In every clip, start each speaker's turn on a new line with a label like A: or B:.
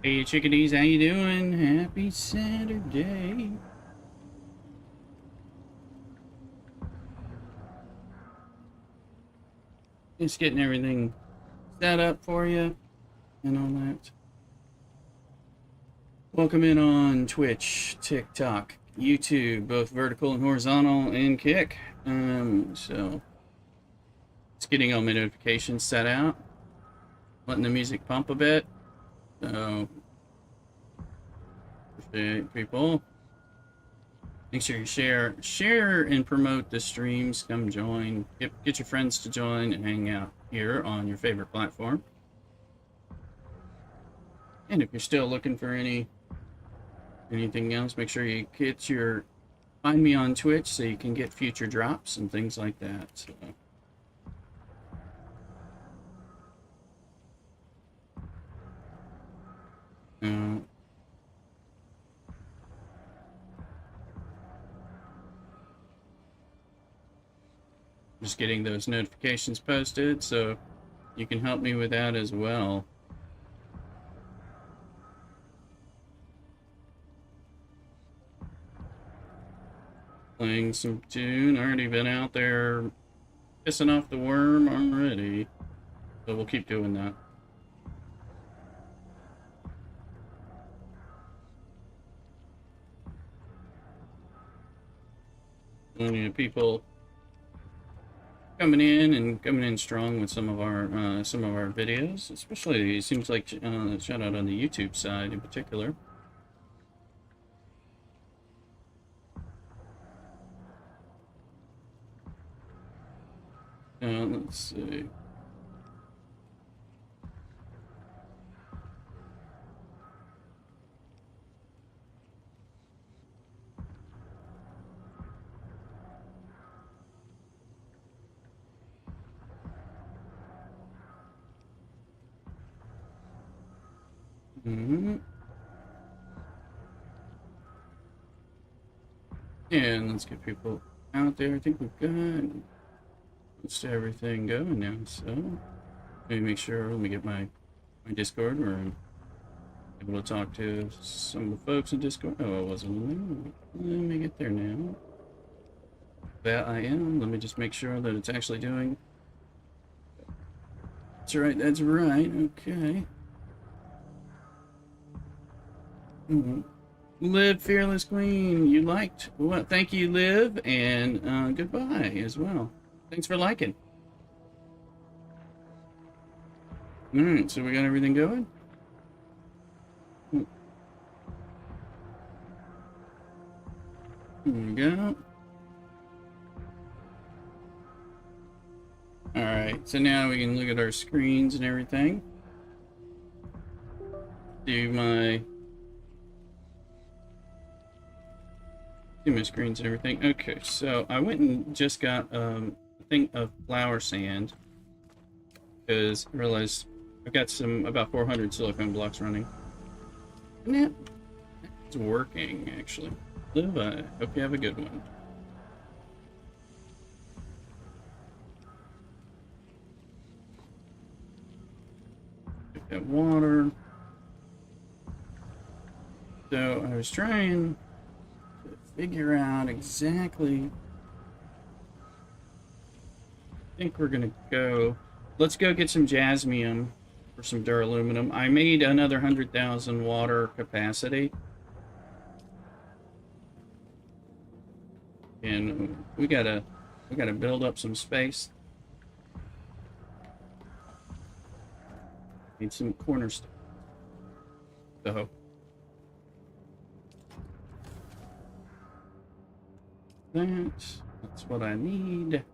A: Hey chickadees, how you doing? Happy Saturday. Just getting everything set up for you and all that. Welcome in on Twitch, TikTok, YouTube, both vertical and horizontal, and Kick. So it's getting all my notifications set out, letting the music pump a bit. So appreciate people. Make sure you share and promote the streams. Come join. Get your friends to join and hang out here on your favorite platform. And if you're still looking for anything else, make sure you find me on Twitch so you can get future drops and things like that. So. Just getting those notifications posted, so you can help me with that as well. Playing some Dune. Already been out there pissing off the worm already, so we'll keep doing that. Plenty of people coming in strong with some of our videos, especially it seems like shout out on the YouTube side in particular. Let's see. And let's get people out there. I think we've got most everything going now. So let me make sure. Let me get my Discord where I'm able to talk to some of the folks in Discord. Oh, I wasn't in there. Let me get there now. That I am. Let me just make sure that it's actually doing. That's right. That's right. Okay. Liv, Fearless Queen, you liked. Well, thank you, Liv, and goodbye as well. Thanks for liking. All right, so we got everything going. Here we go. All right, so now we can look at our screens and everything. Do my screens and everything. Okay, so I went and just got a thing of flour sand because I realized I've got about 400 silicone blocks running. And yeah, it's working actually. Liv, I hope you have a good one. Get that water. So I was trying to figure out exactly. I think we're gonna go. Let's go get some jasmium for some duraluminum. I made another 100,000 water capacity, and we gotta build up some space. Need some cornerstones. So. That's what I need.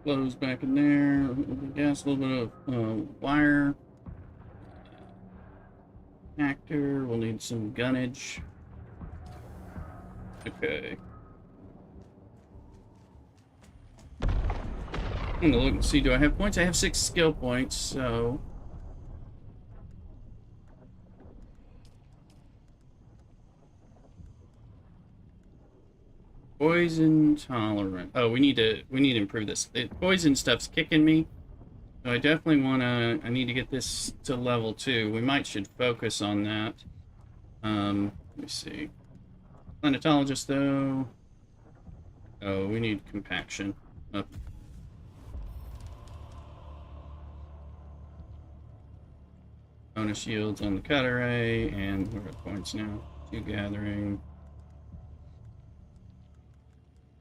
A: Close back in there. Gas, a little bit of wire. Actor. We'll need some gunnage. Okay. I'm gonna look and see, do I have points? I have 6 skill points, so... Poison tolerant. Oh, we need to improve this. Poison stuff's kicking me. So I definitely I need to get this to level 2. We might should focus on that. Let me see. Planetologist though. Oh, we need compaction. Up. Bonus yields on the cut array, and we're at points now. 2 gathering.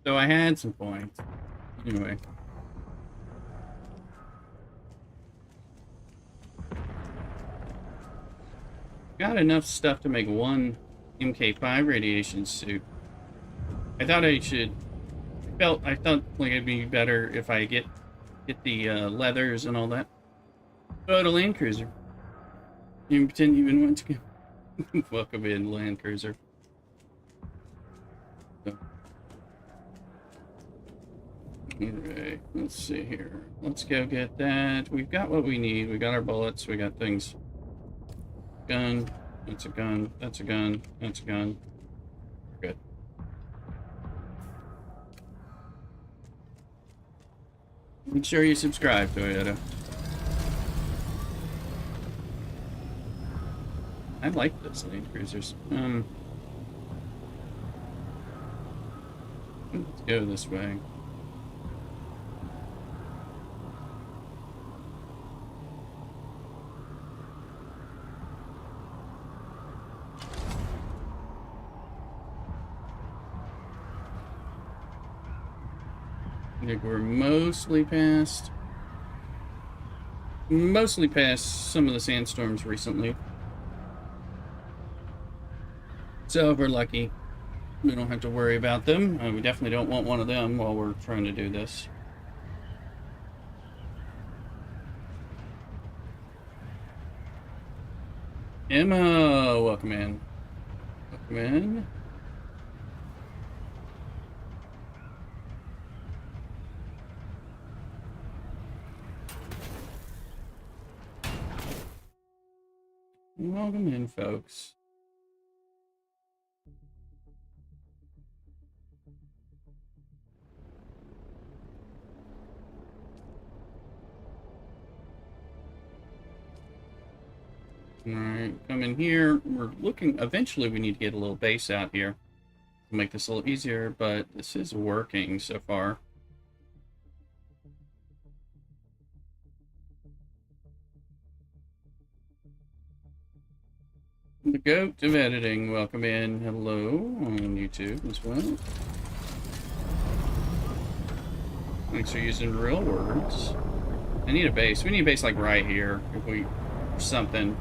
A: So I had some points. Anyway. Got enough stuff to make 1 MK5 radiation suit. I thought I thought like it'd be better if I get the leathers and all that. Oh, the Land Cruiser. You didn't even want to get welcome in, Land Cruiser. So. Alright, let's see here. Let's go get that. We've got what we need. We got our bullets. We got things. Gun. That's a gun. That's a gun. That's a gun. Good. Make sure you subscribe, Toyota. I like this Land Cruisers. Let's go this way. I think we're mostly past some of the sandstorms recently. So if we're lucky, we don't have to worry about them. We definitely don't want one of them while we're trying to do this. Emma, welcome in. Welcome in. Welcome in, folks. Alright, come in here. We're looking, eventually we need to get a little base out here to make this a little easier, but this is working so far. The goat of editing, welcome in. Hello on YouTube as well. Thanks for using real words. I need a base. We need a base like right here if we something.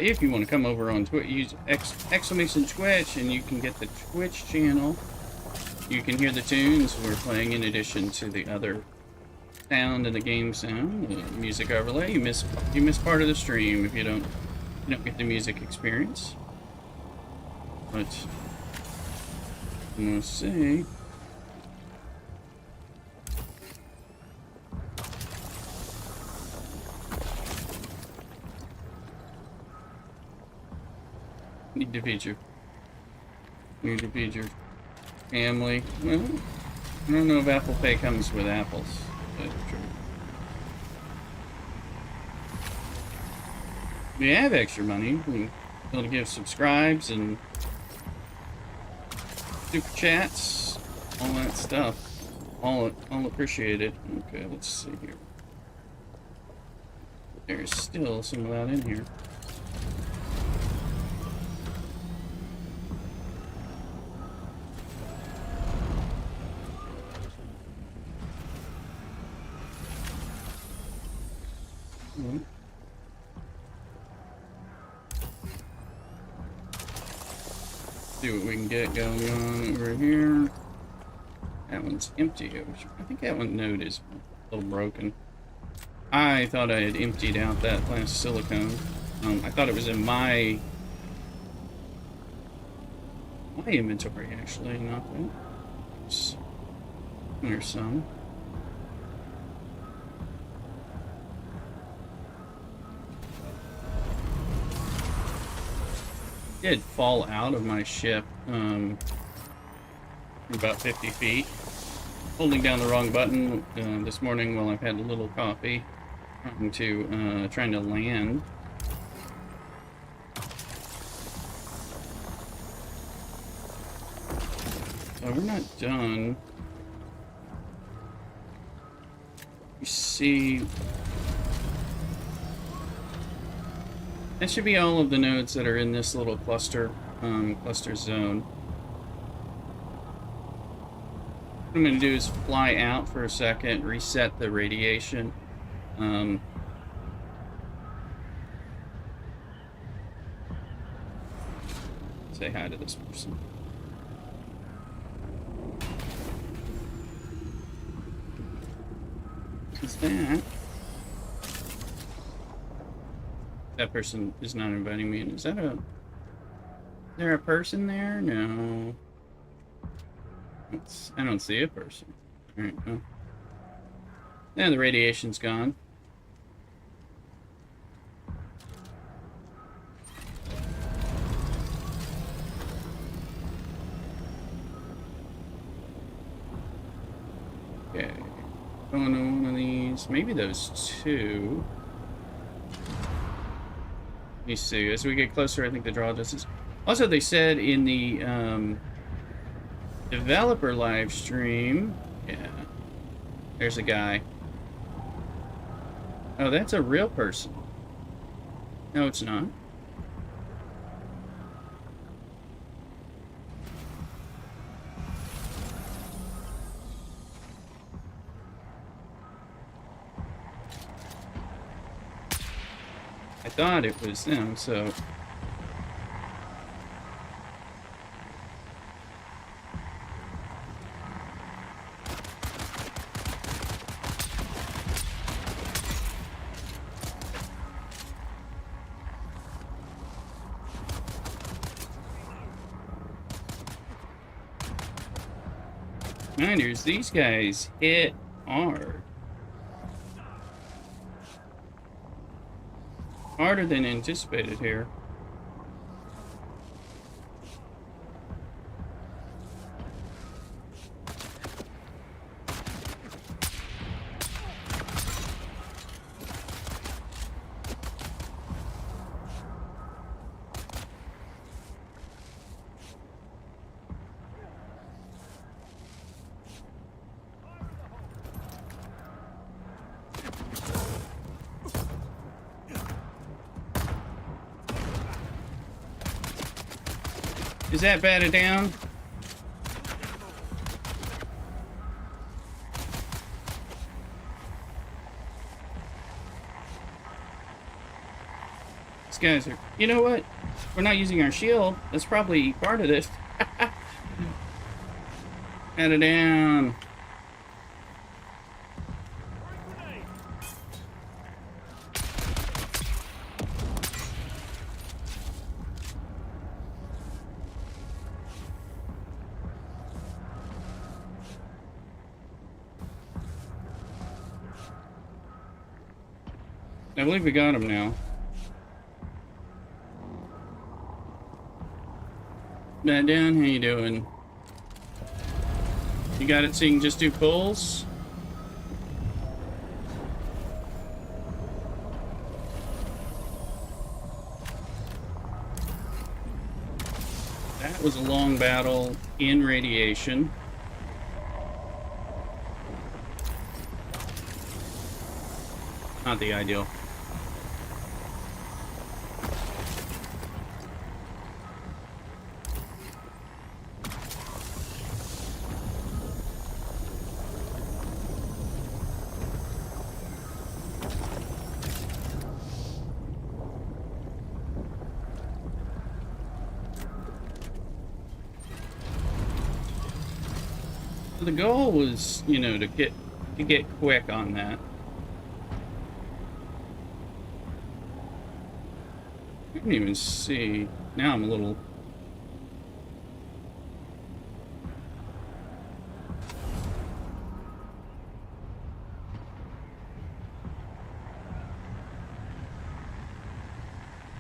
A: If you want to come over on Twitch, use exclamation Twitch, and you can get the Twitch channel. You can hear the tunes we're playing in addition to the other sound and the game sound, the music overlay. You miss part of the stream if you don't get the music experience. But we'll see. Need to feed you. Need to feed your family. Well, I don't know if Apple Pay comes with apples. That's true. If you have extra money, we can be able to give subscribes and super chats, all that stuff. All appreciated. Okay, let's see here. There's still some of that in here. See what we can get going on over here. That one's empty. I think that one node is a little broken. I thought I had emptied out that last silicone. I thought it was in my inventory, actually, not that. There's some. Did fall out of my ship about 50 feet. Holding down the wrong button this morning while I've had a little coffee. Trying to land. So we're not done. You see, that should be all of the nodes that are in this little cluster zone. What I'm going to do is fly out for a second, reset the radiation. Say hi to this person. What's that? That person is not inviting me in. Is there a person there? No. I don't see a person. Alright, well. Yeah, the radiation's gone. Okay. Going to one of these. Maybe those two. Let me see. As we get closer, I think the draw distance. Also, they said in the developer live stream. Yeah. There's a guy. Oh, that's a real person. No, it's not. I thought it was them, so... Minders, these guys hit hard. Harder than anticipated here. Is that batted down? These guys are... You know what? We're not using our shield. That's probably part of this. Batted down. I believe we got him now. Bat down, how you doing? You got it so you can just do pulls? That was a long battle in radiation. Not the ideal. The goal was, you know, to get quick on that. didn't even see. Now I'm a little...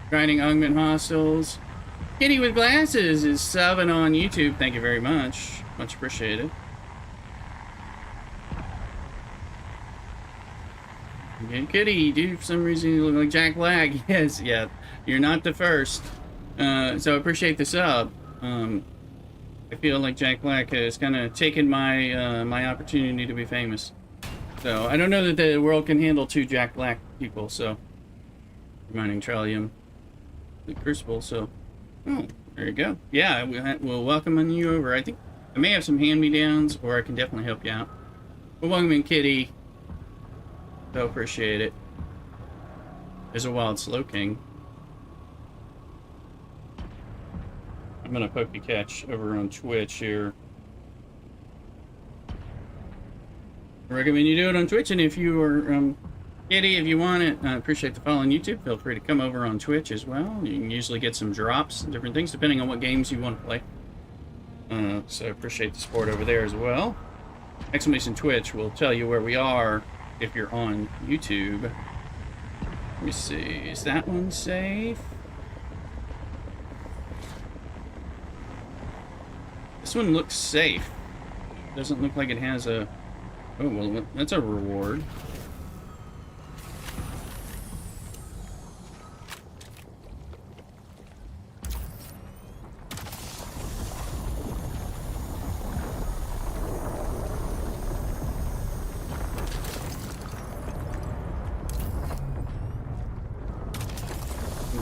A: Grinding augment hostels. Kitty with glasses is subbing on YouTube. Thank you very much. Much appreciated. Okay, Kitty, you do for some reason you look like Jack Black. Yes, yeah. You're not the first. So I appreciate the sub. I feel like Jack Black has kind of taken my my opportunity to be famous. So I don't know that the world can handle two Jack Black people. So reminding Trillium, the Crucible. So oh, there you go. Yeah, we'll welcome you over. I think I may have some hand-me-downs, or I can definitely help you out. We'll welcome in Kitty. So appreciate it. There's a Wild Slow King. I'm gonna poke a catch over on Twitch here. I recommend you do it on Twitch, and if you are Kitty, if you want it, I appreciate the follow on YouTube. Feel free to come over on Twitch as well. You can usually get some drops and different things depending on what games you want to play. So I appreciate the support over there as well. Exclamation Twitch will tell you where we are if you're on YouTube. Let me see. Is that one safe? This one looks safe. Doesn't look like it has a... Oh, well, that's a reward.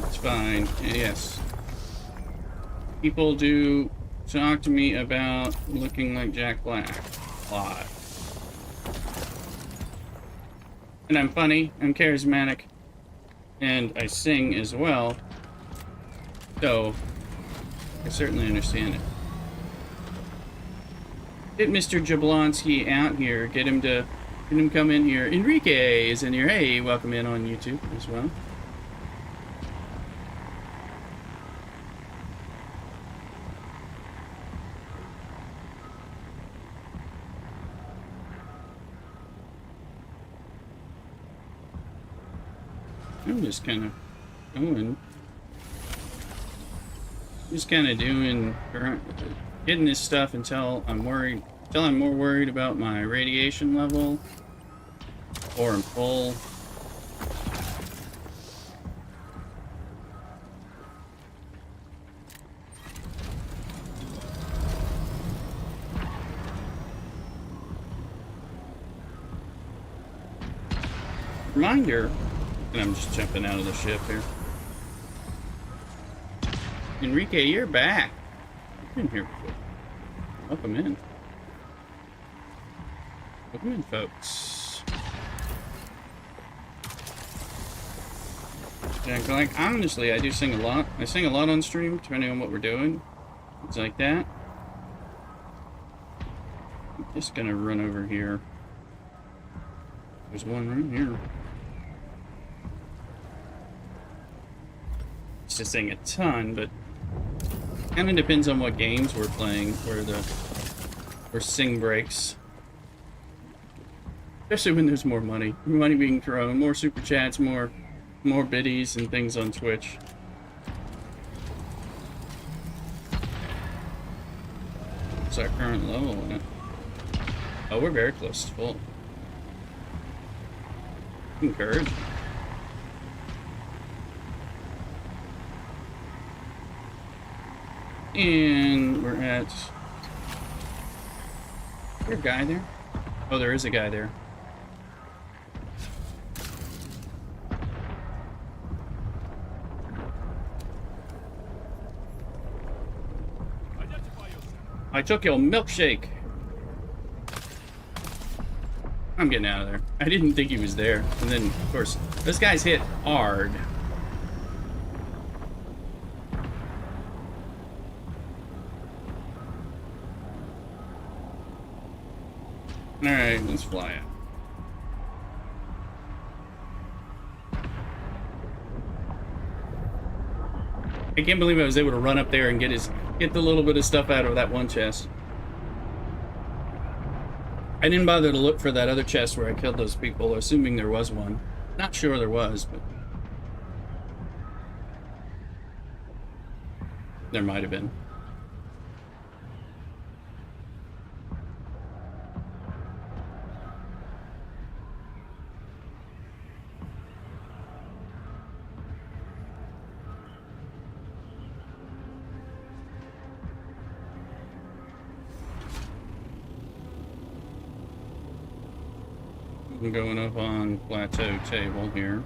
A: It's fine. Yes. People do talk to me about looking like Jack Black a lot. And I'm funny, I'm charismatic, and I sing as well. So, I certainly understand it. Get Mr. Jablonski out here, get him come in here. Enrique is in here. Hey, welcome in on YouTube as well. I'm just kind of going. Just kind of doing, getting this stuff until I'm worried, until I'm more worried about my radiation level, or I'm full. Reminder. And I'm just jumping out of the ship here. Enrique, you're back. You've been here before. Welcome in. Welcome in, folks. Jack Black, honestly, I do sing a lot. I sing a lot on stream, depending on what we're doing. Things like that. I'm just gonna run over here. There's one right here. To sing a ton, but kind of depends on what games we're playing where sing breaks, especially when there's more money being thrown, more super chats, more biddies and things on Twitch. What's our current level in it? Oh, we're very close to full. Encouraging. And we're at... Is there a guy there? Oh, there is a guy there. I took your milkshake. I'm getting out of there. I didn't think he was there. And then, of course, this guy's hit hard. Alright, let's fly it. I can't believe I was able to run up there and get the little bit of stuff out of that one chest. I didn't bother to look for that other chest where I killed those people, assuming there was one. Not sure there was, but there might have been. I'm going up on plateau table here.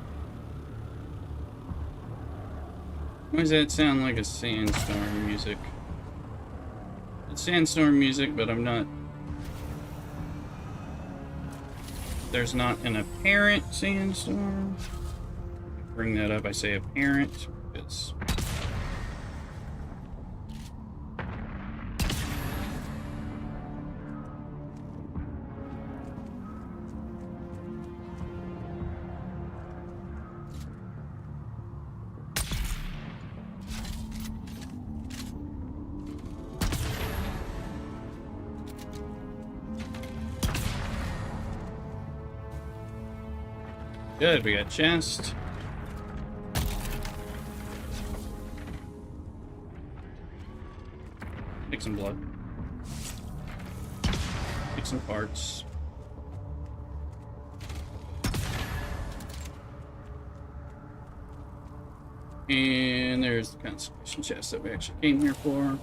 A: Why does that sound like a sandstorm music? It's sandstorm music, but I'm not... There's not an apparent sandstorm. Bring that up, I say apparent, because... Good, we got chest. Take some blood. Take some parts. And there's the constellation chest that we actually came here for.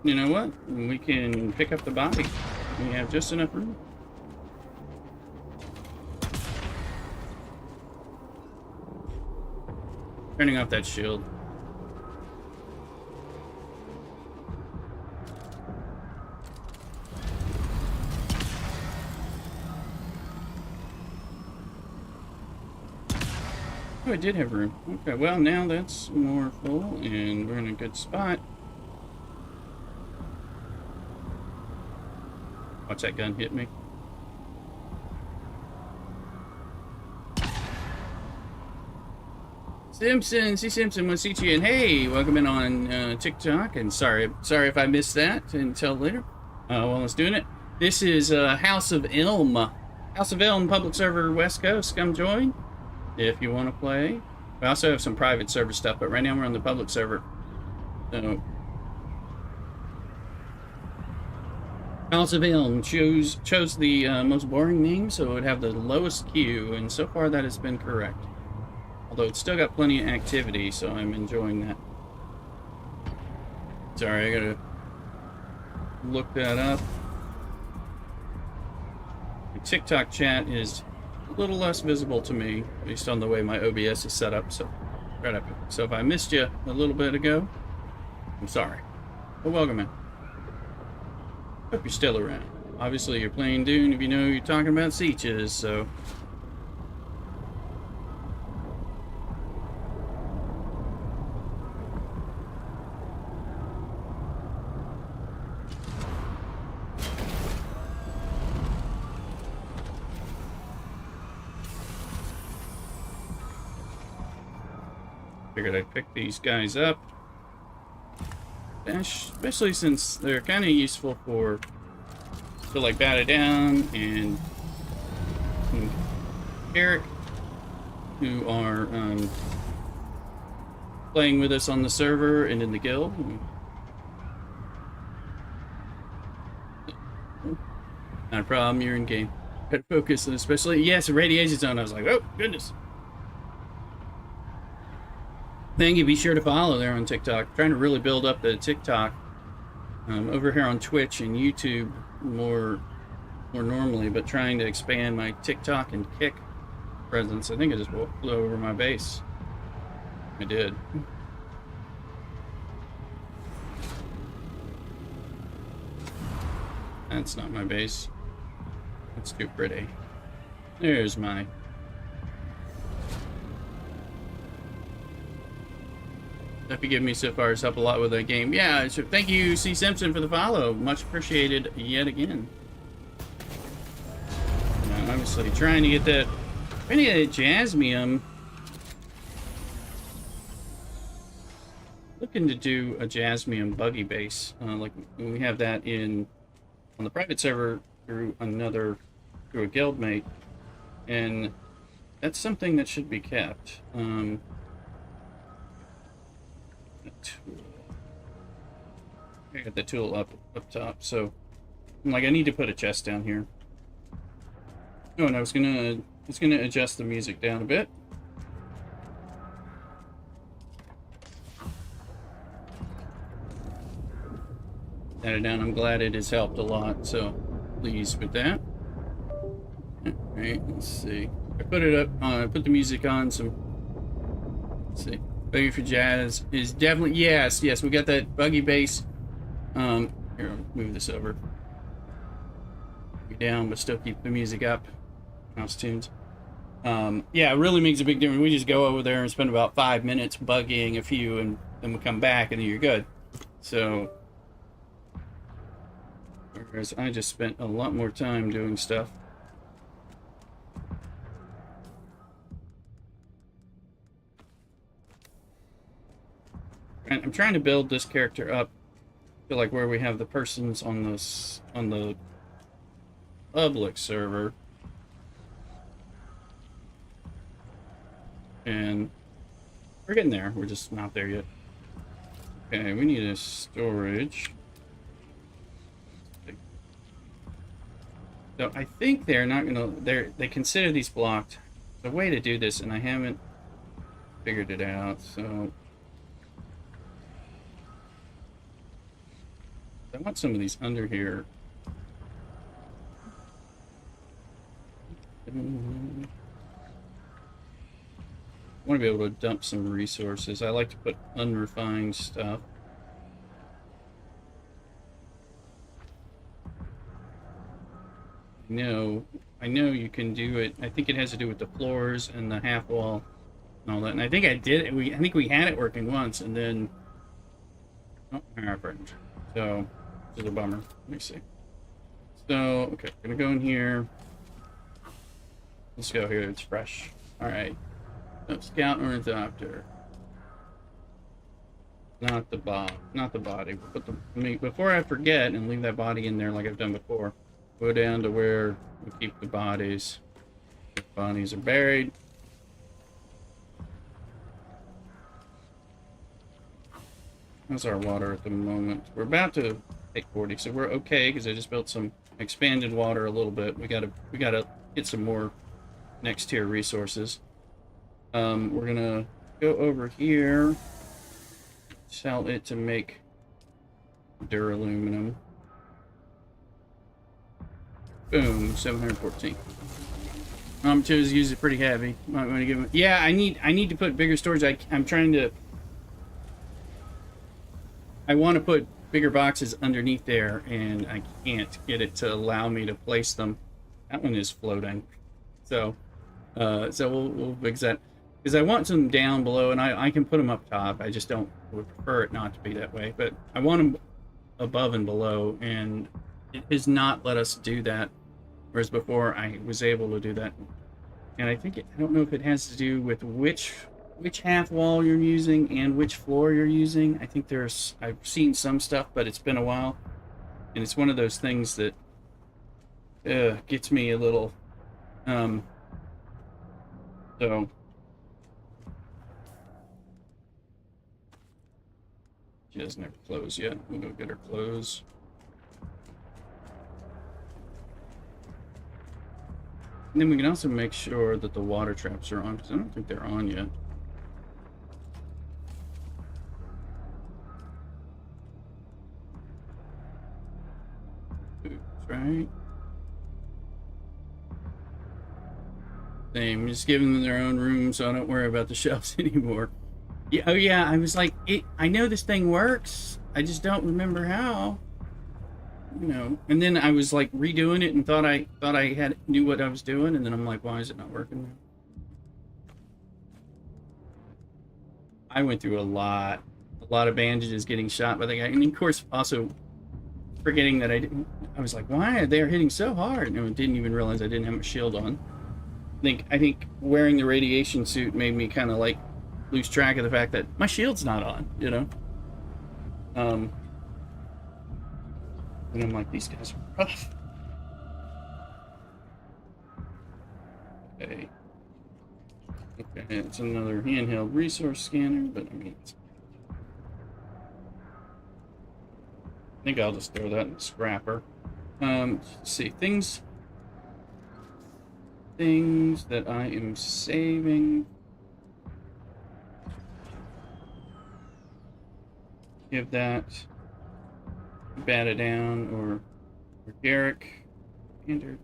A: You know what? We can pick up the body. We have just enough room. Turning off that shield. Oh, I did have room. Okay, well now that's more full and we're in a good spot. Watch that gun hit me. Simpson, C. Simpson, want to see you, and hey, welcome in on TikTok. And sorry if I missed that until later. While I was doing it, this is House of Elm, public server West Coast. Come join if you want to play. We also have some private server stuff, but right now we're on the public server. So. House of Elm chose the most boring name, so it would have the lowest queue, and so far that has been correct. Although it's still got plenty of activity, so I'm enjoying that. Sorry, I gotta look that up. The TikTok chat is a little less visible to me, based on the way my OBS is set up, so if I missed you a little bit ago, I'm sorry. But welcome in. Hope you're still around. Obviously, you're playing Dune if you know you're talking about sieges, so... Figured I'd pick these guys up. Especially since they're kind of useful for like Bat It Down and Eric, who are playing with us on the server and in the guild. Not a problem, you're in game. Got to focus, and especially, yes, radiation zone. I was like, oh, goodness. Thank you. Be sure to follow there on TikTok. Trying to really build up the TikTok over here on Twitch and YouTube more normally, but trying to expand my TikTok and Kick presence. I think I just flew over my base. I did. That's not my base. That's too pretty. There's my... Stuff you give me so far has helped a lot with that game. Yeah, so thank you, C. Simpson, for the follow. Much appreciated yet again. obviously trying to get that jasmium. Looking to do a jasmium buggy base, like we have that in on the private server through a guildmate, and that's something that should be kept. The tool. I got the tool up top, so like I need to put a chest down here. Oh, and I was gonna adjust the music down a bit. Add it down. I'm glad it has helped a lot, so pleased with that. Alright, let's see. I put it up, I put the music on some. Let's see. Buggy for Jazz is definitely, yes, we got that buggy bass. Here, I'll move this over. Down, but still keep the music up. Mouse tunes. Yeah, it really makes a big difference. We just go over there and spend about 5 minutes buggying a few, and then we come back, and then you're good. So, whereas I just spent a lot more time doing stuff. And I'm trying to build this character up to like where we have the persons on the public server. And we're getting there. We're just not there yet. Okay, we need a storage. So I think they're not gonna. They consider these blocked. There's a way to do this, and I haven't figured it out. So I want some of these under here. I want to be able to dump some resources. I like to put unrefined stuff. I know you can do it. I think it has to do with the floors and the half wall and all that. And I think I did it. I think we had it working once, and then oh, happened. So this is a bummer. Let me see. So okay, gonna go in here. Let's go here. It's fresh. All right. No, scout or adopter. Not the body. We'll put before I forget and leave that body in there like I've done before. Go down to where we keep the bodies. The bodies are buried. How's our water at the moment? We're about to take 40, so we're okay because I just built some expanded water a little bit. We gotta get some more next tier resources. We're gonna go over here, sell it to make duraluminum. Boom, 714. Chose use it pretty heavy. Might want to give it. Yeah, I need to put bigger storage. I'm trying to. I want to put bigger boxes underneath there, and I can't get it to allow me to place them. That one is floating, so we'll fix that. Because I want them down below, and I can put them up top. I just would prefer it not to be that way. But I want them above and below, and it has not let us do that. Whereas before, I was able to do that. And I think I don't know if it has to do with which half wall you're using and which floor you're using. I think I've seen some stuff, but it's been a while. And it's one of those things that gets me a little... So... She doesn't have clothes yet. We'll go get her clothes. And then we can also make sure that the water traps are on, because I don't think they're on yet. Oops, right? Same, just giving them their own room so I don't worry about the shelves anymore. Yeah, oh yeah, I was like, I know this thing works. I just don't remember how. You know, and then I was like redoing it and thought I knew what I was doing, and then I'm like, why is it not working? I went through a lot of bandages getting shot by the guy, and of course also forgetting that I didn't. I was like, why are they hitting so hard? And I didn't even realize I didn't have my shield on. I think wearing the radiation suit made me kind of like lose track of the fact that my shield's not on, you know? And I'm like, these guys are rough. Okay. Okay, it's another handheld resource scanner, but I mean, I think I'll just throw that in the scrapper. Let's see, things that I am saving. Give that Bata down or Garrick. Standard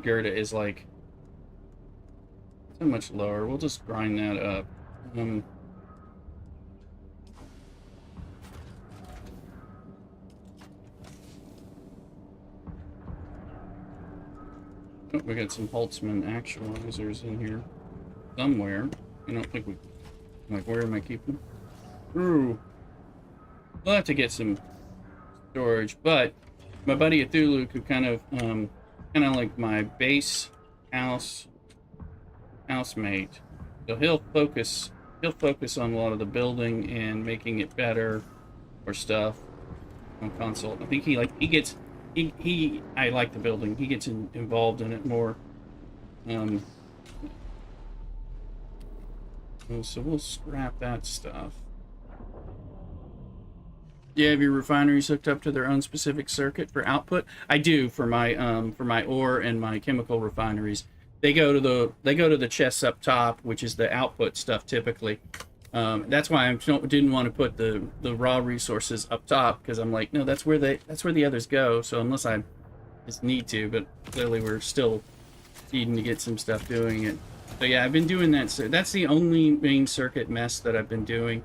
A: Gerda is like so much lower. We'll just grind that up. Oh, we got some Holtzman actualizers in here somewhere. I don't think we. Like, where am I keeping them? Ooh. We'll have to get some storage, but my buddy Cthulhu could kind of like my base housemate. So he'll focus on a lot of the building and making it better or stuff on console. I think I like the building. He gets involved in it more. So we'll scrap that stuff. Do you have your refineries hooked up to their own specific circuit for output? I do for my ore and my chemical refineries. They go to the chests up top, which is the output stuff typically. That's why I didn't want to put the raw resources up top, because I'm like, no, that's where the others go. So unless I just need to, but clearly we're still needing to get some stuff doing it. So yeah, I've been doing that. So that's the only main circuit mess that I've been doing.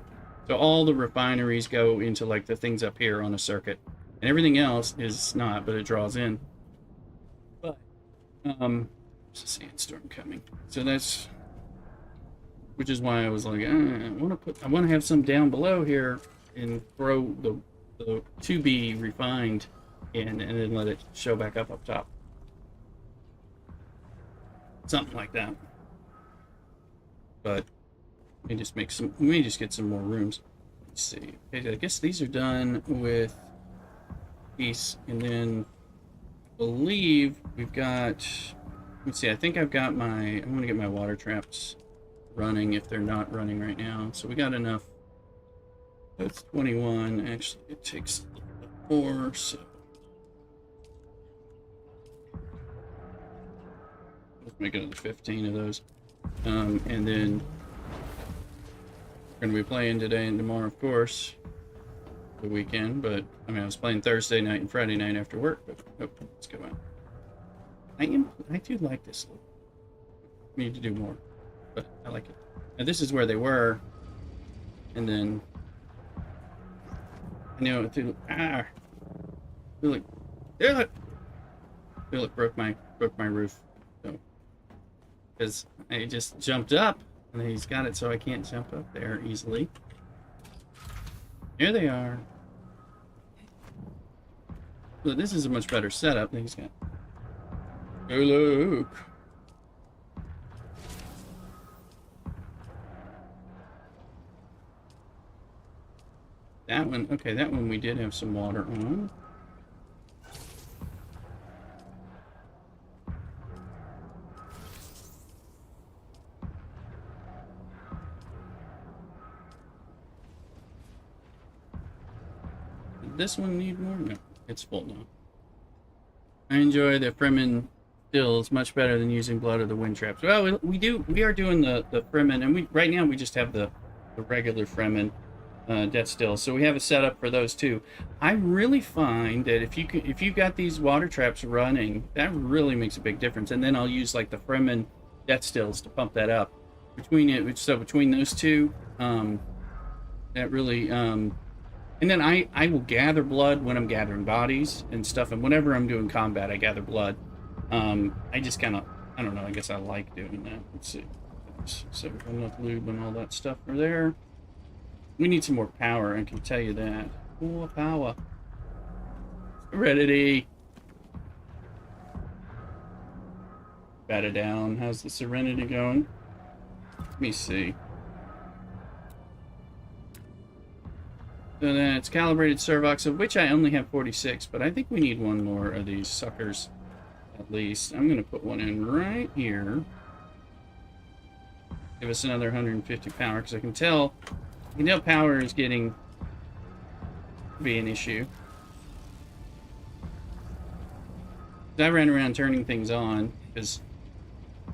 A: So all the refineries go into like the things up here on the circuit, and everything else is not, but it draws in. But there's a sandstorm coming, so that's, which is why I was like, I want to have some down below here and throw the to be refined in, and then let it show back up top, something like that. But we just get some more rooms. Let's see. Okay, I guess these are done with piece, and then I believe we've got. Let's see. I think I've got my. I'm gonna get my water traps running if they're not running right now. So we got enough. That's 21. Actually, it takes 4. So let's make another 15 of those, and then. We're going to be playing today and tomorrow, of course, the weekend, but I mean, I was playing Thursday night and Friday night after work, but let's go out. I do like this. We need to do more, but I like it. And this is where they were, and then I know through Philip broke my roof, so because I just jumped up. And he's got it so I can't jump up there easily. Here they are. Well, this is a much better setup than he's got. Oh, look. That one, okay, that one we did have some water on. This one need more? No, it's full now. I enjoy the Fremen stills much better than using blood or the wind traps. Well, we are doing the Fremen, and right now we just have the regular Fremen death stills. So we have a setup for those too. I really find that if you've got these water traps running, that really makes a big difference. And then I'll use like the Fremen death stills to pump that up. Between those two, that really and then I will gather blood when I'm gathering bodies and stuff, and whenever I'm doing combat, I gather blood. I just kind of, I don't know, I guess I like doing that. Let's see. So enough lube and all that stuff are there. We need some more power, I can tell you that. More power. Let's Serenity. Bat it down. How's the Serenity going? Let me see. So then it's calibrated servox, of which I only have 46, but I think we need one more of these suckers, at least. I'm going to put one in right here. Give us another 150 power, because I can tell power is getting to be an issue. I ran around turning things on, because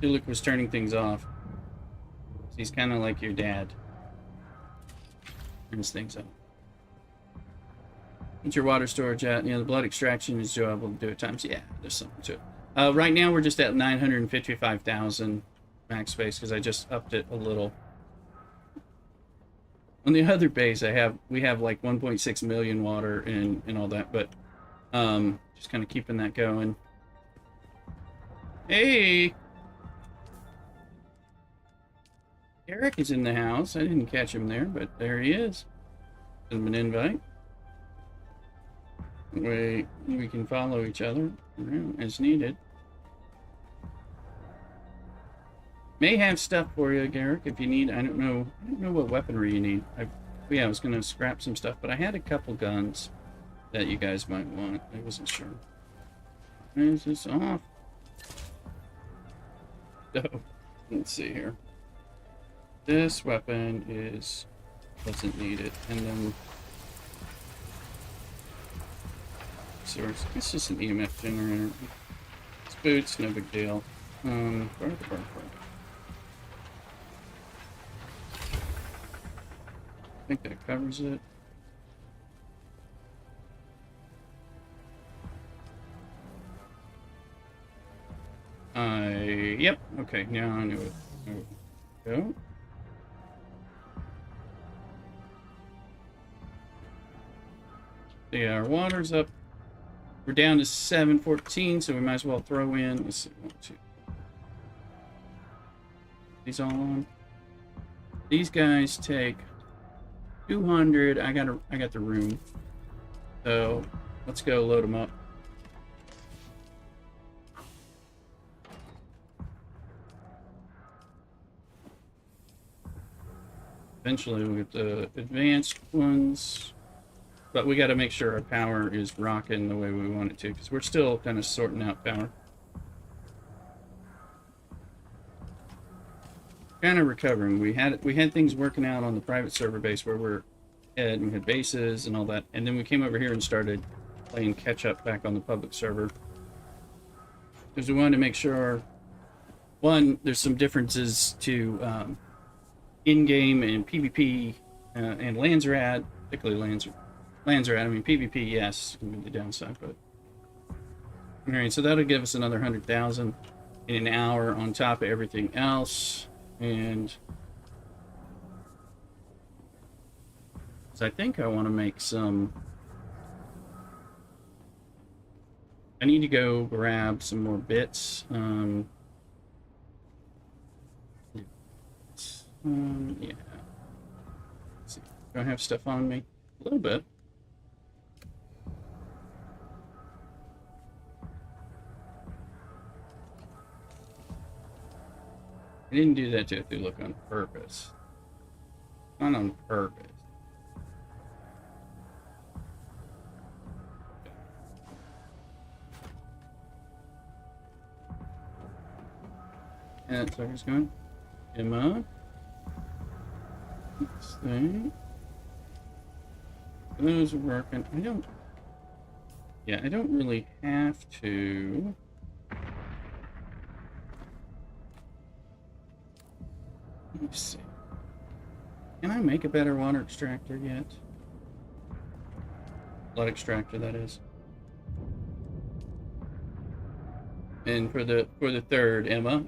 A: Tuluk was turning things off. So he's kind of like your dad. Turns things up. What's your water storage at? You know, the blood extraction is doable to do at times. Yeah, there's something to it. Right now we're just at 955,000 max space because I just upped it a little. On the other base, we have like 1.6 million water and all that, but just kind of keeping that going. Hey, Eric is in the house. I didn't catch him there, but there he is. Send him an invite. We can follow each other as needed. May have stuff for you, Garrick, if you need. I don't know what weaponry you need. I was gonna scrap some stuff, but I had a couple guns that you guys might want. I wasn't sure. Is this off? Oh, let's see here. This weapon doesn't need it, and then source. It's just an EMF generator. It's boots, no big deal. I think that covers it. Yep. Okay, now I knew it. There we go. Yeah, our water's up. We're down to 714, so we might as well throw in. Let's see, 1, 2. These all on. These guys take 200. I got the room. So let's go load them up. Eventually we'll get the advanced ones. But we got to make sure our power is rocking the way we want it to, because we're still kind of sorting out power. Kind of recovering. We had things working out on the private server base where we had bases and all that, and then we came over here and started playing catch up back on the public server, because we wanted to make sure, one, there's some differences to in-game and PvP and Landsrad, particularly Landsrad. I mean, PvP, yes, can be the downside, but all right. So that'll give us another 100,000 in an hour on top of everything else, and so I think I want to make some. I need to go grab some more bits. Yeah. Let's see. Do I have stuff on me? A little bit. I didn't do that to it. They look on purpose. Not on purpose. And that sucker's going. Emma. This thing. Those are working. I don't really have to. Let me see. Can I make a better water extractor yet? Blood extractor, that is. And for the third, Emma.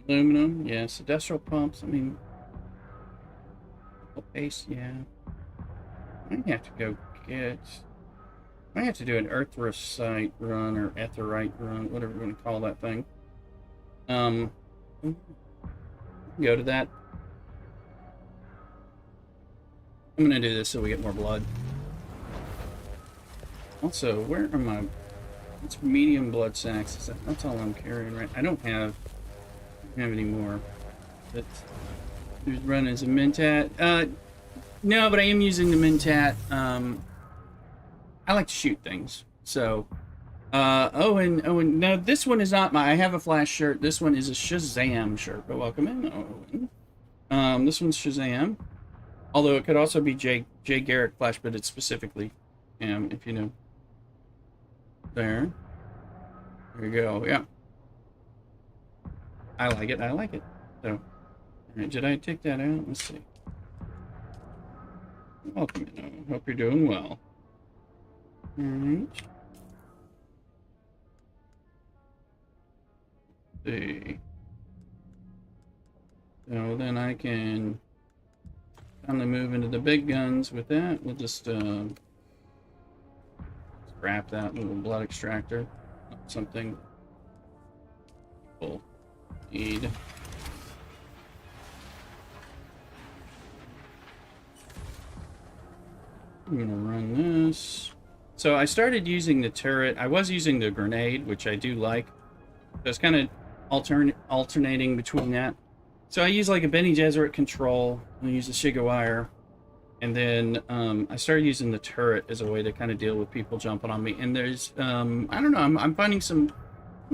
A: Aluminum, yes. Industrial pumps, I mean, base, yeah. I have to go get. I have to do an erythrocyte run or etherite run, whatever you want to call that thing. Go to that. I'm gonna do this so we get more blood. Also, where are my... It's medium blood sacks. That's all I'm carrying, right? I don't have any more. But there's run as a Mentat. No, but I am using the Mentat. I like to shoot things. So, Owen, no, this one is not my... I have a Flash shirt. This one is a Shazam shirt. But welcome in, Owen. This one's Shazam. Although it could also be Jay Garrick Flash, but it's specifically if you know. There you go. Yeah. I like it. I like it. So, all right, did I take that out? Let's see. Welcome in, Owen. Hope you're doing well. All right. See. So then I can finally move into the big guns with that. We'll just scrap that little blood extractor. Something people need. I'm gonna run this. So I started using the turret. I was using the grenade, which I do like. So it's kind of alternating between that. So I use like a Bene Gesserit control. I use the Shigawire. And then I started using the turret as a way to kind of deal with people jumping on me. And there's, I don't know, I'm finding some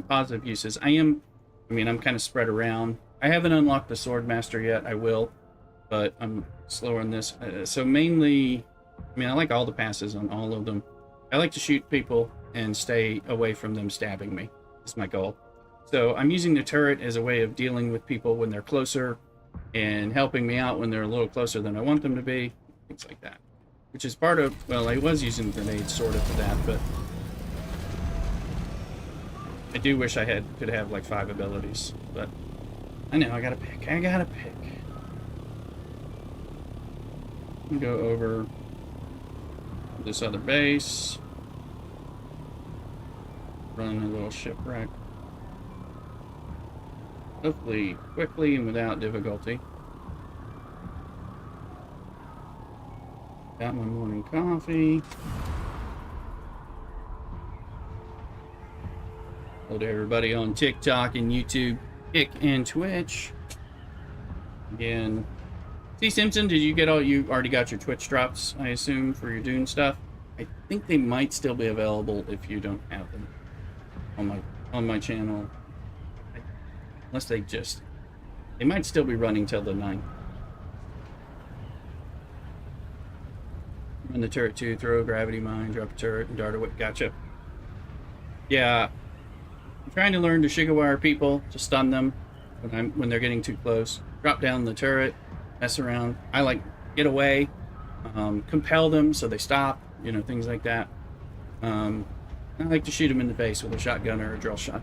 A: positive uses. I'm kind of spread around. I haven't unlocked the Sword Master yet. I will, but I'm slower on this. So mainly, I like all the passes on all of them. I like to shoot people and stay away from them stabbing me. That's my goal. So I'm using the turret as a way of dealing with people when they're closer and helping me out when they're a little closer than I want them to be. Things like that. Which is part of, well, I was using grenades sort of for that, but I do wish I could have like 5 abilities, but I know, I gotta pick. Go over this other base. Run a little shipwreck. Hopefully quickly and without difficulty. Got my morning coffee. Hello to everybody on TikTok and YouTube, Kick and Twitch. Again, see Simpson, did you get you already got your Twitch drops, I assume, for your Dune stuff? I think they might still be available if you don't have them on my channel. Unless they might still be running till the 9th. Run the turret 2, throw a gravity mine, drop a turret, and dart away. Gotcha. Yeah. I'm trying to learn to Shigawire people, to stun them when they're getting too close. Drop down the turret, mess around. I like get away, compel them so they stop, things like that. I like to shoot them in the face with a shotgun or a drill shot.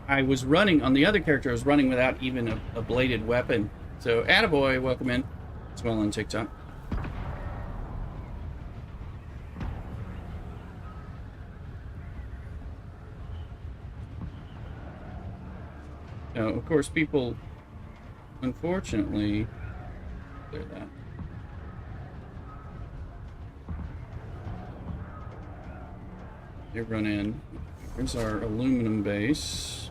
A: I was running, on the other character, I was running without even a bladed weapon. So, attaboy, welcome in. As well on TikTok. Now, of course, people, unfortunately, clear that. They run in. Here's our aluminum base.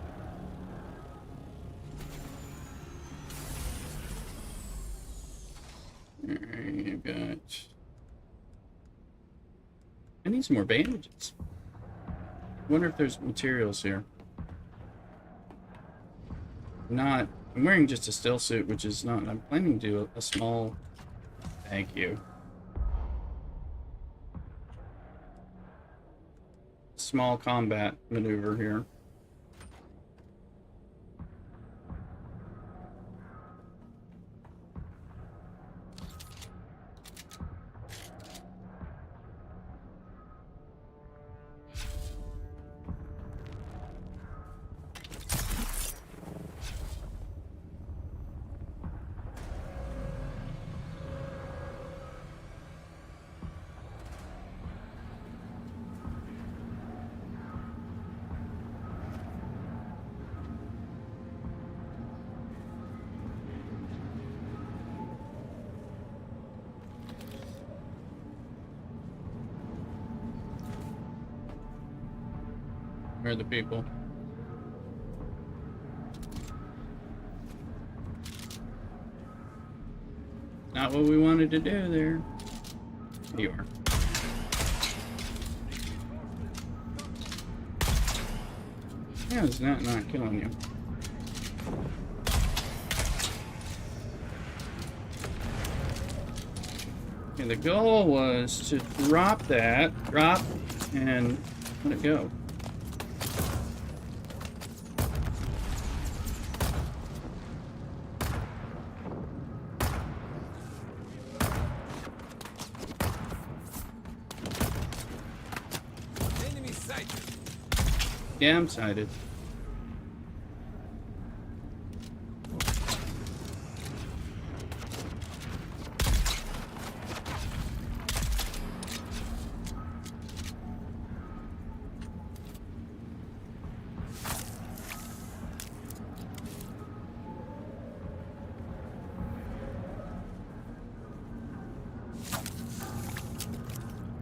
A: You've got... I need some more bandages. I wonder if there's materials here. I'm wearing just a still suit, which is not... I'm planning to do a small... Thank you. Small combat maneuver here. Where are the people? Not what we wanted to do there. Here you are. How is that not killing you? Okay, the goal was to drop, and let it go.
B: Enemy sighted.
A: Yeah, I'm sighted.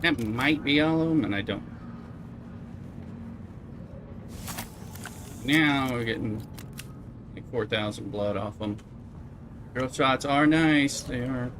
A: That might be all of them, and I don't. Now we're getting like 4,000 blood off them. Drill shots are nice. They are.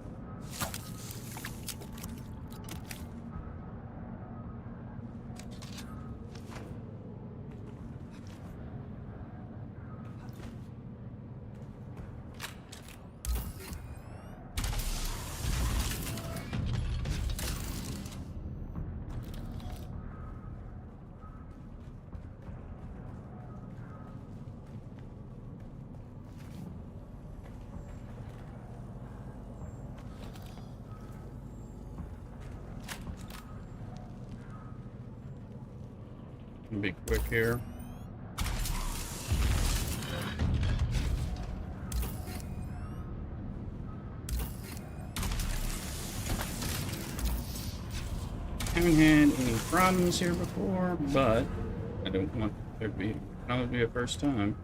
A: Be quick here. Haven't had any problems here before, but I don't want there to be probably a first time.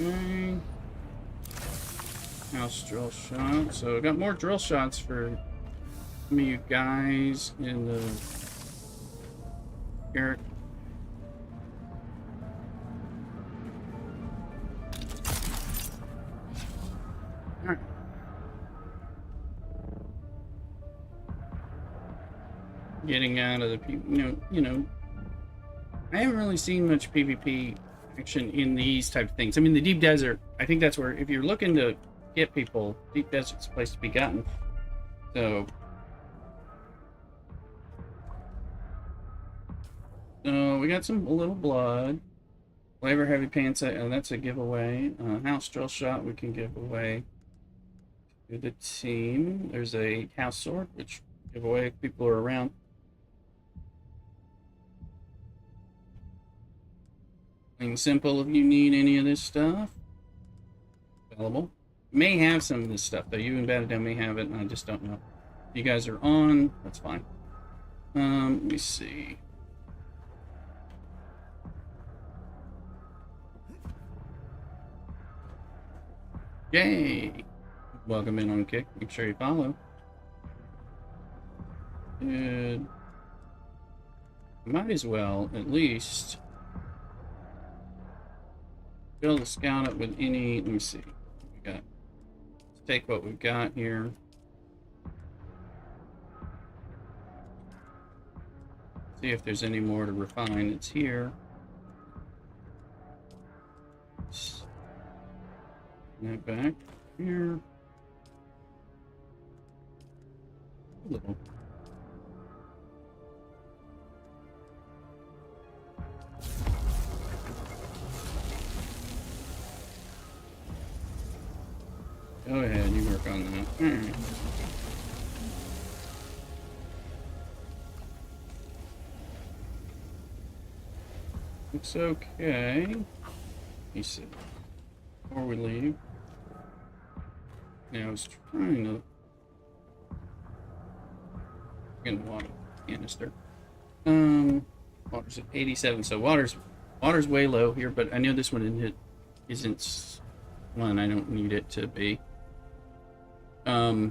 A: Okay. House drill shot. So I got more drill shots for some of you guys in the Eric. Alright. Getting out of the people, I haven't really seen much PvP action in these type of things. I mean, the deep desert, I think that's where, if you're looking to get people, deep desert's a place to be gotten. So we got a little blood. Flavor heavy pants, that's a giveaway. House drill shot we can give away to the team. There's a house sword, which give away if people are around. Plain simple, if you need any of this stuff, available. May have some of this stuff though. You and Batadam may have it, and I just don't know. If you guys are on, that's fine. Let me see. Yay! Welcome in on Kick. Make sure you follow. Good. Might as well at least fill the scout up with any. Let me see. What we got. Let's take what we've got here. See if there's any more to refine. It's here. That back here. A little. Go ahead, you work on that. All right. Looks okay. He said. before we leave. Now I was trying to get a water canister. Water's at 87, so water's way low here, but I know this one isn't one I don't need it to be. A lot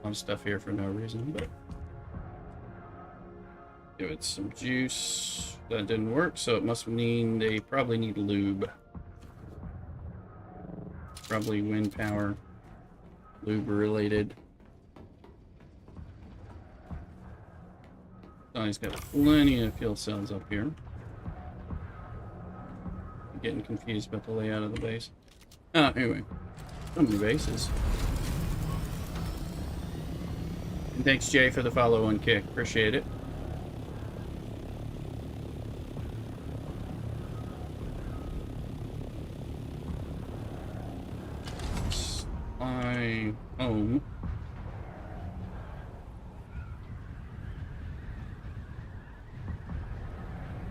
A: of stuff here for no reason, but give it some juice. That didn't work, so it must mean they probably need lube. Probably wind power, lube related. Oh, he's got plenty of fuel cells up here. I'm getting confused about the layout of the base. Anyway, so many bases. And thanks, Jay, for the follow on kick. Appreciate it. Fly home.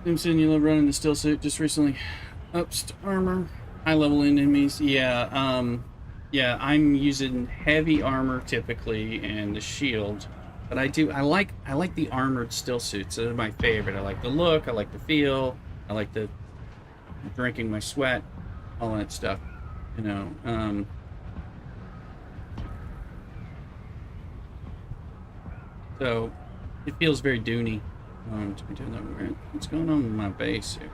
A: Simpson, you love running the still suit. Just recently upped armor. High level enemies. Yeah, yeah, I'm using heavy armor typically and the shield. But I like the armored still suits. They're my favorite. I like the look, I like the feel, I like the drinking my sweat, all that stuff. You know, so it feels very Dune-y. To be doing that. What's going on with my base here?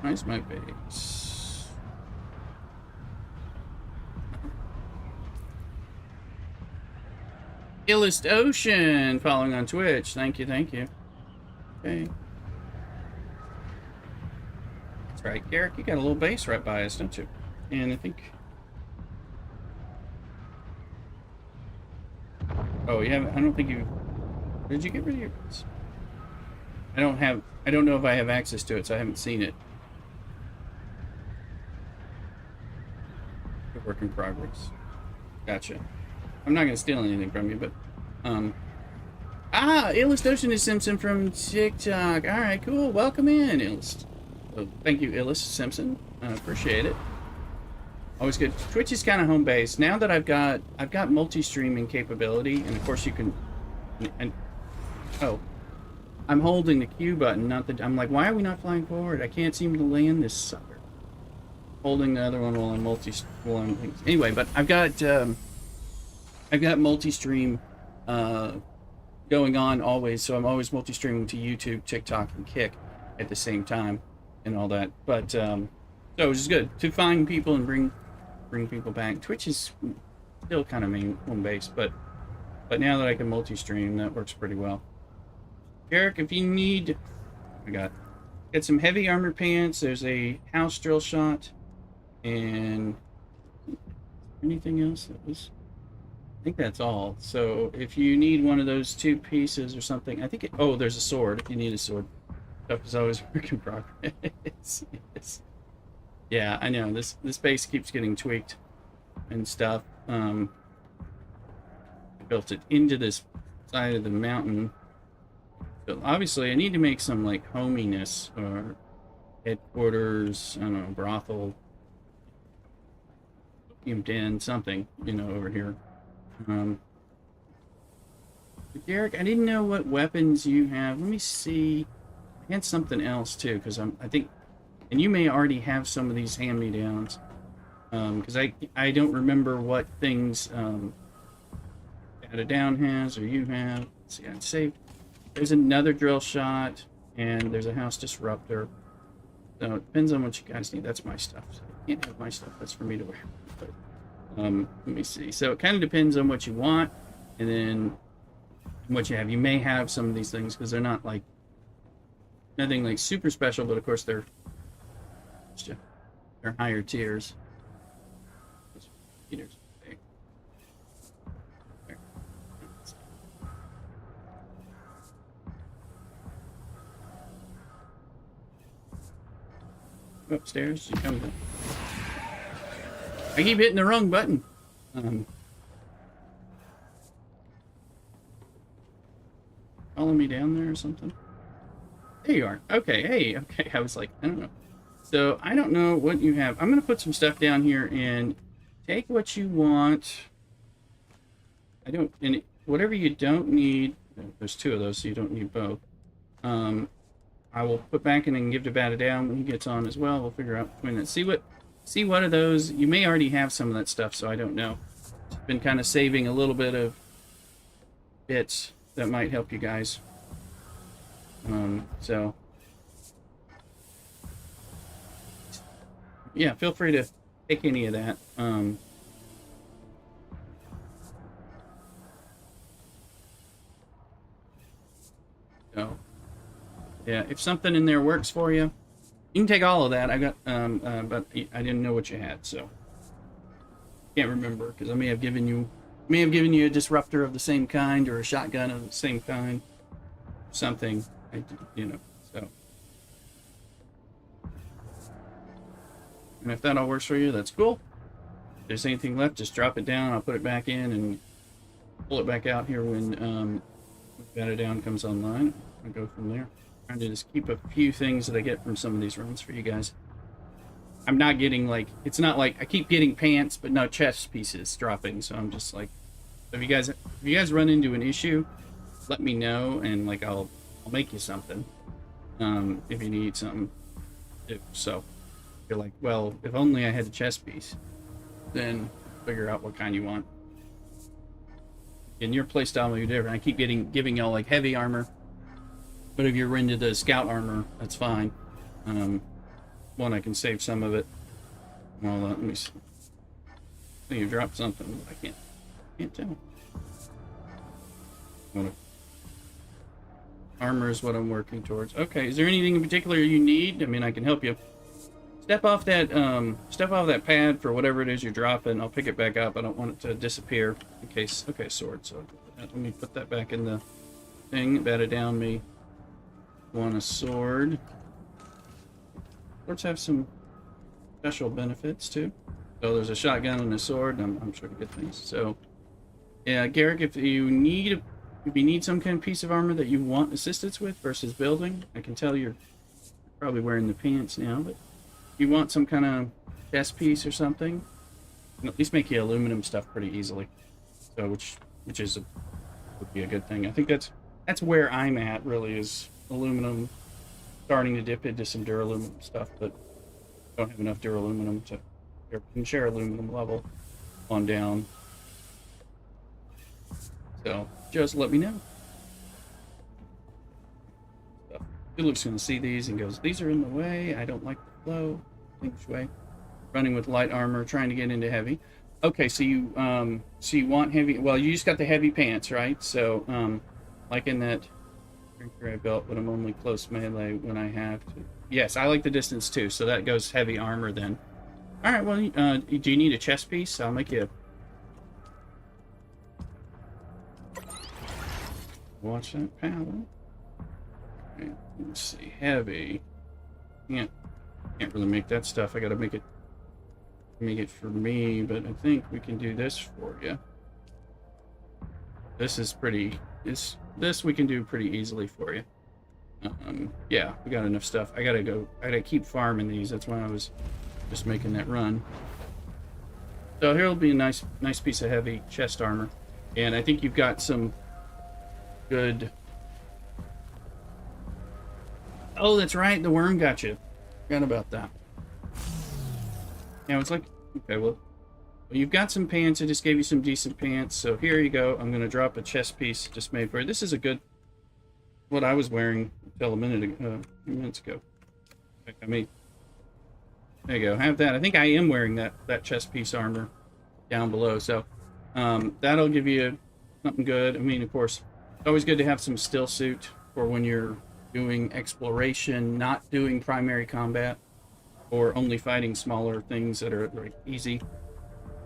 A: Where's my base? Illest Ocean following on Twitch. Thank you, thank you. Okay. That's right, Garrick, you got a little base right by us, don't you? And I think... Oh, you haven't... I don't think you... Did you get rid of your base? I don't know if I have access to it, so I haven't seen it. Work in progress. Gotcha. I'm not gonna steal anything from you, but Illust Ocean is Simpson from TikTok. Alright, cool. Welcome in, Illust. So, thank you, Illust Simpson. I appreciate it. Always good. Twitch is kinda home base. Now that I've got multi-streaming capability, and of course you can oh. I'm holding the Q button, not the... I'm like, why are we not flying forward? I can't seem to land this sucker. Holding the other one while I'm anyway, but I've got multi-stream going on always, so I'm always multi-streaming to YouTube, TikTok, and Kick at the same time and all that. But so it's just good to find people and bring people back. Twitch is still kind of main home base, but now that I can multi-stream, that works pretty well. Eric, if you need, I got some heavy armor pants. There's a house drill shot, and anything else that was. I think that's all. So if you need one of those two pieces or something, I think oh, there's a sword. If you need a sword, stuff is always work in progress. Yes. Yeah, I know this base keeps getting tweaked and stuff. I built it into this side of the mountain. So obviously, I need to make some like hominess or headquarters. I don't know, brothel, opium den, something. You know, over here. But Derek, I didn't know what weapons you have. Let me see. I had something else too, because I think, and you may already have some of these hand-me-downs, because I don't remember what things Data Down has or you have. Let's see, I'd say there's another drill shot and there's a house disruptor. So it depends on what you guys need. That's my stuff. So you can't have my stuff. That's for me to wear. But, let me see. So it kind of depends on what you want, and then what you have. You may have some of these things because they're not like nothing like super special, but of course they're higher tiers. Meters. Okay. There. Upstairs, you come down. I keep hitting the wrong button. Follow me down there or something? There you are. Okay, hey, okay. I was like, I don't know. So I don't know what you have. I'm going to put some stuff down here and take what you want. I don't, and whatever you don't need, there's two of those, so you don't need both. I will put back in and give to Bat down when he gets on as well. We'll figure out between that. See what of those. You may already have some of that stuff, so I don't know. Been kind of saving a little bit of bits that might help you guys. So yeah, feel free to take any of that. So yeah, if something in there works for you, you can take all of that. I got, but I didn't know what you had, so can't remember because I may have given you a disruptor of the same kind or a shotgun of the same kind, something, So, and if that all works for you, that's cool. If there's anything left, just drop it down. I'll put it back in and pull it back out here when Bat down comes online. I'll go from there. Trying to just keep a few things that I get from some of these runs for you guys. I'm not getting like, it's not like I keep getting pants but no chest pieces dropping, so I'm just like, if you guys run into an issue, let me know and like I'll make you something if you need something. So you're like, well, if only I had a chest piece, then figure out what kind you want. And your playstyle will be different. I keep giving y'all like heavy armor, but if you're into the scout armor, that's fine. One, I can save some of it. Well, let me see. Oh, you dropped something. I can't tell. Armor is what I'm working towards. Okay, is there anything in particular you need? I mean, I can help you. Step off that pad for whatever it is you're dropping. I'll pick it back up. I don't want it to disappear in case. Okay, sword. So let me put that back in the thing. Bat down me. Want a sword. Swords have some special benefits too. So there's a shotgun and a sword, and I'm sure good things. So yeah, Garrick, if you need some kind of piece of armor that you want assistance with versus building, I can tell you're probably wearing the pants now, but if you want some kind of chest piece or something, at least make you aluminum stuff pretty easily. So which would be a good thing. I think that's where I'm at really, is aluminum. Starting to dip into some duraluminum stuff, but don't have enough duraluminum to can share aluminum level on down. So just let me know. So Luke's gonna see these and goes, "These are in the way. I don't like the flow. Which way?" Running with light armor, trying to get into heavy. Okay, so you want heavy. Well, you just got the heavy pants, right? So like in that. I belt, but I'm only close melee when I have to. Yes, I like the distance too, so that goes heavy armor then. All right, well, do you need a chest piece? I'll make you. Watch that paddle. Okay, let's see, heavy. Can't really make that stuff. I gotta make it for me, but I think we can do this for you. This is pretty. This we can do pretty easily for you. Yeah, we got enough stuff. I gotta keep farming these. That's why I was just making that run. So here will be a nice piece of heavy chest armor, and I think you've got some good. Oh, that's right. The worm got you. Forgot about that. Yeah, it's like okay. Well, you've got some pants. I just gave you some decent pants. So here you go. I'm going to drop a chest piece just made for you. This is a good, what I was wearing until a few minutes ago. I mean, there you go. Have that. I think I am wearing that chest piece armor down below. So that'll give you something good. I mean, of course, it's always good to have some still suit for when you're doing exploration, not doing primary combat, or only fighting smaller things that are like easy.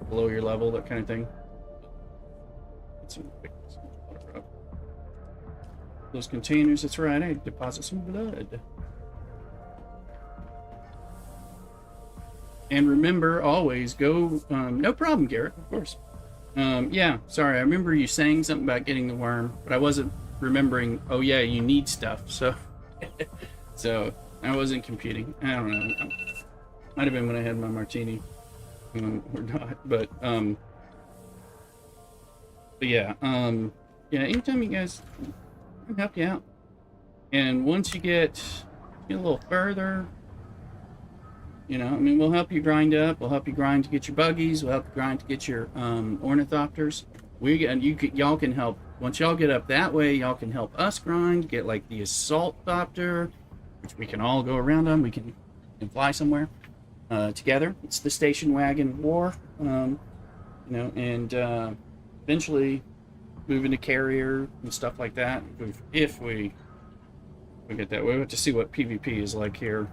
A: Below your level, that kind of thing. Those containers, that's right, I deposit some blood. And remember, always go, no problem, Garrett, of course. Yeah, sorry, I remember you saying something about getting the worm, but I wasn't remembering, oh yeah, you need stuff, so. So, I wasn't computing. I don't know. Might have been when I had my martini, or not. But yeah, yeah. Anytime you guys, I can help you out. And once you get a little further, you know, I mean, we'll help you grind up. We'll help you grind to get your buggies. We'll help you grind to get your ornithopters. Y'all can help. Once y'all get up that way, y'all can help us grind. Get like the assault copter, which we can all go around on. We can fly somewhere together. It's the station wagon war. You know, and eventually move into carrier and stuff like that. If we get that, we have to see what PvP is like here.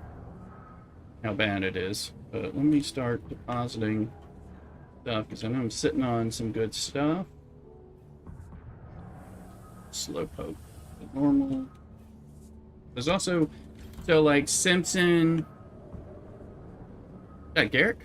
A: How bad it is. But let me start depositing stuff because I know I'm sitting on some good stuff. Slowpoke, normal. There's also so like Simpson. Is that Garrick?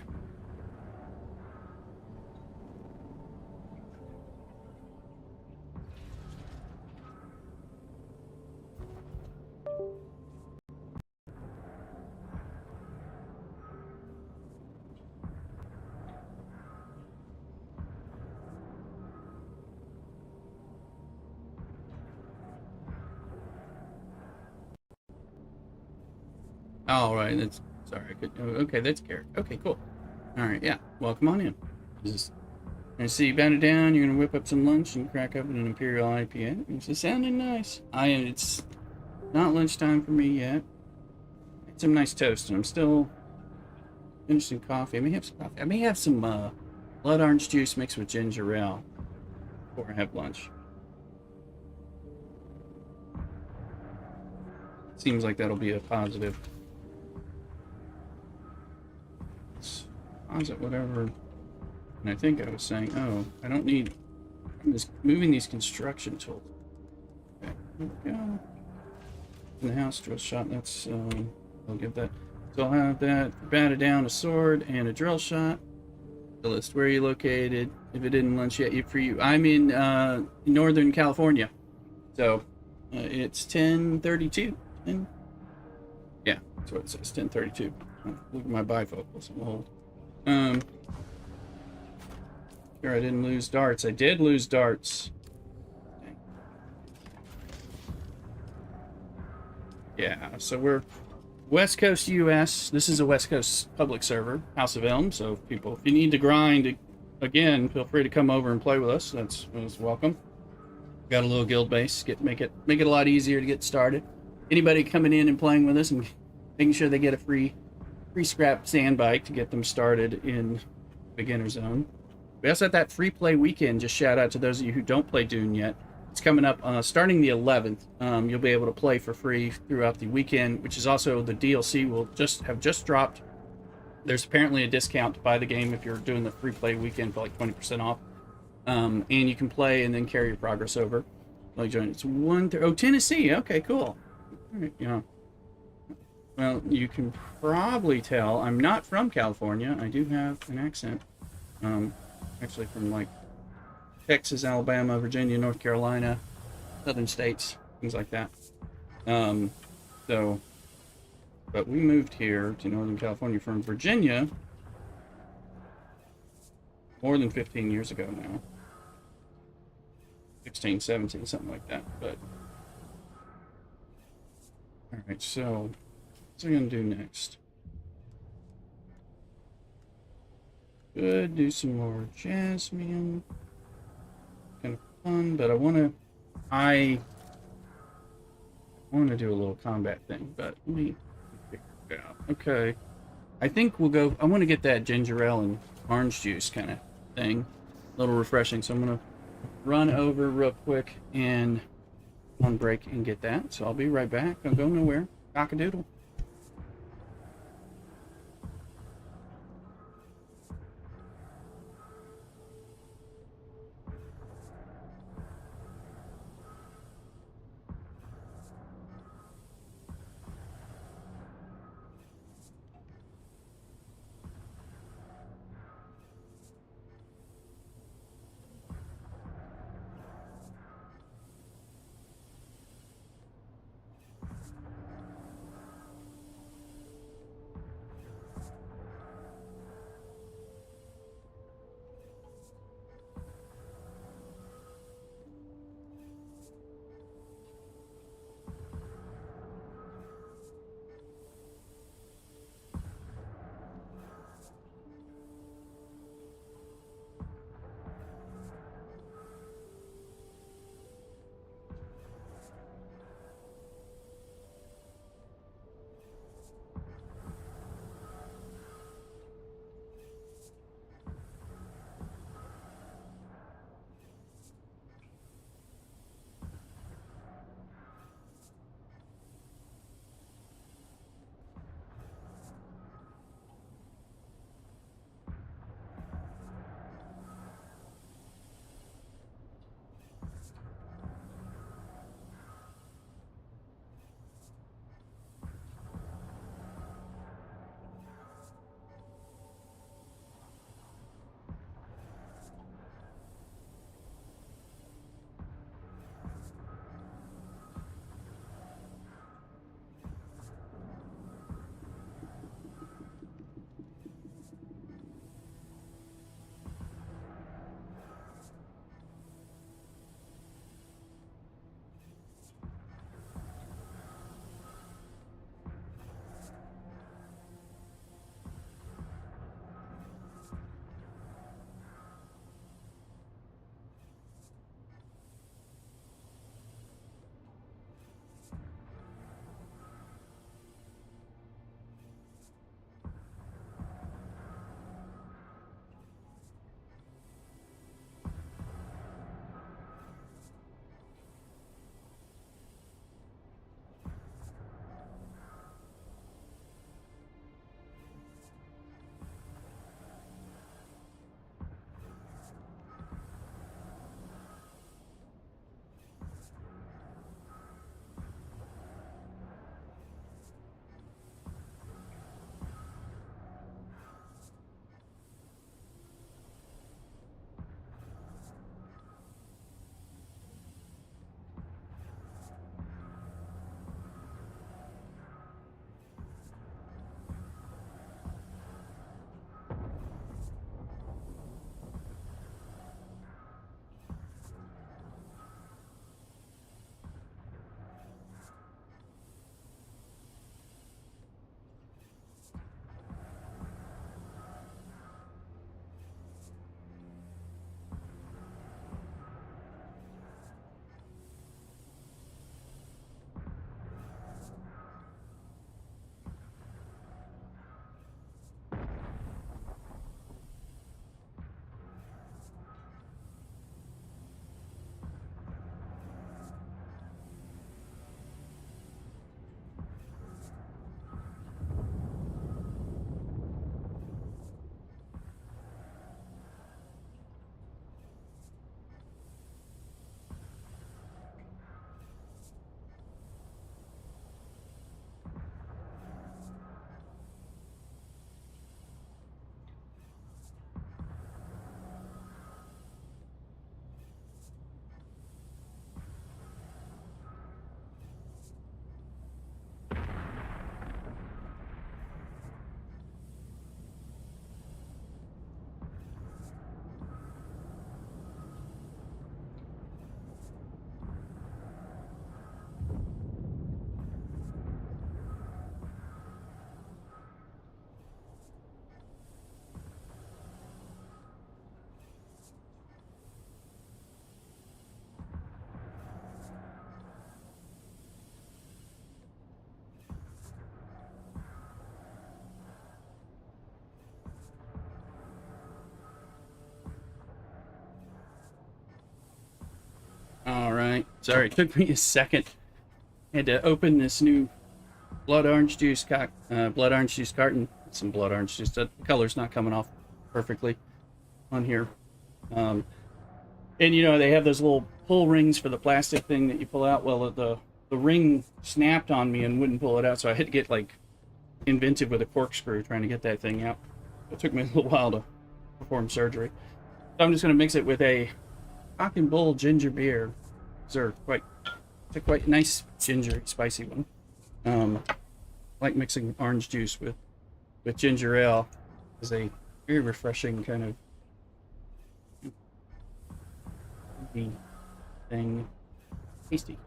A: All right, that's sorry. I could. Okay, that's Garrick. Okay, cool. All right, yeah. Well, come on in. Just I see you bend it down. You're gonna whip up some lunch and crack open an Imperial IPA. It's sounding nice. It's not lunchtime for me yet. Had some nice toast, and I'm still finishing coffee. I may have some coffee. I may have some blood orange juice mixed with ginger ale before I have lunch. Seems like that'll be a positive. Pause it, whatever. And I think I was saying, oh, I don't need. I'm just moving these construction tools. Okay, here we go. In the house, drill shot. That's I'll give that. So I'll have that batted down, a sword, and a drill shot. The list. Where are you located? If it didn't lunch yet, for you. I'm in Northern California, so it's 10:32. And yeah, that's what it says. 10:32. Look at my bifocals. I'm old. Sure, I didn't lose darts. I did lose darts. Okay. Yeah, so we're West Coast US. This is a West Coast public server, House of Elm. So if you need to grind again, feel free to come over and play with us. That's welcome. Got a little guild base. Make it a lot easier to get started. Anybody coming in and playing with us and making sure they get a free scrap sand bike to get them started in beginner zone. We also have that free play weekend. Just shout out to those of you who don't play Dune yet. It's coming up starting the 11th. You'll be able to play for free throughout the weekend, which is also the DLC will have just dropped. There's apparently a discount to buy the game if you're doing the free play weekend for like 20% off. And you can play and then carry your progress over. Like join. It's Tennessee. Okay, cool. All right, yeah. Well, you can probably tell I'm not from California. I do have an accent. Actually from like Texas, Alabama, Virginia, North Carolina, southern states, things like that. But we moved here to Northern California from Virginia more than 15 years ago now. 16, 17, something like that. But all right, so what's I gonna do next? Could do some more Jasmine. Kind of fun, but I want to do a little combat thing, but let me figure it out. Okay. I think we'll go. I want to get that ginger ale and orange juice kind of thing. A little refreshing, so I'm going to run over real quick and on break and get that. So I'll be right back. Don't go nowhere. Cock-a-doodle. Sorry, it took me a second. I had to open this new blood orange juice carton. Some blood orange juice. The color's not coming off perfectly on here. And you know, they have those little pull rings for the plastic thing that you pull out. Well, the ring snapped on me and wouldn't pull it out, so I had to get like inventive with a corkscrew trying to get that thing out. It took me a little while to perform surgery. So I'm just going to mix it with a cock and bull ginger beer. It's a quite nice ginger, spicy one. I like mixing orange juice with ginger ale. It's a very refreshing kind of thing. Tasty.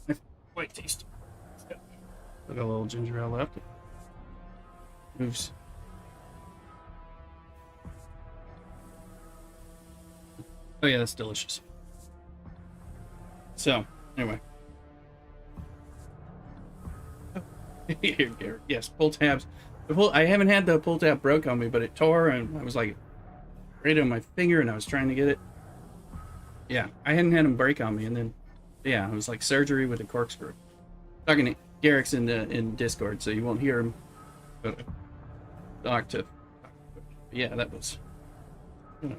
A: But quite tasty. Got a little ginger ale left. Moves. Oh yeah, that's delicious. So, anyway. Here, Garrett. Yes, pull tabs. I haven't had the pull tab broke on me, but it tore, and I was like right on my finger, and I was trying to get it. Yeah, I hadn't had them break on me, and then, yeah, it was like surgery with a corkscrew. Talking to Garrick's in Discord, so you won't hear him. Yeah, that was. You know,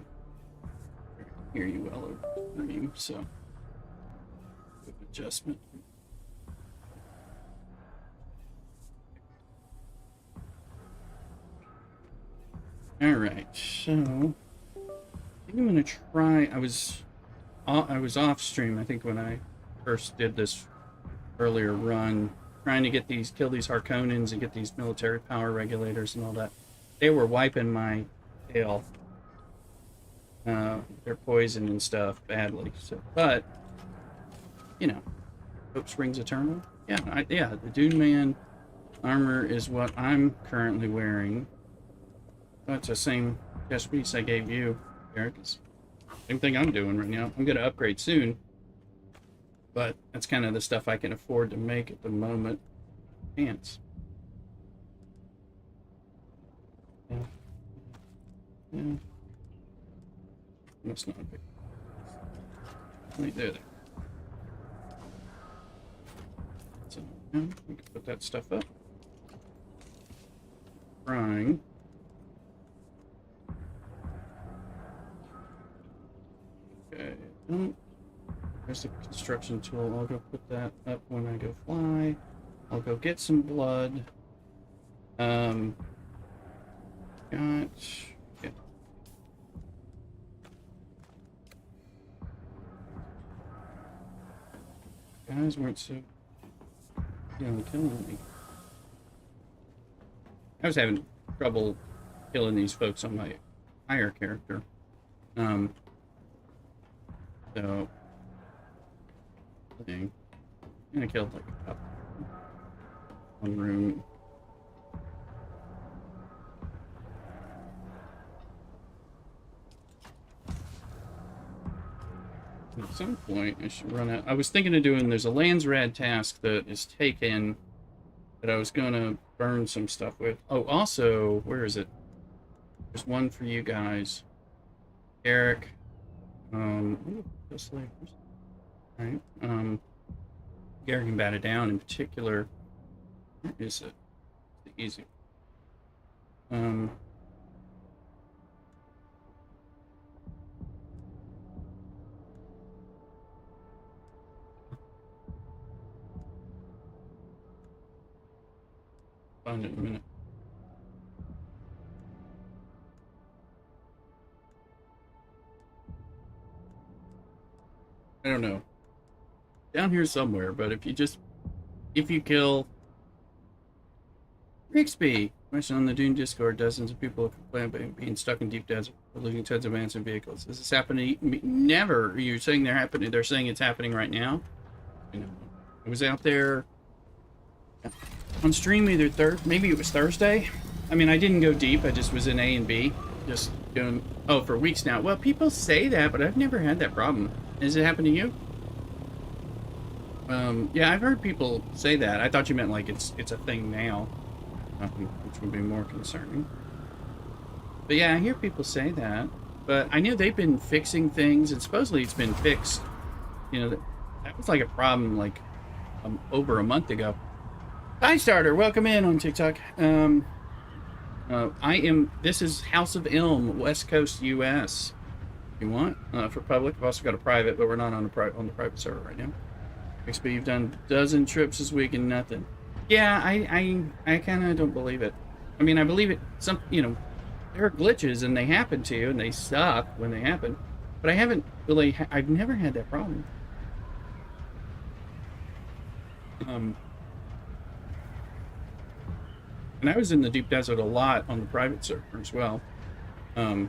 A: hear you well over you, so good adjustment. All right, so I think I'm gonna try. I was off stream. I think when I first did this earlier run, trying to kill these Harkonnens and get these military power regulators and all that. They were wiping my tail. Their poison and stuff badly. So, but you know, hope springs eternal. Yeah, the Dune Man armor is what I'm currently wearing. That's the same chest piece I gave you, Eric. It's same thing I'm doing right now. I'm gonna upgrade soon, but that's kind of the stuff I can afford to make at the moment. Pants. Yeah. Yeah. That's not a big. Right there. So now we can put that stuff up. Frying. Okay. There's the construction tool. I'll go put that up when I go fly. I'll go get some blood. Got. Yeah. Guys weren't so killing me. I was having trouble killing these folks on my higher character. So thing. I'm gonna kill like a couple. One room. At some point, I should run out. I was thinking of doing. There's a Landsrad task that is taken that I was gonna burn some stuff with. Oh, also, where is it? There's one for you guys, Eric. Just like, all right. Garrick can bat it down in particular. Where is it? Easy. Find it in a minute. I don't know. Down here somewhere, but if you kill Rixby, question on the Dune Discord, dozens of people have complained about being stuck in deep desert, losing tons of ants and vehicles. Is this happening? Never. You're saying they're happening. They're saying it's happening right now. You know, I was out there on stream maybe it was Thursday. I mean, I didn't go deep. I just was in A and B, just doing for weeks now. Well, people say that, but I've never had that problem. Has it happened to you? Yeah, I've heard people say that. I thought you meant like it's a thing now, which would be more concerning. But yeah, I hear people say that. But I know they've been fixing things, and supposedly it's been fixed. You know, that was like a problem like over a month ago. Hi, Starter. Welcome in on TikTok. This is House of Ilm, West Coast, U.S. If you want, for public. I've also got a private, but we're not on the private server right now. XP, you've done a dozen trips this week and nothing. Yeah, I kind of don't believe it. I mean, I believe it. There are glitches and they happen to you and they suck when they happen. But I haven't really. I've never had that problem. And I was in the deep desert a lot on the private server as well. But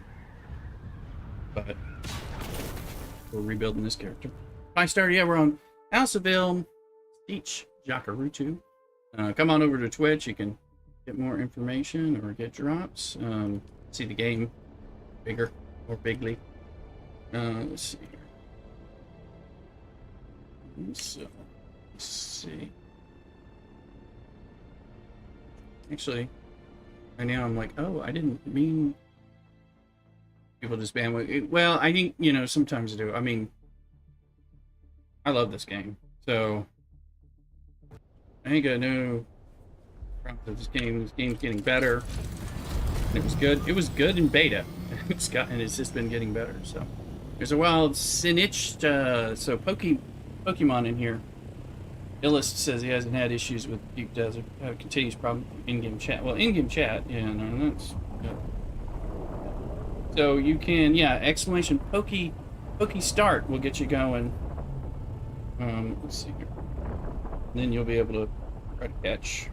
A: we're rebuilding this character. Hi, Star. Yeah, we're on House of Ilm, Speech, Jakarutu. Come on over to Twitch. You can get more information or get drops. See the game bigger, more bigly. Let's see here. So, let's see. Actually, right now I'm like, oh, I didn't mean people to spam with. Well, I think, sometimes I do. I mean, I love this game. So, I ain't got no problem with this game. This game's getting better. And it was good. It was good in beta. It's just been getting better. So, there's a wild Sinich, Pokemon in here. Illist says he hasn't had issues with Deep Desert. Continues problem in-game chat. Well, in-game chat, yeah, no, that's good. So you can, exclamation Poke start will get you going. Let's see here. And then you'll be able to try to catch.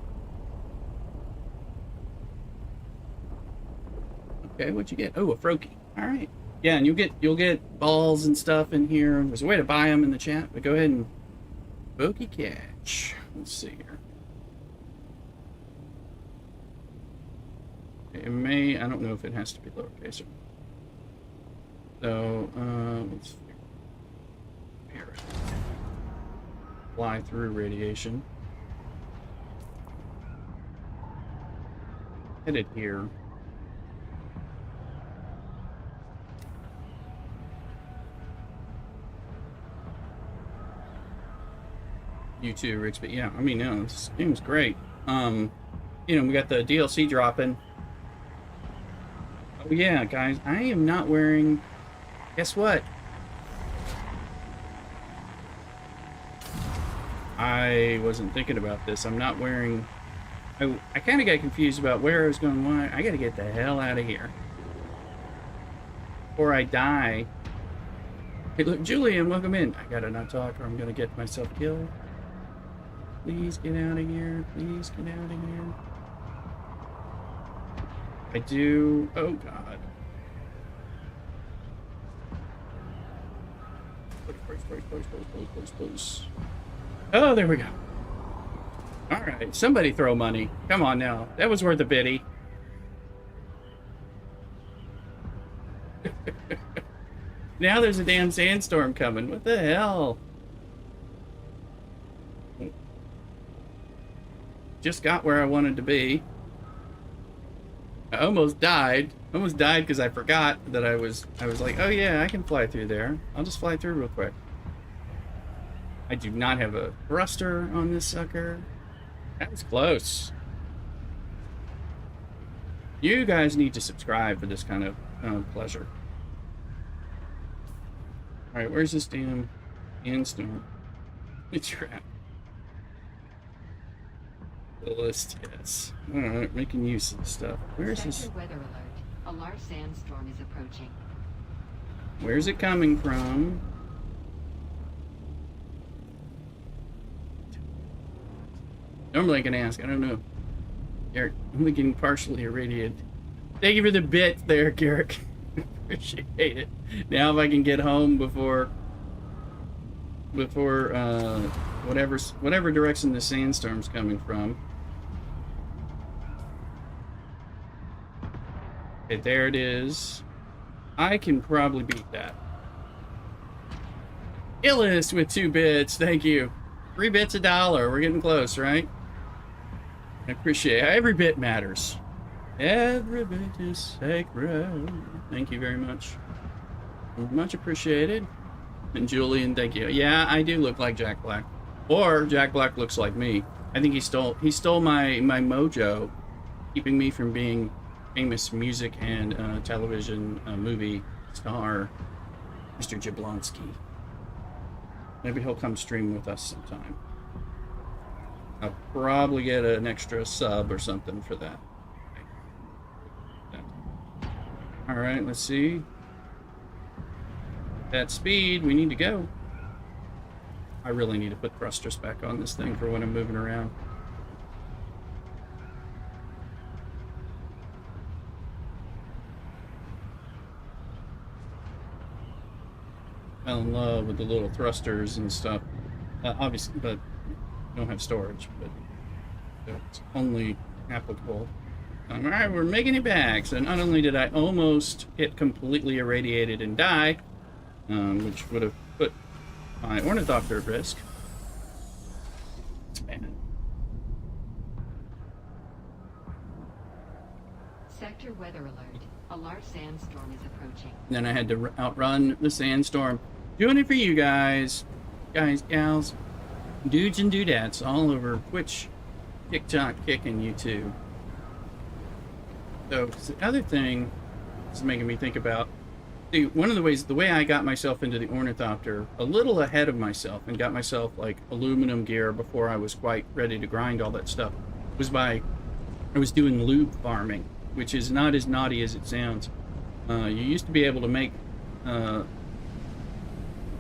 A: Okay, what'd you get? Oh, a Froakie. All right. Yeah, and you'll get balls and stuff in here. There's a way to buy them in the chat, but go ahead and Poke catch. Let's see here. It may, I don't know if it has to be lowercase or not. So, let's figure it. Fly through radiation. Headed here. You too, Rich, but yeah, I mean, no, this game's great. We got the DLC dropping. Oh yeah, guys, I am not wearing, guess what? I wasn't thinking about this. I'm not wearing, I kind of got confused about where I was going. Why? I gotta get the hell out of here before I die. Hey, look, Julian, welcome in. I gotta not talk or I'm gonna get myself killed. Please get out of here. Please get out of here. I do. Oh, God. Please. Oh, there we go. All right. Somebody throw money. Come on now. That was worth a biddy. Now there's a damn sandstorm coming. What the hell? Just got where I wanted to be. I almost died. Almost died because I forgot that I was like, oh yeah, I can fly through there. I'll just fly through real quick. I do not have a thruster on this sucker. That was close. You guys need to subscribe for this kind of pleasure. Alright, where's this damn sandstorm? It's trapped. The list, yes. Alright, making use of the stuff. Where's this?
B: Weather alert. A large sandstorm is approaching.
A: Where's it coming from? Normally I can ask, I don't know. Garrett, I'm only getting partially irradiated. Thank you for the bit there, Garrett. Appreciate it. Now if I can get home before whatever direction the sandstorm's coming from. Okay, there it is. I can probably beat that. Illest with 2 bits, thank you. 3 bits $1. We're getting close, right? I appreciate it. Every bit matters. Every bit is sacred. Thank you very much. Much appreciated. And Julian, thank you. Yeah, I do look like Jack Black. Or Jack Black looks like me. I think he stole my mojo, keeping me from being famous music and television movie star, Mr. Jablonski. Maybe he'll come stream with us sometime. I'll probably get an extra sub or something for that. All right, let's see. That speed, we need to go. I really need to put thrusters back on this thing for when I'm moving around. Fell in love with the little thrusters and stuff. Obviously, but don't have storage, but it's only applicable. All right, we're making it back. So not only did I almost get completely irradiated and die, which would have put my ornithopter at risk. It's bad.
B: Sector weather alert. A large sandstorm is approaching.
A: And then I had to outrun the sandstorm. Doing it for you guys, gals, dudes and dudettes all over Twitch, TikTok, Kick, and YouTube. So the other thing is making me think about, see, one of the ways, the way I got myself into the ornithopter a little ahead of myself and got myself like aluminum gear before I was quite ready to grind all that stuff was I was doing lube farming, which is not as naughty as it sounds. You used to be able to make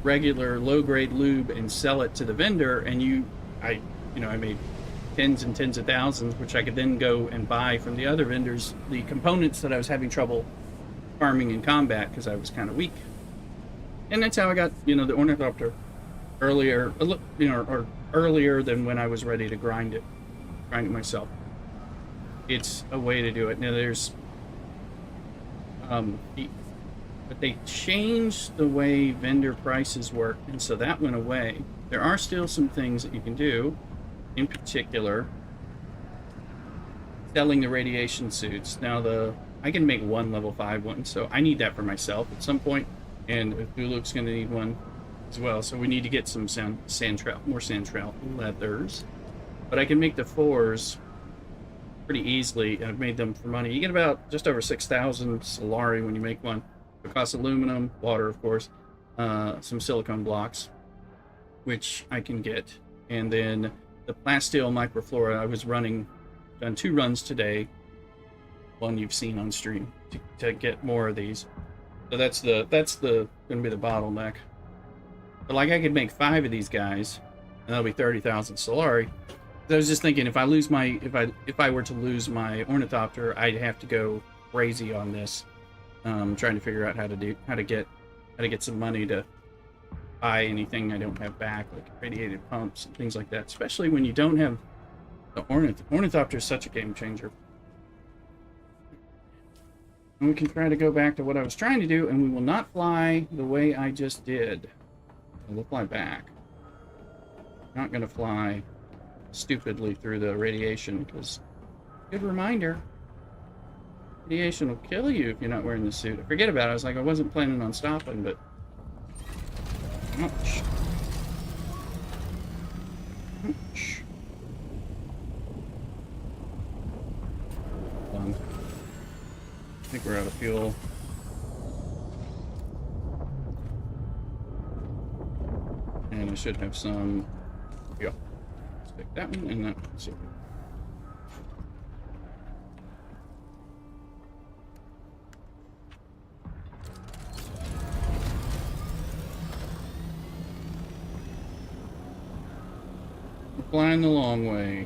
A: regular low-grade lube and sell it to the vendor, and I made tens and tens of thousands, which I could then go and buy from the other vendors the components that I was having trouble farming in combat because I was kind of weak. And that's how I got, the ornithopter earlier, or earlier than when I was ready to grind it myself. It's a way to do it. Now there's, but they changed the way vendor prices work, and so that went away. There are still some things that you can do, in particular, selling the radiation suits. Now I can make one level 5 one, so I need that for myself at some point, and Hulu's going to need one as well. So we need to get some more sand trail leathers. But I can make the 4s pretty easily. I've made them for money. You get about just over 6,000 Solari when you make one. It costs aluminum, water, of course, some silicone blocks, which I can get, and then the plasteel microflora. I was done 2 runs today. One you've seen on stream to get more of these. So that's gonna be the bottleneck. But like I could make 5 of these guys, and that'll be 30,000 Solari. I was just thinking, if I were to lose my ornithopter, I'd have to go crazy on this, trying to figure out how to get some money to buy anything I don't have back, like radiated pumps and things like that. Especially when you don't have the ornithopter is such a game changer. And we can try to go back to what I was trying to do, and we will not fly the way I just did. We'll fly back. Not going to fly stupidly through the radiation, because, good reminder, radiation will kill you if you're not wearing the suit. I forget about it. I was like, I wasn't planning on stopping, but ouch. Ouch. I think we're out of fuel. And I should have some. Yeah. Let's pick that one and that one. So. We're flying the long way.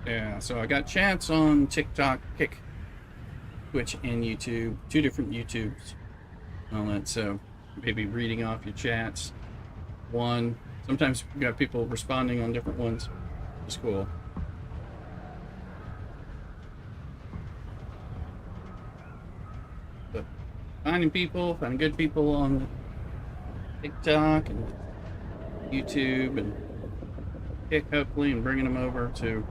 A: Yeah, so I got chats on TikTok, Twitch, and YouTube. 2 different YouTubes. All that, so maybe reading off your chats. One. Sometimes you got people responding on different ones. It's cool. But finding good people on TikTok and YouTube and Kick, hopefully, and bringing them over to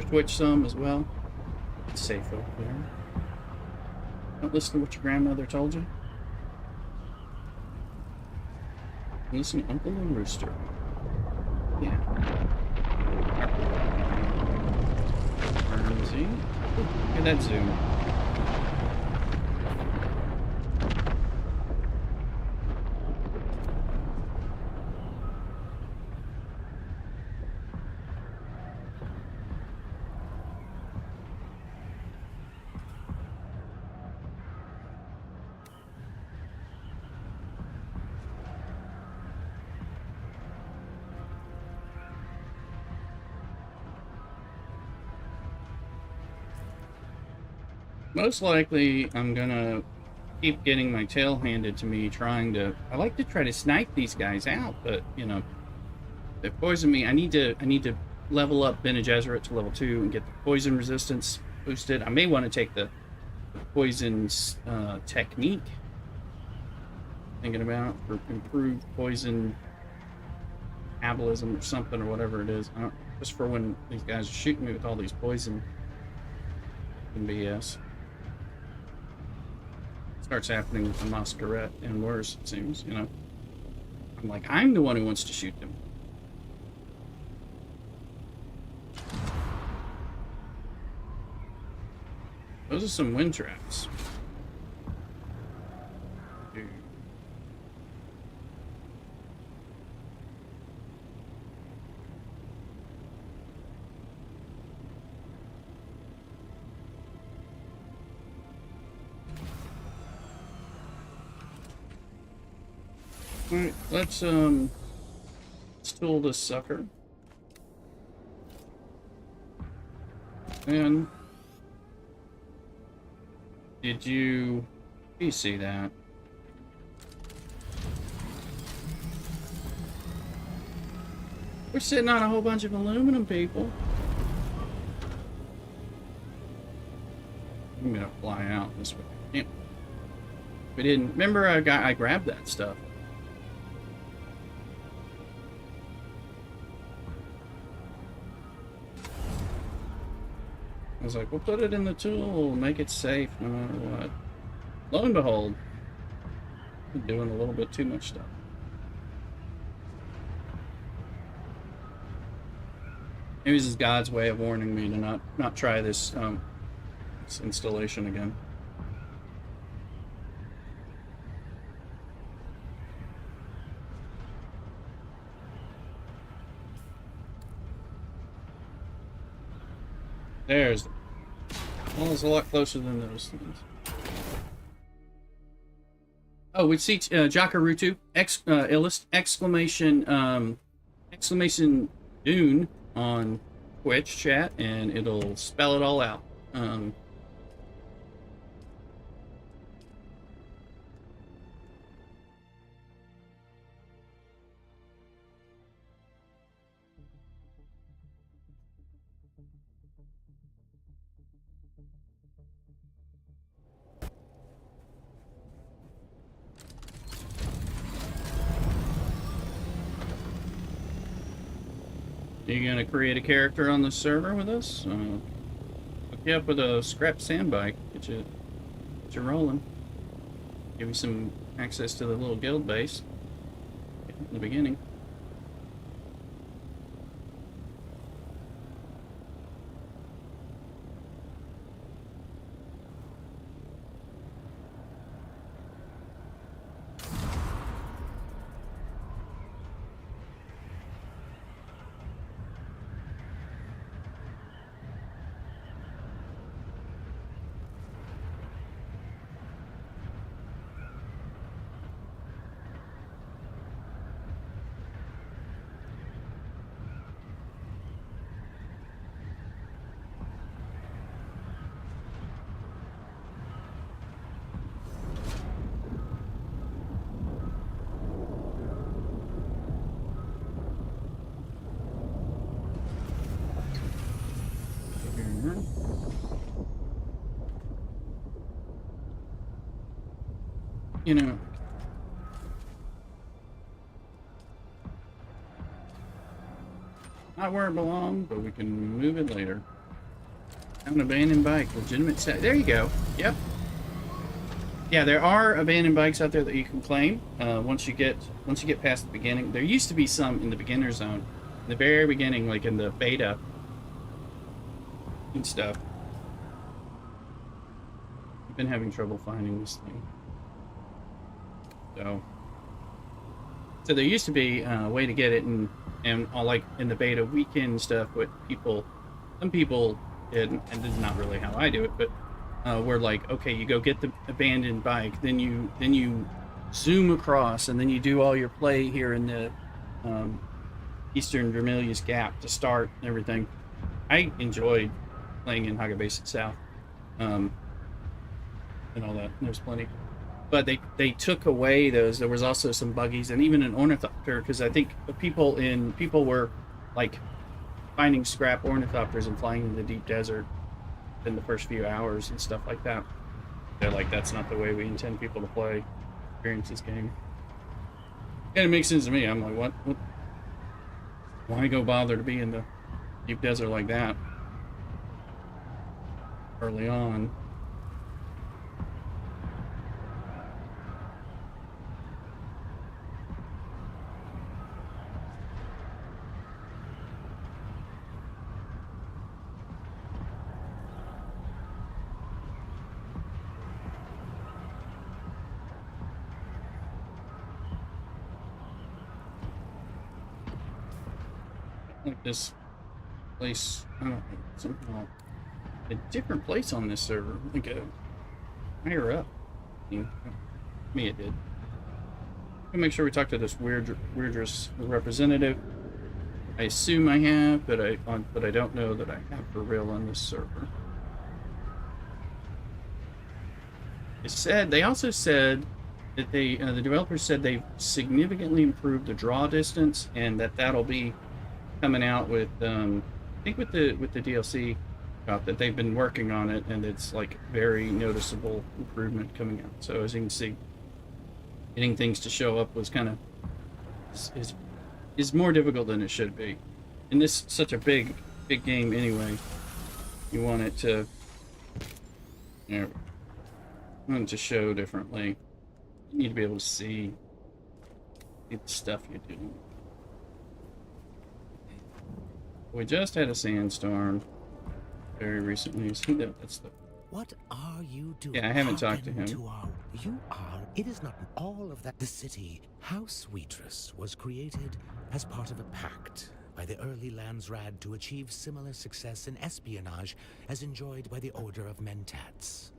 A: Twitch some as well. It's safe over there. Don't listen to what your grandmother told you. Listen to Uncle and Rooster. Yeah. See? Look at that zoom. Most likely, I'm gonna keep getting my tail handed to me, I like to try to snipe these guys out, but, you know, they poison me. I need to level up Bene Gesserit to level 2 and get the poison resistance boosted. I may want to take the poison's technique. Thinking about for improved poison metabolism or something or whatever it is. Just for when these guys are shooting me with all these poison and BS. Starts happening with the Masquerade and worse, it seems, you know. I'm like, I'm the one who wants to shoot them. Those are some wind traps. Dude. Alright, let's tool this sucker. And did you see that? We're sitting on a whole bunch of aluminum, people. I'm gonna fly out this way. Yep. We didn't remember I grabbed that stuff. I was like, we'll put it in the tool, make it safe no matter what. Lo and behold, I'm doing a little bit too much stuff. Maybe this is God's way of warning me to not try this installation again. There's. Well, it's a lot closer than those things. Oh, we see Jakarutu exclamation Dune on Twitch chat, and it'll spell it all out. You gonna create a character on the server with us? Hook you up with a scrap sandbike, get you rolling. Give you some access to the little guild base in the beginning. you know, not where it belongs, but we can move it later. An abandoned bike, legitimate set. There you go. Yep. Yeah, there are abandoned bikes out there that you can claim. Once you get past the beginning, there used to be some in the beginner zone, in the very beginning, like in the beta and stuff. I've been having trouble finding this thing. So there used to be a way to get it, and all like in the beta weekend stuff. What some people did, and this is not really how I do it, but we're like, okay, you go get the abandoned bike, then you zoom across, and then you do all your play here in the Eastern Vermilius Gap to start and everything. I enjoyed playing in Haga Basin South, and all that. There's plenty, but they took away those. There was also some buggies and even an ornithopter, because I think people were like finding scrap ornithopters and flying in the deep desert in the first few hours and stuff like that. They're like, that's not the way we intend people to play, experience this game. And it makes sense to me. I'm like, what? Why go bother to be in the deep desert like that early on? Like this place, I don't know, somehow a different place on this server, like a higher up. Me, it did. I'll make sure we talk to this weirdress representative. I assume I have, but I don't know that I have for real on this server. They also said that the developers said they've significantly improved the draw distance, and that'll be coming out with I think with the DLC that they've been working on it, and it's like very noticeable improvement coming out. So as you can see, getting things to show up was kind of is more difficult than it should be. In this such a big game anyway, you want it to show differently. You need to be able to see the stuff you're doing. We just had a sandstorm very recently. See that's the.
C: What are you doing?
A: Yeah, I haven't talked to him.
C: You are. It is not all of that. The city, House Wheatress, was created as part of a pact by the early Landsrad to achieve similar success in espionage as enjoyed by the Order of Mentats.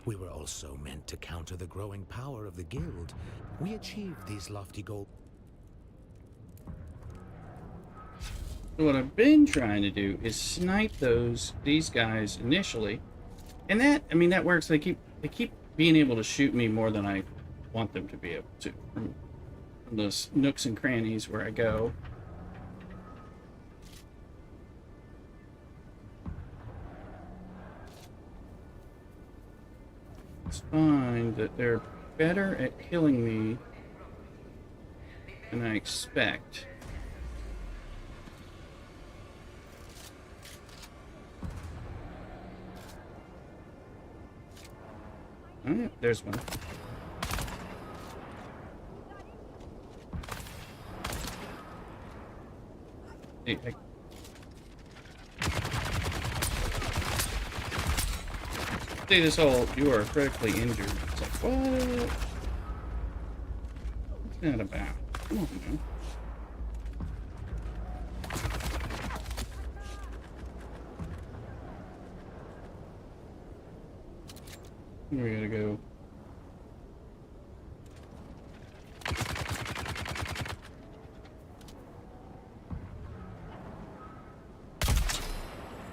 C: We were also meant to counter the growing power of the Guild. We achieved these lofty goals.
A: So what I've been trying to do is snipe these guys initially, and that works. They keep being able to shoot me more than I want them to be able to from those nooks and crannies where I go. It's fine that they're better at killing me than I expect. Oh, there's one. Hey, see this whole, you are critically injured. It's like, what? What's that about? Come on, man. We gotta go.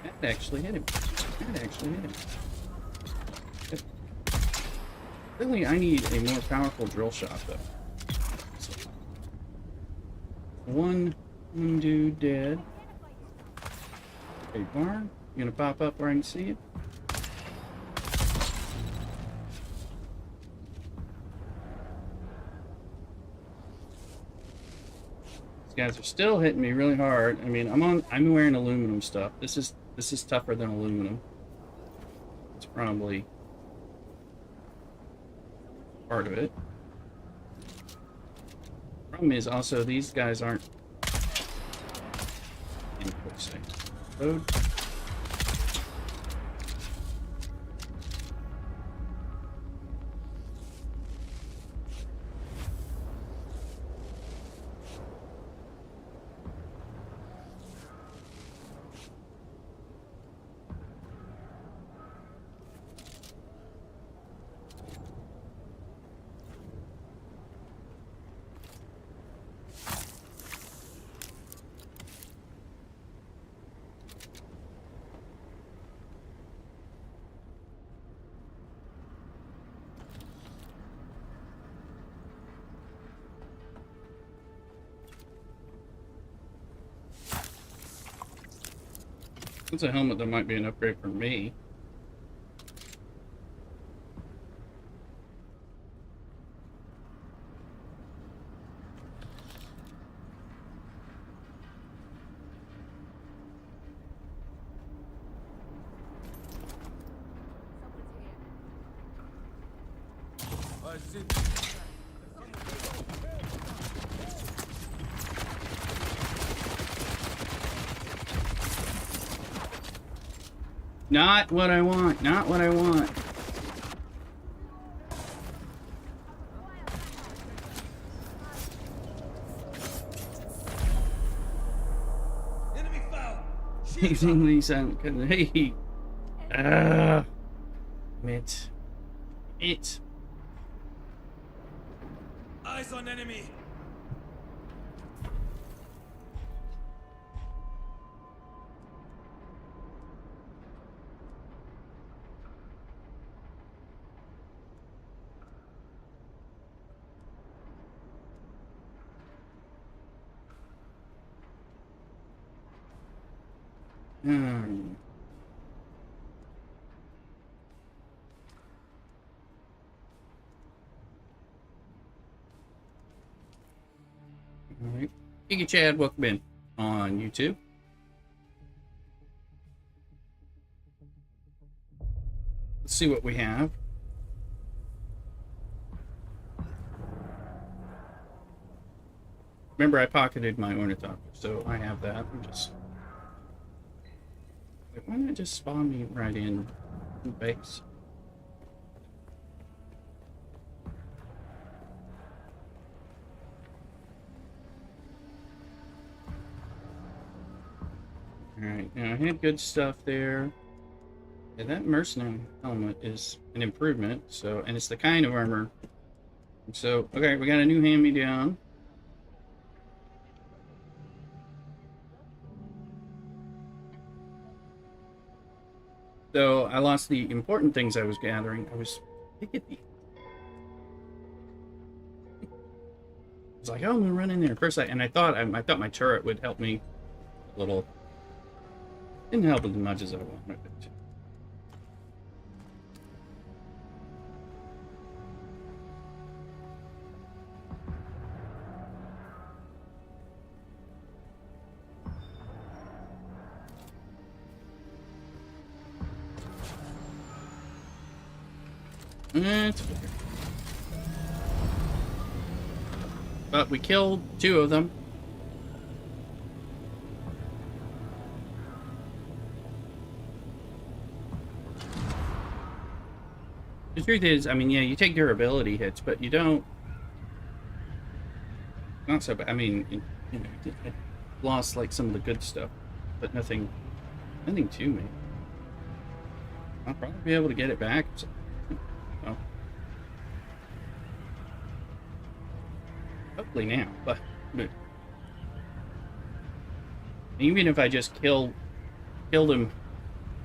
A: That actually hit him. Really, I need a more powerful drill shot, though. So, one dude dead. Hey, barn, you gonna pop up where I can see it? These guys are still hitting me really hard. I mean, I'm wearing aluminum stuff. This is tougher than aluminum. It's probably part of it. Problem is also these guys aren't in quick save mode. It's a helmet that might be an upgrade for me. Not what I want. Not what I want.
D: Enemy found.
A: Amazingly silent. Hey. It.
D: Eyes on enemy.
A: Alright. Giga Chad, welcome in on YouTube. Let's see what we have. Remember, I pocketed my ornithopter, so I have that. I'm just... Wait, why not just spawn me right in base? Alright, now I had good stuff there. Yeah, that mercenary helmet is an improvement, so, and it's the kind of armor. So, okay, we got a new hand-me-down. So I lost the important things I was gathering. I was like, oh, I'm gonna run in there first. I thought my turret would help me a little. Didn't help as much as I wanted it to. It's fair. But we killed 2 of them. The truth is, I mean, yeah, you take durability hits, but you don't. Not so bad. I mean, you know, I lost like some of the good stuff, but nothing to me. I'll probably be able to get it back. So, well, hopefully now, but even if I just killed him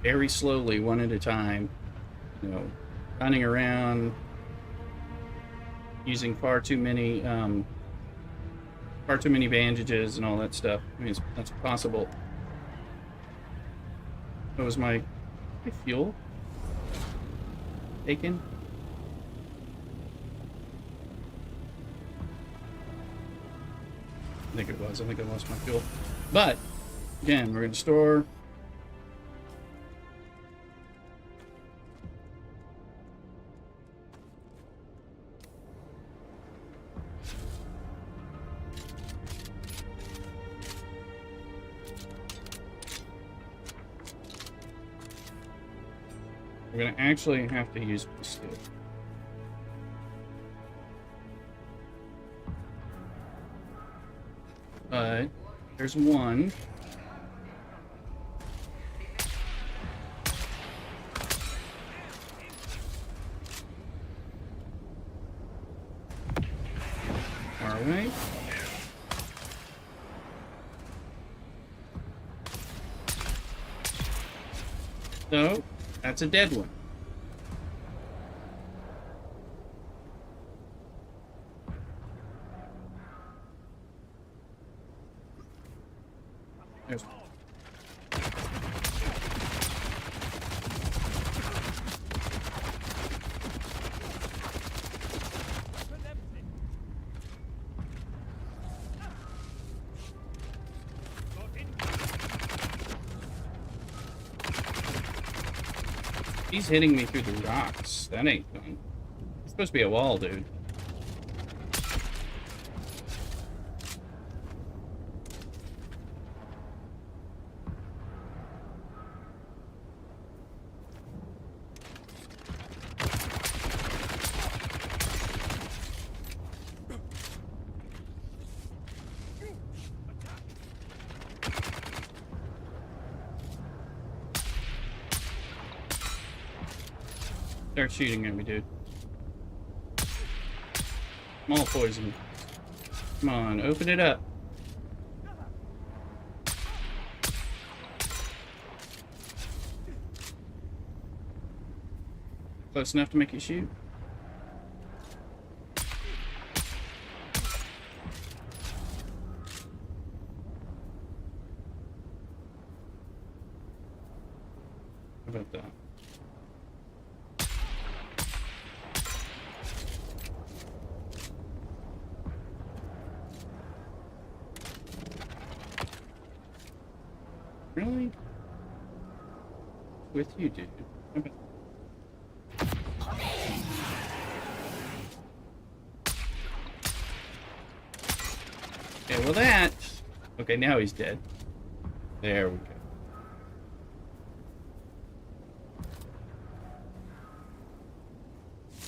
A: very slowly, one at a time, you know, running around using far too many bandages and all that stuff. I mean, that's possible. What was my fuel taken? think it was. I think I lost my fuel. But, again, we're going to store. We're going to actually have to use my skill. But there's one. Far away. So, that's a dead one. There's one. He's hitting me through the rocks. That ain't fun. It's supposed to be a wall, dude. Start shooting at me, dude. I'm all poisoned. Come on, open it up. Close enough to make you shoot? How about that? Really? With you, dude. Okay. Okay, well that... Okay, now he's dead. There we go.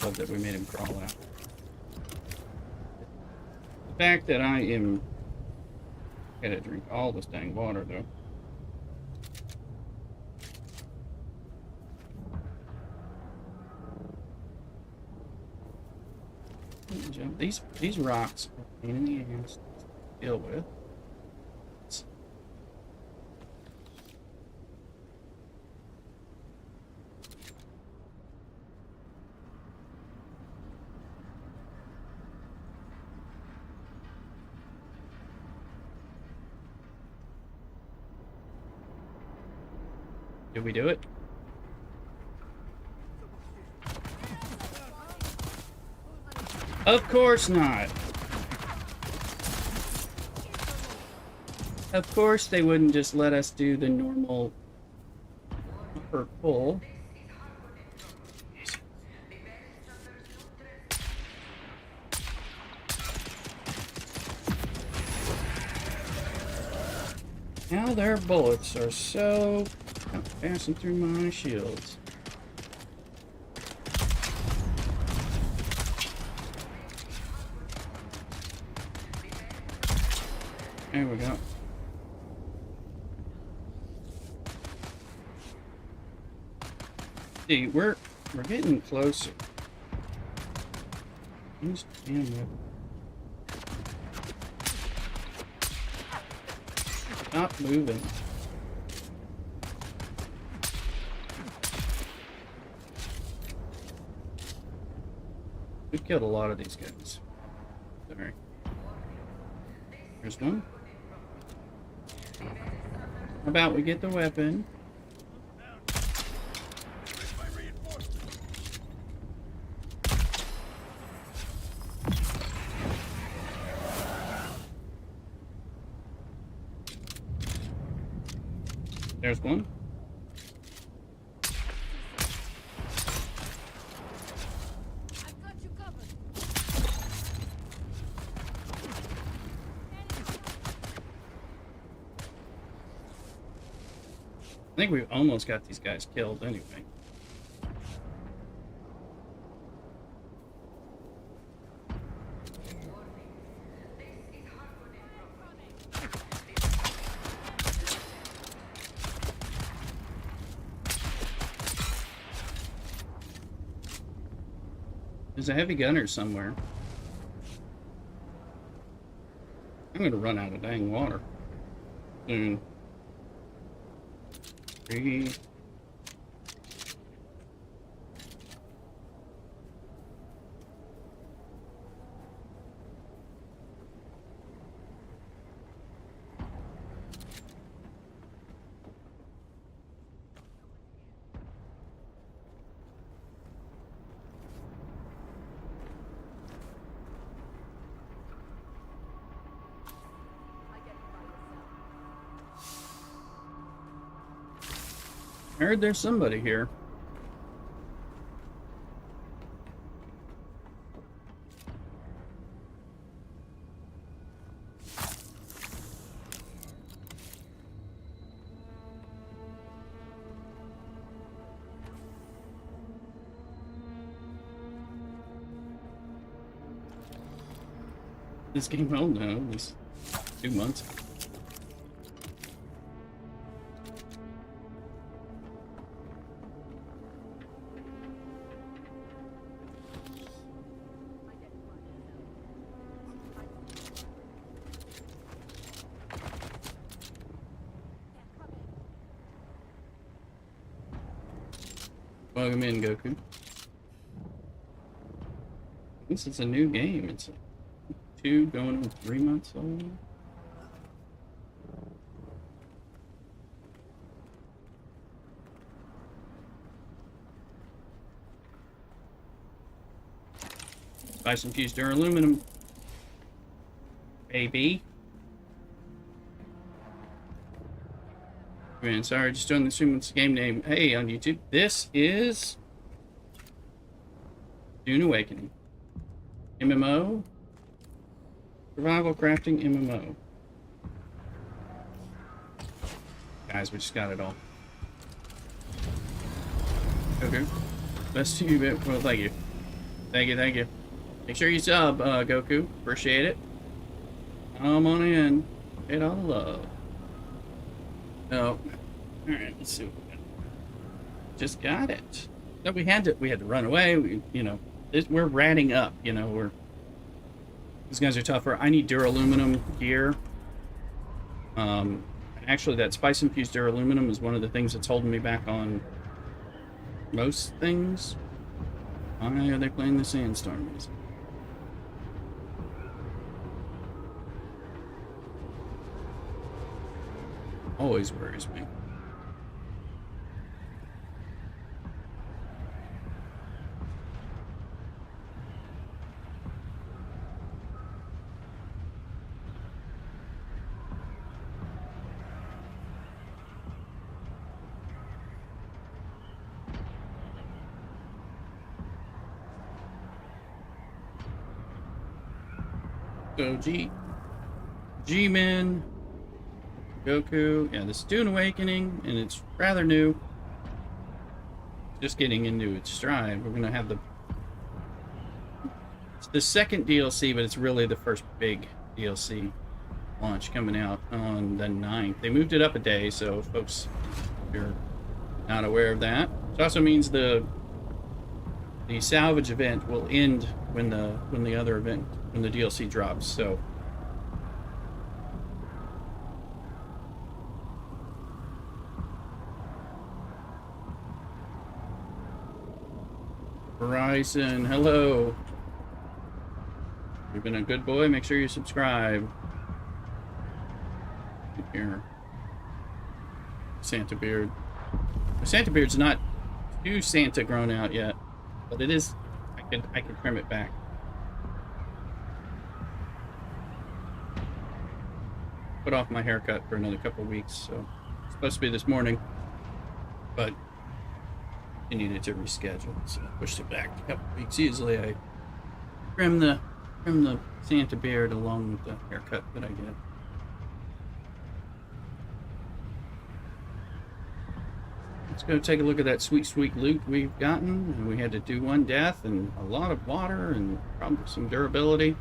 A: Love that we made him crawl out. The fact that I am... Gotta drink all this dang water, though. These rocks are a pain in the ass to deal with. Did we do it? Of course not. Of course they wouldn't just let us do the normal upper pull. Now their bullets are so passing through my shields. There we go. See, we're getting closer. Use damn weapon. Stop moving. We've killed a lot of these guys. Sorry. There's one. How about we get the weapon? There's one.
E: I've got you covered.
A: I think we almost got these guys killed anyway. There's a heavy gunner somewhere. I'm gonna run out of dang water soon. 3. I heard there's somebody here. This game, oh no, at least 2 months. Welcome in, Goku. This is a new game. It's 2 going on 3 months old. Buy some fused aluminum, baby. Man, sorry, just doing the stream with the game name. Hey, on YouTube, this is Dune Awakening. MMO. Survival crafting MMO. Guys, we just got it all. Okay. Best to you, well, thank you. Thank you, thank you. Make sure you sub, Goku. Appreciate it. Come on in. Get all the love. Oh. Alright, let's see what we got. Just got it. No, we had to run away. We're ratting up, these guys are tougher. I need duraluminum gear. Actually, that spice-infused duraluminum is one of the things that's holding me back on most things. Why are they playing the Sandstorm music? Always worries me. So G-Men, Goku, yeah, this is Dune Awakening, and it's rather new. Just getting into its stride. We're gonna have it's the second DLC, but it's really the first big DLC launch coming out on the 9th. They moved it up a day, so folks, if you're not aware of that, it also means the salvage event will end when the other event, when the DLC drops. So Verizon, hello. You've been a good boy. Make sure you subscribe. Here, Santa beard. My Santa beard's not too Santa grown out yet, but it is. I could trim it back. Put off my haircut for another couple of weeks, so it's supposed to be this morning, but I needed to reschedule, so I pushed it back a couple weeks. Usually I trim the Santa beard along with the haircut that I get. Let's go take a look at that sweet loot we've gotten. And we had to do 1 death and a lot of water and probably some durability.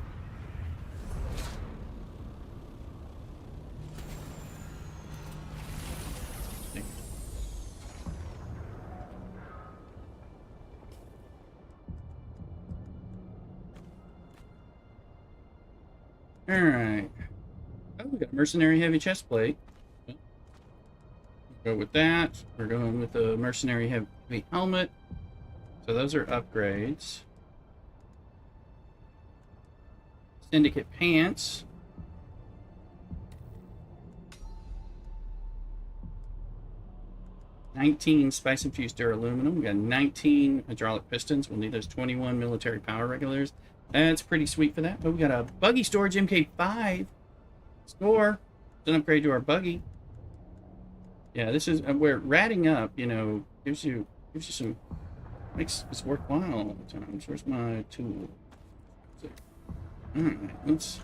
A: Alright. Oh, we got a mercenary heavy chest plate. Go with that. We're going with the mercenary heavy helmet. So those are upgrades. Syndicate pants. $19 spice infused duraluminum. We got 19 hydraulic pistons. We'll need those 21 military power regulators. That's pretty sweet for that. Oh, we got a buggy storage MK5 score. It's an upgrade to our buggy. Yeah, this is where ratting up, you know, gives you some, makes this worthwhile all the times. Where's my tool? All right, let's.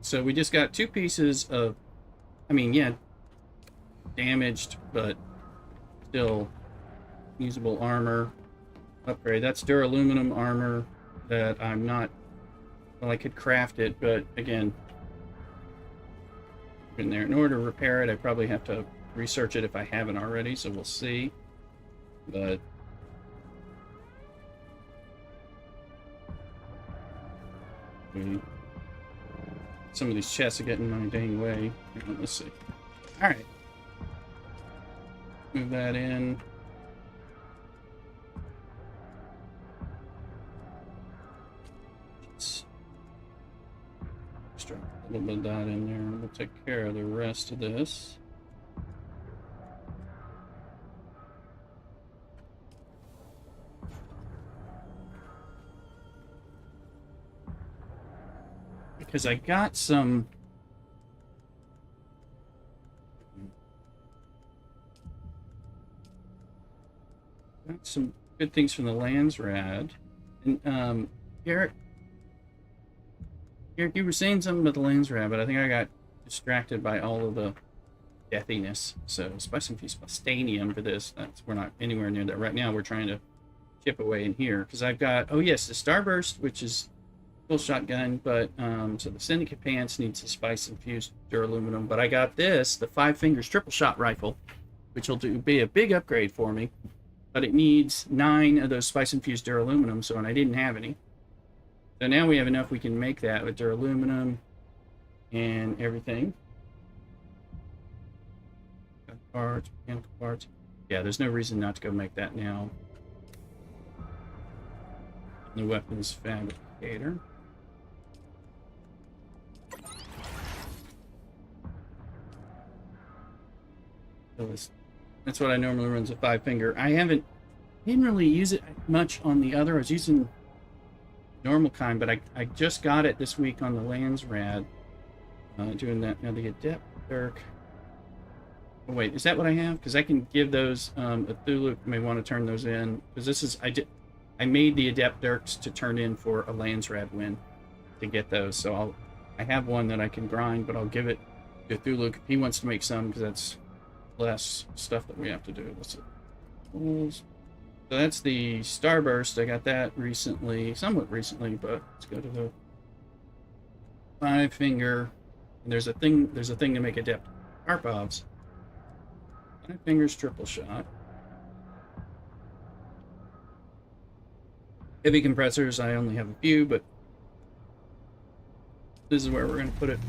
A: So we just got 2 pieces of, I mean, yeah, damaged but still usable armor upgrade. That's duraluminum armor that I'm not, well, I could craft it, but again, in there. In order to repair it, I probably have to research it if I haven't already, so we'll see. But some of these chests are getting in my dang way. Let's see. All right, move that in. Drop a little bit of that in there, and we'll take care of the rest of this. Because I got some good things from the Landsrad. And Garrett, you were saying something about the Landsrad, but I think I got distracted by all of the deathiness. So spice infused Bostanium for this. We're not anywhere near that right now. We're trying to chip away in here because I've got, oh yes, the Starburst, which is full shotgun, but so the Syndicate pants needs the spice infused duraluminum, but I got this, the 5 fingers triple shot rifle, which will be a big upgrade for me, but it needs 9 of those spice infused duraluminum, so, and I didn't have any. So now we have enough, we can make that with duraluminum and everything. Got parts, mechanical parts. Yeah, there's no reason not to go make that now. The weapons fabricator. That's what I normally run as a 5 finger. I didn't really use it much on the other. I was using normal kind, but I just got it this week on the Landsrad. Doing that now. The Adept Dirk. Oh wait, is that what I have? Because I can give those. Cthulhu may want to turn those in because this is I made the Adept Dirks to turn in for a Landsrad win to get those. So I have one that I can grind, but I'll give it to Cthulhu if he wants to make some because that's less stuff that we have to do. So that's the Starburst. I got that recently, somewhat recently, but let's go to the 5 finger. And there's a thing to make Adept Karpovs. 5 fingers triple shot. Heavy compressors, I only have a few, but this is where we're going to put it.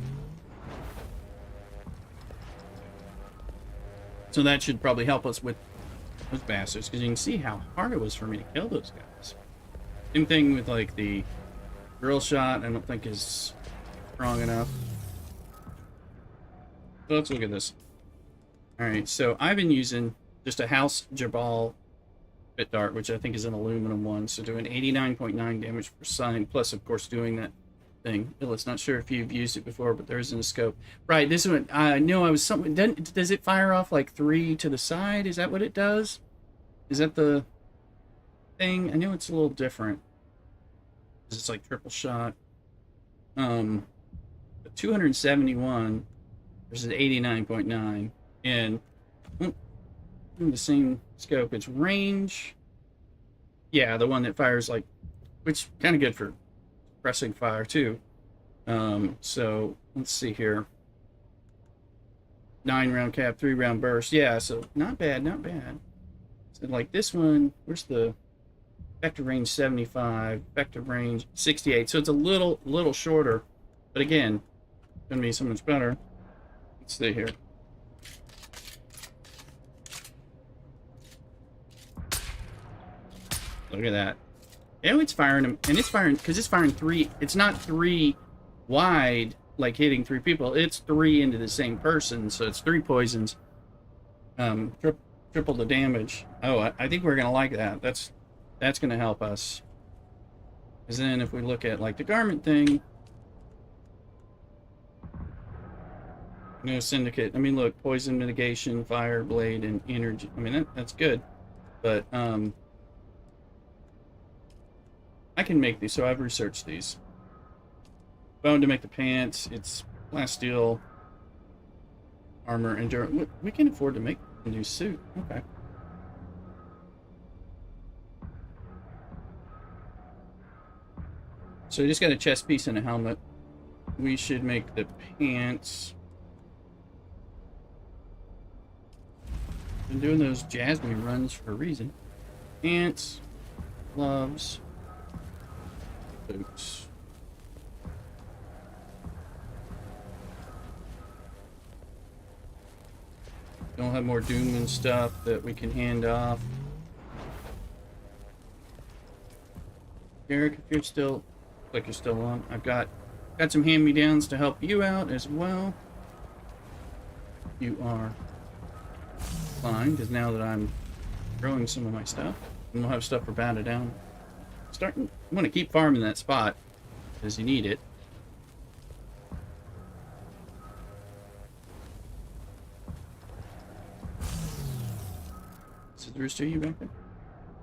A: So that should probably help us with those bastards, because you can see how hard it was for me to kill those guys. Same thing with like the drill shot, I don't think is strong enough. So let's look at this. Alright, so I've been using just a House Jabal bit dart, which I think is an aluminum one, so doing 89.9 damage per sign, plus of course doing that thing. Illis, not sure if you've used it before, but there isn't a scope. Right, this one, I know I was something. Does it fire off like 3 to the side? Is that what it does? Is that the thing? I know it's a little different. It's like triple shot. 271 versus 89.9. And the same scope. It's range. Yeah, the one that fires like, which kind of good for pressing fire too. So let's see here. 9-round cap, 3-round burst. Yeah, so not bad, not bad. So like this one, where's the effective range? 75, effective range 68. So it's a little shorter, but again, gonna be so much better. Let's see here. Look at that. Yeah, it's firing them, and it's firing because it's firing 3. It's not 3 wide, like hitting 3 people. It's 3 into the same person, so it's 3 poisons. Triple the damage. Oh, I think we're gonna like that. That's gonna help us. Because then if we look at like the garment thing, syndicate. I mean, look, poison mitigation, fire blade, and energy. I mean, that's good, but I can make these, so I've researched these. Bone to make the pants. It's blast steel, armor, endurance. We can afford to make a new suit. Okay. So you just got a chest piece and a helmet. We should make the pants. Been doing those Jasmine runs for a reason. Pants, gloves, boots. Don't have more Dune stuff that we can hand off. Eric, if you're still, like you're still on, I've got some hand-me-downs to help you out as well. You are fine, because now that I'm growing some of my stuff, and we'll have stuff for battle down. I want to keep farming that spot, because you need it. Is it the rooster you back there?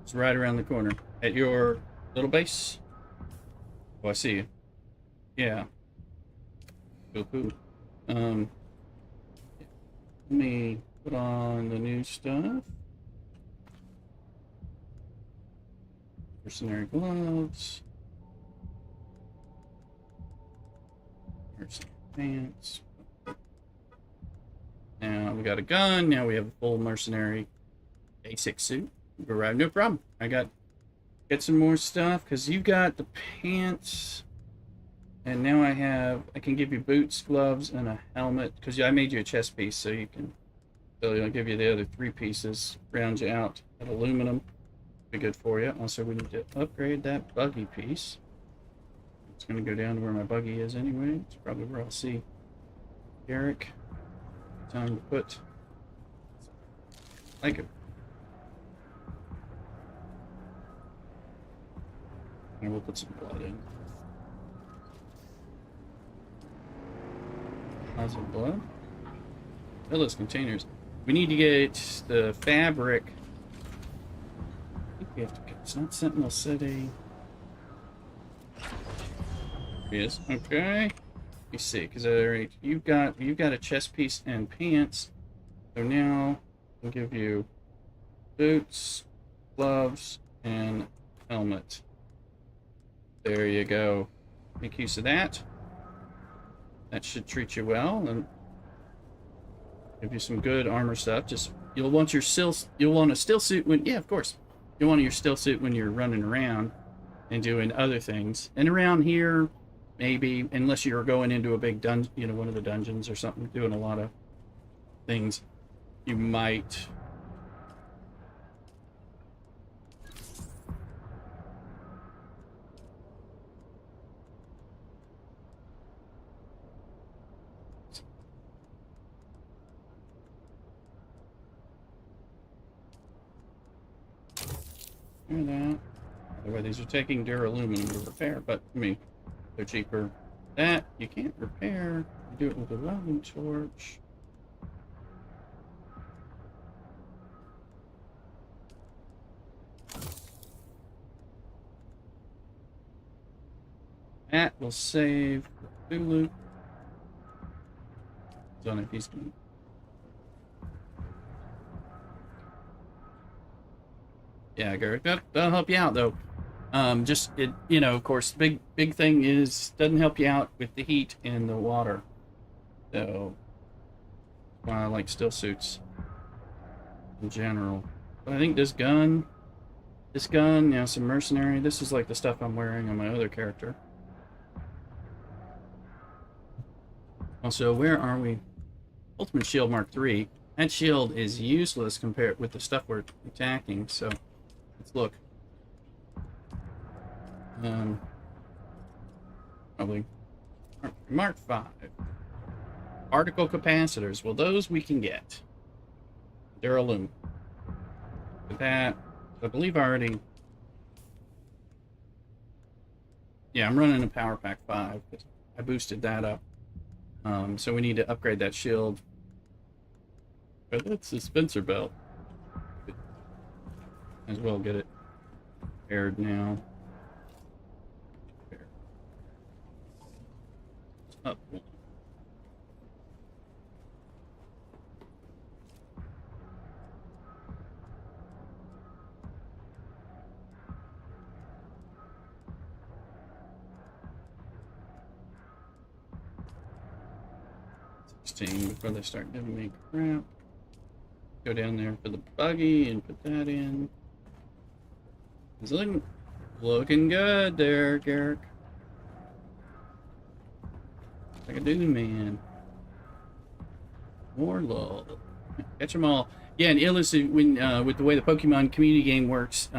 A: It's right around the corner. At your little base? Oh, I see you. Yeah. Cool. Let me put on the new stuff. Mercenary gloves. Mercenary pants. Now we got a gun. Now we have a full mercenary basic suit. Arrived, no problem. I got some more stuff because you got the pants. And now I can give you boots, gloves, and a helmet, because I made you a chest piece, so I'll give you the other 3 pieces, round you out. That aluminum, be good for you. Also, we need to upgrade that buggy piece. It's going to go down to where my buggy is anyway. It's probably where I'll see Eric. Time to put, like it. And we'll put some blood in. Lots of blood. Fill those containers. We need to get the fabric. I think we have to get, it's not Sentinel City. Yes, okay. Let me see, because you've got a chest piece and pants. So now I'll give you boots, gloves, and helmet. There you go. Make use of that. That should treat you well and give you some good armor stuff. Just you'll want a still suit when, yeah, of course. You'll want your still suit when you're running around and doing other things. And around here, maybe, unless you're going into a big dungeon, one of the dungeons or something, doing a lot of things, you might. That. By the way, these are taking duraluminum to repair, but I mean, they're cheaper. That you can't repair. You do it with a welding torch. That will save Cthulhu. Don't know if he's going. Yeah, Garrett, that'll help you out though. Just it, you know, of course, big thing is doesn't help you out with the heat and the water. So, why I like still suits in general. But I think this gun, yeah, some mercenary. This is like the stuff I'm wearing on my other character. Also, where are we? Ultimate Shield Mark III. That shield is useless compared with the stuff we're attacking. So, let's look. Probably Mark V. Particle capacitors. Well, those we can get. Duralume. With that, I believe I already. Yeah, I'm running a Power Pack 5 because I boosted that up. So we need to upgrade that shield. But that's the Spencer belt. As well get it paired now. Up. Before they start giving me crap. Go down there for the buggy and put that in. It's looking good there, Garrick. Like a Dune man. More lull. Catch them all. Yeah, and illicit when with the way the Pokemon community game works,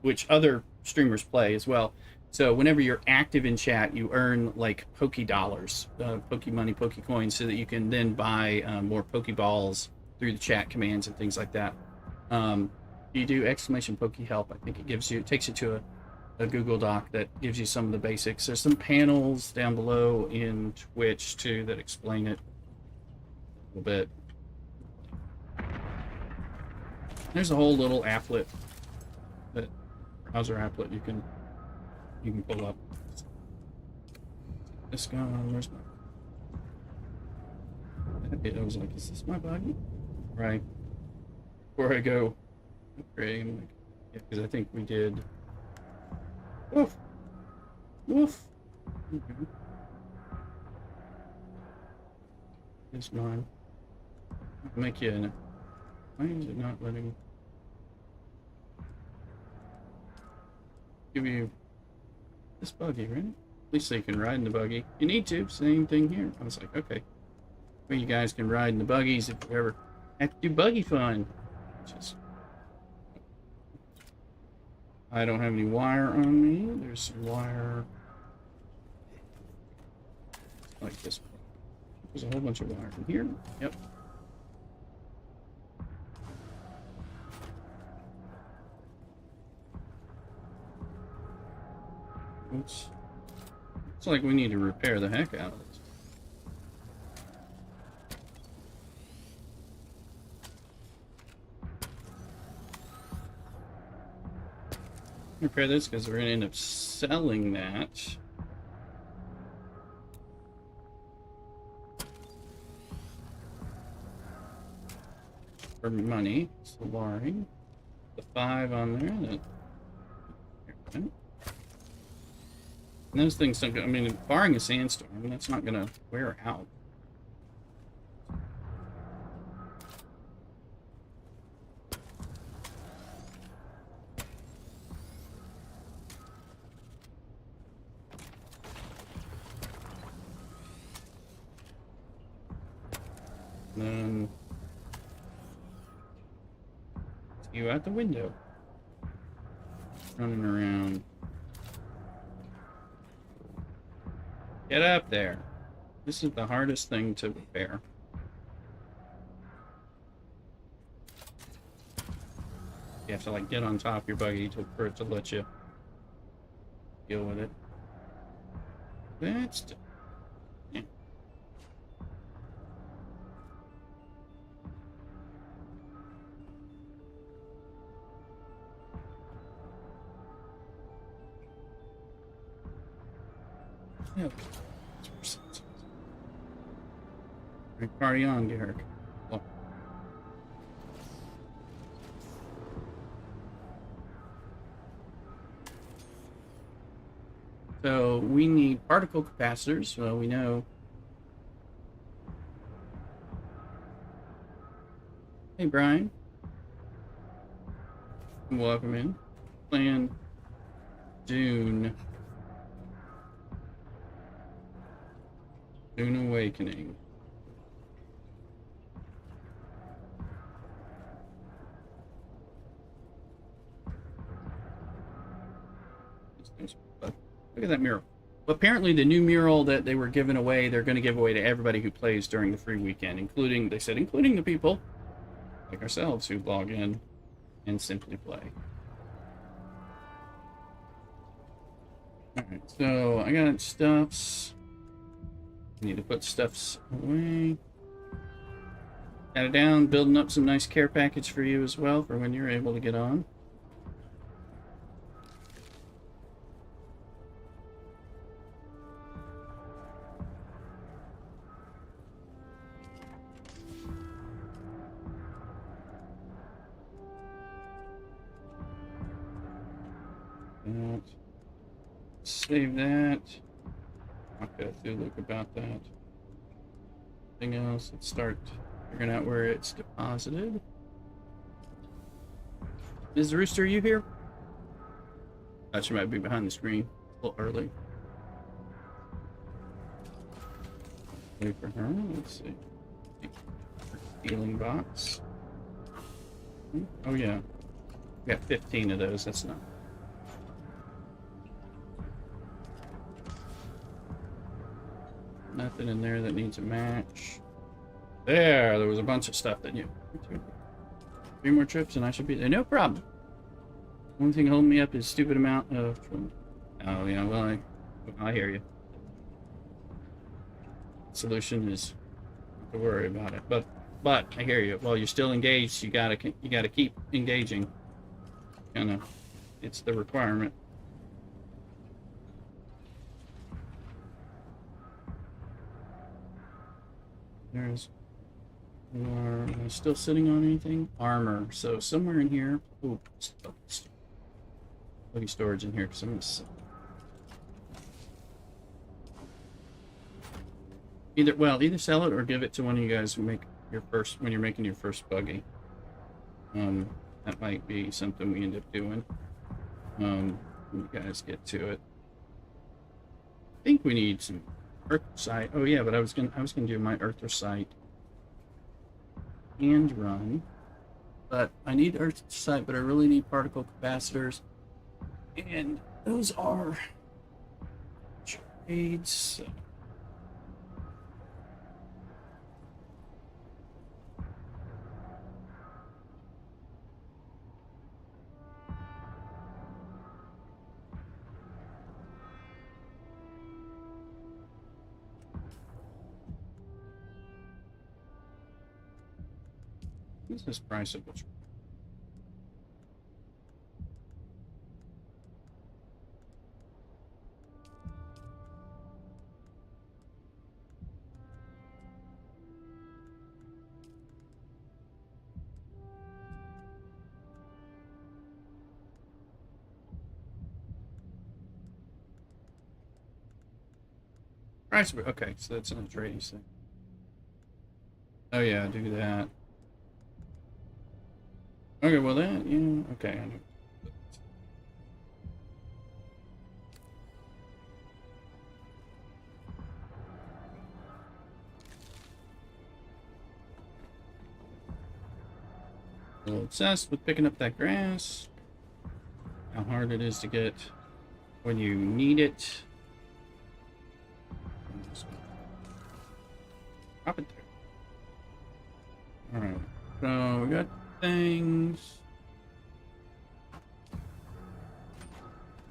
A: which other streamers play as well. So whenever you're active in chat, you earn like Poke Dollars, Poke Money, Poke Coins, so that you can then buy more Pokeballs through the chat commands and things like that. You do exclamation Poke Help. I think it takes you to a Google Doc that gives you some of the basics. There's some panels down below in Twitch too that explain it a little bit. There's a whole little applet, browser applet you can pull up. This guy, where's my? I was like, is this my buggy? Right. Before I go upgrading, yeah, because I think we did. Woof. Woof. Okay. It's mine. I'll make you an. Why is it not letting? Give you this buggy, right? At least so you can ride in the buggy. You need to. Same thing here. I was like, okay. Well, you guys can ride in the buggies if you ever have to do buggy fun. Just. I don't have any wire on me. There's some wire. Like this. There's a whole bunch of wire in here. Yep. Oops. It's like we need to repair the heck out of this. Repair this because we're going to end up selling that. For money. It's the wiring. The 5 on there. And those things don't go, I mean, barring a sandstorm, that's not going to wear out. And then you out the window. Running around. Get up there. This is the hardest thing to repair. You have to like get on top of your buggy for it to let you deal with it. That's Yeah. Party on, Garrick. Look. So we need particle capacitors. Well, we know. Hey, Brian. Welcome in. Playing Dune. Dune Awakening. Look at that mural. Well, apparently the new mural that they were giving away, they're going to give away to everybody who plays during the free weekend, including, they said, including the people like ourselves who log in and simply play. Alright, so I got stuffs. I need to put stuffs away. Got it down, building up some nice care package for you as well for when you're able to get on. That. Save that. Okay, look about that. Anything else? Let's start figuring out where it's deposited. Ms. Rooster, are you here? Thought she might be behind the screen. A little early. Wait for her. Let's see. Healing box. Oh yeah. We got 15 of those. That's not. Nothing in there that needs a match. There was a bunch of stuff that you. 3 more trips and I should be there. No problem. Only thing holding me up is stupid amount of. Oh yeah, well I hear you. Solution is not to worry about it, but I hear you. While you're still engaged, you gotta keep engaging. Kinda, it's the requirement. There's. Am I still sitting on anything? Armor. So somewhere in here. Ooh, lucky storage in here because I'm gonna. Either sell it or give it to one of you guys who make your first when you're making your first buggy. That might be something we end up doing. When you guys get to it. I think we need some earth site. Oh yeah, but I was gonna do my earth site and run. But I need earth site, but I really need particle capacitors. And those are trades. What's this price of which? Price of, okay, so that's an trading thing. Oh yeah, do that. Okay, well that, yeah, okay, I know. A little obsessed with picking up that grass. How hard it is to get when you need it. Drop it there. Alright, so we got things.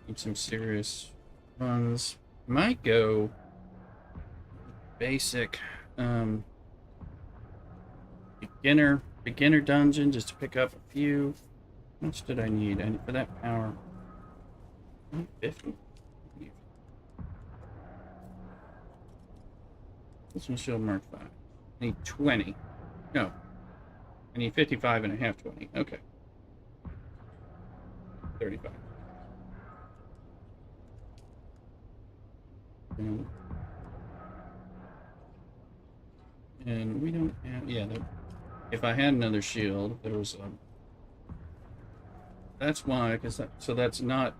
A: Need some serious runs. Might go basic beginner dungeon just to pick up a few. How much did I need? And for that power 50. This one's shield mark 5. I need 20. No. I need 55 and a half 20. Okay. 35. And we don't have... Yeah, if I had another shield, there was a... That's why, because that, so that's not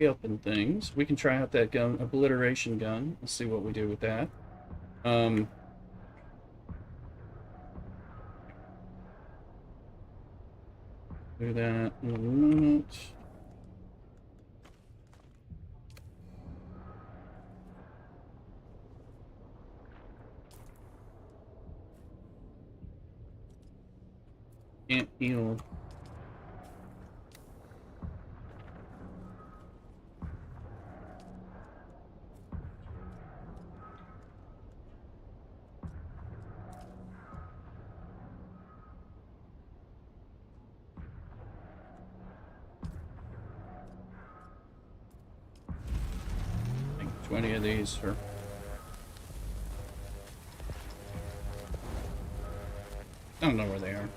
A: helping things. We can try out that gun, obliteration gun. Let's see what we do with that. Do that in a minute. Can't heal. I think 20 of these for... I don't know where they are.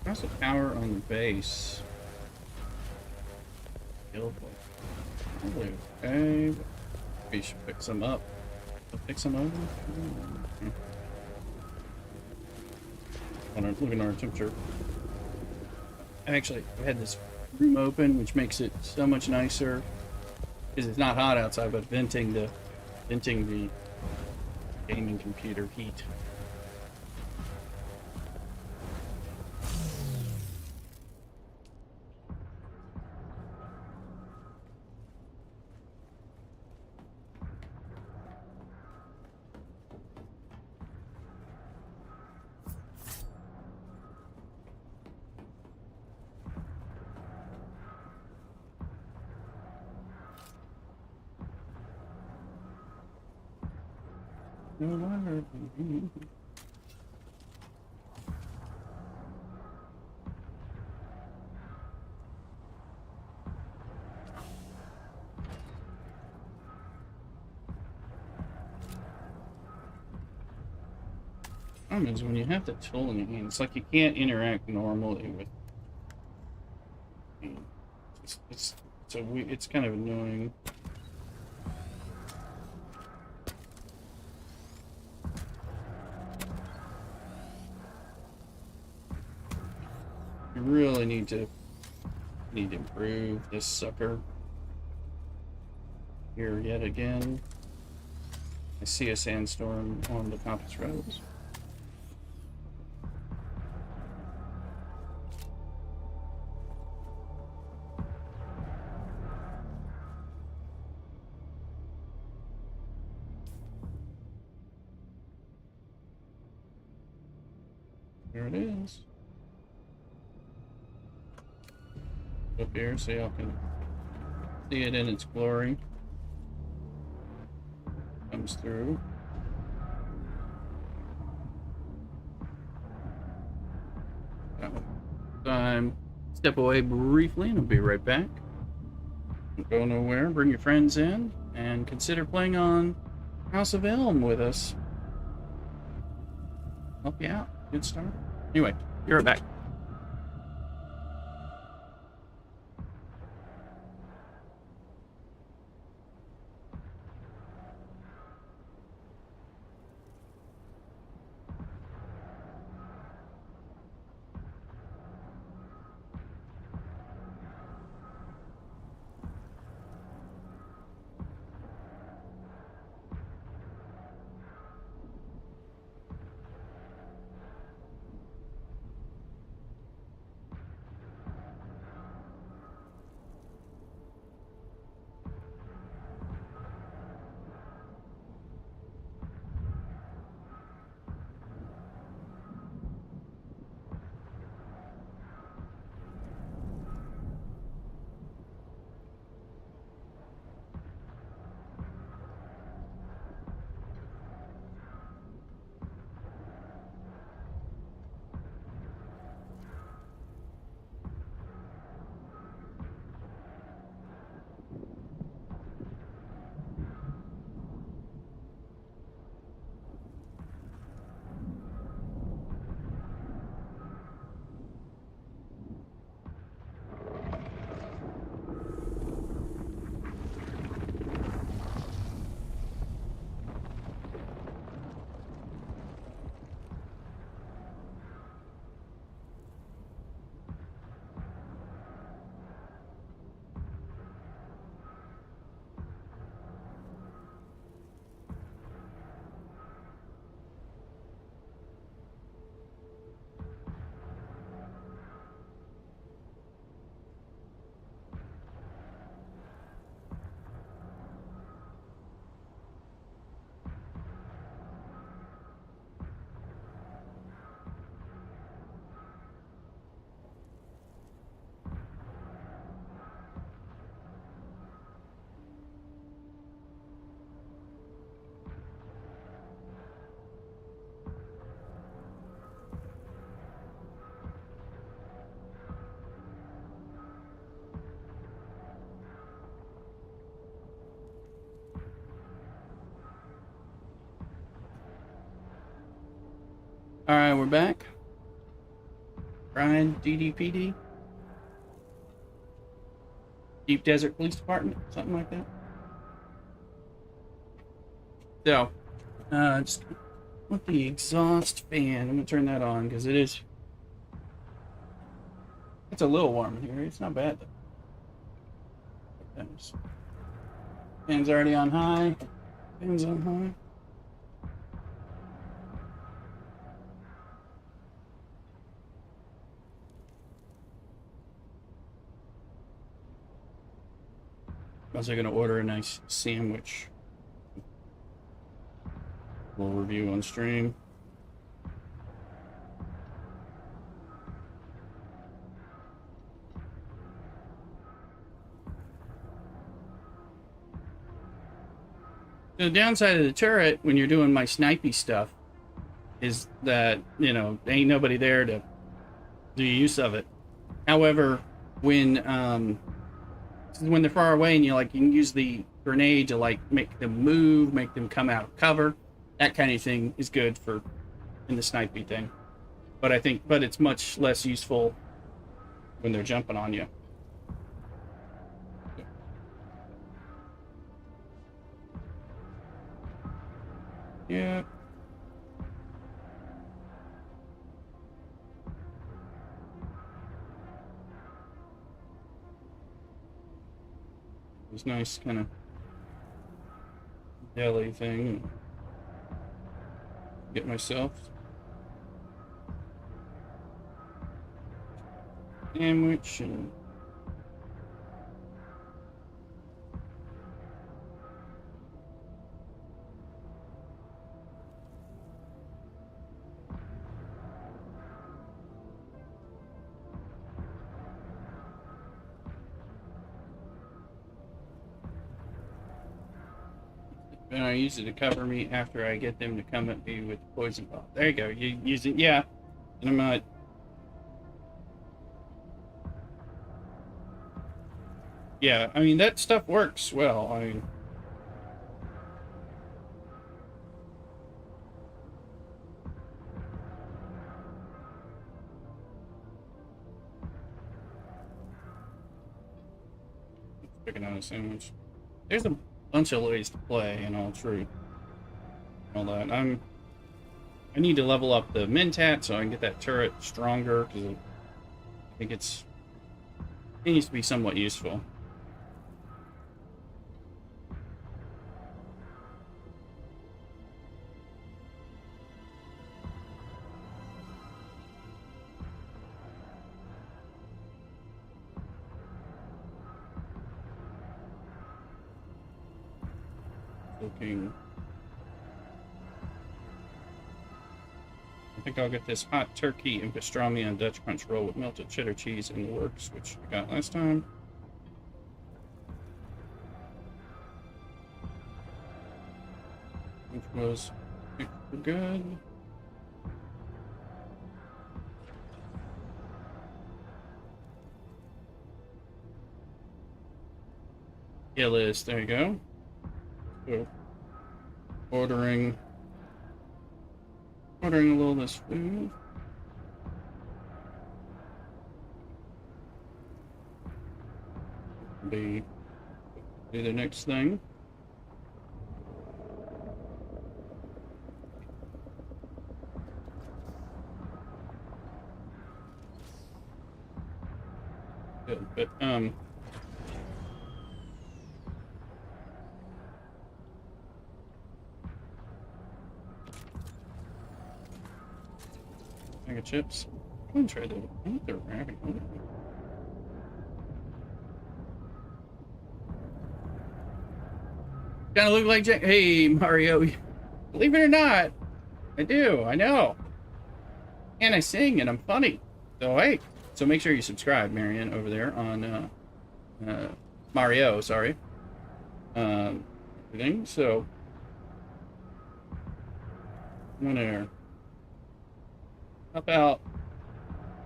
A: How's the power on the base? Probably okay. We should pick some up. Pick some over? Look at our temperature. Actually, I had this room open, which makes it so much nicer. Because it's not hot outside, but venting the gaming computer heat. No wonder. Problem is when you have the tool in your hand, it's like you can't interact normally with. It's kind of annoying. You really need to improve this sucker. Here yet again. I see a sandstorm on the compass rose. There it is. Up here so y'all can see it in its glory. Comes through. Time. Step away briefly and I'll be right back. Don't go nowhere. Bring your friends in and consider playing on House of Elm with us. Help you out. Good start. Anyway, be right back. Alright, we're back. Brian, DDPD. Deep Desert Police Department, something like that. So, just with the exhaust fan, I'm gonna turn that on because it's a little warm in here. It's not bad though. Fan's already on high. Fan's on high. Also gonna order a nice sandwich. We'll review on stream. The downside of the turret when you're doing my snipey stuff is that, you know, ain't nobody there to do use of it. However, when they're far away and you can use the grenade to like make them move, make them come out of cover, that kind of thing is good for in the snipey thing. But it's much less useful when they're jumping on you. Yeah. It was nice kind of deli thing. Get myself sandwich and and I use it to cover me after I get them to come at me with poison ball. There you go. You use it, yeah. And I'm not. Yeah, I mean that stuff works well. I mean, picking out a sandwich. There's a bunch of ways to play in all truth. All that. I need to level up the Mentat so I can get that turret stronger because I think it needs to be somewhat useful. Looking. I think I'll get this hot turkey and pastrami and Dutch crunch roll with melted cheddar cheese in the works, which I got last time. Which was extra good. Yeah, list. There you go. So, ordering a little of this food. Do the next thing. Good, but bag of chips. I'm gonna try the. I think they're wrapping. Kind of look like Jack. Hey, Mario. Believe it or not, I do. I know. And I sing and I'm funny. So, hey. So make sure you subscribe, Marion, over there on Mario, sorry. Everything. So, I'm gonna. How about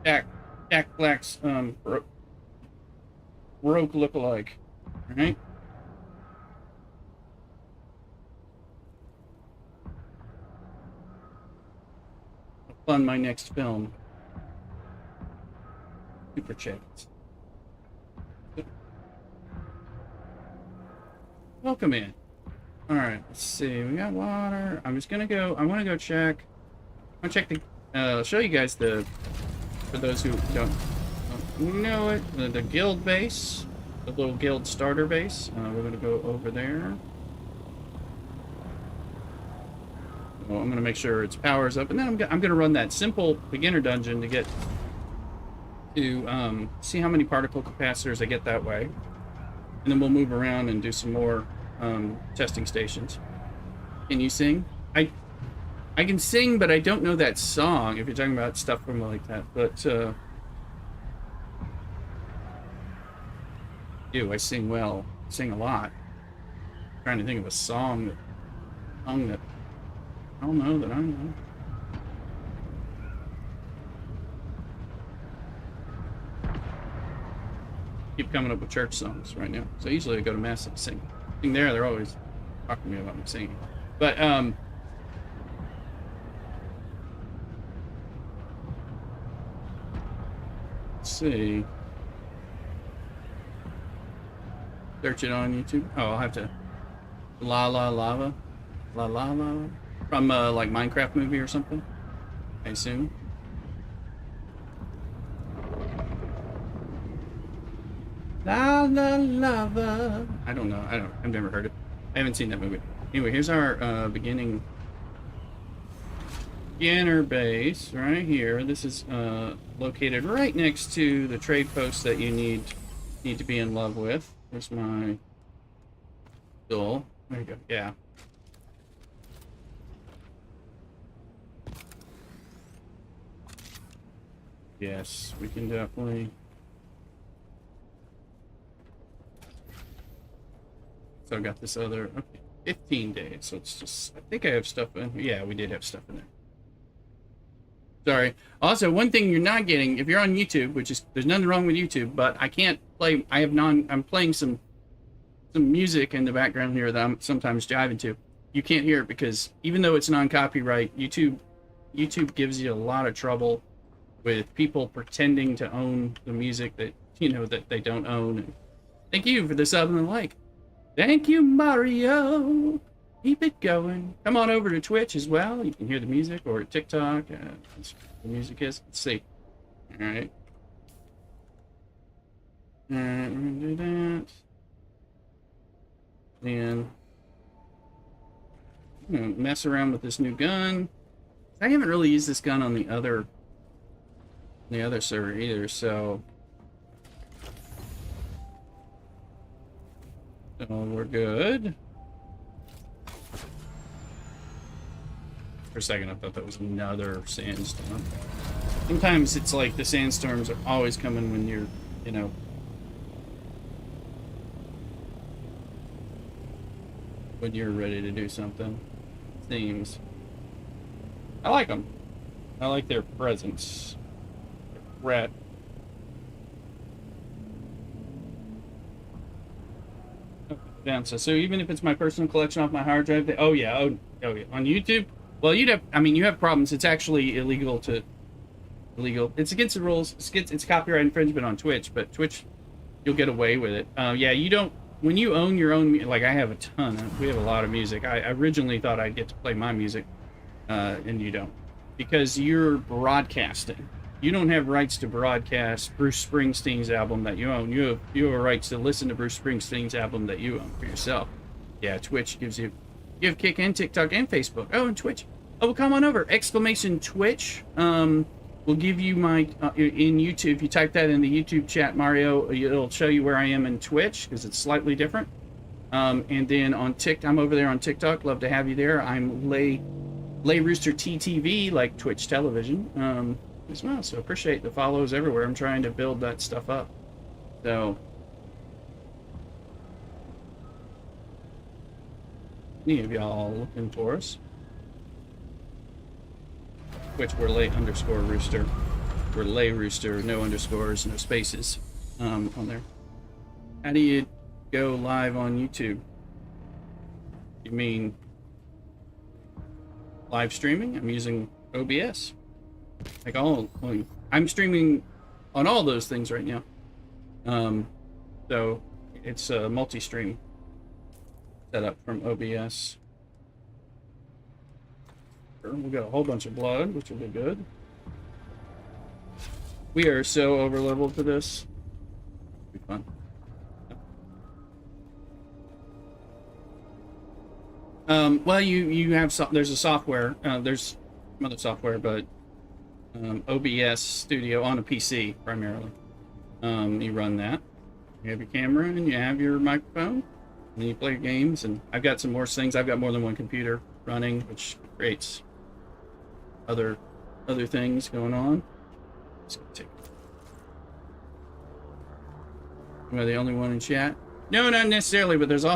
A: Jack Black's Rogue lookalike? Alright? fund my next film. Super chats. Welcome in. Alright, let's see. We got water. I'm just gonna go. I want to go check. I want to check the. I'll show you guys the. For those who don't know it, the guild base. The little guild starter base. We're gonna go over there. Well, I'm gonna make sure its power's up, and then I'm gonna run that simple beginner dungeon to get to see how many particle capacitors I get that way, and then we'll move around and do some more testing stations. Can you sing? I can sing, but I don't know that song. If you're talking about stuff from like that, but I sing well. I sing a lot. I'm trying to think of a song that I don't know that I know. Keep coming up with church songs right now. So usually I go to mass and sing. There, they're always talking to me about me singing. But let's see. Search it on YouTube. Oh, I'll have to. La La Lava. La La Lava. From like Minecraft movie or something, I assume. La La Lava. I don't know. I've never heard it. I haven't seen that movie. Anyway, here's our beginner base right here. This is located right next to the trade post that you need to be in love with. There's my goal. There you go. Yeah. Yes, we can definitely. So I got this other, okay, 15 days. So it's just, I think I have stuff in. Yeah, we did have stuff in there. Sorry. Also, one thing you're not getting, if you're on YouTube, which is, there's nothing wrong with YouTube, but I can't play, I'm playing some music in the background here that I'm sometimes jiving to. You can't hear it because even though it's non-copyright, YouTube gives you a lot of trouble with people pretending to own the music that, that they don't own. And thank you for the sub and the like. Thank you, Mario. Keep it going. Come on over to Twitch as well. You can hear the music, or TikTok. That's what the music is. Let's see. All right. All right, we're gonna do that. Then I'm gonna mess around with this new gun. I haven't really used this gun on the other server either, so we're good. For a second I thought that was another sandstorm. Sometimes it's like the sandstorms are always coming when you're, when you're ready to do something. Seems. I like them. I like their presence. Rat. Down. So even if it's my personal collection off my hard drive, oh yeah. On YouTube, well, you have problems. It's actually illegal. It's against the rules. It's copyright infringement on Twitch, but Twitch, you'll get away with it. Yeah, you don't. When you own your own, like I have a ton. We have a lot of music. I originally thought I'd get to play my music, and you don't, because you're broadcasting. You don't have rights to broadcast Bruce Springsteen's album that you own. You have rights to listen to Bruce Springsteen's album that you own for yourself. Yeah, Twitch gives you have Kick and TikTok and Facebook. Oh, and Twitch. Oh, well, come on over. !Twitch. Will give you my in YouTube. If you type that in the YouTube chat, Mario, it'll show you where I am in Twitch because it's slightly different. And then on TikTok, I'm over there on TikTok. Love to have you there. I'm Lay Rooster TTV, like Twitch television. As well, so appreciate the follows everywhere. I'm trying to build that stuff up. So, any of y'all looking for us? Twitch, we're Lay_Rooster. We're Lay Rooster, no underscores, no spaces on there. How do you go live on YouTube? You mean live streaming? I'm using OBS. Like I'm streaming on all those things right now. So it's a multi-stream setup from OBS. We got a whole bunch of blood, which will be good. We are so over leveled for this. It'll be fun. Well, you have there's a software. There's some other software, but OBS Studio on a PC primarily. You run that. You have your camera and you have your microphone, and you play your games. And I've got some more things. I've got more than one computer running, which creates other things going on. Am I the only one in chat? No, not necessarily. But there's a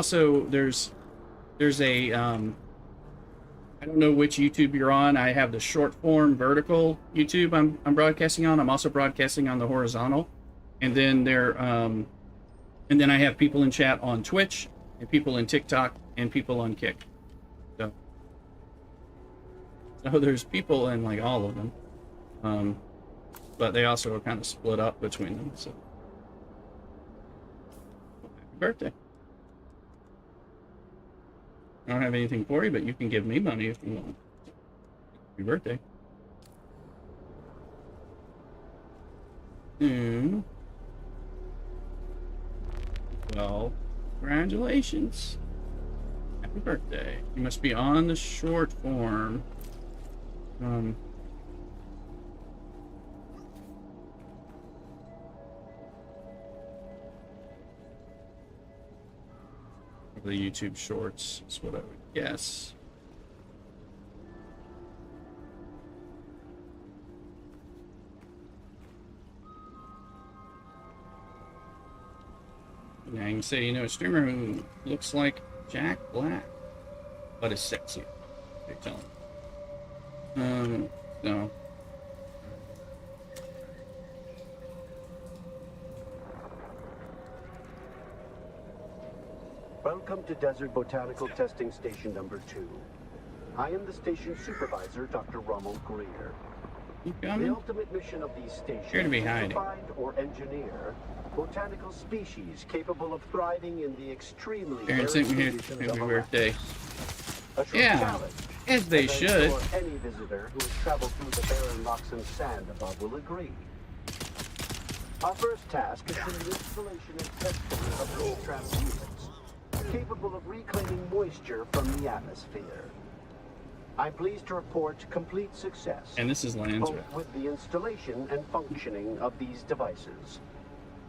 A: I don't know which YouTube you're on. I have the short form vertical YouTube I'm broadcasting on. I'm also broadcasting on the horizontal. And then and then I have people in chat on Twitch, and people in TikTok, and people on Kick. So there's people in like all of them. But they also are kind of split up between them. So happy birthday. I don't have anything for you, but you can give me money if you want. Happy birthday. Well, congratulations. Happy birthday. You must be on the short form. The YouTube Shorts is what I would guess. Now you can say, you know, a streamer who looks like Jack Black, but is sexy. They tell him. No.
F: Welcome to Desert Botanical Testing Station number 2. I am the station supervisor, Dr. Ronald Greer.
A: Keep
F: The
A: coming.
F: ultimate mission of these stations
A: Here to be
F: is
A: hiding.
F: to find or engineer botanical species capable of thriving in the extremely
A: Aaron
F: arid
A: sent me here.
F: conditions
A: Happy
F: of
A: birthday.
F: A true
A: Yeah,
F: challenge,
A: as they
F: and I'm
A: should.
F: sure any visitor who has traveled through the barren rocks and sand above will agree. Our first task is the installation and testing of these transmutants, capable of reclaiming moisture from the atmosphere. I'm pleased to report complete success,
A: And this is Lands.
F: both with the installation and functioning of these devices.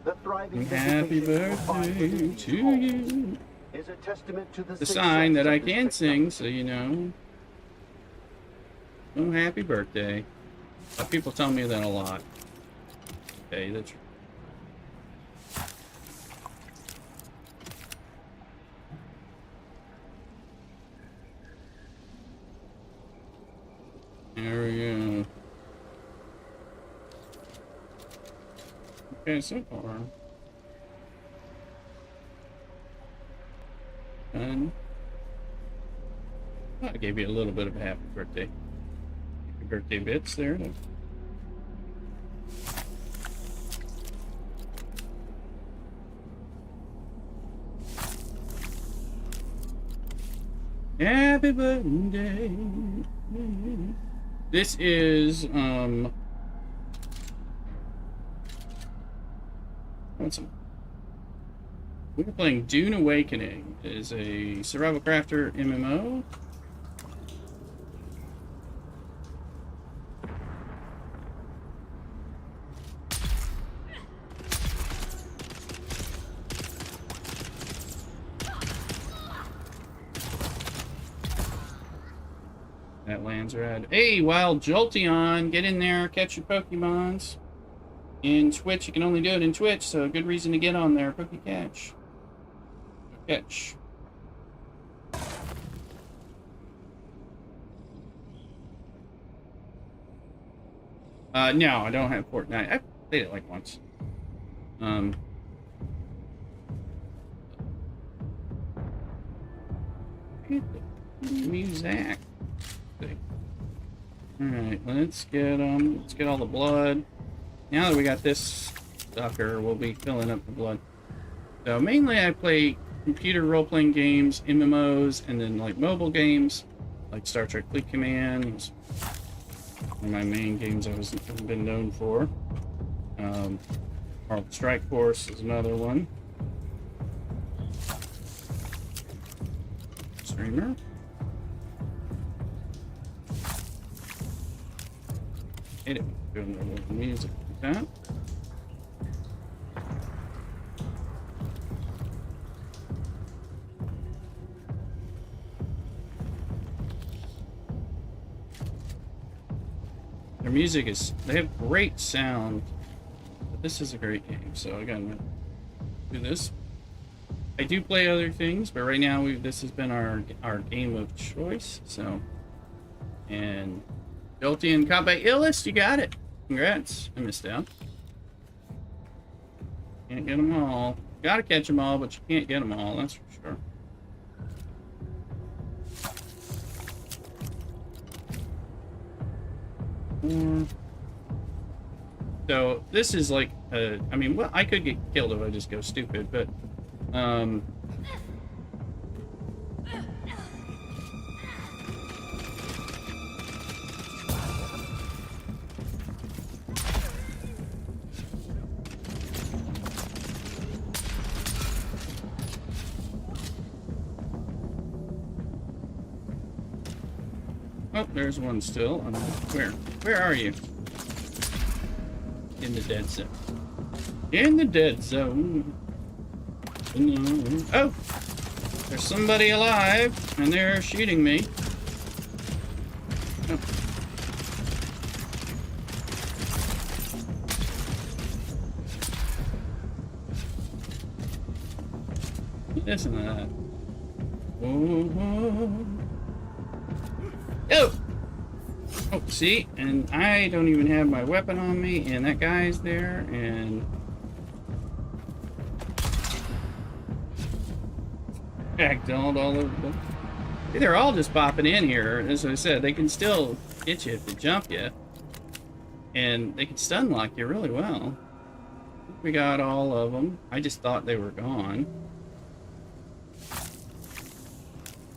F: The thriving
A: Happy
F: vegetation you'll find
A: birthday
F: within these
A: to
F: homes
A: you.
F: is a testament to the
A: The
F: success
A: sign that
F: of
A: I
F: this
A: can sing,
F: technology.
A: so you know. Oh, happy birthday. People tell me that a lot. Okay, that's there we go. Okay, so far. Done. I gave you a little bit of a happy birthday. Happy birthday bits there. Happy birthday. This is we're playing Dune Awakening. It is a survival crafter MMO. That lands rad. Hey, Wild Jolteon, get in there, catch your Pokemons. In Twitch, you can only do it in Twitch, so a good reason to get on there. Catch. Catch. No, I don't have Fortnite. I played it like once. Music. Alright, let's get all the blood. Now that we got this sucker, we'll be filling up the blood. So mainly I play computer role-playing games, MMOs, and then like mobile games, like Star Trek Fleet Command. It's one of my main games I've been known for. Marvel Strike Force is another one. Streamer. Hate it. Good little music like that. Their music they have great sound. But this is a great game, so I gotta do this. I do play other things, but right now this has been our game of choice, so. And built-in combat illest, you got it. Congrats. I missed out. Can't get them all. Gotta catch them all, but you can't get them all, that's for sure. So this is like I mean, well, I could get killed if I just go stupid, but oh, there's one still. Where are you? In the dead zone. In the dead zone. Oh! There's somebody alive, and they're shooting me. Oh. Listen to that. Whoa. Oh! Oh, see? And I don't even have my weapon on me, and that guy's there, and... Ragdolled all over them. They're all just popping in here. As I said, they can still get you if they jump you. And they can stun lock you really well. We got all of them. I just thought they were gone.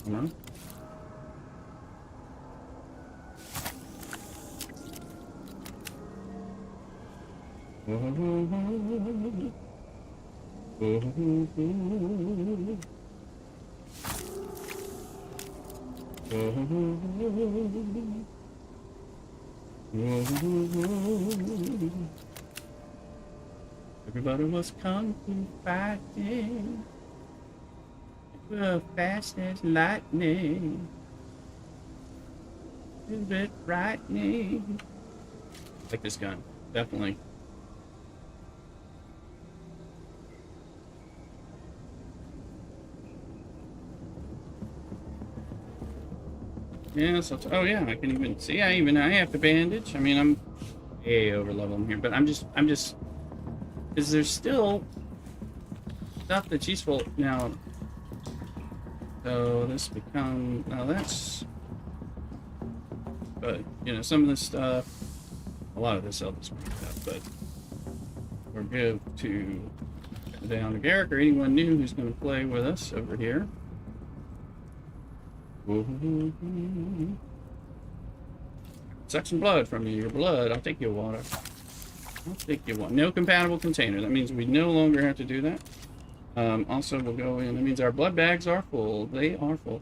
A: Come on. Everybody was kung fu fighting. We were fast as lightning. A little bit frightening. Like this gun, definitely. Yeah, so oh yeah, I can even see. I have to bandage. I mean, I'm way over level here, but I'm just, because there's still stuff that's useful now. So this now that's, but you know, some of this stuff, a lot of this I'll just bring up, but we're good to get down to Garrick or anyone new who's going to play with us over here. Suck some blood from you. Your blood. I'll take your water. I'll take your water. No compatible container. That means we no longer have to do that. Also, we'll go in. That means our blood bags are full. They are full.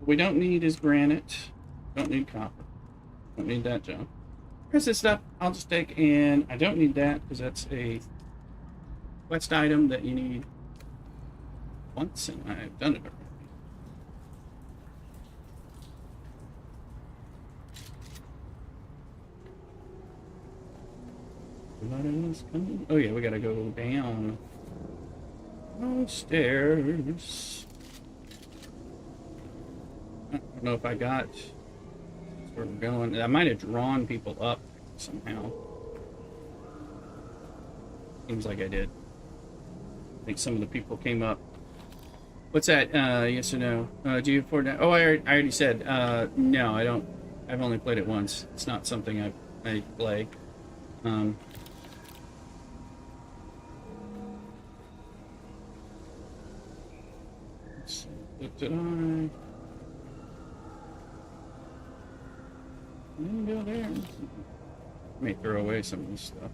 A: What we don't need is granite. Don't need copper. Don't need that junk. Here's this stuff I'll just take, and I don't need that because that's a quest item that you need once, and I've done it already. Oh yeah, we gotta go down those stairs. I don't know if I got where we're going. I might have drawn people up somehow. Seems like I did. I think some of the people came up. What's that? Yes or no? Do you afford that? Oh, I already said. No, I don't I've only played it once. It's not something I play. Let's see. Did I? Didn't go there. May throw away some of this stuff.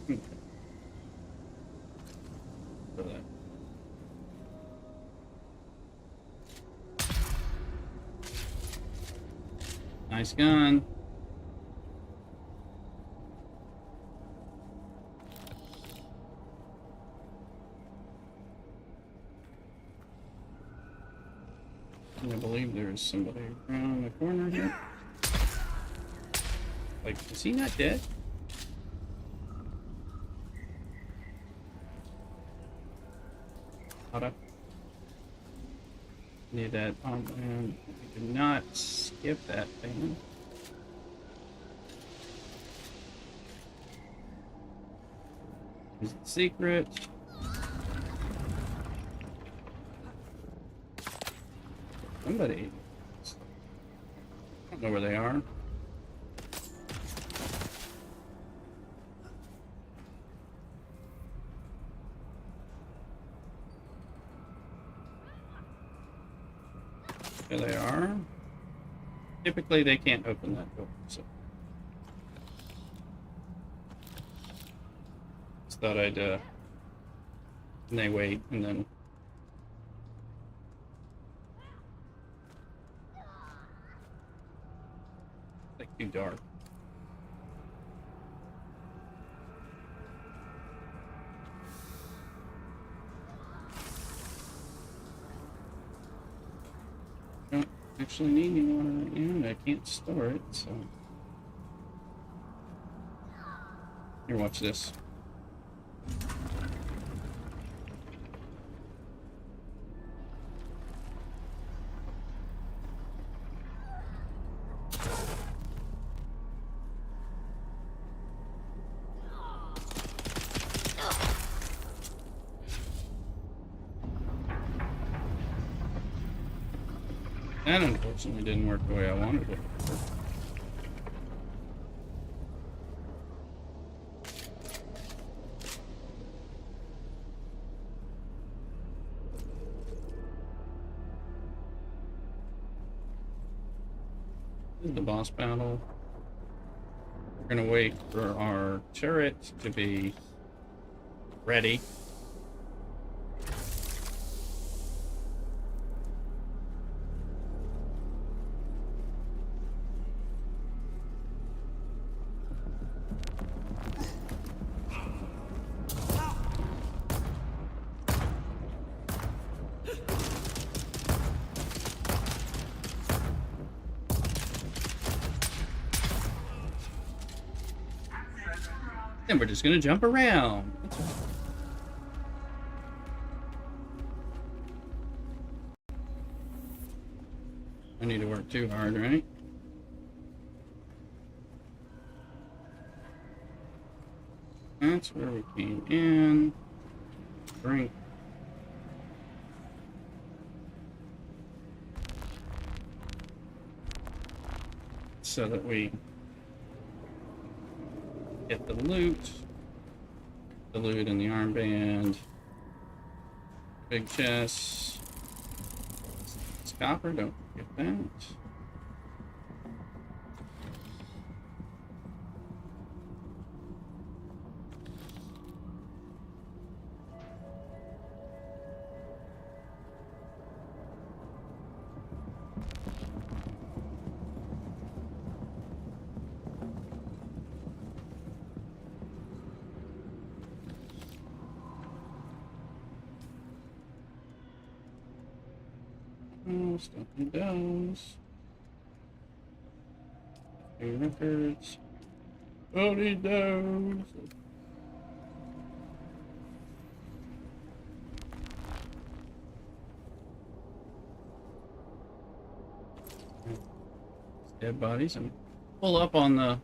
A: Okay. For that. Nice gun. I believe there's somebody around the corner here. Like, is he not dead? Hold up. Need that. Oh man, we did not skip that thing. Is it secret? Somebody. I don't know where they are. There they are. Typically, they can't open that door, so. Just thought I'd, and they wait, and then. Like, too dark. Don't actually need any water right now, and I can't store it, so. Here, watch this. That unfortunately didn't work the way I wanted it to work. This is the boss battle. We're gonna wait for our turret to be ready. Then we're just gonna jump around. That's right. I need to work too hard, right? That's where we came in. Drink. So that we get the loot and the armband, big chest, it's copper, don't forget that. Oh, stuff and those. New records. Oh, need those. Dead bodies. And pull up on the.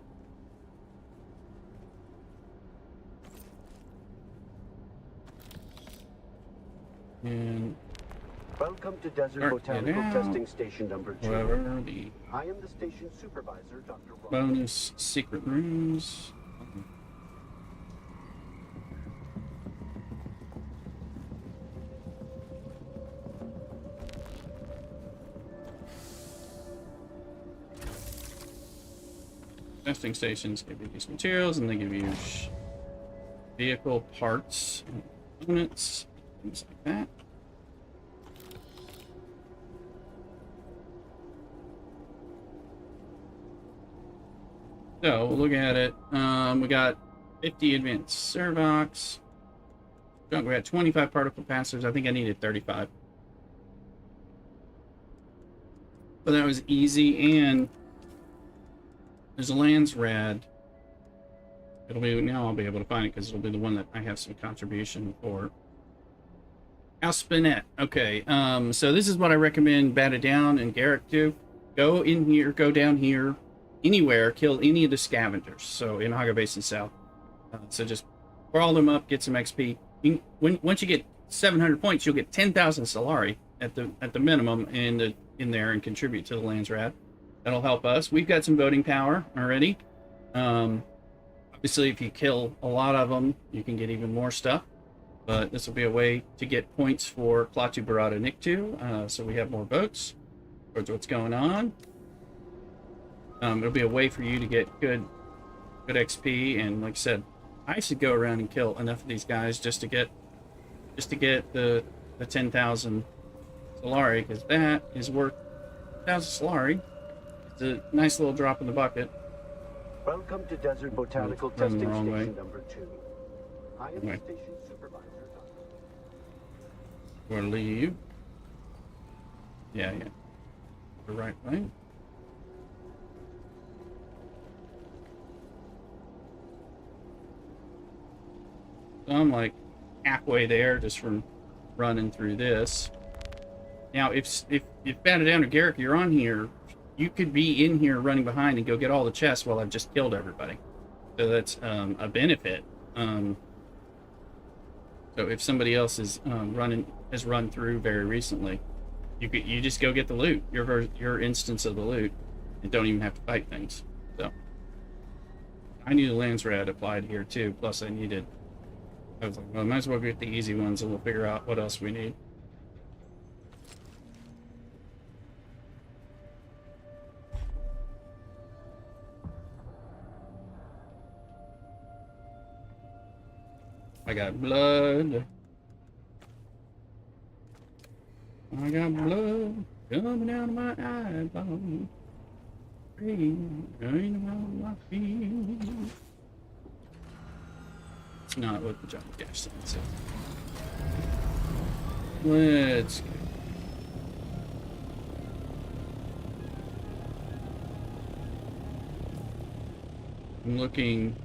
A: And
F: Welcome to Desert
A: Start
F: Botanical
A: it out.
F: Testing Station number 2.
A: whatever, the
F: I am the station supervisor, Dr. Ross.
A: bonus secret rooms. Testing stations give you these materials, and they give you vehicle parts and components, things like that. So we'll look at it. We got 50 advanced servox. We got 25 particle capacitors. I think I needed 35. But that was easy, and there's a lands rad. It'll be now. I'll be able to find it because it'll be the one that I have some contribution for. House Spinette. Okay. So this is what I recommend Batted Down and Garrick do. Go in here. Go down here. Anywhere. Kill any of the scavengers. So in Haga Basin South. So just crawl them up. Get some XP. Once you get 700 points, you'll get 10,000 Solari at the minimum in there and contribute to the lands rad. That'll help us. We've got some voting power already. Obviously, if you kill a lot of them, you can get even more stuff. But this will be a way to get points for Klaatu Barada Nikto. So we have more votes towards what's going on. It'll be a way for you to get good XP. And like I said, I should go around and kill enough of these guys just to get the 10,000 Solari, because that is worth 1,000 Solari. It's a nice little drop in the bucket.
F: Welcome to Desert Botanical
A: Running the
F: Testing
A: wrong
F: Station
A: way.
F: number 2. I am
A: Anyway.
F: the station supervisor, Dr.
A: We'll leave. Yeah. The right way. So I'm like halfway there just from running through this. Now, if Batted Down or Garrick, you're on here, you could be in here running behind and go get all the chests while I've just killed everybody. So that's a benefit. So if somebody else is has run through very recently, you just go get the loot, your instance of the loot, and don't even have to fight things. So I knew the lands rad applied here too. Plus I was like, well, might as well get the easy ones, and we'll figure out what else we need. I got blood. I got blood coming out of my eyeball. Rain around my feet. It's not what the Johnny Cash song said. Let's go. I'm looking.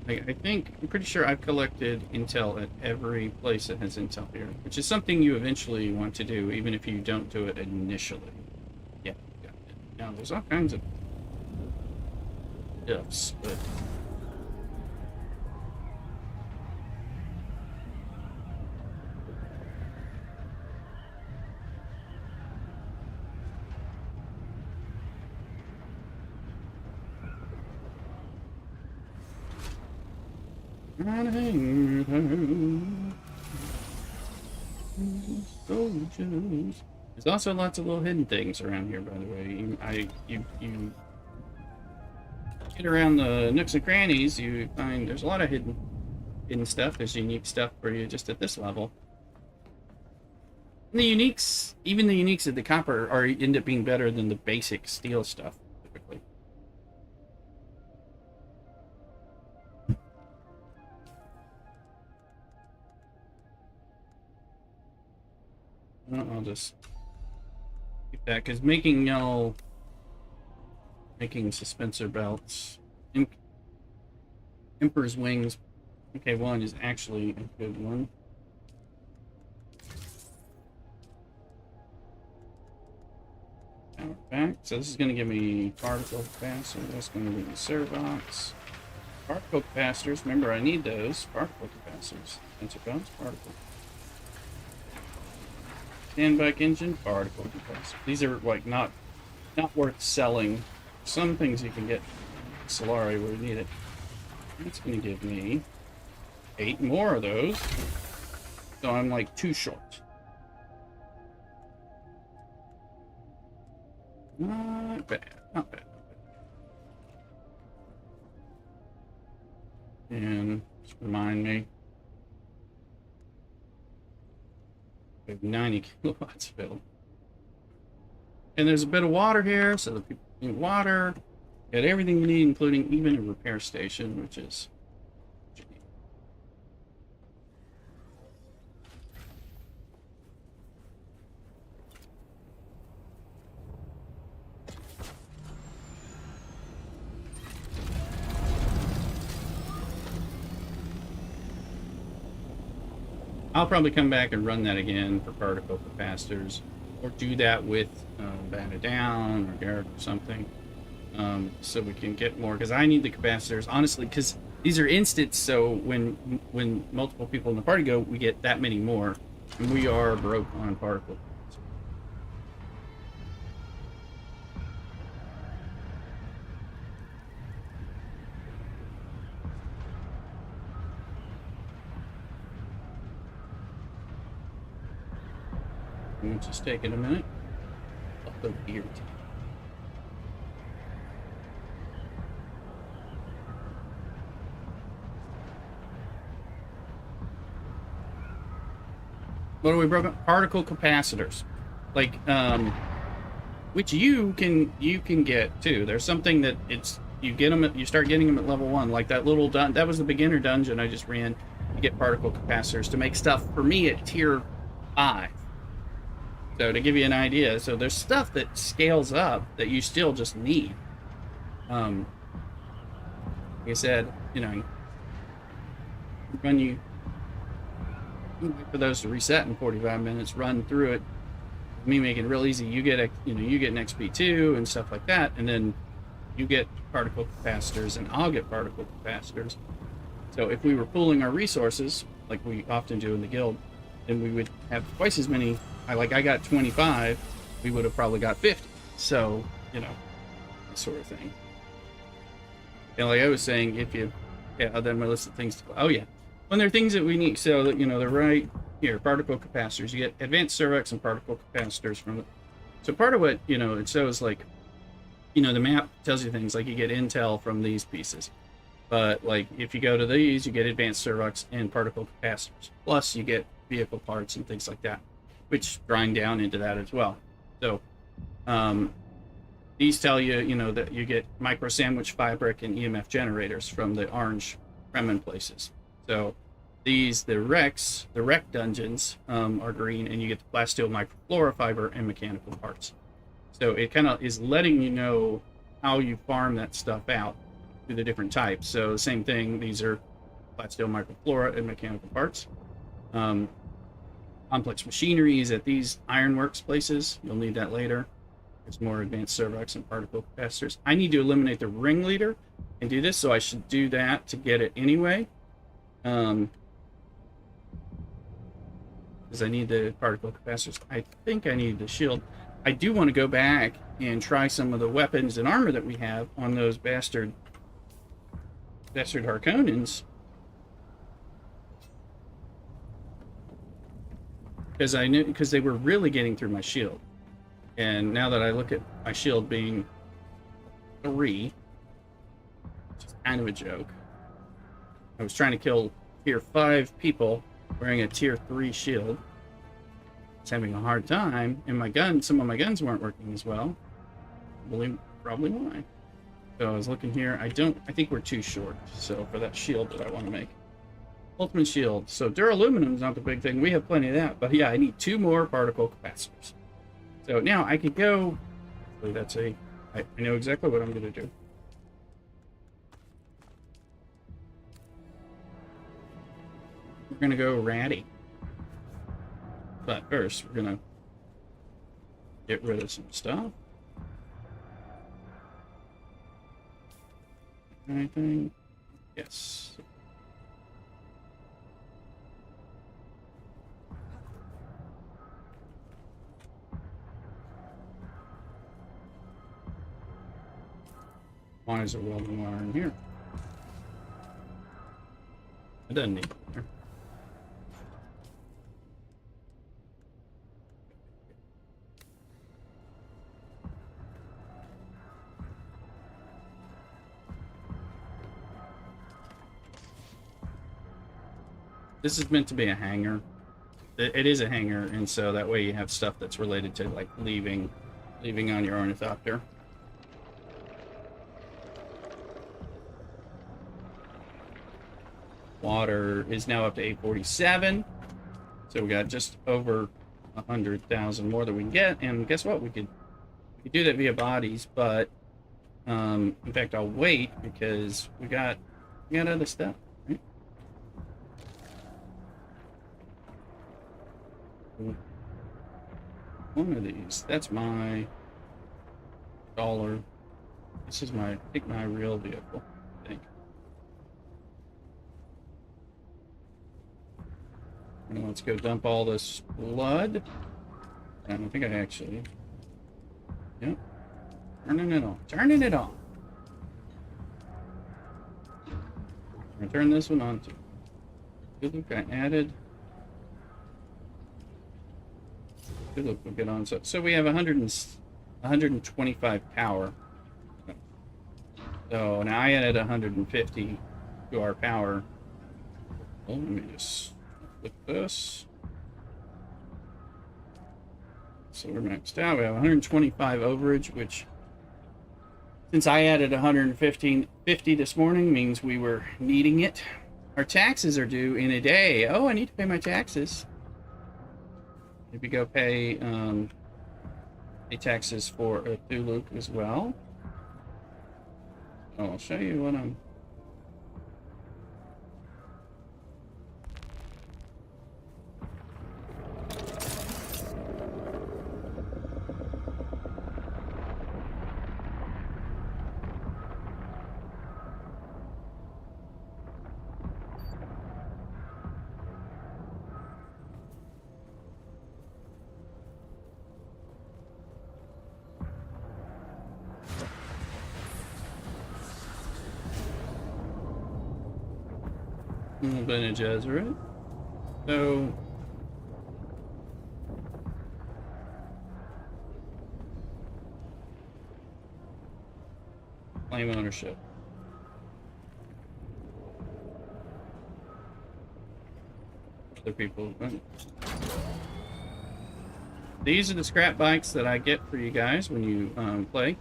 A: I'm pretty sure I've collected intel at every place that has intel here, which is something you eventually want to do, even if you don't do it initially. Yeah, got it. Now, there's all kinds of ifs, but soldiers. There's also lots of little hidden things around here, by the way. You get around the nooks and crannies, you find there's a lot of hidden stuff. There's unique stuff for you just at this level. And the uniques, even the uniques at the copper, end up being better than the basic steel stuff, typically. I'll just keep that, because making suspensor belts, Emperor's Wings, MK1 is actually a good one. Power back. So this is going to give me particle capacitor. That's going to give me servox. Particle capacitors. Remember, I need those particle capacitors. Sensor belts, particle. Standbike engine, particle compressor. These are like not worth selling. Some things you can get Solari where you need it. That's gonna give me 8 more of those. So I'm like 2 short. Not bad, not bad, not bad. And just remind me. We have 90 kilowatts filled. And there's a bit of water here, so the people need water. Got everything you need, including even a repair station, which is... I'll probably come back and run that again for particle capacitors, or do that with Bata Down or Garrett or something, so we can get more. Because I need the capacitors, honestly, because these are instant. So when multiple people in the party go, we get that many more, and we are broke on particle. It's just taking a minute. Also irritating. What are we broken? Particle capacitors, like which you can get too. There's something that you get them you start getting them at level 1, like that little that was the beginner dungeon I just ran. You get particle capacitors to make stuff for me at tier 5. So to give you an idea, so there's stuff that scales up that you still just need. Like I said, when you wait for those to reset in 45 minutes, run through it. Me making it real easy. You get you get an XP2 and stuff like that, and then you get particle capacitors, and I'll get particle capacitors. So if we were pooling our resources, like we often do in the guild, then we would have twice as many. I got 25, we would have probably got 50. So, that sort of thing. And like I was saying, if you, then my list of things to, oh yeah, when there are things that we need, so that, they're right here, particle capacitors. You get advanced Cervex and particle capacitors from it. So part of what, it shows like, the map tells you things like you get intel from these pieces. But like if you go to these, you get advanced Cervex and particle capacitors. Plus you get vehicle parts and things like that, which grind down into that as well. So these tell you, that you get micro sandwich fabric and EMF generators from the orange Fremen places. So these, the rec dungeons are green, and you get the plasteel microflora fiber and mechanical parts. So it kind of is letting you know how you farm that stuff out through the different types. So the same thing, these are plasteel microflora and mechanical parts. Complex machineries at these ironworks places. You'll need that later. There's more advanced Cervex and particle capacitors. I need to eliminate the ringleader and do this, so I should do that to get it anyway. Because I need the particle capacitors. I think I need the shield. I do want to go back and try some of the weapons and armor that we have on those bastard Harkonnens. Because they were really getting through my shield. And now that I look at my shield being 3, which is kind of a joke. I was trying to kill tier 5 people wearing a tier 3 shield. I was having a hard time, and some of my guns weren't working as well. Probably why. So I was looking here. I think we're too short, so for that shield that I want to make. Ultimate shield. So duraluminum is not the big thing. We have plenty of that. But yeah, I need 2 more particle capacitors. So now I could go. I know exactly what I'm going to do. We're going to go ratty. But first, we're going to get rid of some stuff. Anything? Yes. Why is there welding wire in here? It doesn't need there. This is meant to be a hangar. It is a hangar, and so that way you have stuff that's related to like leaving on your ornithopter. Water is now up to 847, so we got just over 100,000 more that we can get. And guess what? We could do that via bodies, but in fact, I'll wait because we got other stuff. Right? One of these. That's my dollar. This is I think my real vehicle. I think. And let's go dump all this blood. I don't think I actually. Yep. Turning it on. Turning it on. I'm gonna turn this one on too. Good look, I added. Good look, we'll get on. So we have 125 power. So now I added 150 to our power. Well, let me just flip this. So we're maxed out. We have 125 overage, which since I added 150 this morning means we were needing it. Our taxes are due in a day. Oh, I need to pay my taxes. Maybe go pay taxes for Thulu as well. Oh, I'll show you what I'm. Bene Gesserit. So claim ownership. Other people. These are the scrap bikes that I get for you guys when you play.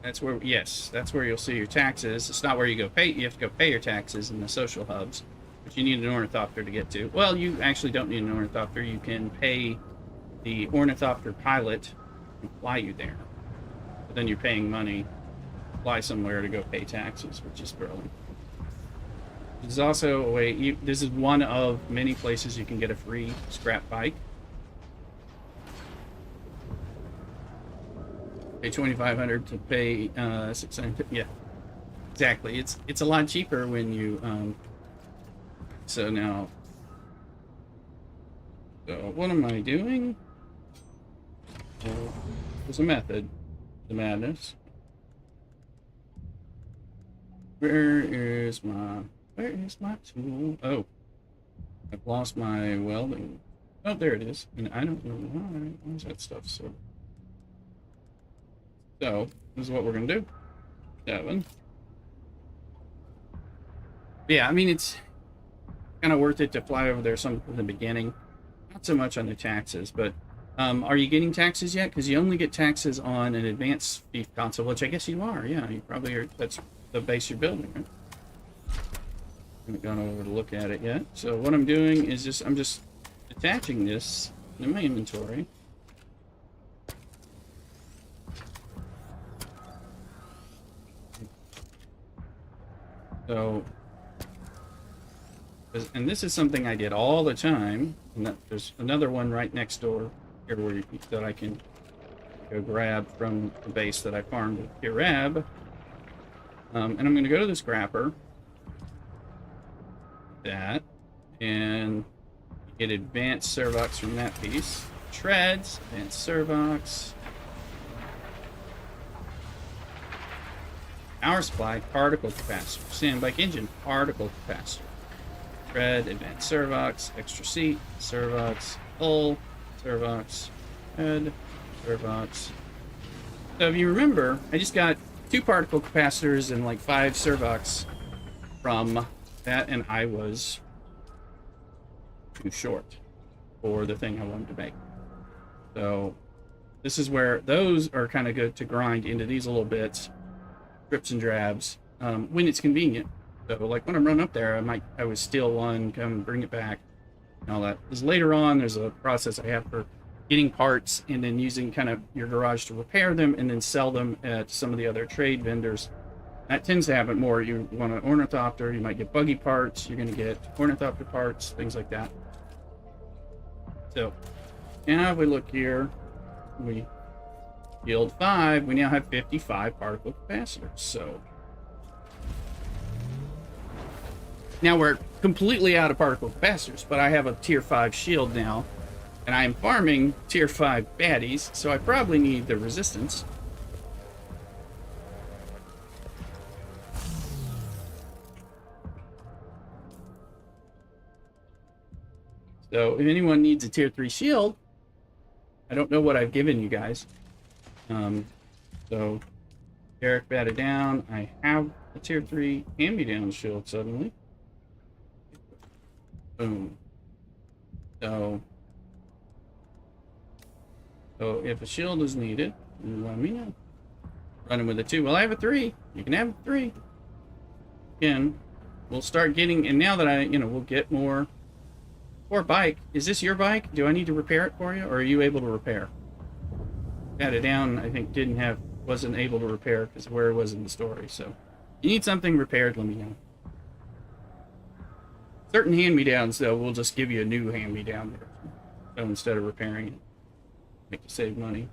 A: That's where, yes, that's where you'll see your taxes. It's not where you go pay. You have to go pay your taxes in the social hubs, but you need an ornithopter to get to. Well, you actually don't need an ornithopter. You can pay the ornithopter pilot to fly you there. But then you're paying money to fly somewhere to go pay taxes, which is brilliant. There's also a way. This is one of many places you can get a free scrap bike. Pay $2,500 to pay $600. Yeah, exactly. It's a lot cheaper when you. So now. So what am I doing? There's a method. The madness. Where is my tool? Oh, I've lost my welding. Oh, there it is. And I don't know why. Why is that stuff so? So, this is what we're going to do. 7. Yeah, I mean, it's kind of worth it to fly over there some in the beginning. Not so much on the taxes, but are you getting taxes yet? Because you only get taxes on an advanced beef console, which I guess you are. Yeah, you probably are. That's the base you're building, right? I haven't gone over to look at it yet. So what I'm doing is I'm just attaching this in my inventory. So, and this is something I did all the time. And there's another one right next door here that I can go grab from the base that I farmed with Kirab. And I'm going to go to the scrapper. That. And get advanced servox from that piece. Treads, advanced servox. Power supply, particle capacitor. Sandbike engine, particle capacitor. Tread, advanced servox, extra seat, servox, hull, servox, head, servox. So if you remember, I just got 2 particle capacitors and like 5 servox from that, and I was too short for the thing I wanted to make. So this is where those are kind of good to grind into these little bits, drips and drabs, when it's convenient. So like when I'm running up there, I would steal one, come bring it back, and all that. Because later on, there's a process I have for getting parts and then using kind of your garage to repair them and then sell them at some of the other trade vendors. That tends to happen more. You want an ornithopter, you might get buggy parts, you're going to get ornithopter parts, things like that. So now if we look here, we yield 5, we now have 55 particle capacitors. So now we're completely out of particle capacitors, but I have a tier 5 shield now, and I am farming tier 5 baddies, so I probably need the resistance. So if anyone needs a tier 3 shield, I don't know what I've given you guys. So Eric batted down. I have a tier 3 hand-me-down shield suddenly. Boom. So if a shield is needed, let me know. Running with a 2. Well, I have a 3. You can have a 3. Again, we'll start getting, and now that we'll get more. Or bike. Is this your bike? Do I need to repair it for you, or are you able to repair? Got it down. I think wasn't able to repair because of where it was in the story. So, you need something repaired, let me know. Certain hand-me-downs, though, we'll just give you a new hand-me-down version. So instead of repairing it, make you save money.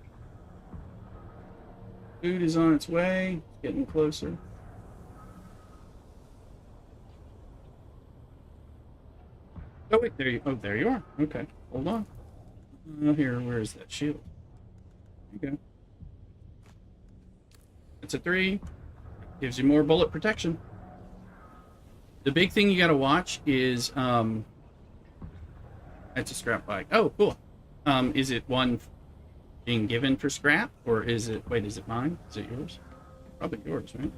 A: Food is on its way, getting closer. Oh wait, there you are. Okay, hold on. Here, where is that shield? There you go. It's a 3. Gives you more bullet protection. The big thing you gotta watch is, that's a scrap bike. Oh, cool. Is it one being given for scrap, or is it, wait, is it mine? Is it yours? Probably yours, right?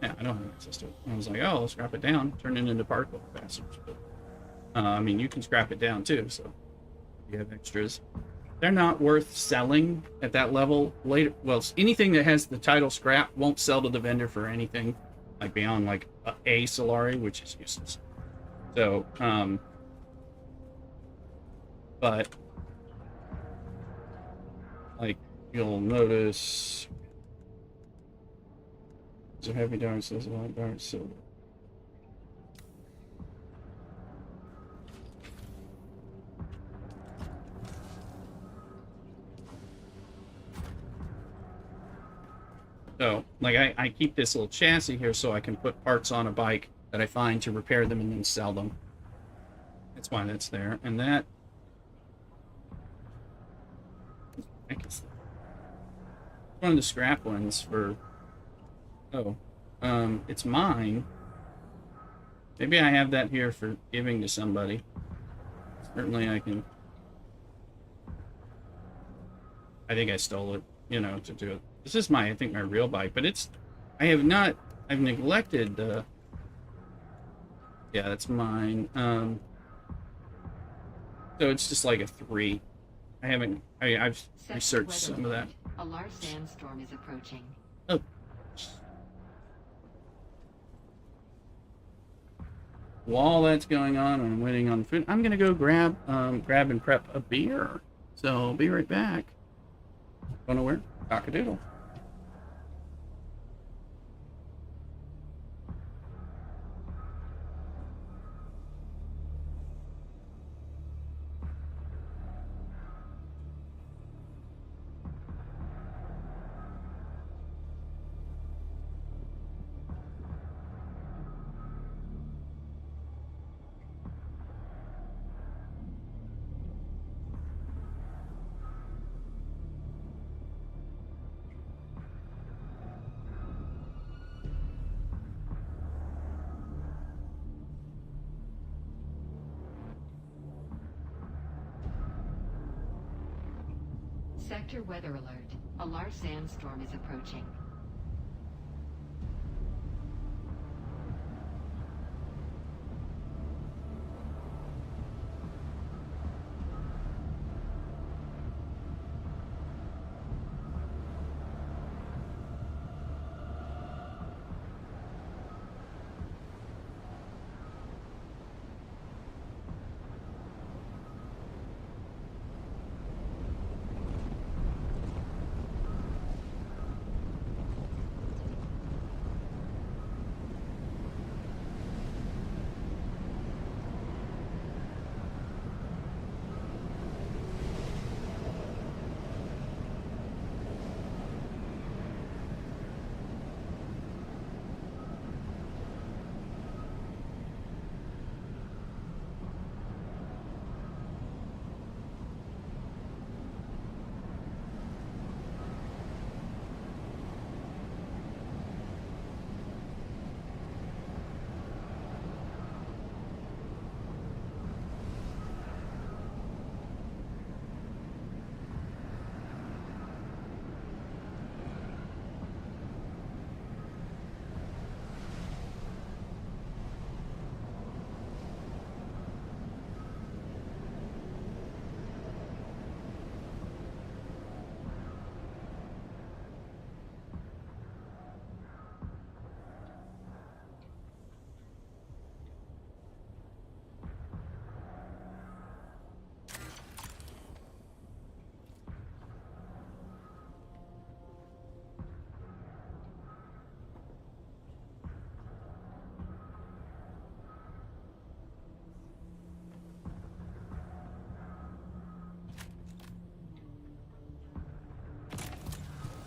A: Yeah, I don't have access to it. I was like, oh, I'll scrap it down, turn it into particle capacitors. But I mean, you can scrap it down too, so you have extras. They're not worth selling at that level later. Well, anything that has the title scrap won't sell to the vendor for anything like beyond like a Solari, which is useless. So, but like you'll notice, so heavy dark says a lot dark silver. So, like, I keep this little chassis here so I can put parts on a bike that I find to repair them and then sell them. That's why that's there. And that... What the heck is that? One of the scrap ones for... Oh. It's mine. Maybe I have that here for giving to somebody. Certainly I can... I think I stole it, to do it. This is I think my real bike, but I've neglected the, yeah, that's mine. So it's just like a 3. I've researched some of that.
B: A large sandstorm is approaching.
A: Oh. While that's going on, I'm waiting on food. I'm gonna go grab and prep a beer. So I'll be right back. Going nowhere? Cock-a-doodle.
B: Sector weather alert. A large sandstorm is approaching.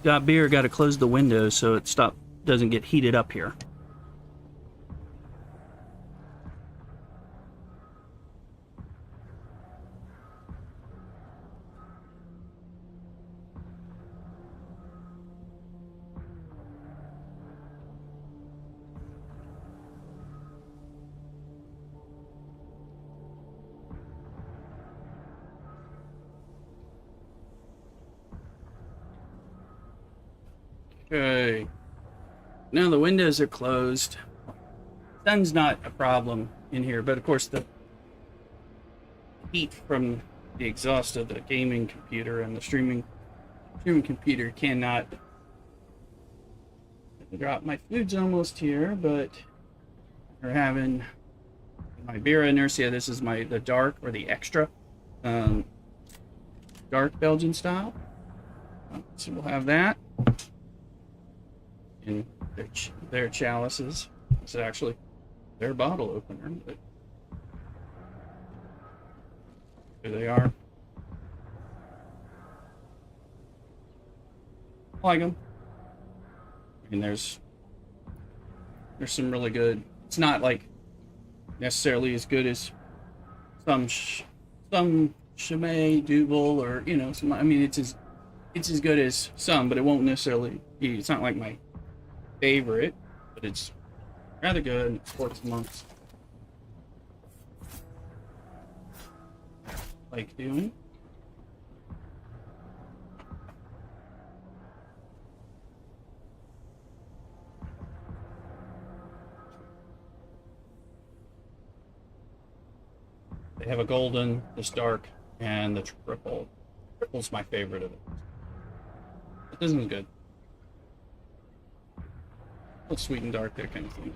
A: Got beer, got to close the window so it doesn't get heated up here. Okay. Now the windows are closed. Sun's not a problem in here, but of course the heat from the exhaust of the gaming computer and the streaming computer cannot drop. My food's almost here, but we're having my beer in there. So yeah, this is the dark or the extra dark Belgian style. So we'll have that. In their chalices. It's actually their bottle opener, but here they are. I like them. I mean, there's some really good. It's not like necessarily as good as some Chimay Duvel or some. I mean, it's as good as some, but it won't necessarily be. It's not like my favorite, but it's rather good. It sports amongst like Dune. They have a golden, this dark, and the triple. Triple's my favorite of it. But this one's good. A little sweet and dark there kind of thing.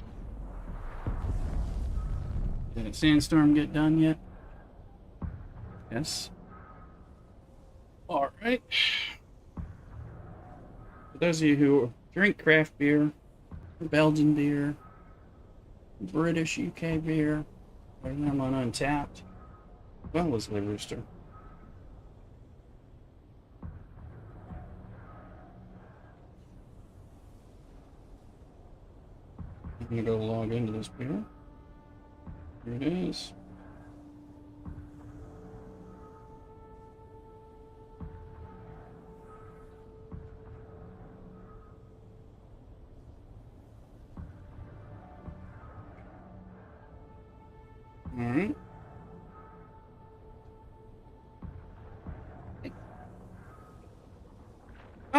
A: Did Sandstorm get done yet? Yes. Alright. For those of you who drink craft beer, Belgian beer, British UK beer, there's them on Untapped, as well as the Rooster. I'm gonna go log into this beer. Here it is. All right.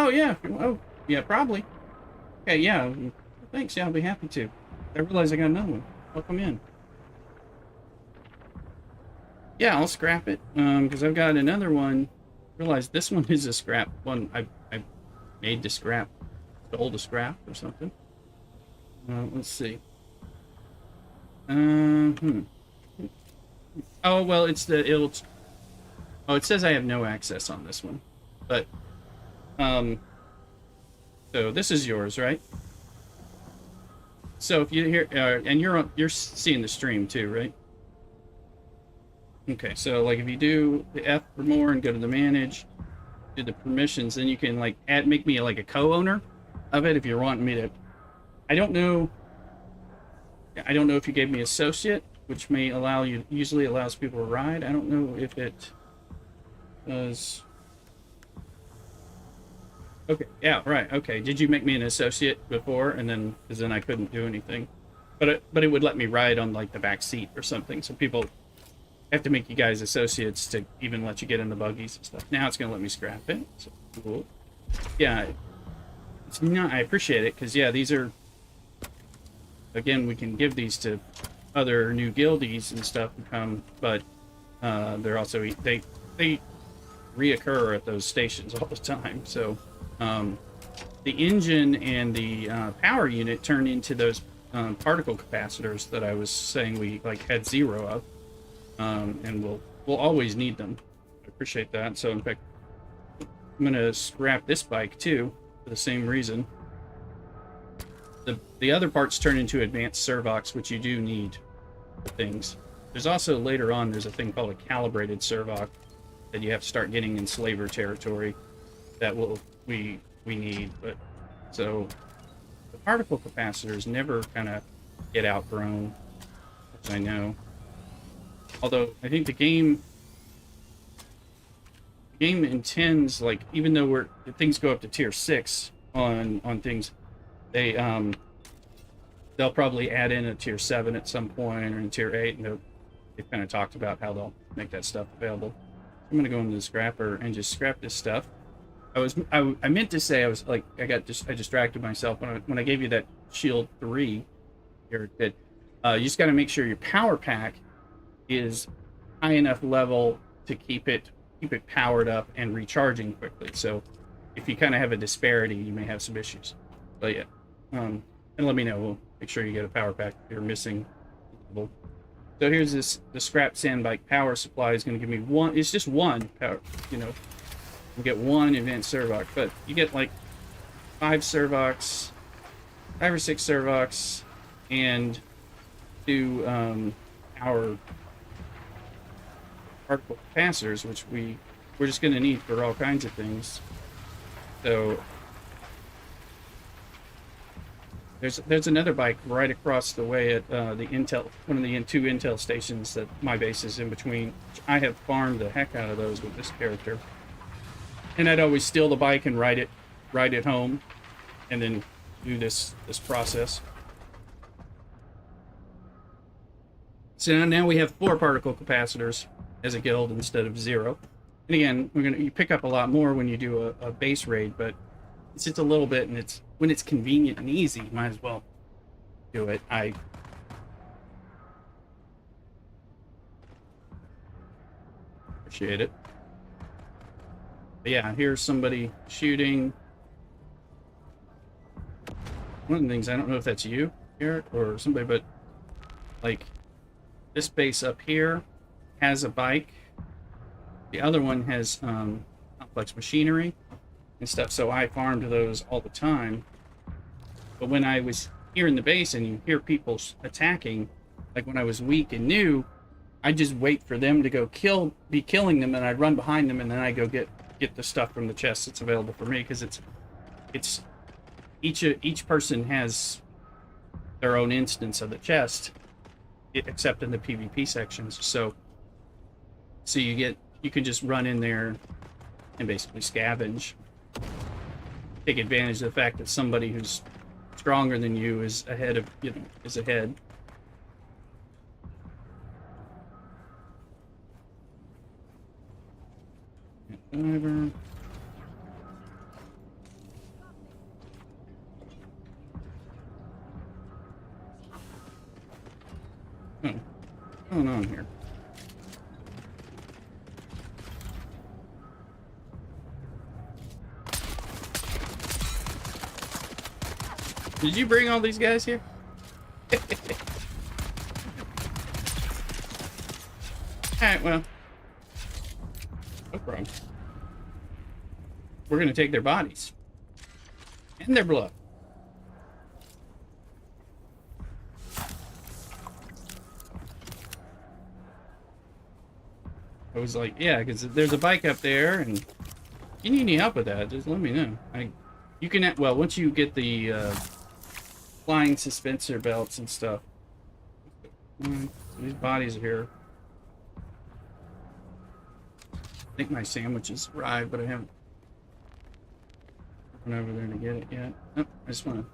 A: Oh, yeah. Oh, yeah, probably. Okay, yeah. Thanks. Yeah, I'll be happy to. I realize I got another one. Welcome in. Yeah, I'll scrap it. Because I've got another one. Realize this one is a scrap one. I made to scrap, stole to scrap or something. Let's see. Hmm. Oh well, Oh, it says I have no access on this one, but um. So this is yours, right? So if you hear, and you're seeing the stream too, right? Okay, so like if you do the F for more and go to the manage, do the permissions, then you can like make me like a co-owner of it if you're wanting me to. I don't know if you gave me associate, which may allow you, usually allows people to ride. I don't know if it does. Okay, yeah, right. Okay, did you make me an associate before, and then because then I couldn't do anything, but it would let me ride on like the back seat or something. So people have to make you guys associates to even let you get in the buggies and stuff. Now it's gonna let me scrap it. So cool. Yeah, it's not. I appreciate it because yeah, these are. Again, we can give these to other new guildies and stuff who come, but they're also they reoccur at those stations all the time. So the engine and the power unit turn into those particle capacitors that I was saying we like had 0 of, and we'll always need them. I appreciate that. So in fact, I'm gonna scrap this bike too for the same reason. The other parts turn into advanced servox, which you do need for things. There's also later on there's a thing called a calibrated servox that you have to start getting in slaver territory that we need. But so the particle capacitors never kind of get outgrown, as I know. Although I think the game intends, like, even though things go up to tier 6 on things, they'll probably add in a tier 7 at some point, or in tier 8, and they've kind of talked about how they'll make that stuff available. I'm gonna go into the scrapper and just scrap this stuff. I meant to say, I was like, I distracted myself when I gave you that shield 3 here. That you just got to make sure your power pack is high enough level to keep it powered up and recharging quickly. So if you kind of have a disparity, you may have some issues. But yeah, and let me know. We'll make sure you get a power pack if you're missing level. So here's the scrap sand bike power supply is going to give me one. It's just one power. You get one advanced servox, but you get like 5 or 6 servox, and 2 power particle capacitors, which we're just going to need for all kinds of things. So there's another bike right across the way at the Intel, one of the 2 Intel stations that my base is in between. I have farmed the heck out of those with this character, and I'd always steal the bike and ride it home, and then do this process. So now we have 4 particle capacitors as a guild instead of 0. And again, you pick up a lot more when you do a base raid, but it's just a little bit, and when it's convenient and easy, you might as well do it. I appreciate it. But yeah, here's somebody shooting. One of the things, I don't know if that's you, Eric, or somebody, but like this base up here has a bike. The other one has complex machinery and stuff, so I farmed those all the time. But when I was here in the base and you hear people attacking, like when I was weak and new, I'd just wait for them to go be killing them, and I'd run behind them, and then I go get the stuff from the chest that's available for me, because it's each person has their own instance of the chest, except in the PvP sections. So you can just run in there and basically scavenge, take advantage of the fact that somebody who's stronger than you is ahead. Oh, what's going on here? Did you bring all these guys here? Alright, well. No problem. We're gonna take their bodies. And their blood. I was like, yeah, because there's a bike up there, and if you need any help with that, just let me know. You can, well, once you get the flying suspensor belts and stuff. So these bodies are here. I think my sandwiches arrived, but I haven't gone over there to get it yet. Oh, I just want to.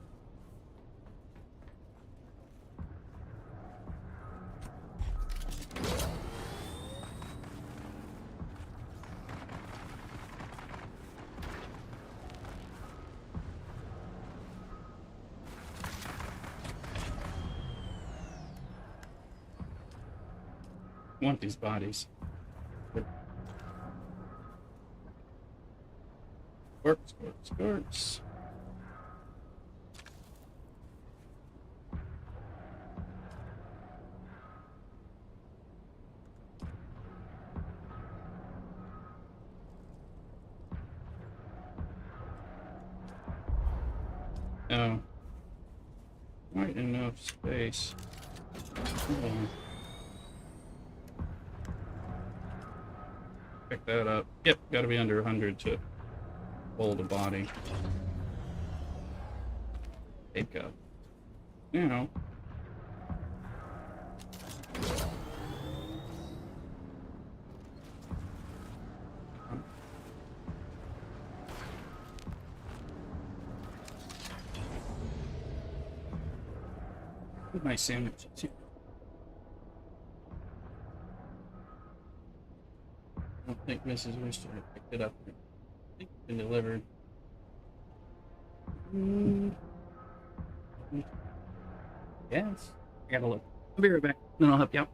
A: Want these bodies. Squirts. Oh. Quite enough space. Hold on. Pick that up. Yep, gotta be under 100 to hold a body. Take up. You know. My sandwiches here. I don't think Mrs. Wister picked it up. I think it's been delivered. Yes. I gotta look. I'll be right back. Then I'll help you out.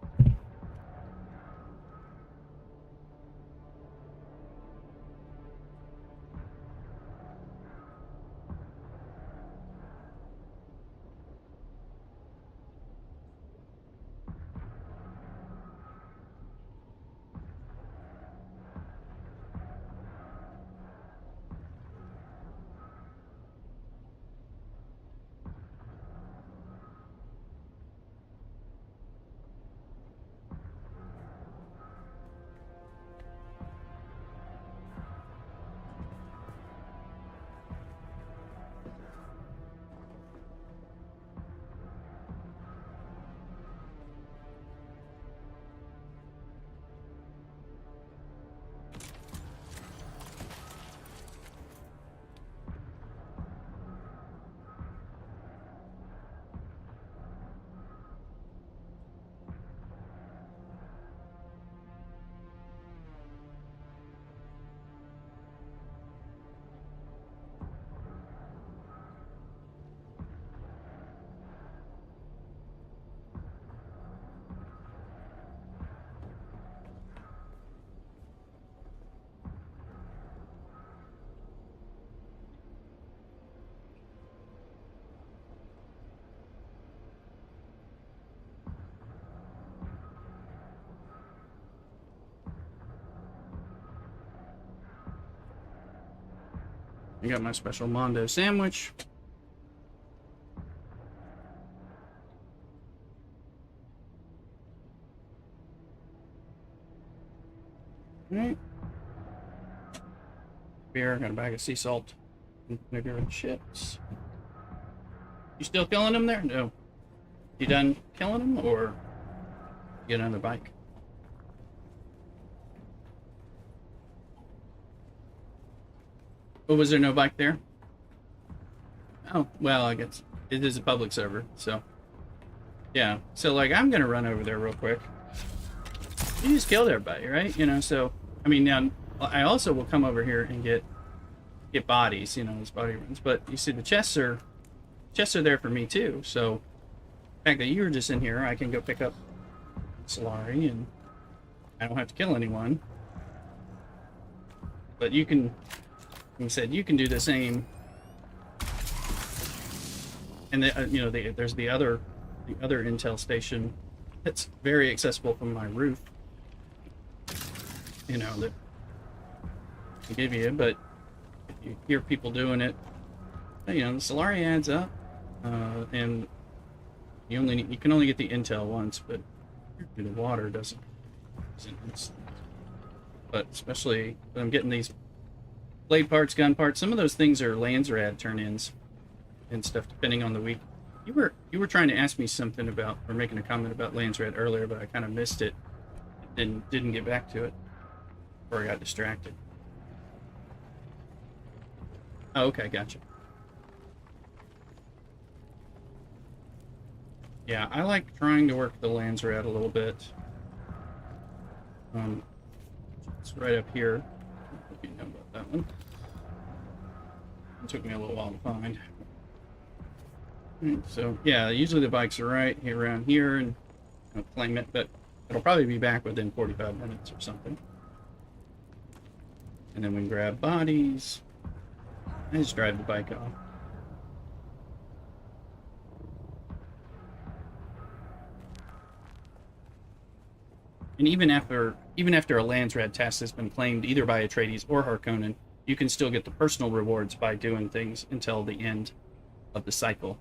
A: I got my special Mondo sandwich. Alright. Beer, got a bag of sea salt. Vinegar and chips. You still killing them there? No. You done killing them, or get another bike? Oh, was there no bike there? Oh, well, I guess it is a public server, so. Yeah, so like I'm gonna run over there real quick. You just killed everybody, right? You know, so, I mean, now, I also will come over here and get bodies, you know, those body runs. But you see the chests are there for me too, so the fact that you were just in here, I can go pick up Solari, and I don't have to kill anyone. But you can, like I said, you can do the same. And there's the other intel station that's very accessible from my roof. You know that I give you, but if you hear people doing it, you know the Solari adds up, and you can only get the intel once, but the water doesn't. But especially when I'm getting these blade parts, gun parts, some of those things are Landsrad turn-ins and stuff, depending on the week. You were trying to ask me something about, or making a comment about Landsrad earlier, but I kind of missed it and didn't get back to it, or I got distracted. Oh, okay, gotcha. Yeah, I like trying to work the Landsrad a little bit. It's right up here. If you know about that one. It took me a little while to find. Right, so yeah, usually the bikes are right here around here, and I'll claim it, but it'll probably be back within 45 minutes or something. And then we can grab bodies. I just drive the bike off. And even after a Landsrad task has been claimed either by Atreides or Harkonnen, you can still get the personal rewards by doing things until the end of the cycle.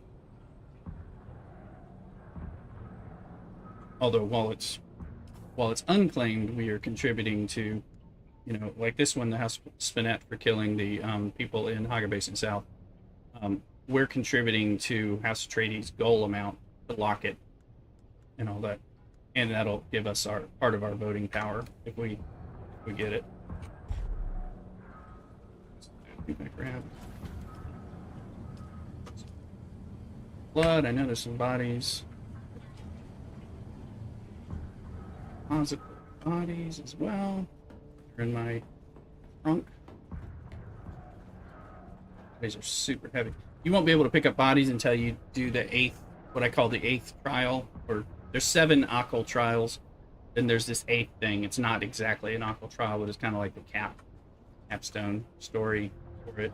A: Although while it's unclaimed, we are contributing to, you know, like this one, the House Spinette for killing the people in Haga Basin South. We're contributing to House Atreides' goal amount to lock it and all that. And that'll give us our part of our voting power if we get it. Grab blood. I know there's some bodies. Deposit bodies as well. They're in my trunk. These are super heavy. You won't be able to pick up bodies until you do the what I call the 8th trial, or there's 7 Occult trials, then there's this 8th thing. It's not exactly an Occult trial, but it's kind of like the capstone story for it.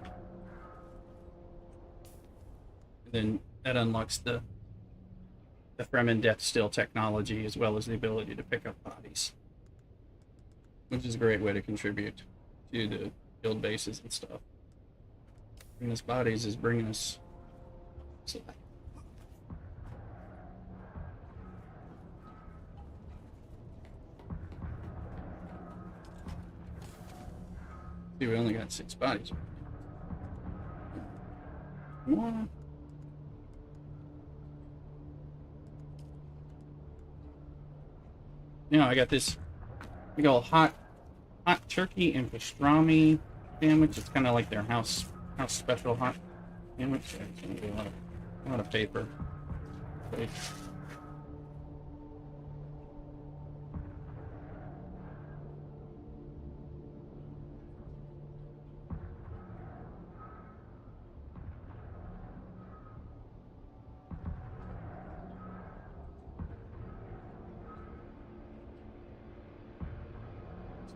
A: And then that unlocks the Fremen Death Still technology, as well as the ability to pick up bodies, which is a great way to contribute to the guild bases and stuff. Bringing us bodies is bringing us. See, we only got 6 bodies. More. Now I got this big old hot turkey and pastrami sandwich. It's kind of like their house special hot sandwich. It's gonna be a lot of paper. Okay.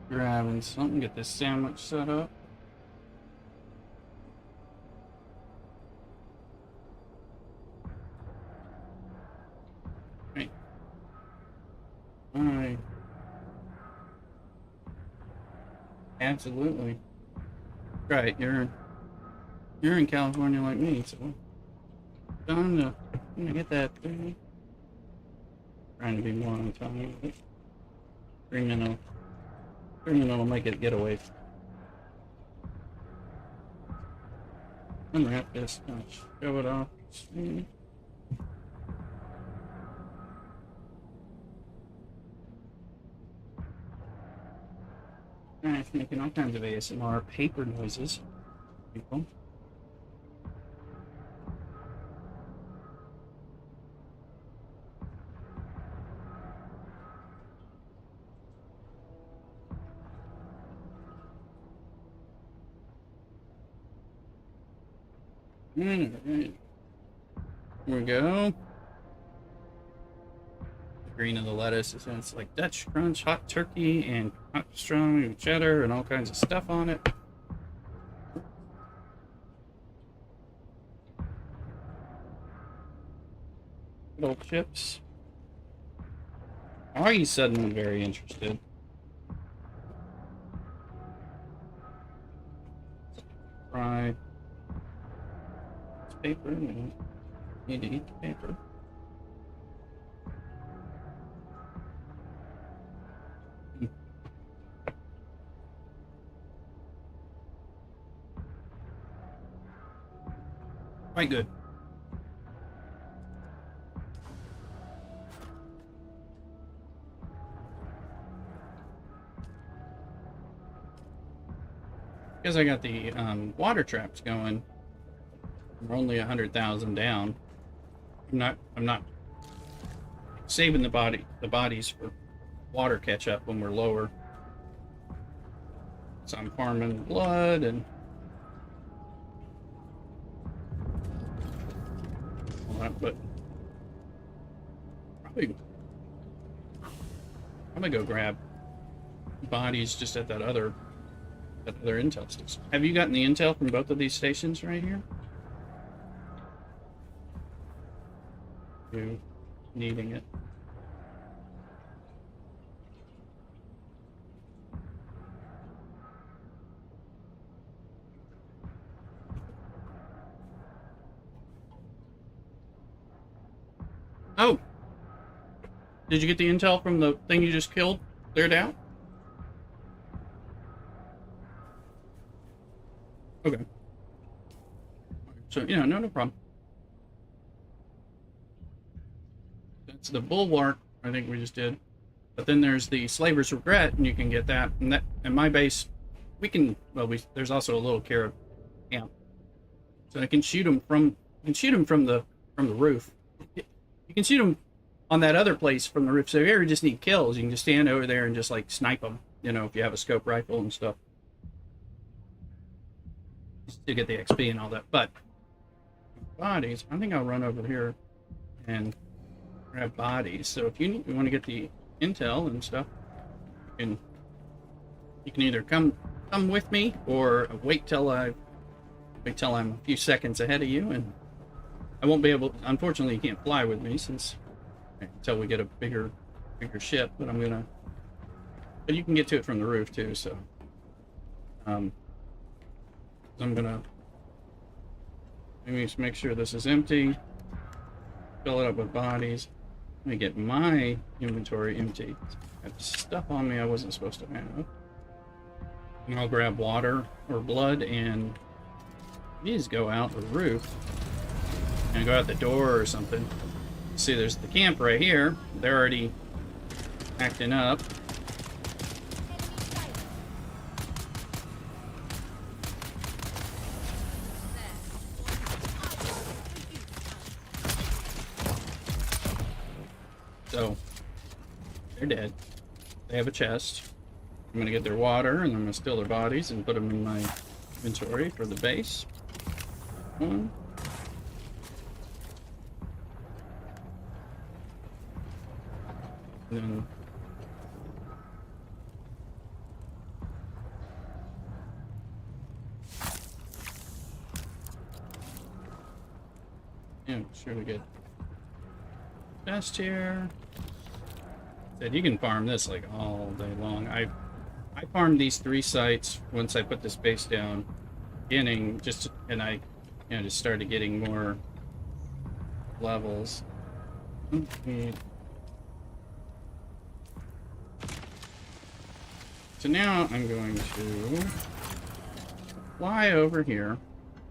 A: Grabbing something, get this sandwich set up. Right. Alright. Absolutely. Right, you're in California like me, so time to get that thing. Trying to be more on time with it. Criminal will make it getaway. Unwrap this, shove it off. Alright, it's making all kinds of ASMR paper noises. People. Alright. Here we go. green of the lettuce. And it's like Dutch crunch, hot turkey, and hot pastrami with cheddar and all kinds of stuff on it. Good old chips. Are you suddenly very interested? Fry. It's paper. We don't need to eat the paper. Quite good. Because I got the water traps going, we're only 100,000 down. I'm not saving the bodies for water catch up when we're lower. So I'm farming blood and all that, but probably I'm gonna go grab bodies just at that other intel station. Have you gotten the intel from both of these stations right here? You needing it? Oh! Did you get the intel from the thing you just killed? Cleared out? Okay. So, yeah, no problem. That's the bulwark, I think we just did. But then there's the Slaver's Regret, and you can get that. And my base, we can, well, there's also a little carrot camp. So I can shoot them from the roof. You can shoot them on that other place from the roof. So if you ever just need kills, you can just stand over there and just like snipe them, you know, if you have a scope rifle and stuff. To get the XP and all that. But bodies, I think I'll run over here and grab bodies. So if you want to get the intel and stuff, you can either come with me or wait till I'm a few seconds ahead of you, and I won't be able. Unfortunately, you can't fly with me until we get a bigger ship. But but you can get to it from the roof too. So I'm gonna maybe just make sure this is empty, fill it up with bodies. Let me get my inventory empty. I have stuff on me I wasn't supposed to have. And I'll grab water or blood, and these go out the roof and go out the door or something. See, there's the camp right here. They're already acting up. So, they're dead. They have a chest. I'm gonna get their water, and I'm gonna steal their bodies and put them in my inventory for the base. One. And then... yeah, sure we get chest here. Said you can farm this like all day long. I farmed these 3 sites once I put this base down, and I just started getting more levels. Okay. So now I'm going to fly over here.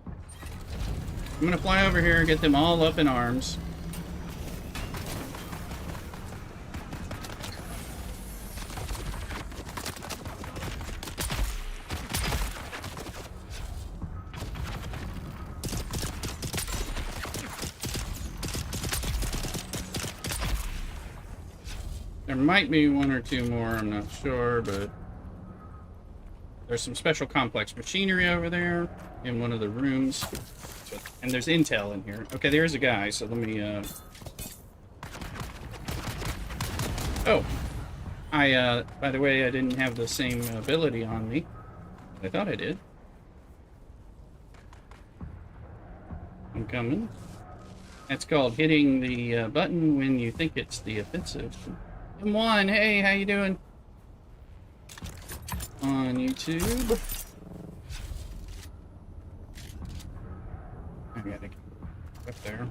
A: I'm going to fly over here and get them all up in arms. There might be 1 or 2 more, I'm not sure, but there's some special complex machinery over there in one of the rooms. And there's intel in here. Okay, there's a guy, so let me Oh, by the way, I didn't have the same ability on me. I thought I did. I'm coming. That's called hitting the button when you think it's the offensive. M1, hey, how you doing? On YouTube. I gotta get up there.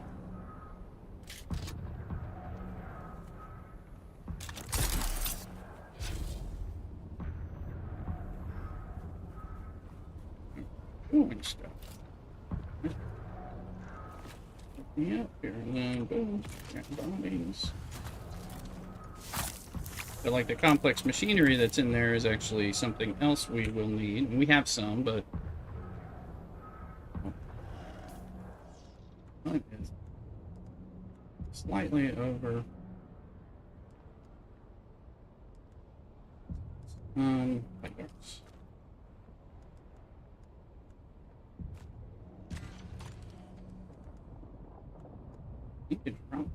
A: Doing stuff. Yep, here and then boom, got bodies. But like the complex machinery that's in there is actually something else we will need. And we have some, but it is slightly over. Lightworks. You could probably.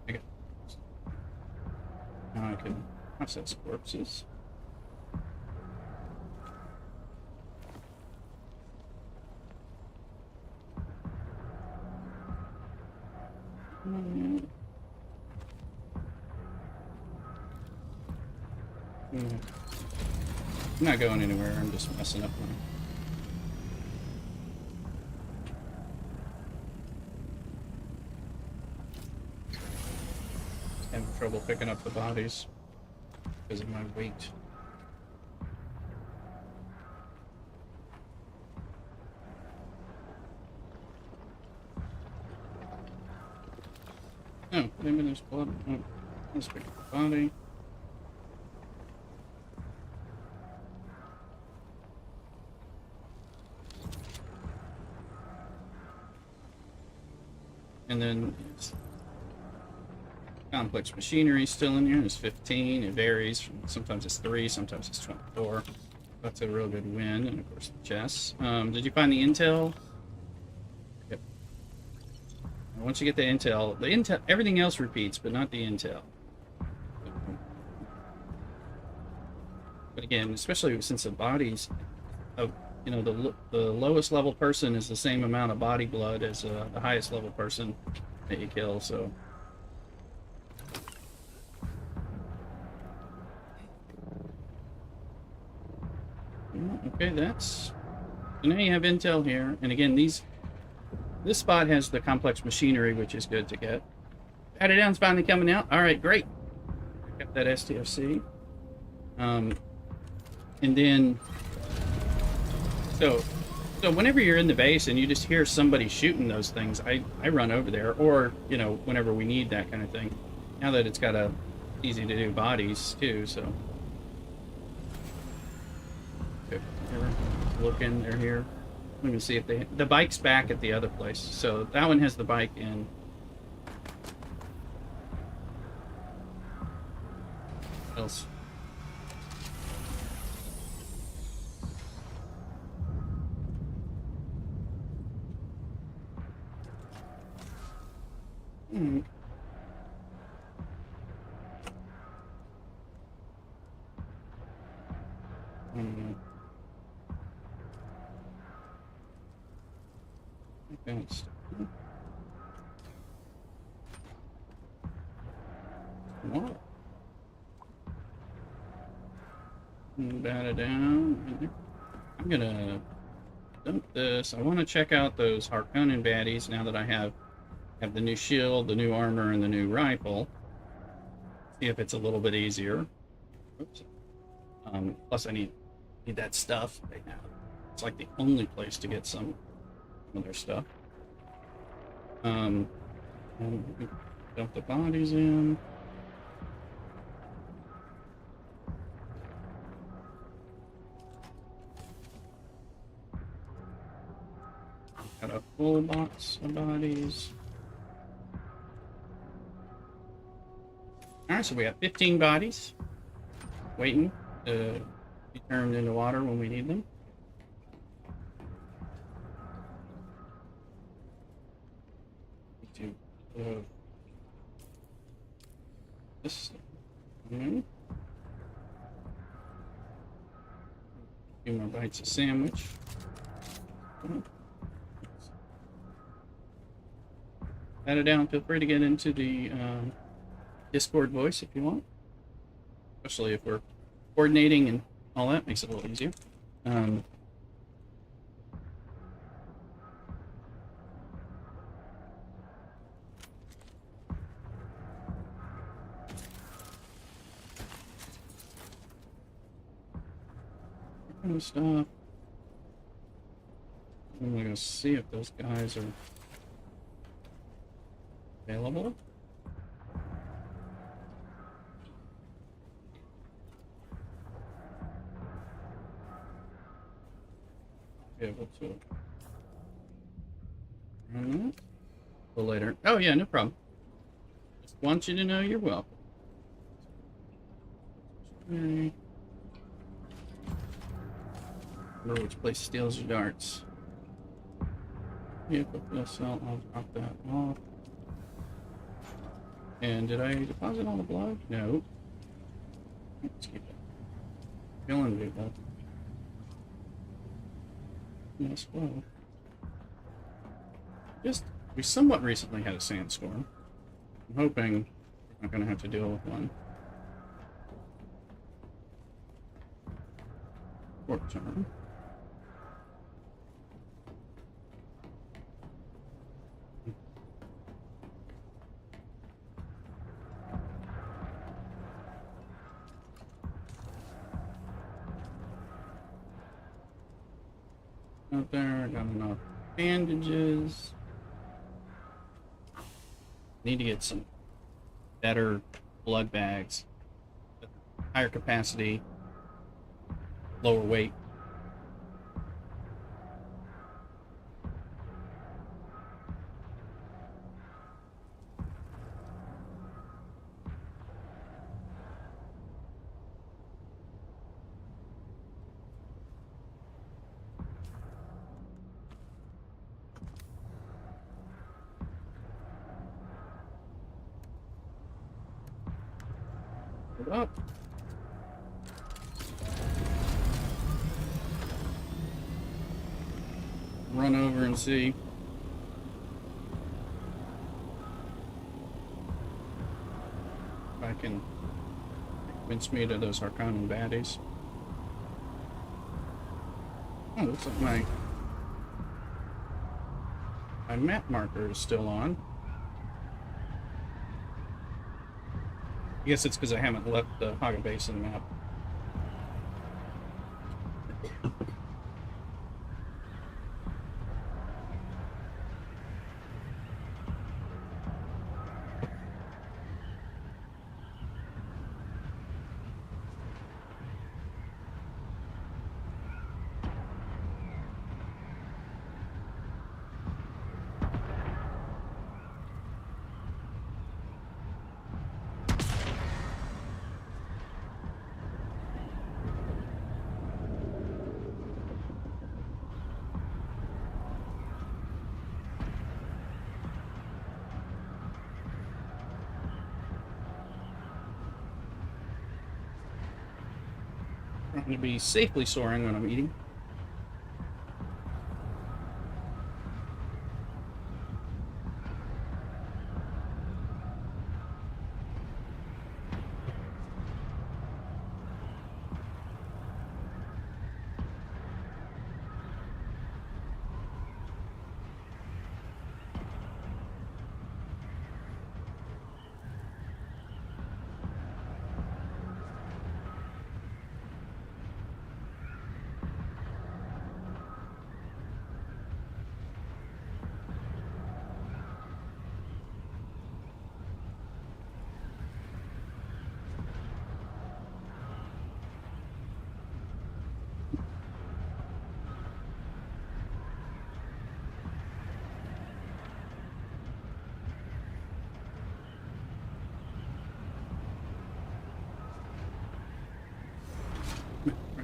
A: I got. Now I can process corpses. I'm not going anywhere, I'm just messing up one. Having trouble picking up the bodies because of my weight. Oh, maybe there's blood. Oh, let's pick up the body. And then complex machinery still in here. There's 15. It varies. Sometimes it's 3, sometimes it's 24. That's a real good win. And of course the chests. Did you find the intel? Yep. Once you get the intel, everything else repeats, but not the intel. But again, especially since the bodies of the lowest level person is the same amount of body blood as the highest level person that you kill, so okay, so now you have intel here, and again this spot has the complex machinery, which is good to get. Add it down's finally coming out. All right, great. Got that STFC, and then So whenever you're in the base and you just hear somebody shooting those things, I run over there, or whenever we need that kind of thing. Now that it's got a easy to do bodies too, so okay, looking, they're here. Let me see if the bike's back at the other place. So that one has the bike in. What else? Advanced. What? Bat it down. I'm gonna dump this. I want to check out those Harkonnen baddies now that I have the new shield, the new armor, and the new rifle. See if it's a little bit easier. Oops. Plus, I need that stuff right now. It's like the only place to get some of their stuff. And dump the bodies in. Got a full box of bodies. Alright, so we have 15 bodies waiting to be turned into water when we need them. this. A few more bites of sandwich. Add it down. Feel free to get into the Discord voice if you want, especially if we're coordinating and all that. Makes it a little easier. Kind of stuff. I'm gonna see if those guys are available. Be able to run that a little later. Oh yeah, no problem. Just want you to know you're welcome. Okay. Remember which place steals your darts. Yeah, put this out. I'll drop that off. And did I deposit all the blood? No. Let's keep it. Killing people. Yes, well. We somewhat recently had a sandstorm. I'm hoping we're not going to have to deal with one. Short term. Out there, got enough bandages. Need to get some better blood bags. Higher capacity, lower weight. Up. Run over and see. If I can convince me to those Harkonnen baddies. Oh, looks like my map marker is still on. I guess it's because I haven't left the Haga Basin map. I'm going to be safely soaring when I'm eating.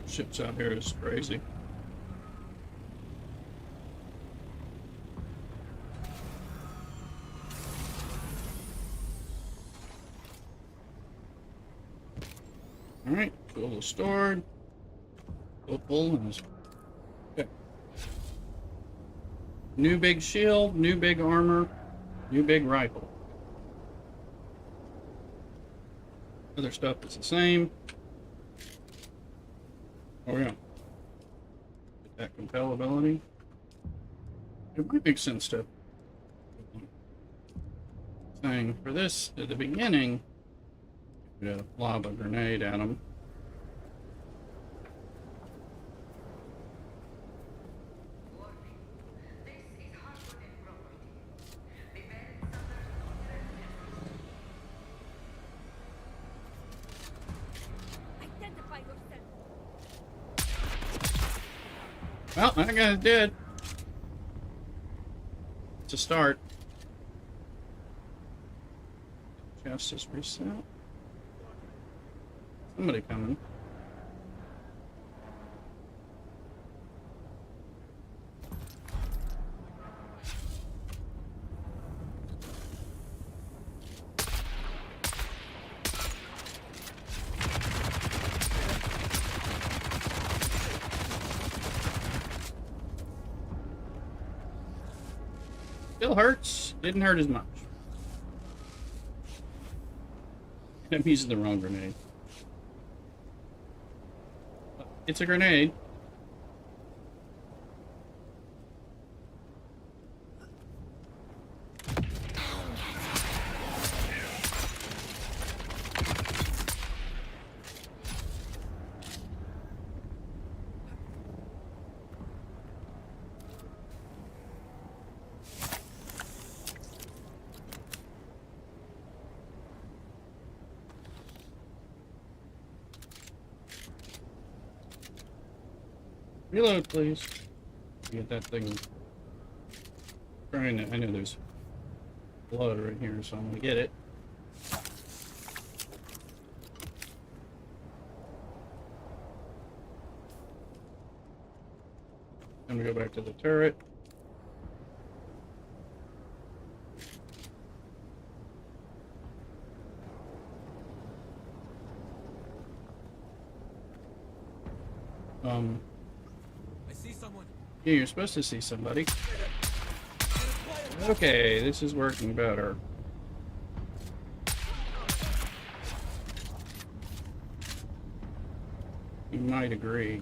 A: Ships out here is crazy. Alright, tool is stored. Pull and okay. New big shield, new big armor, new big rifle. Other stuff is the same. Oh yeah. Get that compel ability. It might make sense to thing for this at the beginning. Lob a grenade at him.
E: Identify yourself.
A: Well, that guy's dead. It's a start. Justice reset. Somebody coming. Still hurts. Didn't hurt as much. I'm using the wrong grenade. It's a grenade. Reload, please. Get that thing. Trying to. I know there's blood right here, so I'm gonna get it. Then we go back to the turret.
D: I see someone.
A: Yeah, you're supposed to see somebody. Okay, this is working better. You might agree.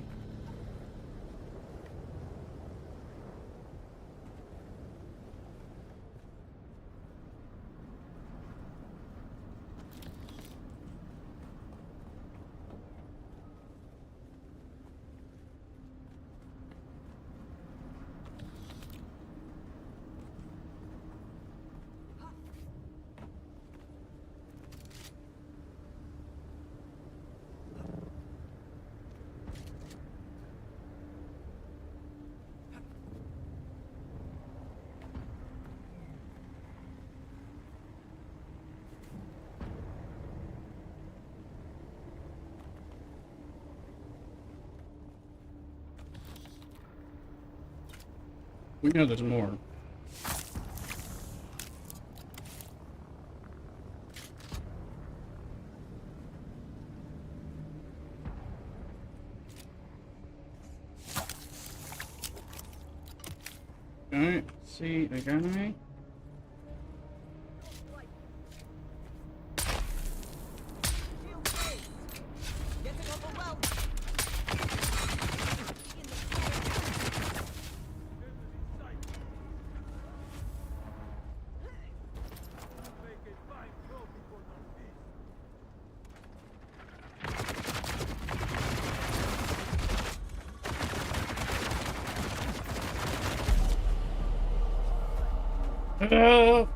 A: We know there's more. Alright, see a guy. Oh!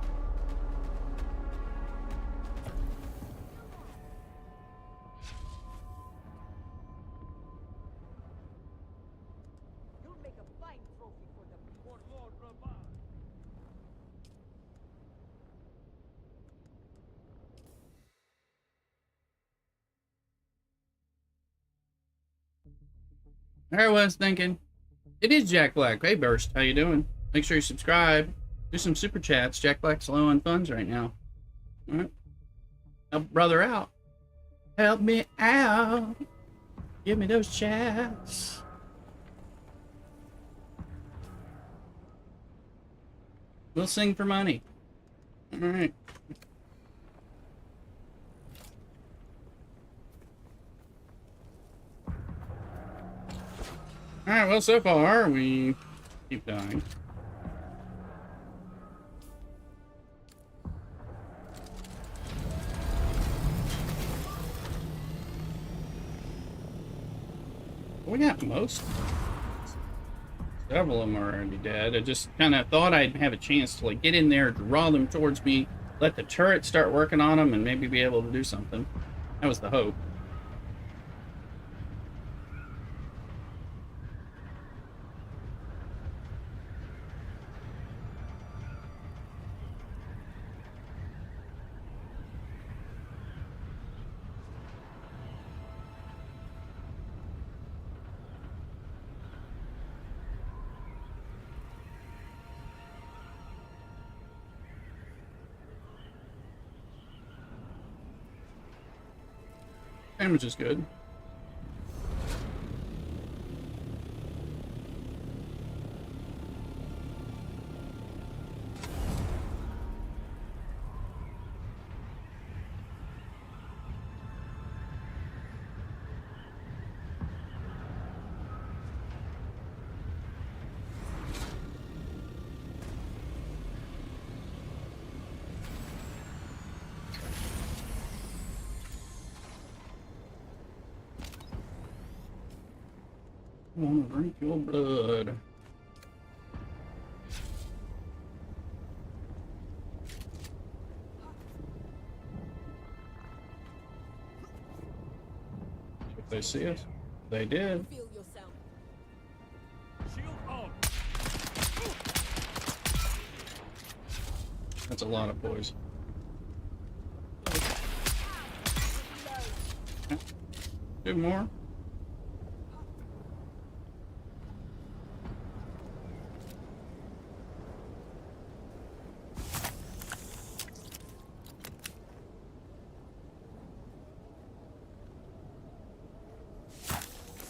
E: You'll make a fine trophy for the
D: For Lord Ravan.
A: There I was thinking. It is Jack Black. Hey, Burst. How you doing? Make sure you subscribe. Do some super chats. Jack Black's low on funds right now. All right. Help brother out. Help me out. Give me those chats. We'll sing for money. All right. All right. Well, so far we keep dying. We got most. Several of them are already dead. I just kind of thought I'd have a chance to like get in there, draw them towards me, let the turret start working on them, and maybe be able to do something. That was the hope. Damage is good. I want to drink your blood. If they see us, they did.
E: Feel yourself.
D: Shield on.
A: That's a lot of boys. Two more.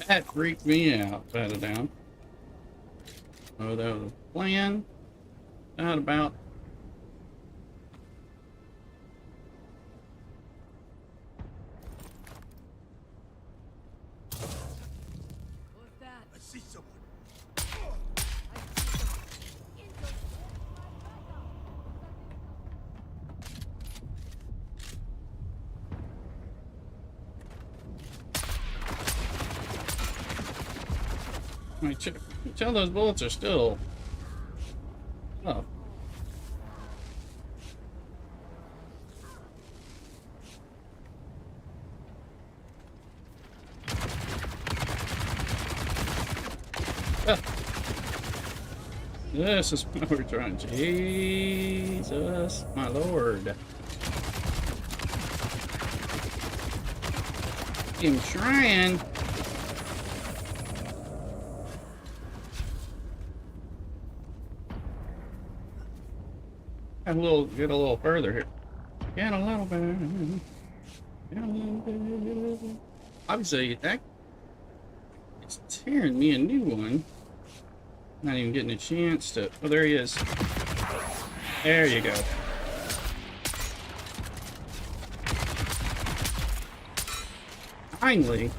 A: That freaked me out. Pat it down. Oh, that was a plan. Not about.
E: What's that?
D: I see someone.
A: I mean, tell those bullets are still. Oh. Ah. This is what we're trying. Jesus, my Lord. I'm trying. Get a little further here. Get a little bit. Get a little bit. Obviously, that it's tearing me a new one. Not even getting a chance to. Oh, there he is. There you go. Finally.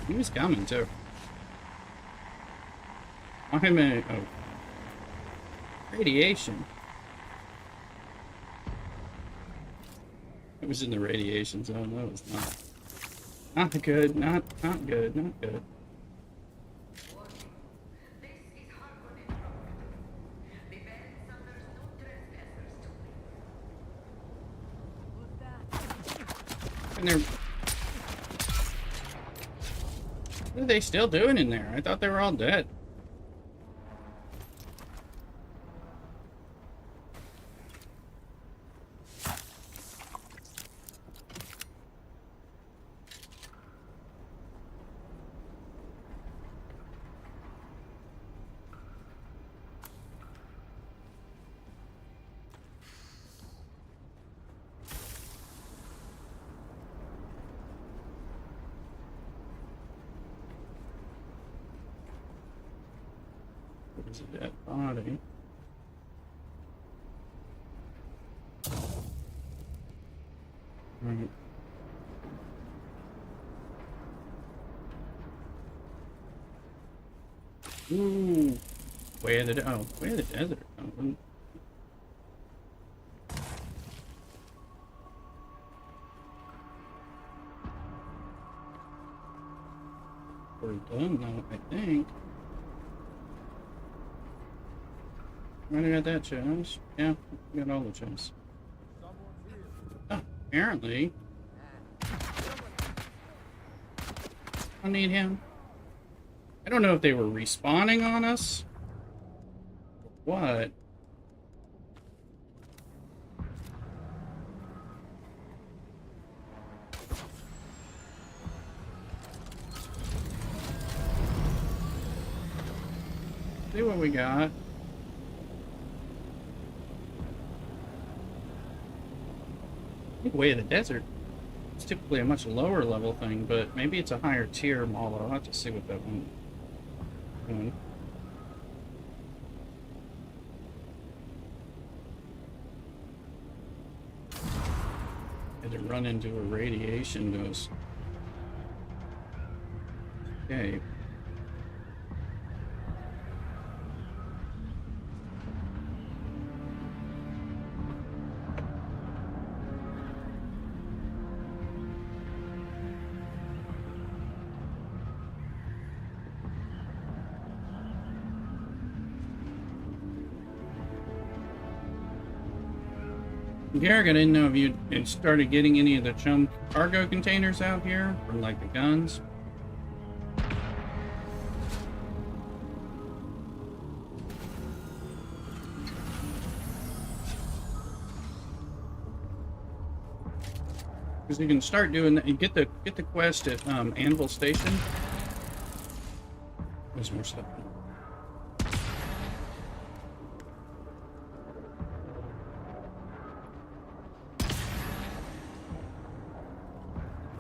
A: He was coming too. Why am I? Oh. Radiation. It was in the radiation zone. That was not good. Not good. Not good. And they're. What are they still doing in there? I thought they were all dead. There's a dead body. Right. Ooh. Way of the desert. Oh, we're done now, I think. Already got that chest. Yeah, we got all the chests. Oh, apparently. I need him. I don't know if they were respawning on us or what. See what we got. I think Way of the Desert. It's typically a much lower level thing, but maybe it's a higher tier model. I'll have to see what that one is doing. Had to run into a radiation dose. Okay. Garrick, I didn't know if you had started getting any of the chum cargo containers out here from like the guns. Because you can start doing that. You get the quest at Anvil Station. There's more stuff.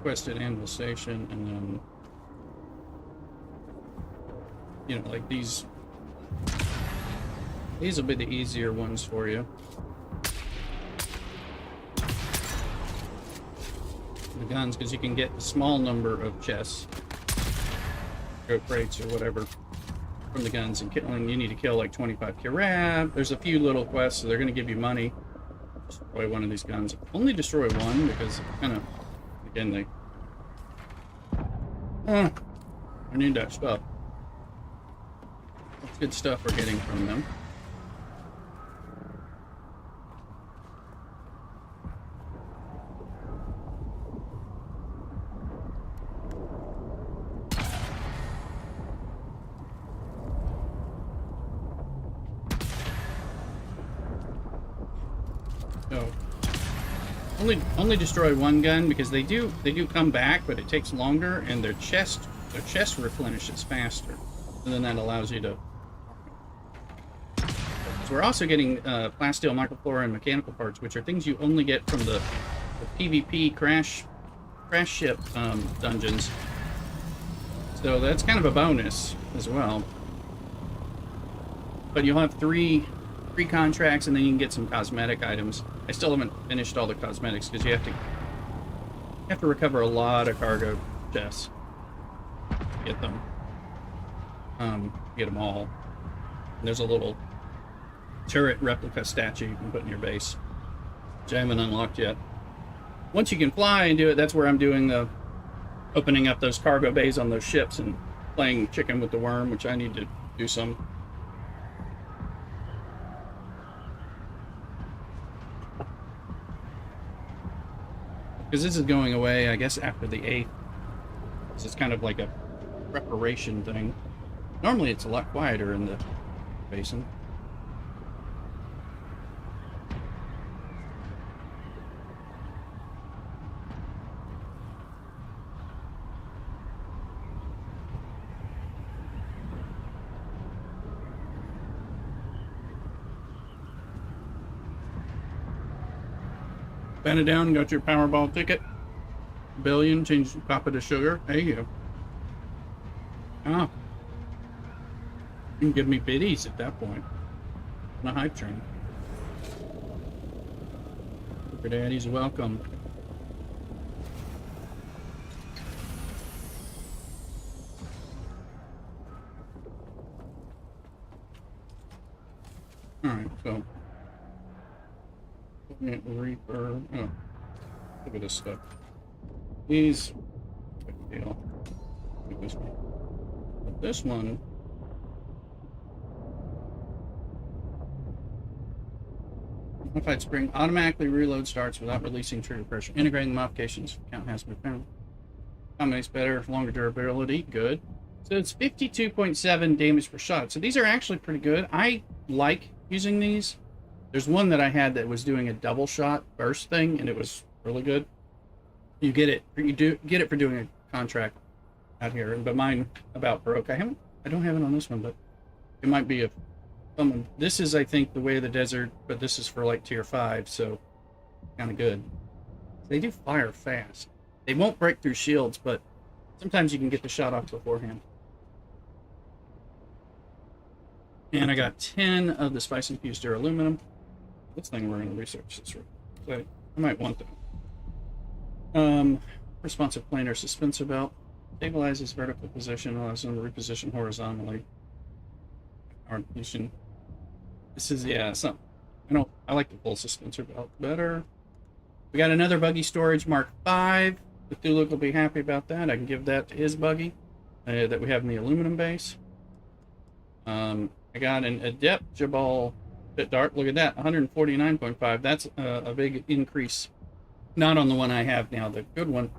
A: Quest at Anvil Station, and then you know, like these will be the easier ones for you. The guns, because you can get a small number of chests, or crates, or whatever from the guns, and killing. You need to kill like 25 Kirab. There's a few little quests, so they're going to give you money. Destroy one of these guns. Only destroy one because kind of, again, they. I need that stuff. That's good stuff we're getting from them. So, only destroy one gun because they do come back, but it takes longer, and their chest replenishes faster, and then that allows you to. So we're also getting plasteel, microflora, and mechanical parts, which are things you only get from the PvP crash ship dungeons. So that's kind of a bonus as well. But you'll have three contracts, and then you can get some cosmetic items. I still haven't finished all the cosmetics because you have to recover a lot of cargo chests to get them. Get them all. And there's a little turret replica statue you can put in your base, which I haven't unlocked yet. Once you can fly and do it, that's where I'm doing the opening up those cargo bays on those ships and playing chicken with the worm, which I need to do some. Because this is going away, I guess, after the 8th. This is kind of like a preparation thing. Normally it's a lot quieter in the basin. Bend it down, got your Powerball ticket. Billion, change Papa to sugar. There you go. Oh. You can give me biddies at that point. On a hype train. Sugar daddy's welcome. Alright, so Reaper. Oh, look at this stuff. These deal. This one. But this one. Modified spring automatically reload starts without releasing trigger pressure. Integrating the modifications count has been found. Combinates better, longer durability. Good. So it's 52.7 damage per shot. So these are actually pretty good. I like using these. There's one that I had that was doing a double shot burst thing, and it was really good. You get it. You do get it for doing a contract out here, but mine about broke. I don't have it on this one, but it might be a someone. This is, I think, the Way of the Desert, but this is for like tier 5, so kind of good. They do fire fast. They won't break through shields, but sometimes you can get the shot off beforehand. And I got 10 of the spice infused aluminum. This thing we're going to research this real. I might want that. Responsive planar suspensor belt. Stabilizes vertical position, allows them to reposition horizontally. This is, yeah, some. I like the full suspensor belt better. We got another buggy storage Mark 5. Cthulhu will be happy about that. I can give that to his buggy that we have in the aluminum base. I got an Adept Jabal Pit Dart. Look at that, 149.5. That's a big increase. Not on the one I have now, the good one,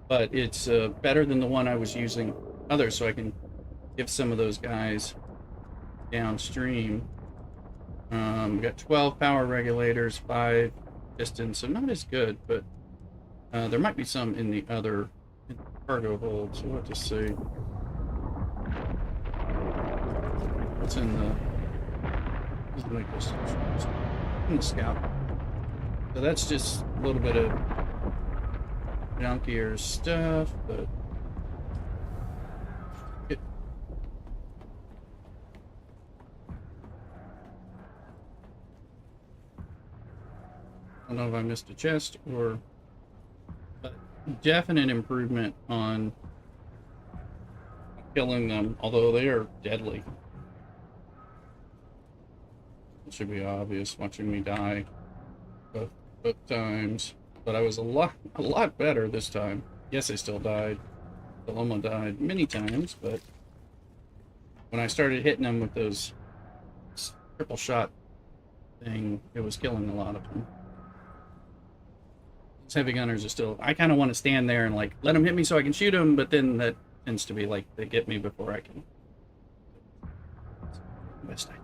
A: but it's better than the one I was using others, so I can give some of those guys downstream. We got 12 power regulators, 5 pistons, so not as good, but there might be some in the other cargo hold, so we'll have to see. What's in the... in the scout. So that's just a little bit of junkier stuff, but I don't know if I missed a chest or definite improvement on killing them, although they are deadly. It should be obvious watching me die both times, but I was a lot better this time. Yes, I still died. Paloma died many times, but when I started hitting them with those triple shot thing, it was killing a lot of them. These heavy gunners are still... I kind of want to stand there and like let them hit me so I can shoot them, but then that tends to be like they get me before I can. Best idea.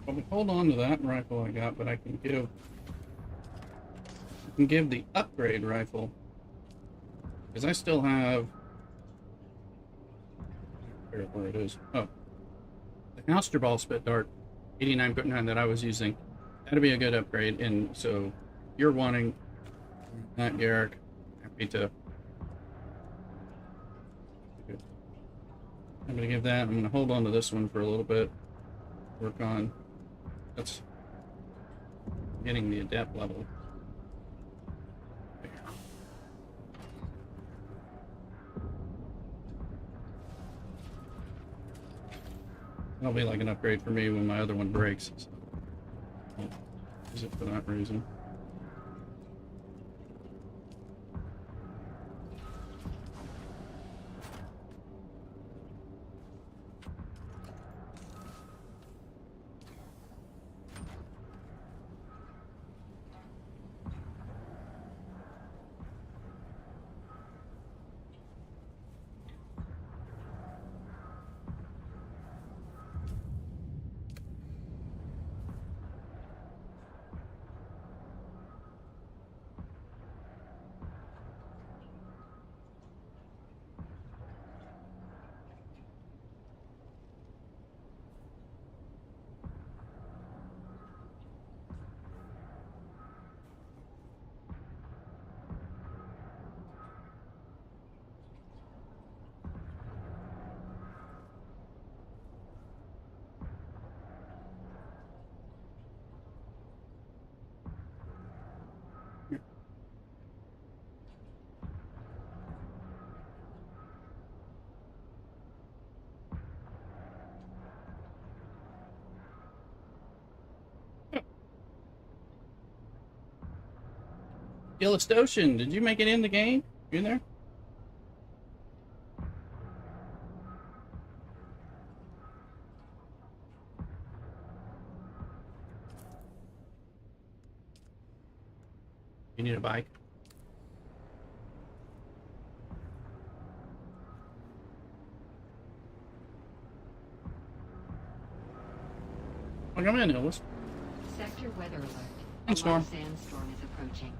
A: Well, hold on to that rifle I got, but I can give the upgrade rifle, because I still have where it is. Oh, the House Ball Spit Dart 89.9 that I was using. That'd be a good upgrade, and so you're wanting that, Garrick. Happy to. I'm gonna give that. I'm gonna hold on to this one for a little bit. Work on. That's getting the adept level. That'll be like an upgrade for me when my other one breaks. So I'll use it for that reason. Illustration, did you make it in the game? You in there? You need a bike? Well, come in, Illis.
B: Sector weather alert.
A: And
B: A
A: storm.
B: large sandstorm is approaching.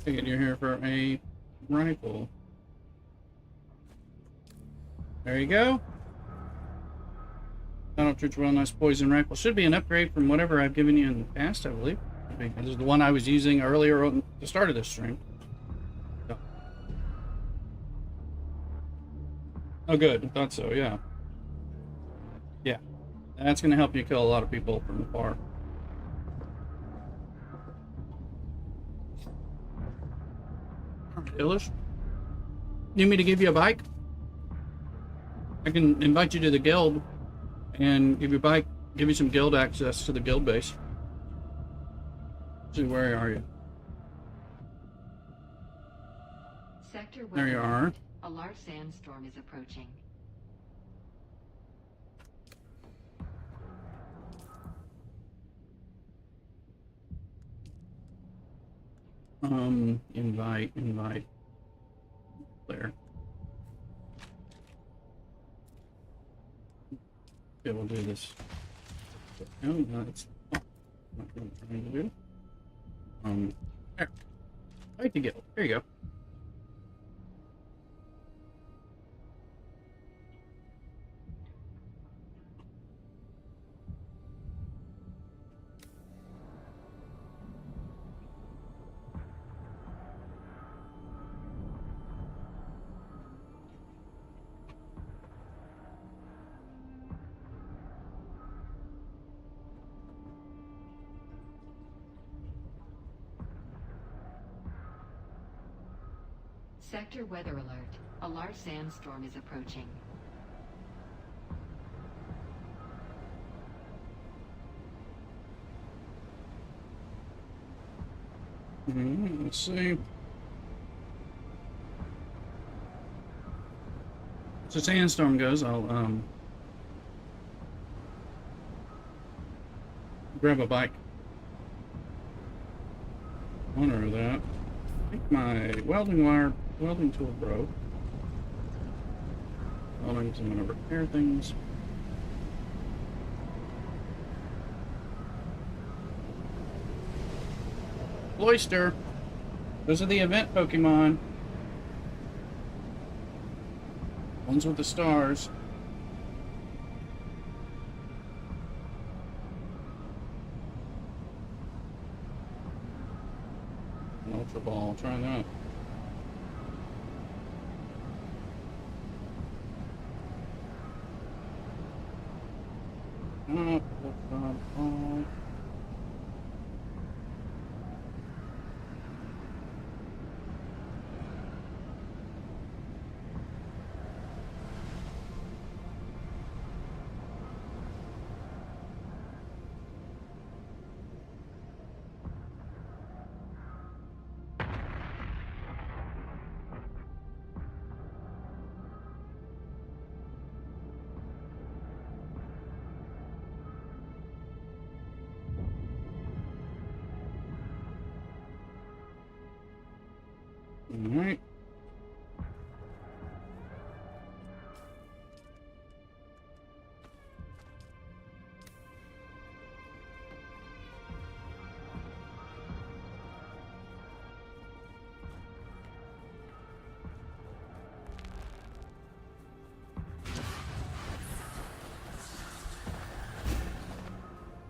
A: Ticket, you're here for a rifle. There you go. Donald Churchwell, nice poison rifle. Should be an upgrade from whatever I've given you in the past, I believe. This is the one I was using earlier at the start of this stream. So. Oh, good. I thought so, yeah. Yeah. That's going to help you kill a lot of people from afar. Illish? Need me to give you a bike? I can invite you to the guild and give you a bike, give you some guild access to the guild base. See, where are you?
B: Sector weather
A: There you are.
B: alert. A large sandstorm is approaching.
A: Invite. There. Okay, we'll do this. No, that's not what I'm trying to do. There. Right to guild. There you go.
B: Sector weather alert. A large sandstorm is approaching.
A: Let's see. As the sandstorm goes, I'll grab a bike. Honor that. I think my welding tool broke. Welding's gonna repair things. Cloyster. Those are the event Pokemon. Ones with the stars. An Ultra Ball. Try that. Ultra Ball. Alright.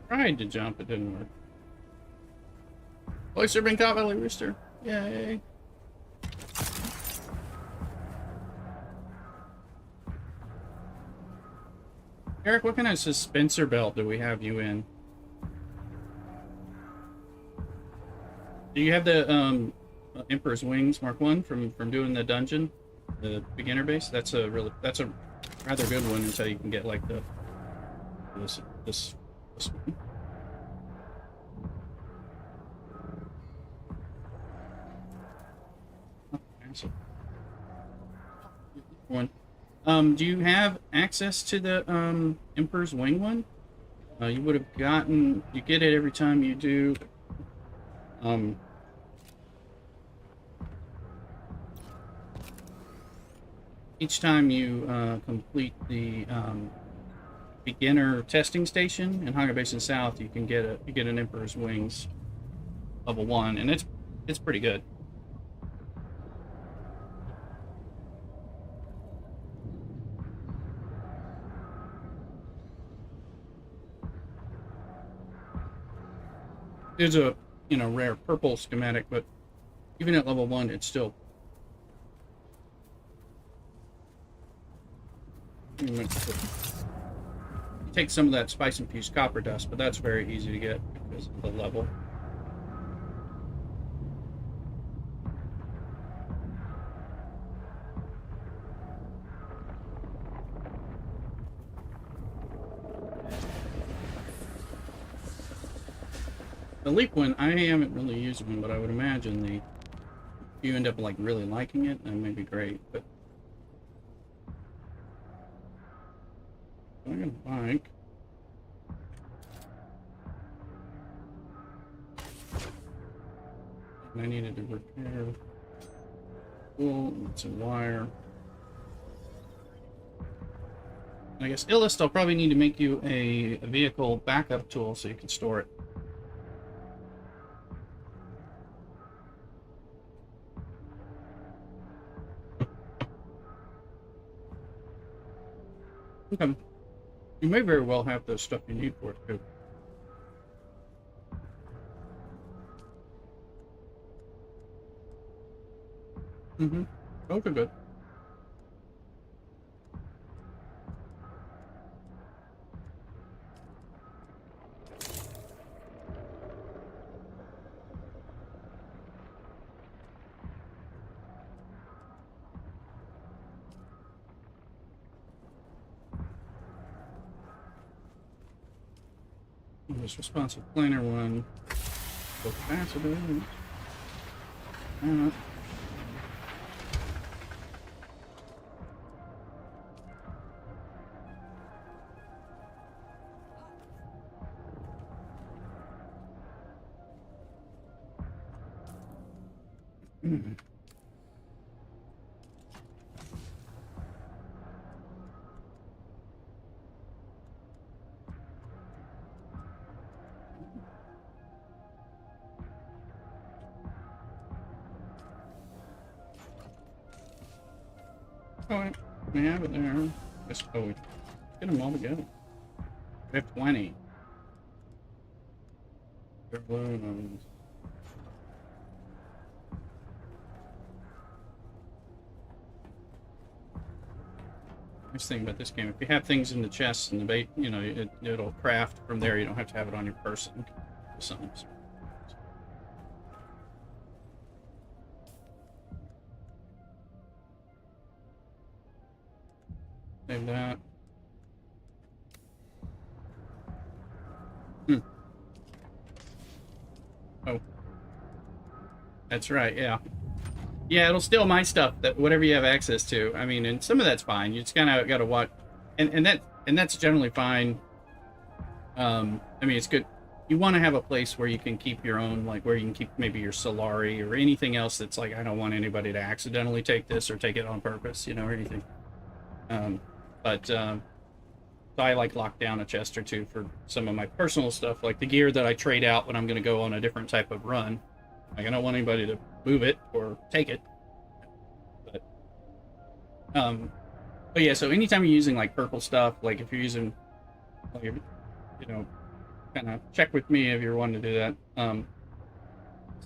A: Tried to jump, it didn't work. Oyster been caught by the rooster. Yay. Eric, what kind of suspensor belt do we have you in? Do you have the Emperor's Wings Mark 1 from doing the dungeon, the beginner base? That's a rather good one until you can get like this one. Massive. One. Do you have access to the Emperor's Wing one? You would have gotten. You get it every time you do. Each time you complete the beginner testing station in Haga Basin South, you can get an Emperor's Wings level 1, and it's pretty good. There's a rare purple schematic, but even at level 1, it's still it takes some of that spice infused copper dust, but that's very easy to get because of the level. The leap one, I haven't really used one, but I would imagine if you end up like really liking it, that may be great. But I'm gonna bike. And I needed to repair. Cool, it's a wire. And I guess Illust, I'll probably need to make you a vehicle backup tool so you can store it. Okay. You may very well have the stuff you need for it, too. Mm-hmm. Okay, good. This responsive planar one. Go capacitor. Alright, we have it there. Let's go. Get them all together. We have 20. They're blue and nice thing about this game, if you have things in the chest and the bait, it'll craft from there. You don't have to have it on your person. Sometimes. Save that. Oh. That's right, yeah. Yeah, it'll steal my stuff, that whatever you have access to. I mean, and some of that's fine. You just kind of got to watch, and that's generally fine. I mean, it's good. You want to have a place where you can keep your own, like where you can keep maybe your Solari or anything else that's like, I don't want anybody to accidentally take this or take it on purpose, or anything. So I like lock down a chest or two for some of my personal stuff, like the gear that I trade out when I'm going to go on a different type of run. Like, I don't want anybody to move it or take it. But yeah, so anytime you're using like purple stuff, like if you're using, like, kind of check with me if you're wanting to do that.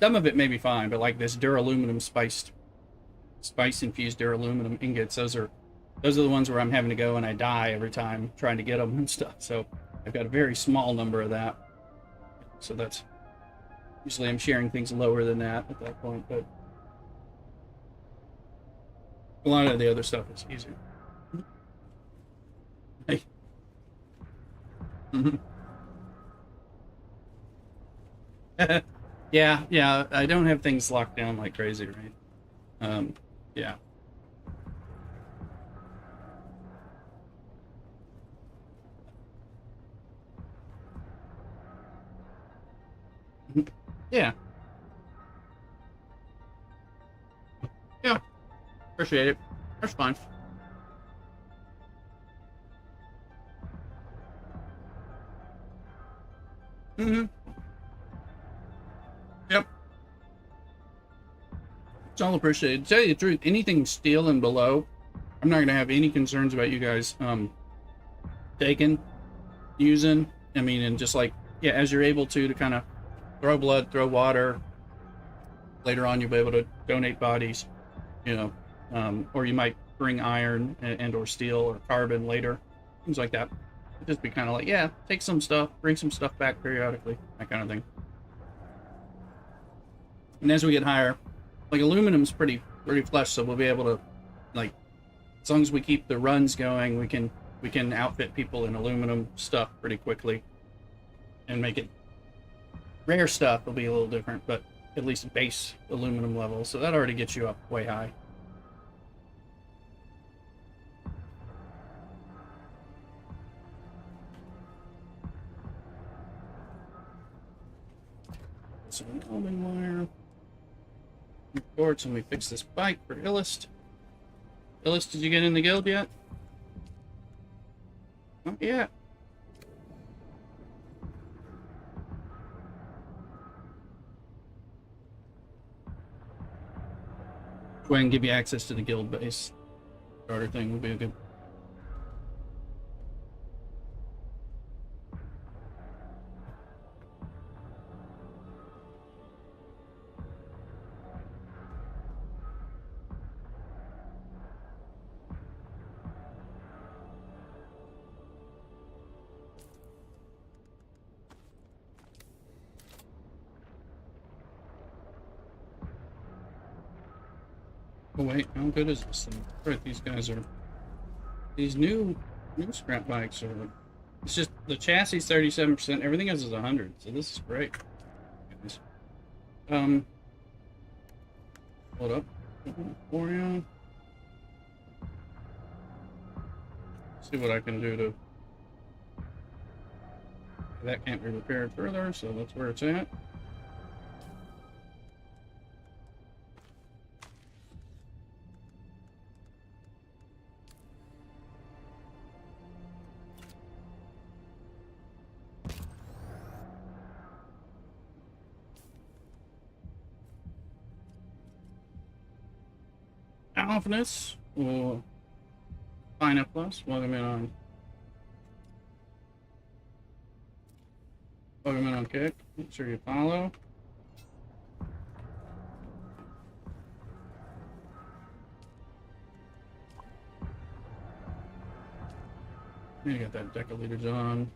A: Some of it may be fine, but like this duraluminum spice infused duraluminum ingots, those are the ones where I'm having to go and I die every time trying to get them and stuff. So I've got a very small number of that. So that's usually I'm sharing things lower than that at that point, but a lot of the other stuff is easier. Yeah, yeah, I don't have things locked down like crazy, right? Yeah. Yeah, yeah, appreciate it. That's fine. Mm-hmm. Yep, it's all appreciated. To tell you the truth, anything steel and below, I'm not gonna have any concerns about you guys taking, using. I mean, and just like, yeah, as you're able to kind of throw blood, throw water. Later on, you'll be able to donate bodies, you know, or you might bring iron and or steel or carbon later, things like that. Just be kind of like, yeah, take some stuff, bring some stuff back periodically, that kind of thing. And as we get higher, like aluminum's pretty flush, so we'll be able to, like, as long as we keep the runs going, we can outfit people in aluminum stuff pretty quickly and make it. Rare stuff will be a little different, but at least base aluminum level, so that already gets you up way high. So an almond wire. Quartz, and we fix this bike for Illust. Illust, did you get in the guild yet? Not yet. Go ahead and give you access to the guild base. Starter thing would be a good. Oh wait, how good is this thing? Right, these guys are these new scrap bikes are. It's just the chassis 37%. Everything else is 100. So this is great. Guys. Hold up. For you. See what I can do to. That can't be repaired further, so that's where it's at. Confidence or Fine Up Plus. Welcome in on. Welcome in on Kick. Make sure you follow. You got that deciliters on.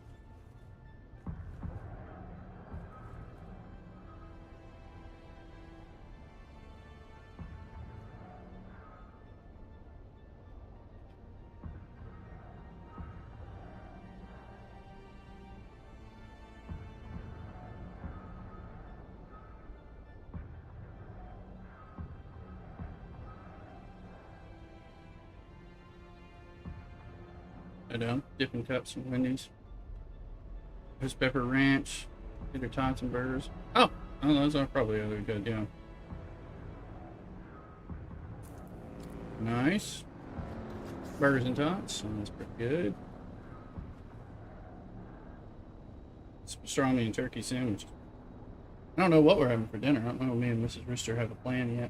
A: Down. Dipping cups from Wendy's. There's Pepper Ranch. Peter Tots and burgers. Oh, those are probably other good, yeah. Nice. Burgers and tots. Oh, that's pretty good. Pastrami and turkey sandwich. I don't know what we're having for dinner. I don't know if me and Mrs. Rister have a plan yet.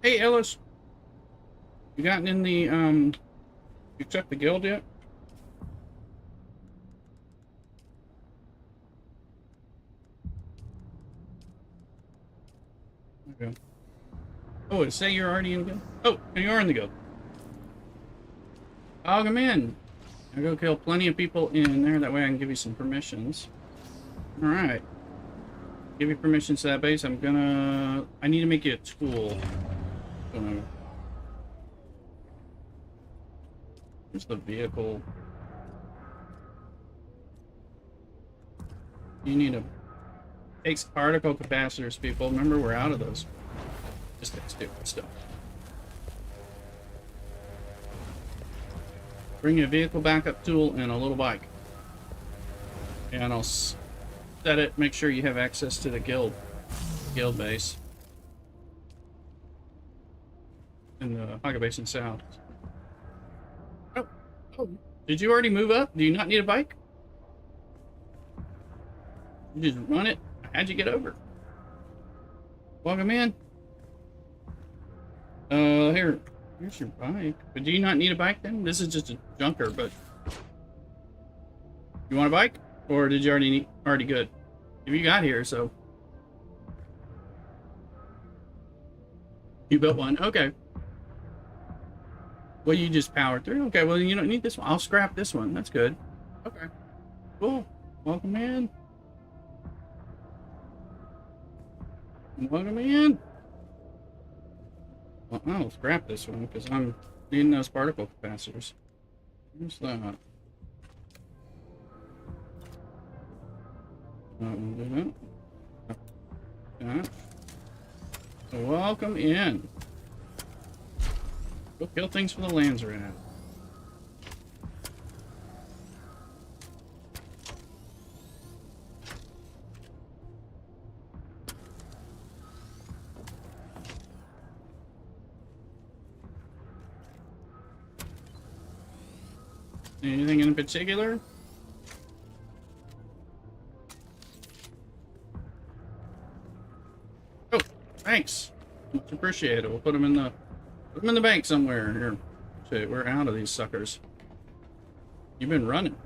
A: Hey Ellis, you gotten in the you accept the guild yet? Okay. Oh, it say you're already in the guild? Oh, you are in the guild. I'll come in. I'll go kill plenty of people in there, that way I can give you some permissions. Alright. give you permission to that base. I need to make you a tool. Here's the vehicle. You need a... Takes particle capacitors, people. Remember, we're out of those. Just that stupid stuff. Bring a vehicle backup tool and a little bike. And I'll set it, make sure you have access to the guild base. In the Haga Basin South. Oh, did you already move up? Do you not need a bike? You just run it? How'd you get over? Welcome in. Here's your bike. But do you not need a bike then? This is just a junker, but... You want a bike? Or did you already good? If you got here, so... You built one? Okay. Well, you just powered through? Okay, well, you don't need this one. I'll scrap this one. That's good. Okay. Cool. Welcome in. Welcome in. Well, I'll scrap this one because I'm needing those particle capacitors. Where's that? We'll do that. So welcome in. Go kill things for the lands rat. Anything in particular? Oh, thanks. Much appreciated. We'll put them in the bank somewhere here. Shit, we're out of these suckers. You've been running.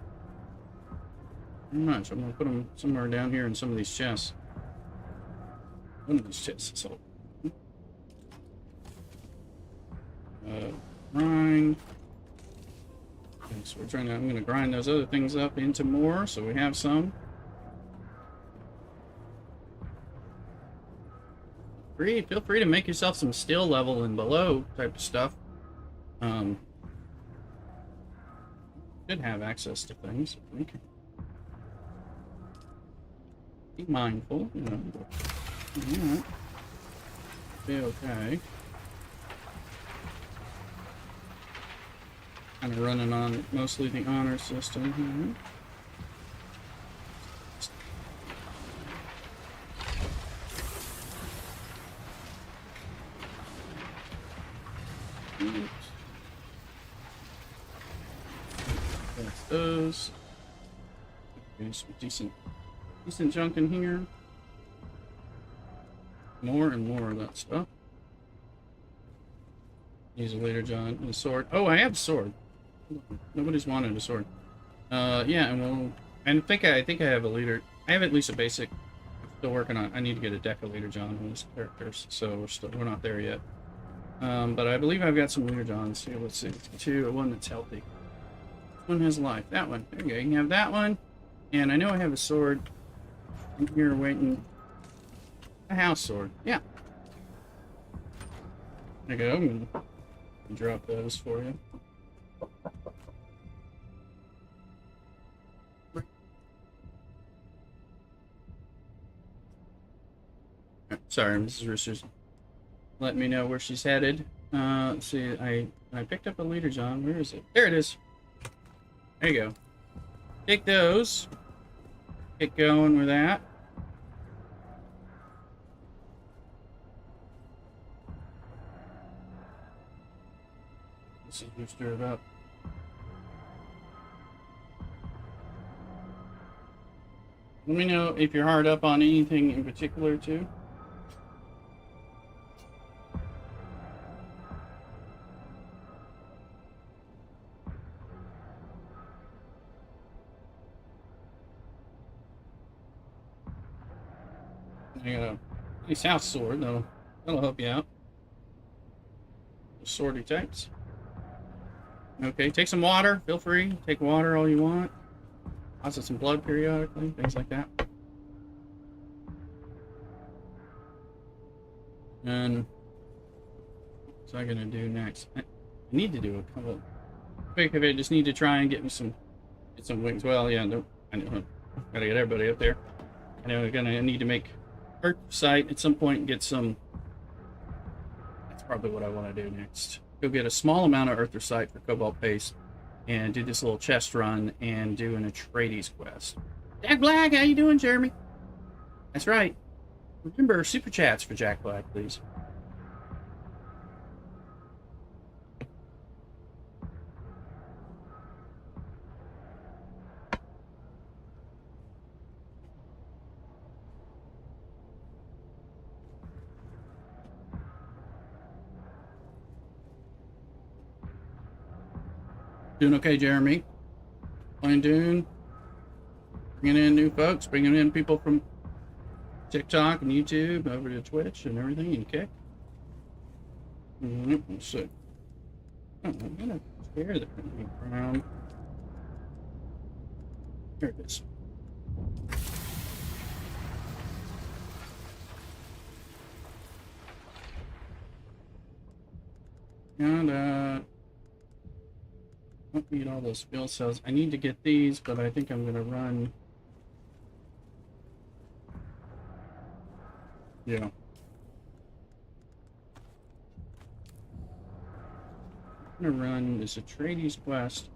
A: Very much. I'm gonna put them somewhere down here in some of these chests. One of these chests is all. Grind. Okay, so I'm gonna grind those other things up into more, so we have some. Feel free to make yourself some steel level and below type of stuff. Should have access to things, I think. Be mindful, you know. Yeah. Be okay. Kind of running on mostly the honor system here. That's those. Okay, some decent junk in here. More and more of that stuff. Use a later, John. And a sword. Oh, I have a sword. Nobody's wanted a sword. Yeah, and I think I have a leader. I have at least a basic. I'm still working on. I need to get a deck of leader John on these characters, so we're not there yet. But I believe I've got some leader Johns here. Let's see. One that's healthy. One has life. That one. There you go. You can have that one. And I know I have a sword in here waiting. A house sword. Yeah. There you go. I'm gonna drop those for you. Sorry, Mrs. Rooster's letting me know where she's headed. Let's see. I picked up a leader John. Where is it? There it is. There you go. Take those. Get going with that. This is Rooster about. Let me know if you're hard up on anything in particular too. I got a nice house sword that'll help you out. Swordy types. Okay, take some water. Feel free. Take water all you want. Also some blood periodically, things like that. And what's I gonna do next? I need to do a couple. Quick, if I just need to try and get some wings. Well, yeah, no, I know. Gotta get everybody up there. I know I'm gonna need to make Earth site at some point and get some. That's probably what I want to do next. Go get a small amount of Earth site for Cobalt Paste and do this little chest run and do an Atreides quest. Jack Black, how you doing, Jeremy? That's right. Remember, super chats for Jack Black, please. Doing okay, Jeremy? Playing Dune? Bringing in new folks, bringing in people from TikTok and YouTube over to Twitch and everything, okay? Let's see. Oh, I'm gonna share the background. Here it is. And don't need all those fuel cells. I need to get these, but I think I'm gonna run. Yeah. I'm gonna run this Atreides quest,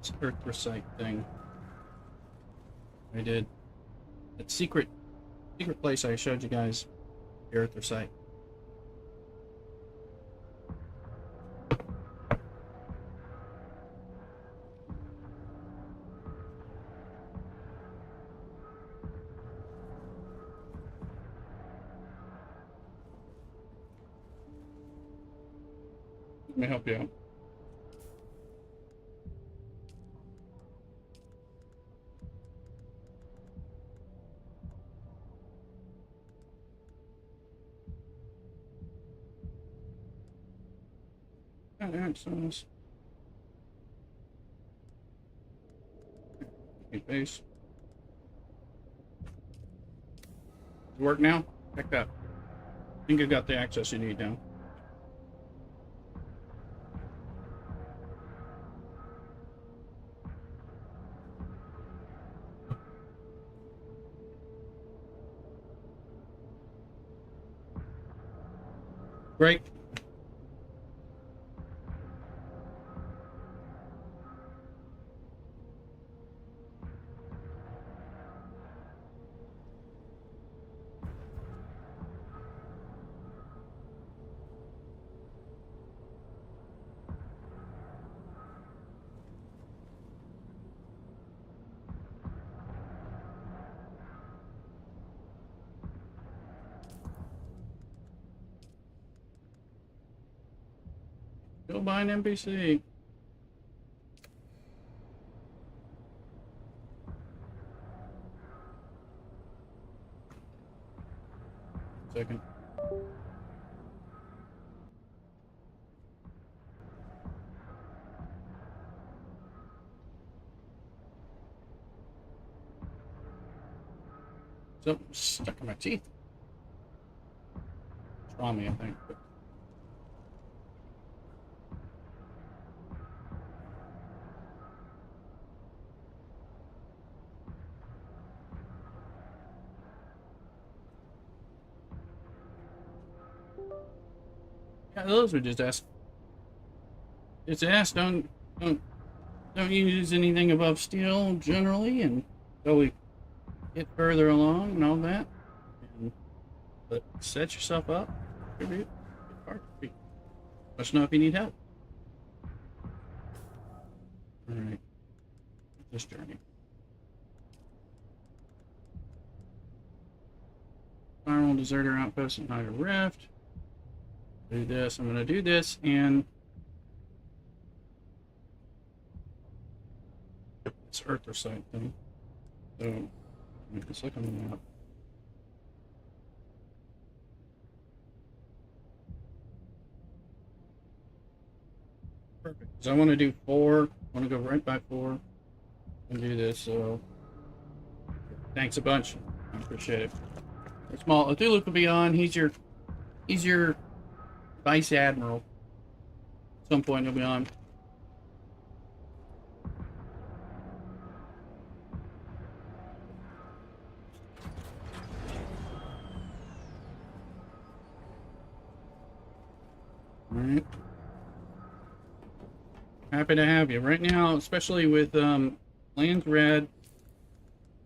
A: this Earth Recite thing. I did that secret place I showed you guys, the Earth Recite. Let me help you out. Got access. Base. Does it work now? Check that. I think you got the access you need now. Great. Go buy an NPC. Second. Something stuck in my teeth. It's on me, I think. Yeah, those were just asked. It's asked don't use anything above steel generally, and so we get further along and all that. And, but set yourself up. Contribute. Get part. Let us know if you need help. All right. This journey. Spiral Deserter Outpost and Higher Rift. Do this. I'm going to do this and this Earth Recite thing. So let me just look on the map. Perfect. So I want to do 4. I want to go right by 4 and do this. So thanks a bunch. I appreciate it. Small Cthulhu will be on. He's He's your vice admiral. At some point he'll be on. Alright. Happy to have you. Right now, especially with Lands Red,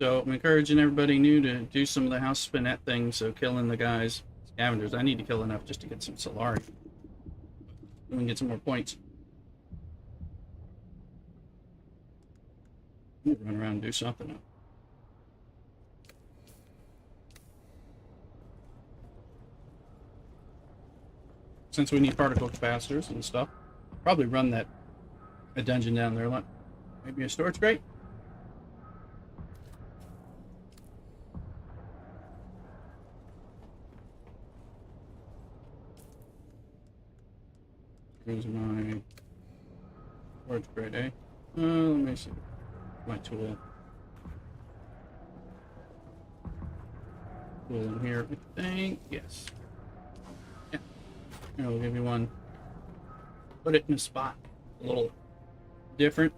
A: so I'm encouraging everybody new to do some of the House Spinette things, so killing the guys, scavengers. I need to kill enough just to get some Solari. We can get some more points. Run around and do something. Since we need particle capacitors and stuff, probably run a dungeon down there. Like maybe a storage crate. Here's my storage crate, eh? Let me see. My tool. Tool in here, I think. Yes. Yeah. Here, we'll give you one. Put it in a spot. A little different.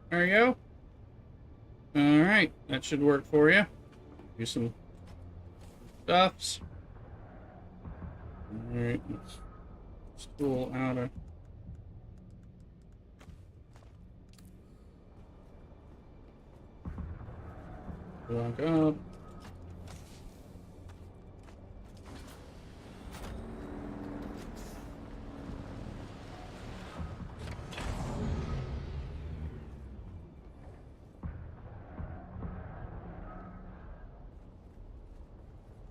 A: There you go. Alright, that should work for you. Do some stuffs. Alright, let's tool out of lock up.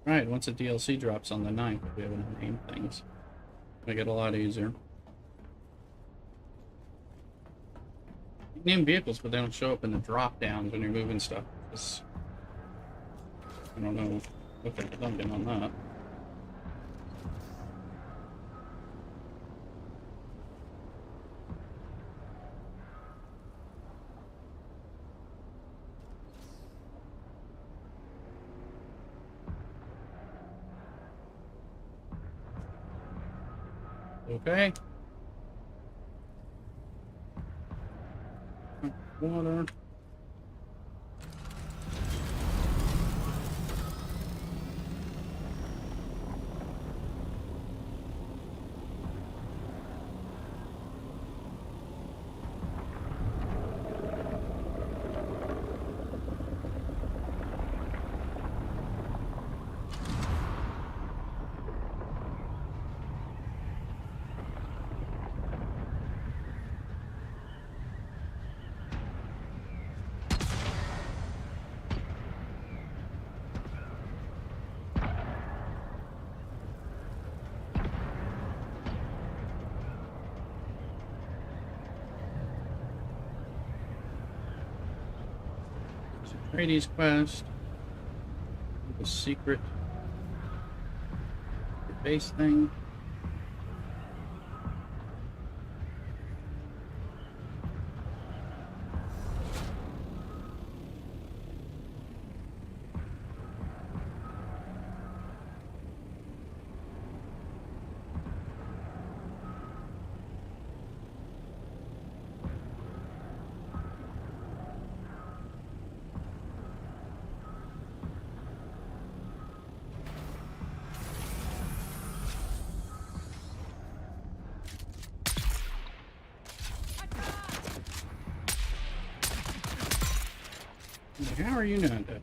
A: Right, once the DLC drops on the 9th, we'll be able to name things. Make it a lot easier. You can name vehicles, but they don't show up in the drop downs when you're moving stuff. I don't know what they're thinking on that. Okay. Water. Brady's quest. The secret base thing. How are you not dead?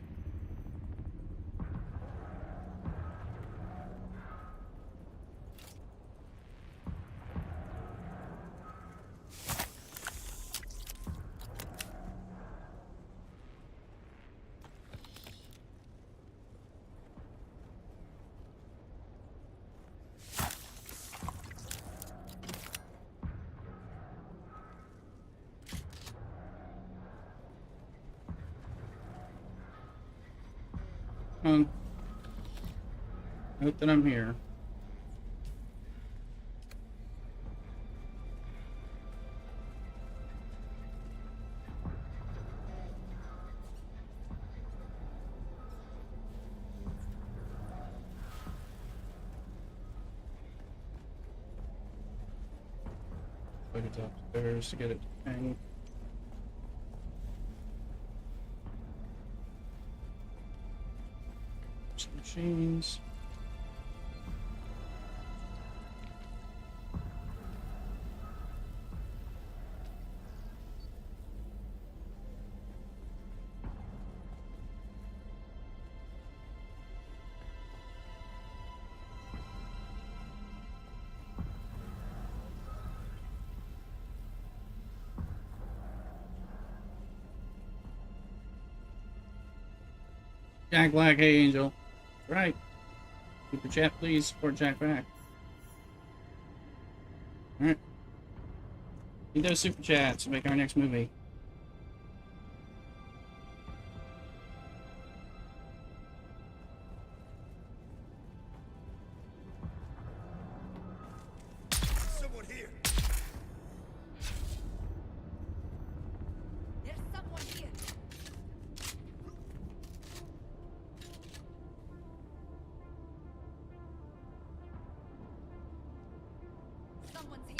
A: Note that I'm here. Put it upstairs to get it to hang. Some machines. Jack Black, hey Angel. Right. Super chat, please. Support Jack Black. Alright. Need those super chats to make our next movie.
D: Someone here.
E: There's someone here. Someone's here.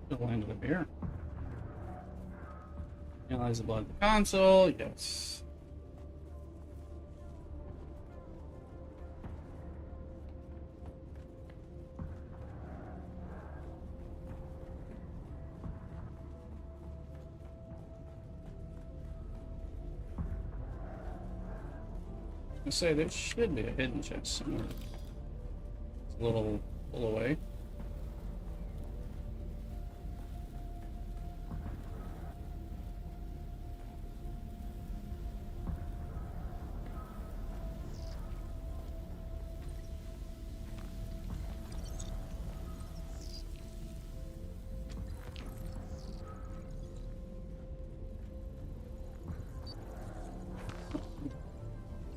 A: The land of the bear. Analyze the blood of the console. Yes. I say there should be a hidden chest somewhere. It's a little pull away.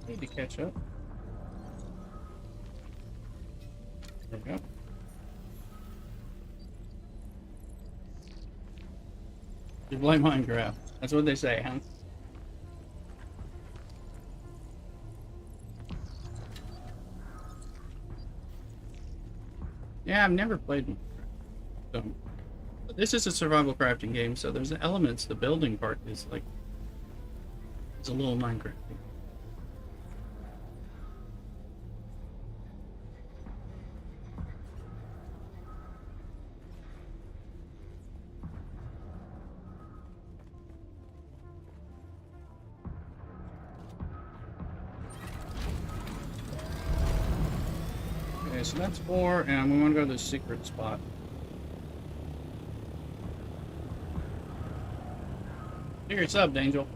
A: Need to catch up. There we go. You blame Minecraft. That's what they say, huh? Yeah, I've never played Minecraft. So, but this is a survival crafting game, so there's elements. The building part is like it's a little Minecraft. Okay, so that's 4, and we want to go to the secret spot. Secret sub, Angel.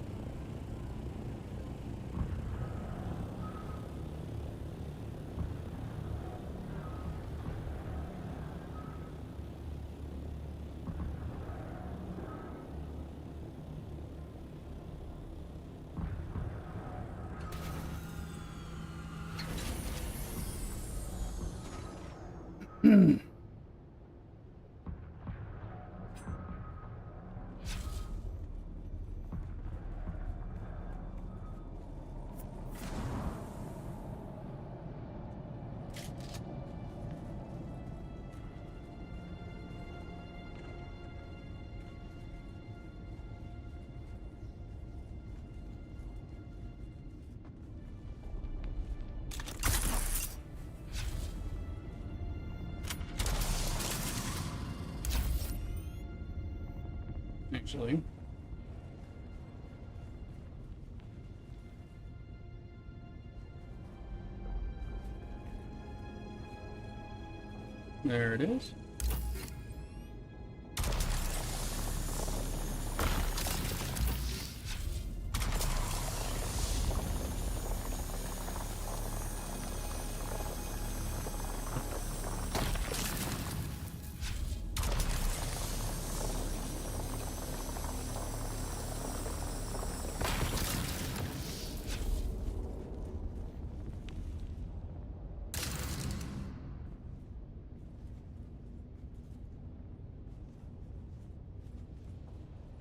A: actually. There it is.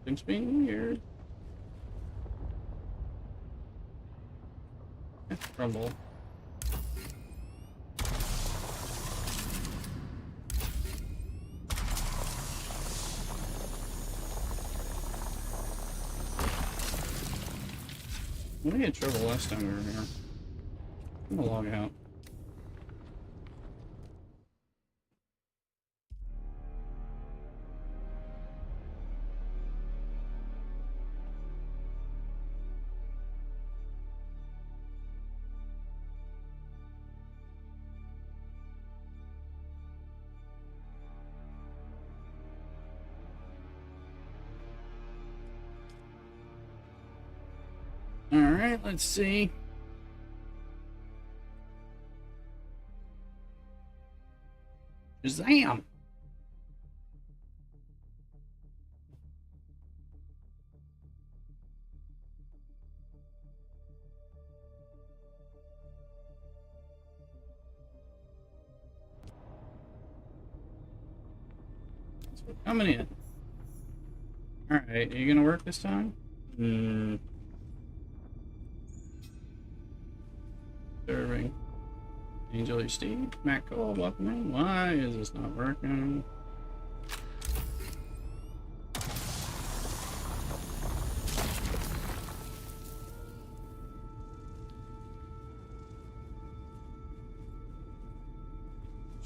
A: Things being weird. Rumble. We had trouble last time we were here. I'm gonna log out. Alright, let's see. Shazam! We're coming in. Alright, are you gonna work this time? Serving. Angel you Steve. Matt Cole, welcome in. Why is this not working?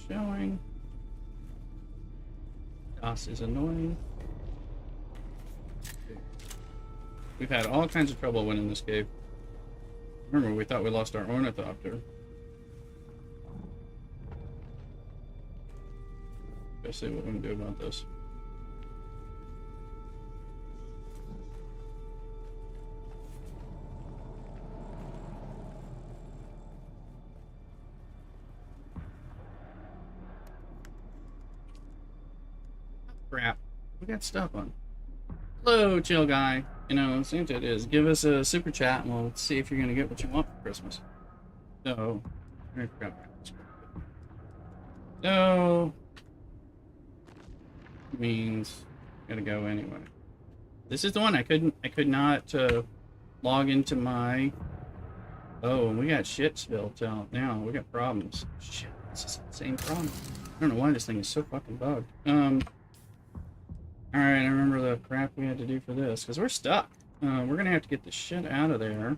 A: Showing. DOS is annoying. We've had all kinds of trouble winning this game. Remember, we thought we lost our ornithopter. Let's see what we can do about this. Crap. We got stuff on. Hello, chill guy. You know, since it is, give us a super chat and we'll see if you're gonna get what you want for Christmas. So, so means gotta go anyway. This is the one I could not log into my. Oh, we got shit spilled out now. We got problems. Shit, this is the same problem. I don't know why this thing is so fucking bugged. Alright, I remember the crap we had to do for this, because we're stuck. We're gonna have to get the shit out of there.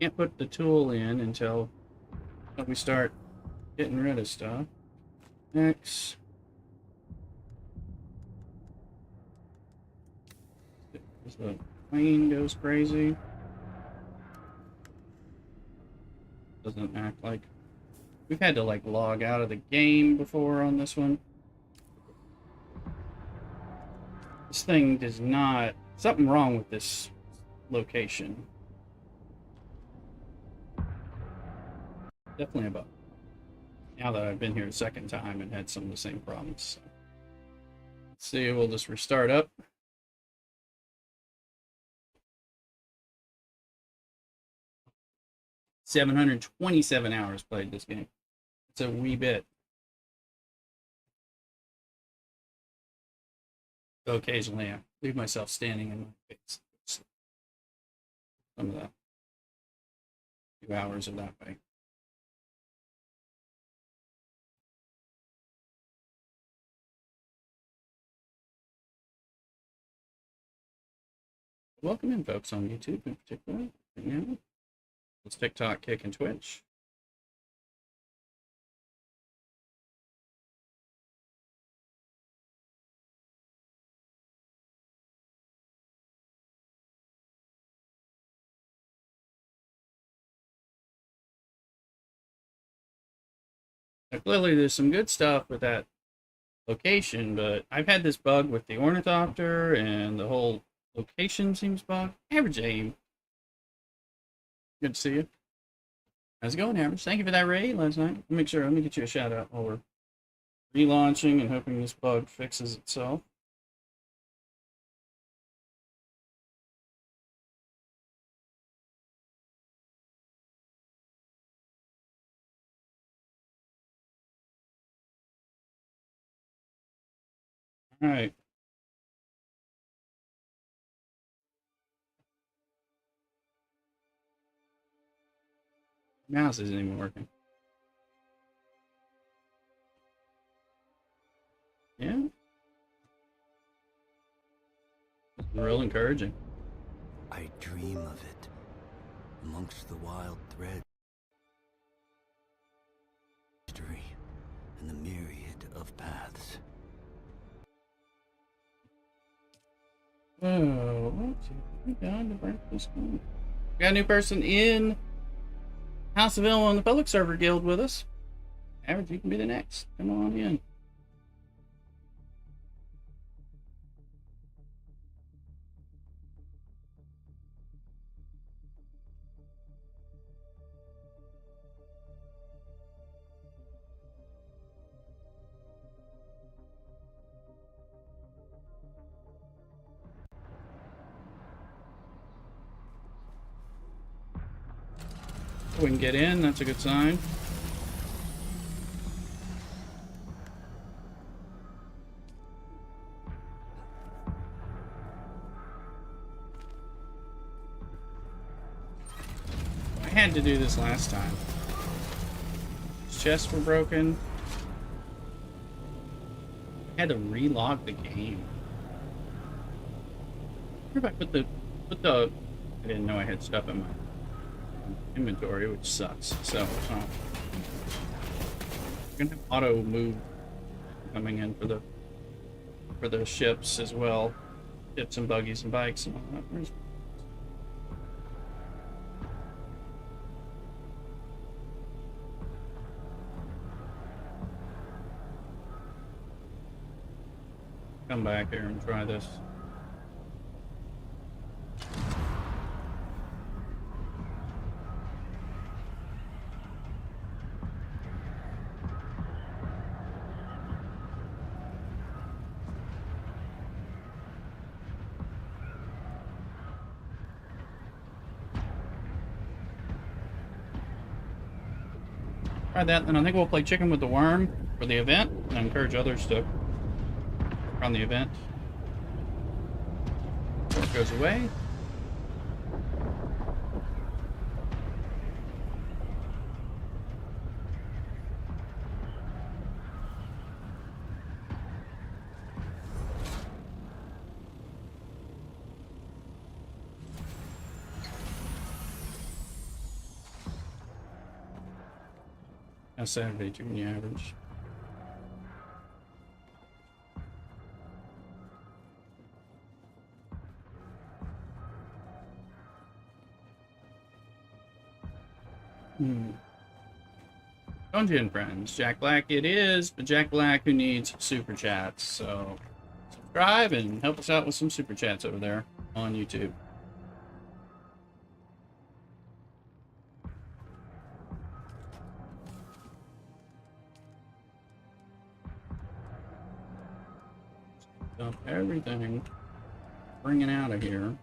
A: Can't put the tool in until we start getting rid of stuff. Next. As the plane goes crazy. Doesn't act like... We've had to, like, log out of the game before on this one. This thing does not... Something wrong with this location. Definitely a bug. Now that I've been here a second time and had some of the same problems. So. Let's see, we'll just restart up. $727 hours played this game. It's a wee bit. So occasionally I leave myself standing in my face. Some of that. 2 hours of that way. Welcome in, folks, on YouTube in particular. Right now. It's TikTok, Kick, and Twitch. Now, clearly, there's some good stuff with that location, but I've had this bug with the ornithopter, and the whole location seems bugged. Average aim. Good to see you. How's it going, Average? Thank you for that raid last night. Let me get you a shout out while we're relaunching and hoping this bug fixes itself. All right. Mouse isn't even working. Yeah. It's real encouraging.
D: I dream of it, amongst the wild threads, history, and the myriad of paths.
A: Oh, what's it? Down to breakfast. We got a new person in House of Ill on the public server guild with us. Average, you can be the next. Come on in. We can get in, that's a good sign. I had to do this last time. Chests were broken. I had to relog the game. Where did I put the I didn't know I had stuff in my inventory, which sucks. So we're gonna have auto move coming in for the ships as well. Ships and buggies and bikes and all that. Come back here and try this. Try that, and I think we'll play Chicken with the Worm for the event, and I encourage others to run the event. Before it goes away. How's Saturday doing the average? Dungeon friends, Jack Black it is, but Jack Black who needs super chats. So subscribe and help us out with some super chats over there on YouTube. Dump everything, bring it out of here.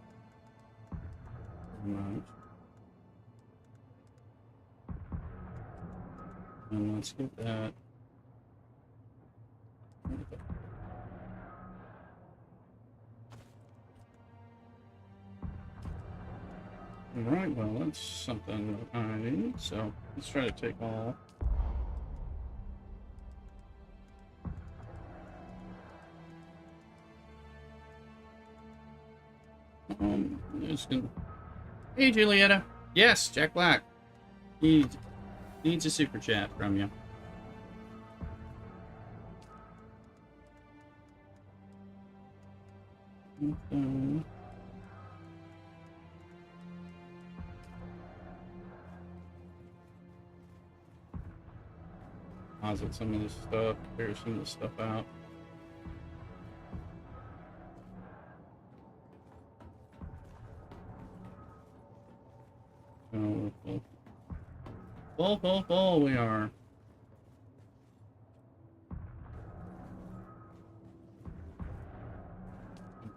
A: Pretty much. And let's get that. Alright, well, that's something I need, so let's try to take all. Just gonna... Hey, Julietta. Yes, Jack Black. He needs a super chat from you. Okay. deposit some of this stuff, clear some of this stuff out. So we're full. Full we are.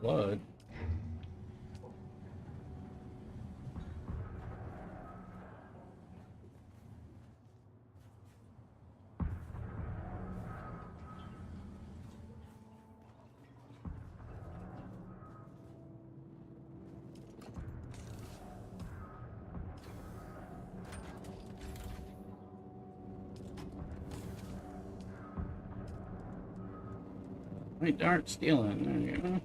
A: Blood. White dart stealing. There you go.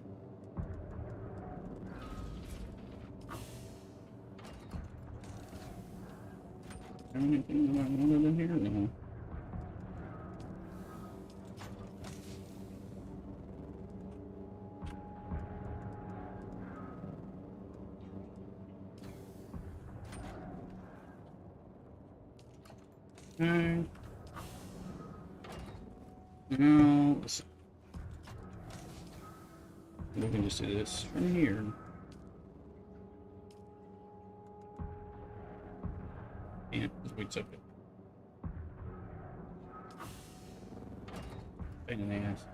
A: Anything that I wanted in here? No. Okay. Now, we can just do this from here. Yeah, because we took it. Pain in the ass.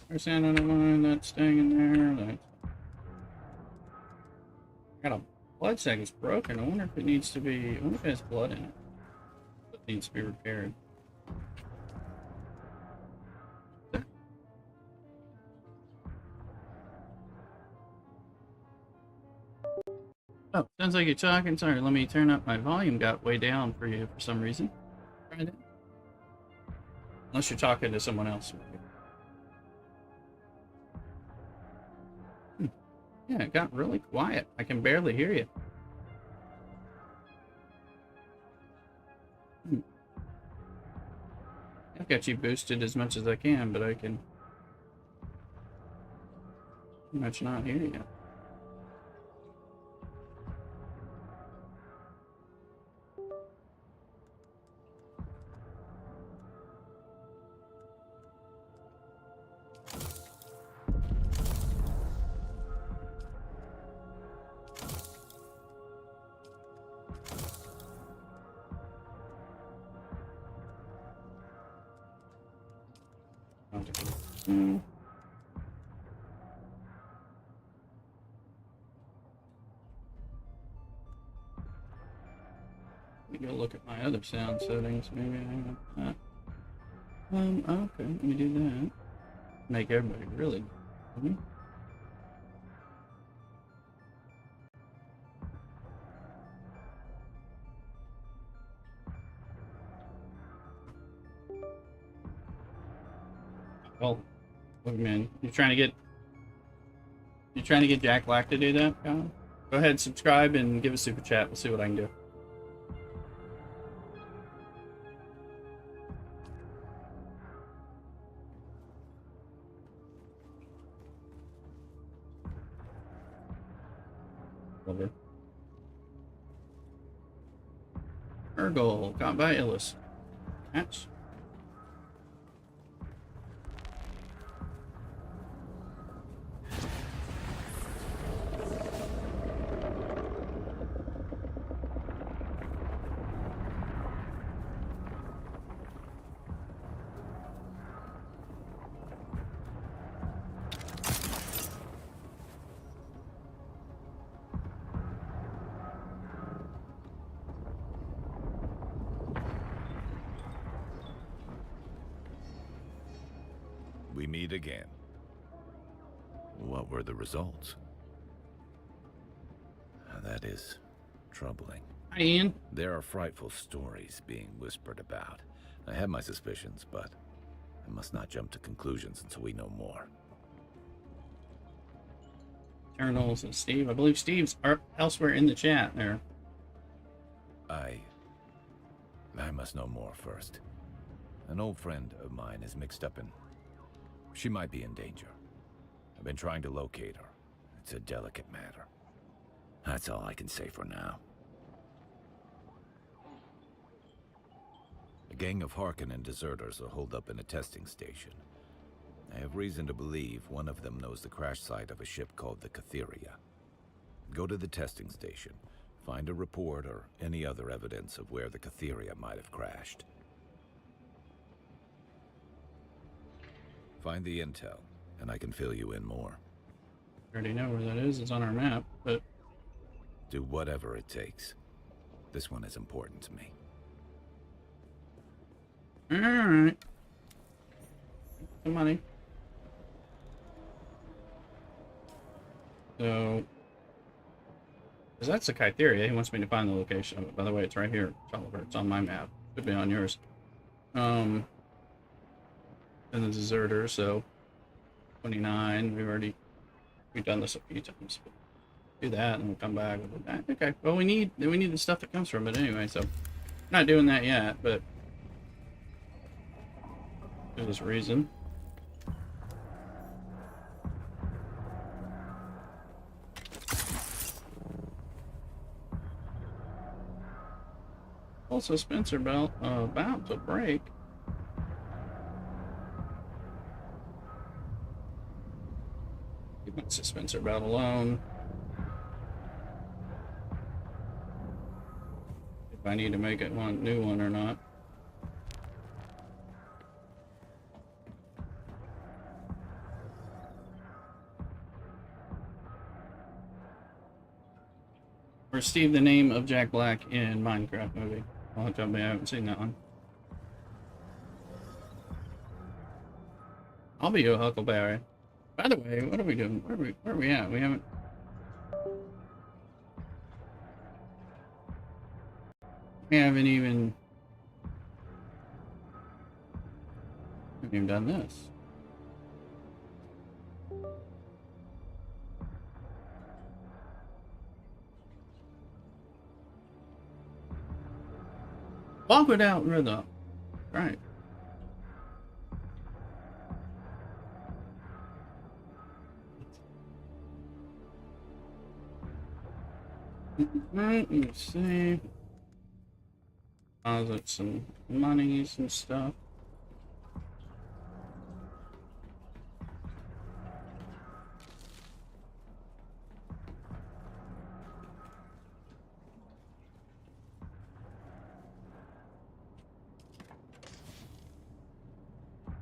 A: There's sand on the line that's staying in there. Got a blood sac that's broken. I wonder if it needs to be. I wonder if it has blood in it. It needs to be repaired. Oh, sounds like you're talking. Sorry, let me turn up my volume. Got way down for you for some reason. Try that. Unless you're talking to someone else. Yeah, it got really quiet. I can barely hear you. I've got you boosted as much as I can, but I can pretty much not hear you. Let me go look at my other sound settings. Maybe I have that. Okay, let me do that. Make everybody really. Well, look, man, you're trying to get Jack Black to do that, Kyle? Go ahead, subscribe, and give a super chat. We'll see what I can do. Over. Urgle, got by Illis. Match.
G: we meet again. What were the results? That is troubling.
A: Hi, Ian.
G: There are frightful stories being whispered about. I have my suspicions, but I must not jump to conclusions until we know more.
A: Eternals and Steve. I believe Steve's elsewhere in the chat there.
G: I must know more first. An old friend of mine is mixed up in... She might be in danger. I've been trying to locate her. It's a delicate matter. That's all I can say for now. A gang of Harkonnen deserters are holed up in a testing station. I have reason to believe one of them knows the crash site of a ship called the Catheria. Go to the testing station, find a report or any other evidence of where the Catheria might have crashed. Find the intel, and I can fill you in more.
A: I already know where that is. It's on our map, but...
G: Do whatever it takes. This one is important to me.
A: Alright. Some money. So... Because that's the Kytheria. He wants me to find the location of it. By the way, it's right here, Oliver. It's on my map. Could be on yours. And the deserter, so... 29. We've done this a few times. Do that and we'll come back with that. Okay. Well, we need the stuff that comes from it anyway, so not doing that yet, but for this reason. Also, Spencer belt about to break. Leave my Spencer belt alone. If I need to make it one new one or not. Or Steve, the name of Jack Black in Minecraft movie. I'll tell me I haven't seen that one. I'll be your Huckleberry. By the way, what are we doing? Where are we at? We haven't even done this. Walk without rhythm. Right. Right, let's see. Deposit some monies and stuff.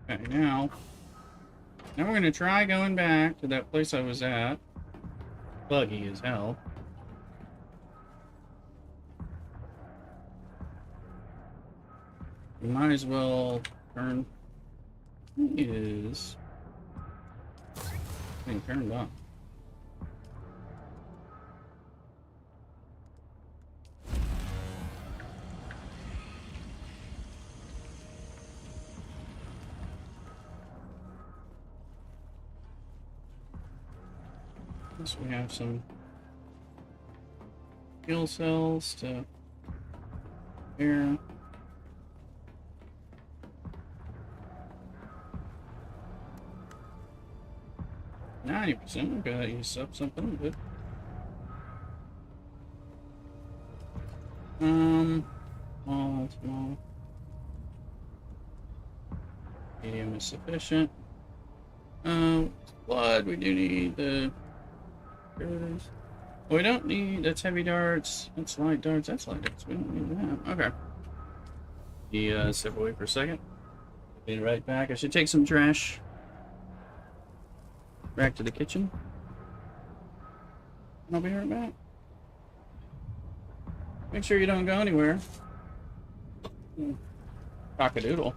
A: Okay, now we're gonna try going back to that place I was at. Buggy as hell. We might as well turn. Is being turned on. Guess we have some fuel cells to here. 90%. Okay, that used up something good. Small. Medium is sufficient. Blood, we do need the... Here it is. Well, we don't need... That's heavy darts. That's light darts. That's light darts. We don't need that. Okay. Step away for a second. Be right back. I should take some trash back to the kitchen. I'll be right back. Make sure you don't go anywhere. Cock-a-doodle.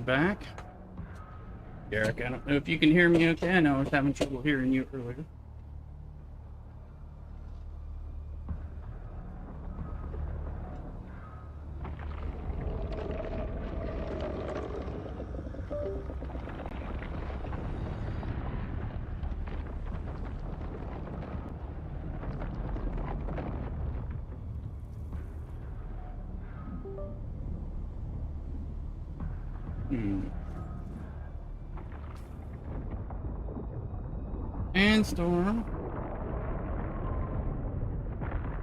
A: I'm back. Garrick, I don't know if you can hear me okay. I know I was having trouble hearing you earlier. Sandstorm.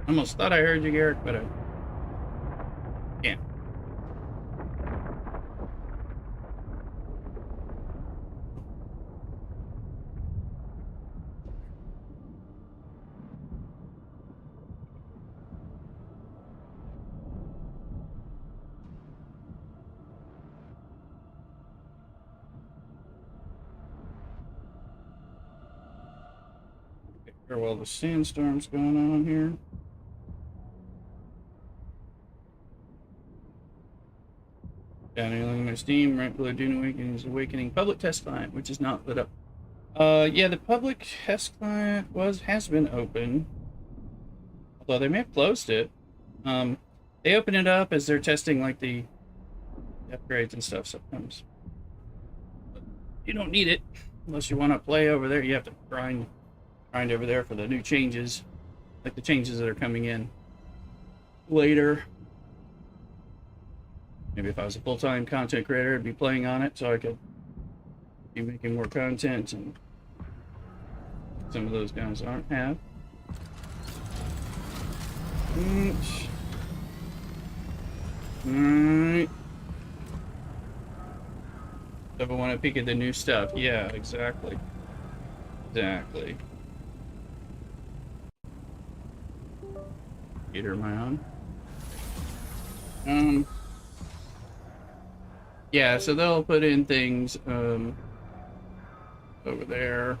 A: Almost thought I heard you, Garrick, but I can't. Well, the sandstorm's going on here. Downloading my Steam, right below Dune Awakening public test client, which is not lit up. Yeah, the public test client has been open, although they may have closed it. They open it up as they're testing like the upgrades and stuff sometimes. But you don't need it unless you want to play over there. You have to grind over there for the new changes, like the changes that are coming in later. Maybe if I was a full-time content creator, I'd be playing on it so I could be making more content, and some of those guys aren't have. Alright. If I want to peek at the new stuff. Yeah, exactly. Exactly. Heater am I on? Yeah, so they'll put in things over there.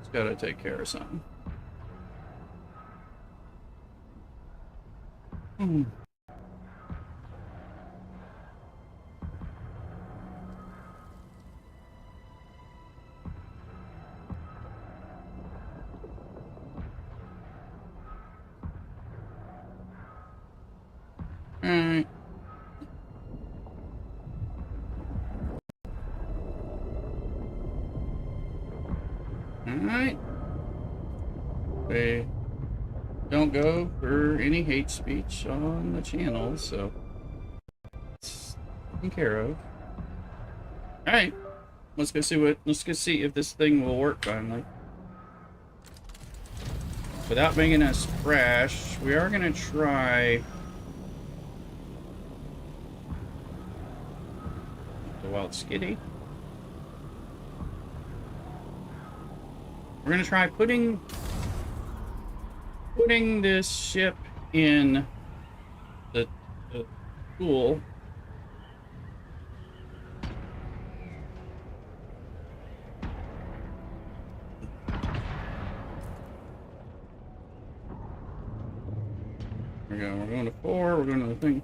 A: It's gotta take care of something. Alright. Alright. They don't go for any hate speech on the channel, so it's taken care of. Alright. Let's go see if this thing will work finally. Without making us crash, we are gonna try the wild skitty. We're gonna try putting this ship in the pool. There we go. We're going to 4. We're going to the thing.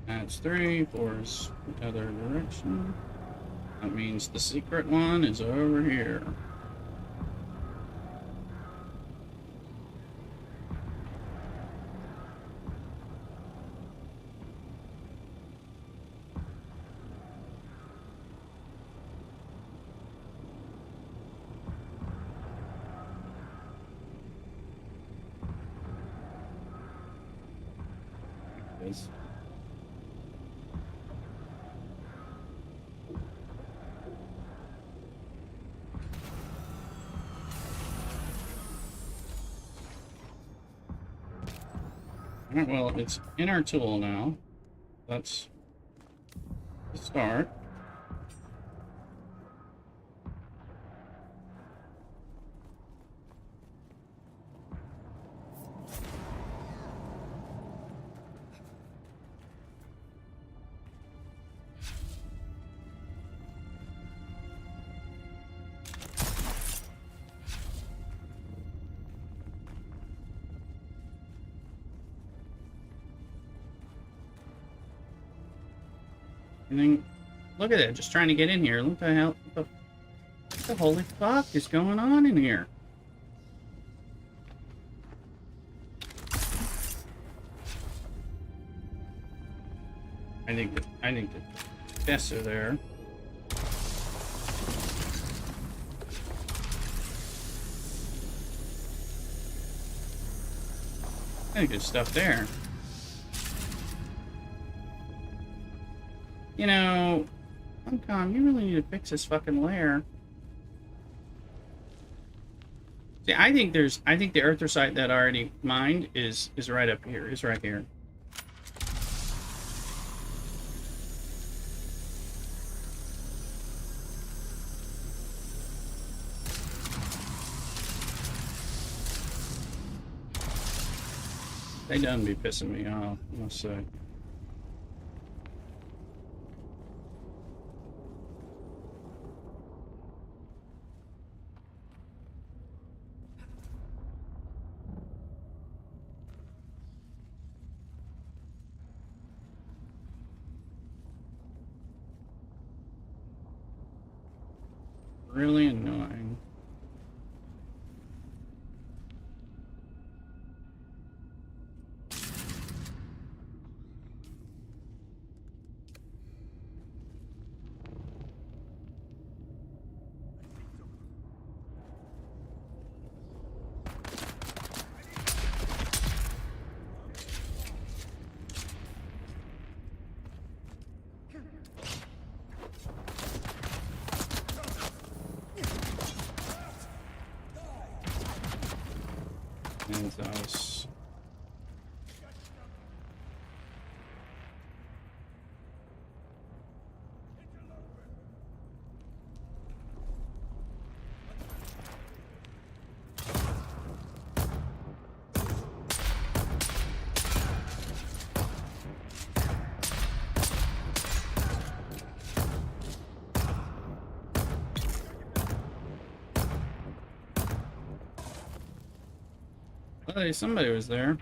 A: That's 3. 4 is the other direction. That means the secret one is over here. Alright, well, it's in our tool now. Let's start. And then, look at it, just trying to get in here. What the hell? What the holy fuck is going on in here? I think the chests are there. I think there's stuff there. You know, Funcom, you really need to fix this fucking lair. See, I think the erythrocyte that I already mined is right up here. Is right here. They done be pissing me off, I must say. Really annoying. And those. Hey, somebody was there.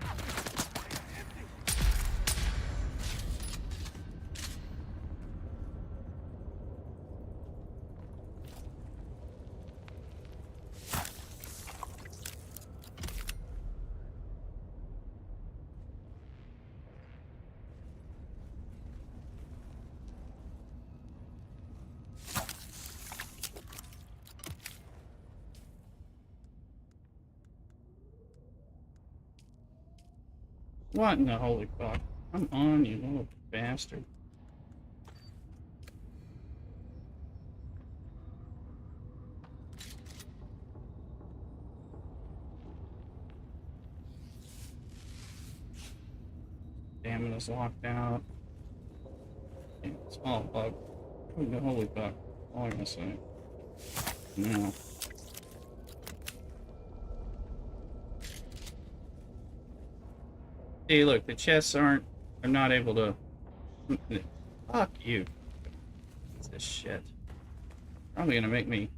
A: What in the holy fuck? Come on, you little bastard. Damn it, it's locked out. Yeah, small bug. Oh, the holy fuck. All I'm gonna say. No. See, look, the chests are not able to. Fuck you. What's this shit? Probably gonna make me.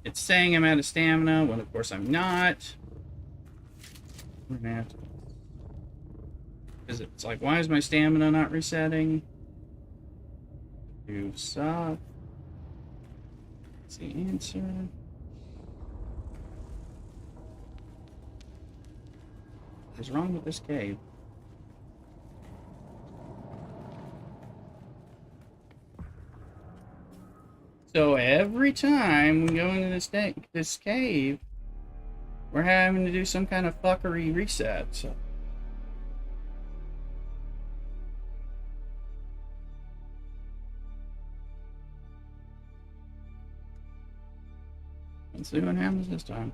A: It's saying I'm out of stamina, when of course I'm not. We're gonna have to. Because it's like, why is my stamina not resetting? You suck. That's the answer. What is wrong with this cave? So every time we go into this cave, we're having to do some kind of fuckery reset. So. Let's see what happens this time.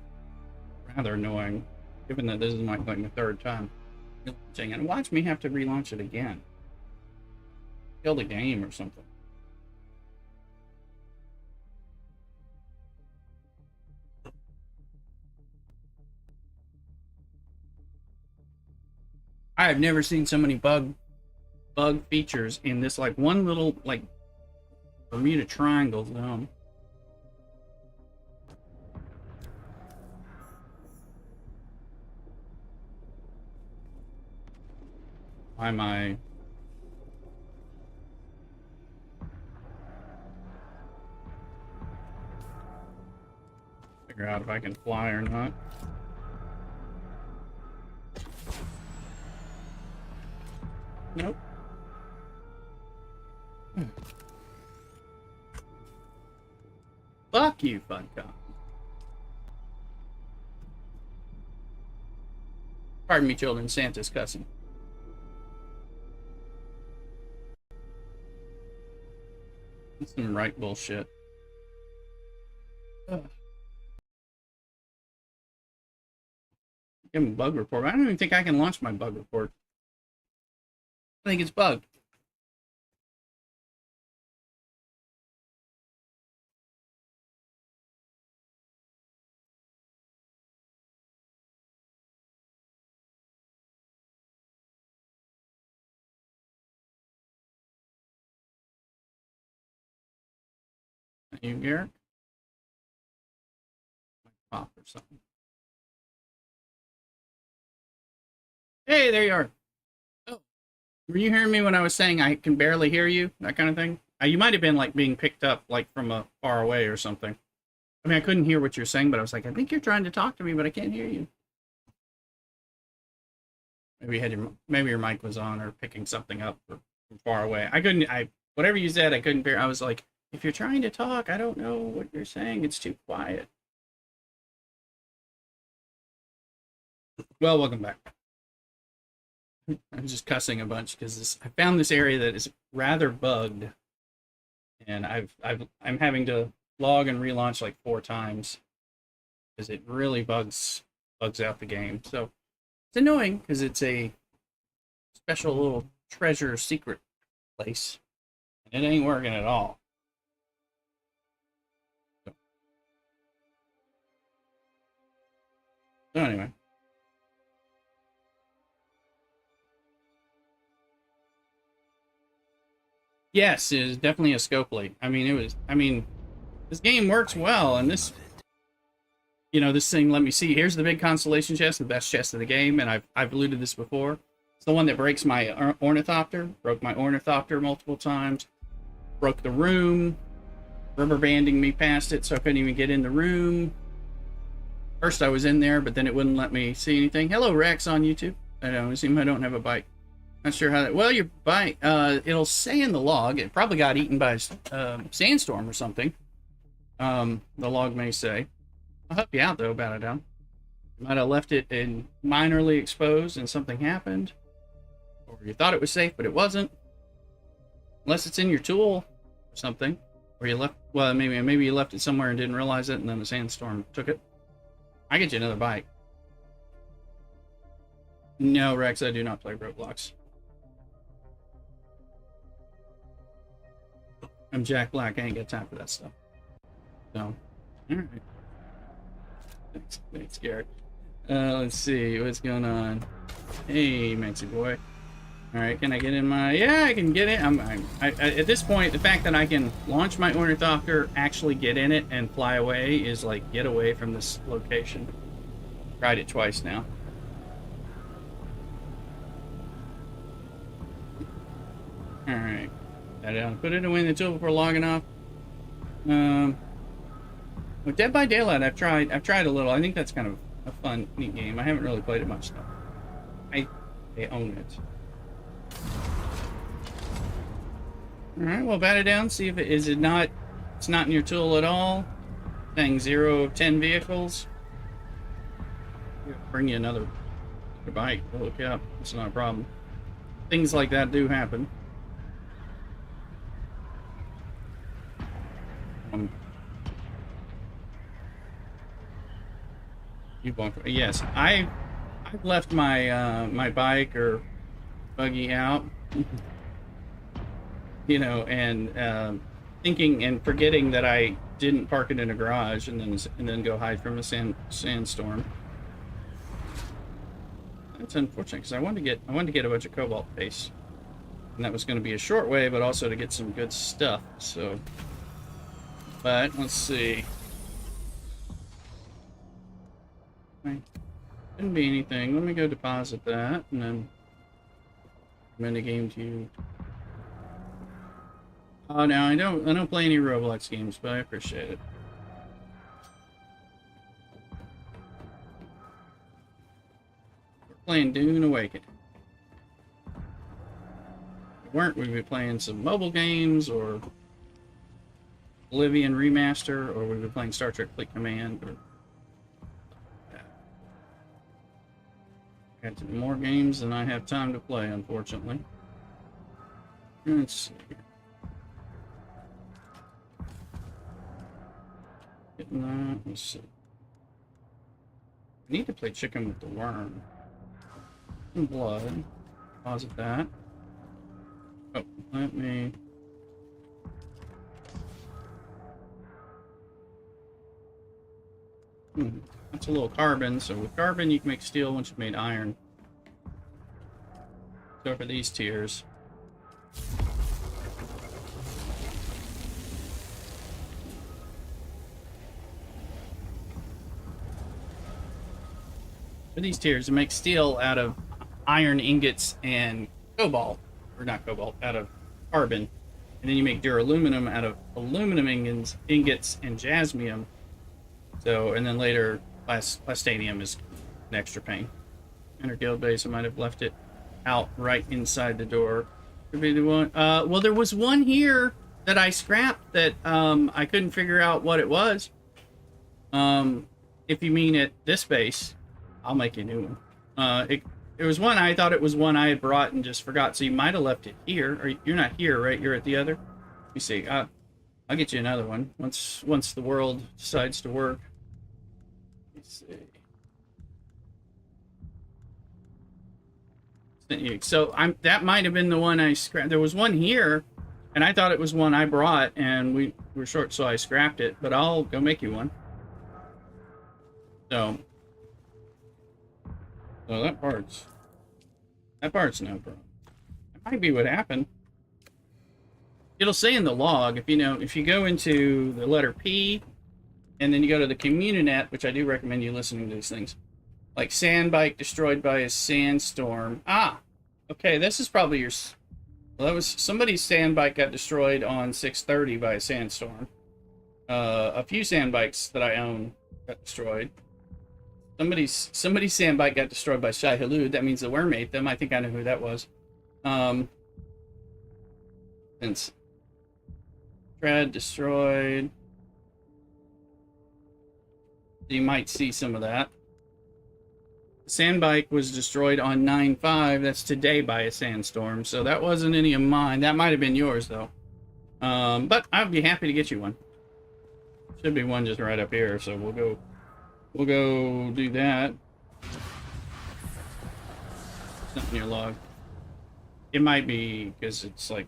A: Rather annoying, given that this is like the third time. Relaunching, and watch me have to relaunch it again. Kill the game or something. I have never seen so many bug features in this like one little like Bermuda Triangle zone. Why am I? Figure out if I can fly or not. Nope. Fuck you, Funcom. Pardon me, children. Santa's cussing. That's some right bullshit. Ugh. Give him a bug report. I don't even think I can launch my bug report. I think it's bugged. You, Garrett? Pop or something. Hey, there you are. Oh, were you hearing me when I was saying I can barely hear you? That kind of thing? You might have been like being picked up like from a far away or something. I mean, I couldn't hear what you're saying, but I was like, I think you're trying to talk to me, but I can't hear you. Maybe you had maybe your mic was on or picking something up from far away. Whatever you said, I couldn't hear. I was like, if you're trying to talk, I don't know what you're saying. It's too quiet. Well, welcome back. I'm just cussing a bunch because I found this area that is rather bugged, and I'm having to log and relaunch like 4 times because it really bugs out the game. So it's annoying because it's a special little treasure secret place, and it ain't working at all. So anyway. Yes, it is definitely a scopely. I mean, this game works well, and this, this thing, let me see, here's the big constellation chest, the best chest of the game, and I've alluded to this before. It's the one that breaks my ornithopter, broke my ornithopter multiple times, broke the room, rubber banding me past it so I couldn't even get in the room. First I was in there, but then it wouldn't let me see anything. Hello, Rex on YouTube. I don't have a bike. Not sure how that. Well, your bike. It'll say in the log. It probably got eaten by a sandstorm or something. The log may say. I'll help you out though, Battle Down. You might have left it in minorly exposed and something happened, or you thought it was safe but it wasn't. Unless it's in your tool or something, or you left. Well, maybe you left it somewhere and didn't realize it, and then the sandstorm took it. I get you another bike. No, Rex, I do not play Roblox. I'm Jack Black. I ain't got time for that stuff. So, alright. Thanks, Garrett. Let's see what's going on. Hey, Mexi boy. Alright, can I get in my... Yeah, I can get in. At this point, the fact that I can launch my ornithopter, actually get in it, and fly away is like, get away from this location. Tried it twice now. Alright. Put it away in the tool before logging off. With Dead by Daylight, I've tried a little. I think that's kind of a fun, neat game. I haven't really played it much though. They own it. Alright, well, bat it down, see if it's not in your tool at all. Saying 0 of 10 vehicles. Bring you another bike. Look up. It's not a problem. Things like that do happen. Yes, I've left my my bike or buggy out, you know, and thinking and forgetting that I didn't park it in a garage, and then go hide from a sandstorm. That's unfortunate because I wanted to get a bunch of cobalt paste, and that was going to be a short way, but also to get some good stuff. So, but let's see. Shouldn't be anything. Let me go deposit that, and then I'm in the game to you. Oh no, I don't play any Roblox games, but I appreciate it. We're playing Dune Awakening. If we weren't, we'd be playing some mobile games or Oblivion Remaster, or we'd be playing Star Trek Fleet Command, or got more games than I have time to play, unfortunately. Let's see. Getting that. Let's see. I need to play chicken with the worm. And blood. Deposit that. Oh, let me. That's a little carbon, so with carbon you can make steel once you've made iron. So for these tiers. For these tiers, to make steel out of iron ingots and cobalt, or not cobalt, out of carbon. And then you make duraluminum out of aluminum ingots and jasmium. So, and then later, plastanium is an extra pain. Enter guild base. I might have left it out right inside the door. Could be the one. Well, there was one here that I scrapped that I couldn't figure out what it was. If you mean at this base, I'll make you a new one. It was one, I thought it was one I had brought and just forgot. So you might have left it here. Or you're not here, right? You're at the other. Let me see. I'll get you another one once the world decides to work. Let's see. So that might have been the one I scrapped. There was one here, and I thought it was one I brought, and we were short, so I scrapped it. But I'll go make you one. So that part's no problem. That might be what happened. It'll say in the log, if you go into the letter P, and then you go to the CommuniNet, which I do recommend you listening to these things. Like sand bike destroyed by a sandstorm. Ah, okay, this is probably your. Well, that was somebody's sand bike got destroyed on 630 by a sandstorm. A few sand bikes that I own got destroyed. Somebody's sand bike got destroyed by Shai Halud. That means the worm ate them. I think I know who that was. Since Tread destroyed. You might see some of that. The sand bike was destroyed on 9/5. That's today by a sandstorm. So that wasn't any of mine. That might have been yours though. But I'd be happy to get you one. Should be one just right up here. So we'll go do that. Something in your log. It might be because it's like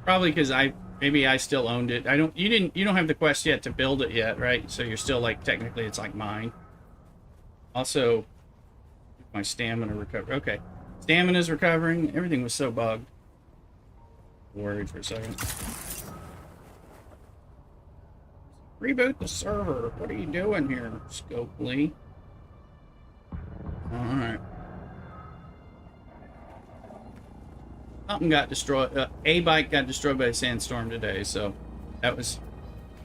A: probably because maybe I still owned it. You don't have the quest yet to build it yet, right? So you're still like technically it's like mine. Also, my stamina recover. Okay. Stamina's recovering. Everything was so bugged. Worried for a second. Reboot the server. What are you doing here, Scopely? Alright. Something got destroyed. A bike got destroyed by a sandstorm today, so that was.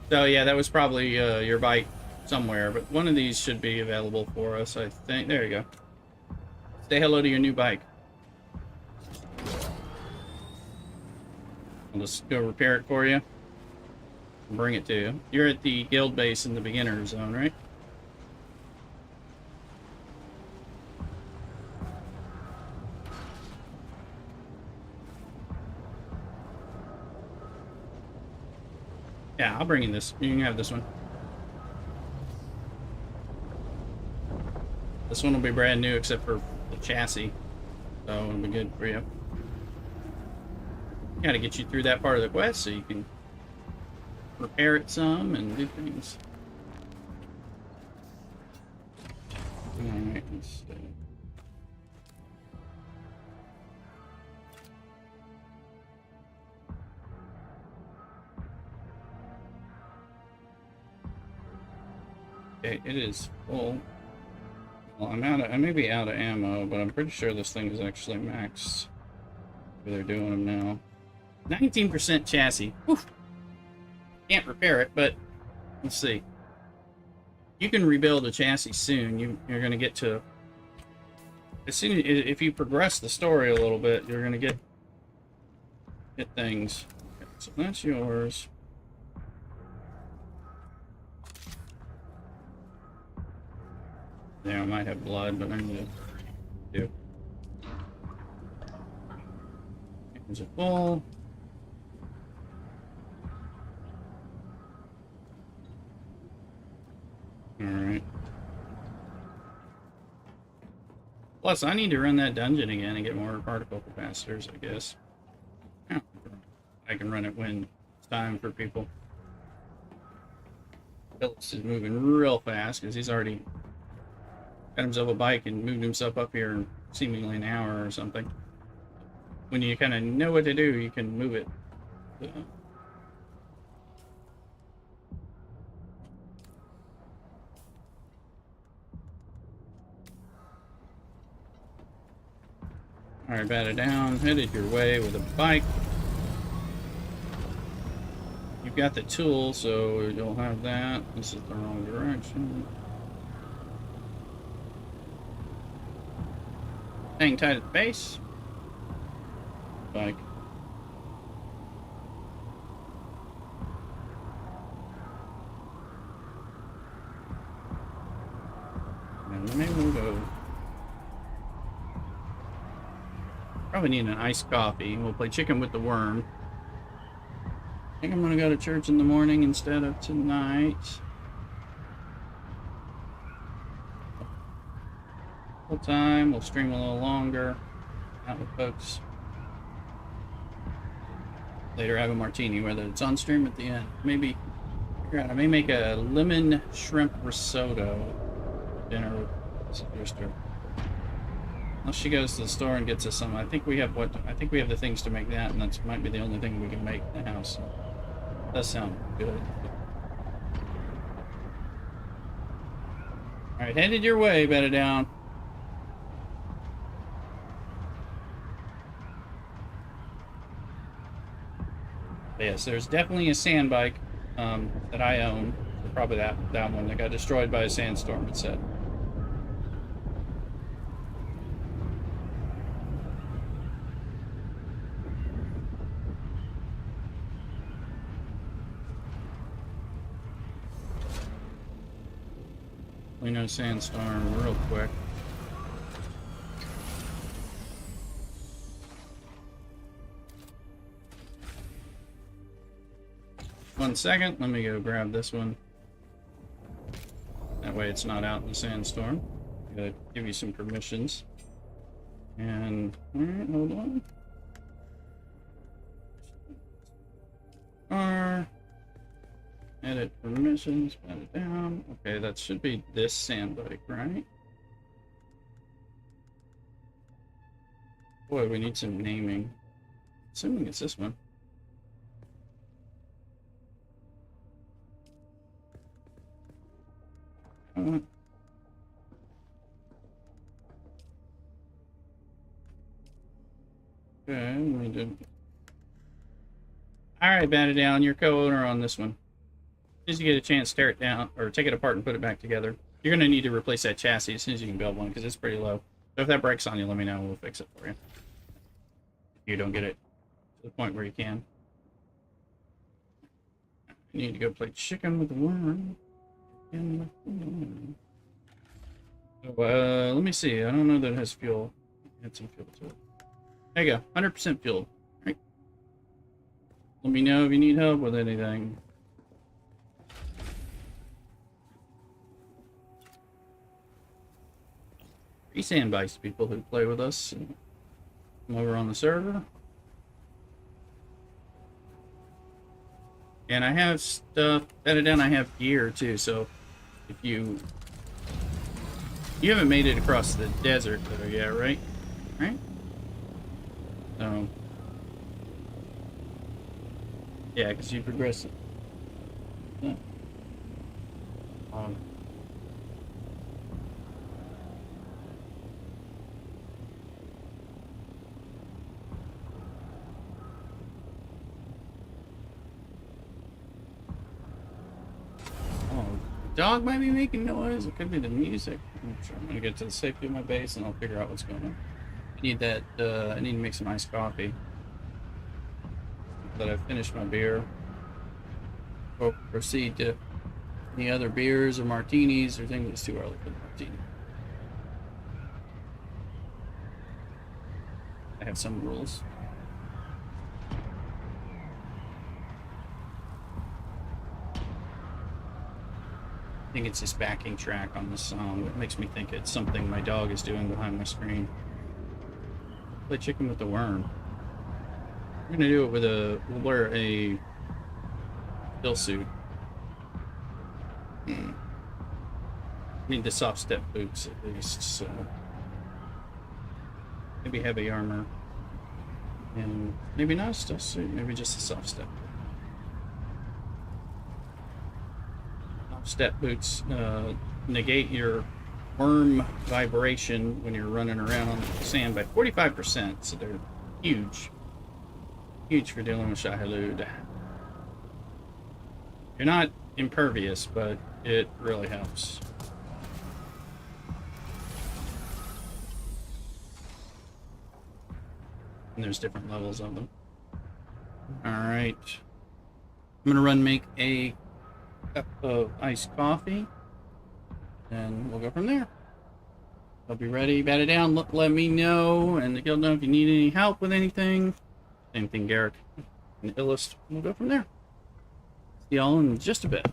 A: So yeah, that was probably your bike somewhere. But one of these should be available for us, I think. There you go. Say hello to your new bike. I'll just go repair it for you. And bring it to you. You're at the guild base in the beginner zone, right? Yeah, I'll bring you this. You can have this one. This one will be brand new except for the chassis. So it'll be good for you. Gotta get you through that part of the quest so you can repair it some and do things. Alright, let's see. Okay, it is full. Well, I may be out of ammo, but I'm pretty sure this thing is actually maxed. Maybe they're doing them now. 19% chassis. Oof. Can't repair it, but let's see. You can rebuild a chassis soon. You're going to get to... As soon as, if you progress the story a little bit, you're going to get things. Okay, so that's yours. Yeah, I might have blood, but I'm going to do. Is it full? Alright. Plus, I need to run that dungeon again and get more particle capacitors, I guess. I can run it when it's time for people. Phillips is moving real fast because he's already got himself a bike and moved himself up here in seemingly an hour or something. When you kind of know what to do, you can move it. Alright, bat it down. Headed your way with a bike. You've got the tool, so you'll have that. This is the wrong direction. Hang tight at the base. Bike. And then maybe we'll go. Probably need an iced coffee. We'll play chicken with the worm. I think I'm gonna go to church in the morning instead of tonight. Full time. We'll stream a little longer. Out with folks. Later, have a martini, whether it's on stream at the end. Maybe figure out. I may make a lemon shrimp risotto dinner with sister. Unless she goes to the store and gets us some. I think we have the things to make that, and that might be the only thing we can make in the house. Does sound good. All right, headed your way. Bet it down. Yes, there's definitely a sand bike that I own. Probably that one that got destroyed by a sandstorm, it said. We know sandstorm real quick. One second, let me go grab this one. That way it's not out in the sandstorm. I'm gonna give you some permissions. And, alright, hold on. Edit permissions, pat it down. Okay, that should be this sand bike, right? Boy, we need some naming. Assuming it's this one. Okay, we did. Alright, bat it down. You're co-owner on this one. As soon as you get a chance, tear it down, or take it apart and put it back together. You're going to need to replace that chassis as soon as you can build one, because it's pretty low. So if that breaks on you, let me know, and we'll fix it for you. You don't get it to the point where you can. You need to go play chicken with the worm. So, let me see. I don't know that it has fuel. Add some fuel to it. There you go. 100% fuel. All right. Let me know if you need help with anything. free sandbites people who play with us. Come over on the server. And I have stuff added down. I have gear too, so if you haven't made it across the desert though yet, right? Right? So yeah, because you progress. Yeah. Oh, the dog might be making noise. It could be the music. I'm sure I'm gonna get to the safety of my base and I'll figure out what's going on. I need that. I need to make some iced coffee. That I've finished my beer. We'll proceed to any other beers or martinis or things. It's too early for the martini. I have some rules. I think it's this backing track on the song that makes me think it's something my dog is doing behind my screen. Play chicken with the worm. We're gonna do it with we'll wear a still suit. Need the soft step boots at least, so maybe heavy armor. And maybe not a still suit, maybe just a soft step. Soft step boots negate your worm vibration when you're running around on the sand by 45%, so they're huge. Huge for dealing with Shahilud. You're not impervious, but it really helps. And there's different levels of them. Alright. I'm gonna make a cup of iced coffee. And we'll go from there. I'll be ready. Bat it down. Let me know. And the guild know if you need any help with anything. Same thing, Garrick and Illust. We'll go from there. See y'all in just a bit.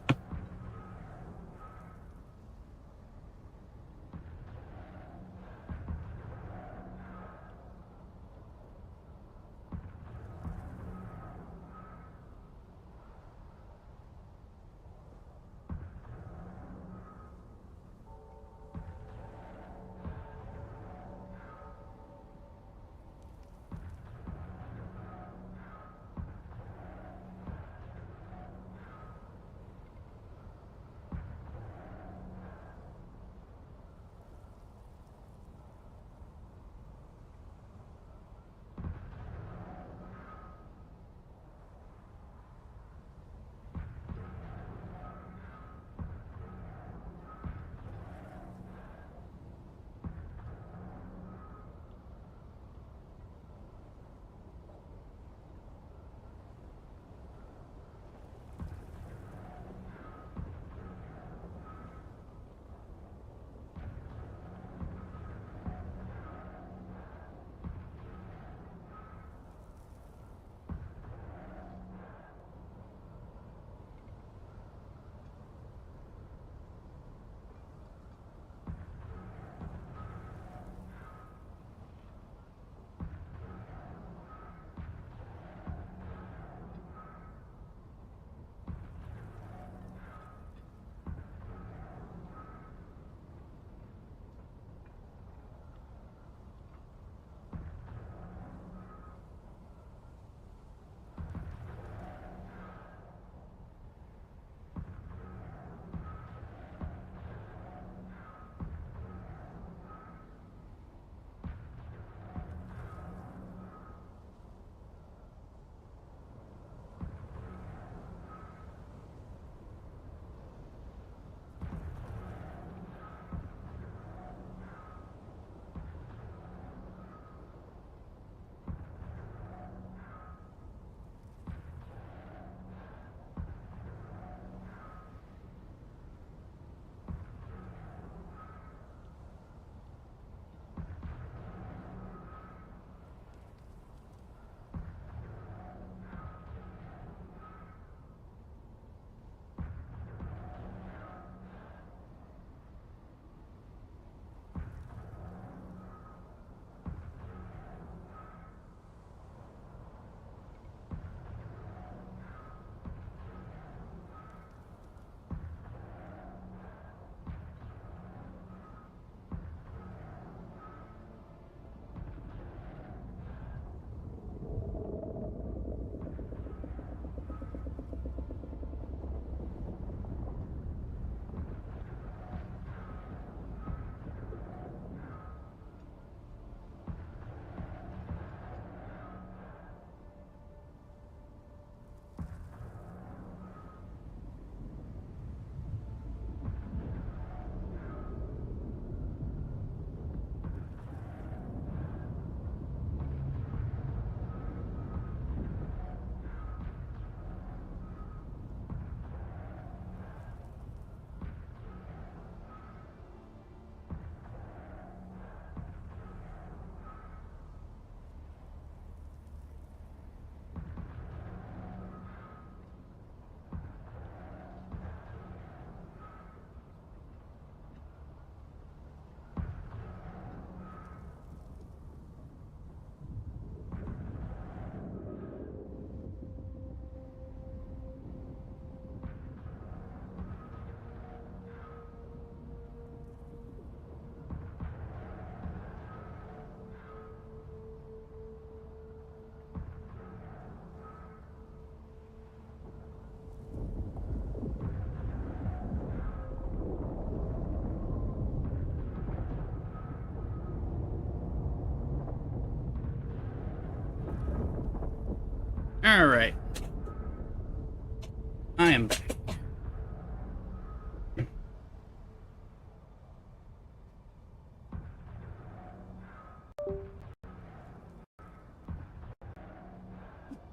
A: Alright. I am back.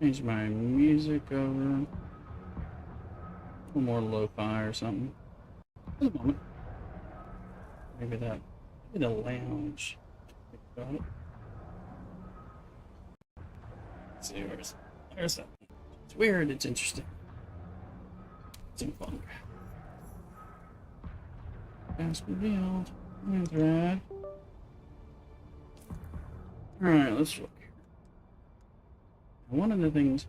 A: Change my music over. A little more lo-fi or something. For the moment. Maybe the lounge. Think about it. Let's see, there's that. It's weird, it's interesting. It's some fun. Fast revealed. That's rad. Alright, let's look. One of the things,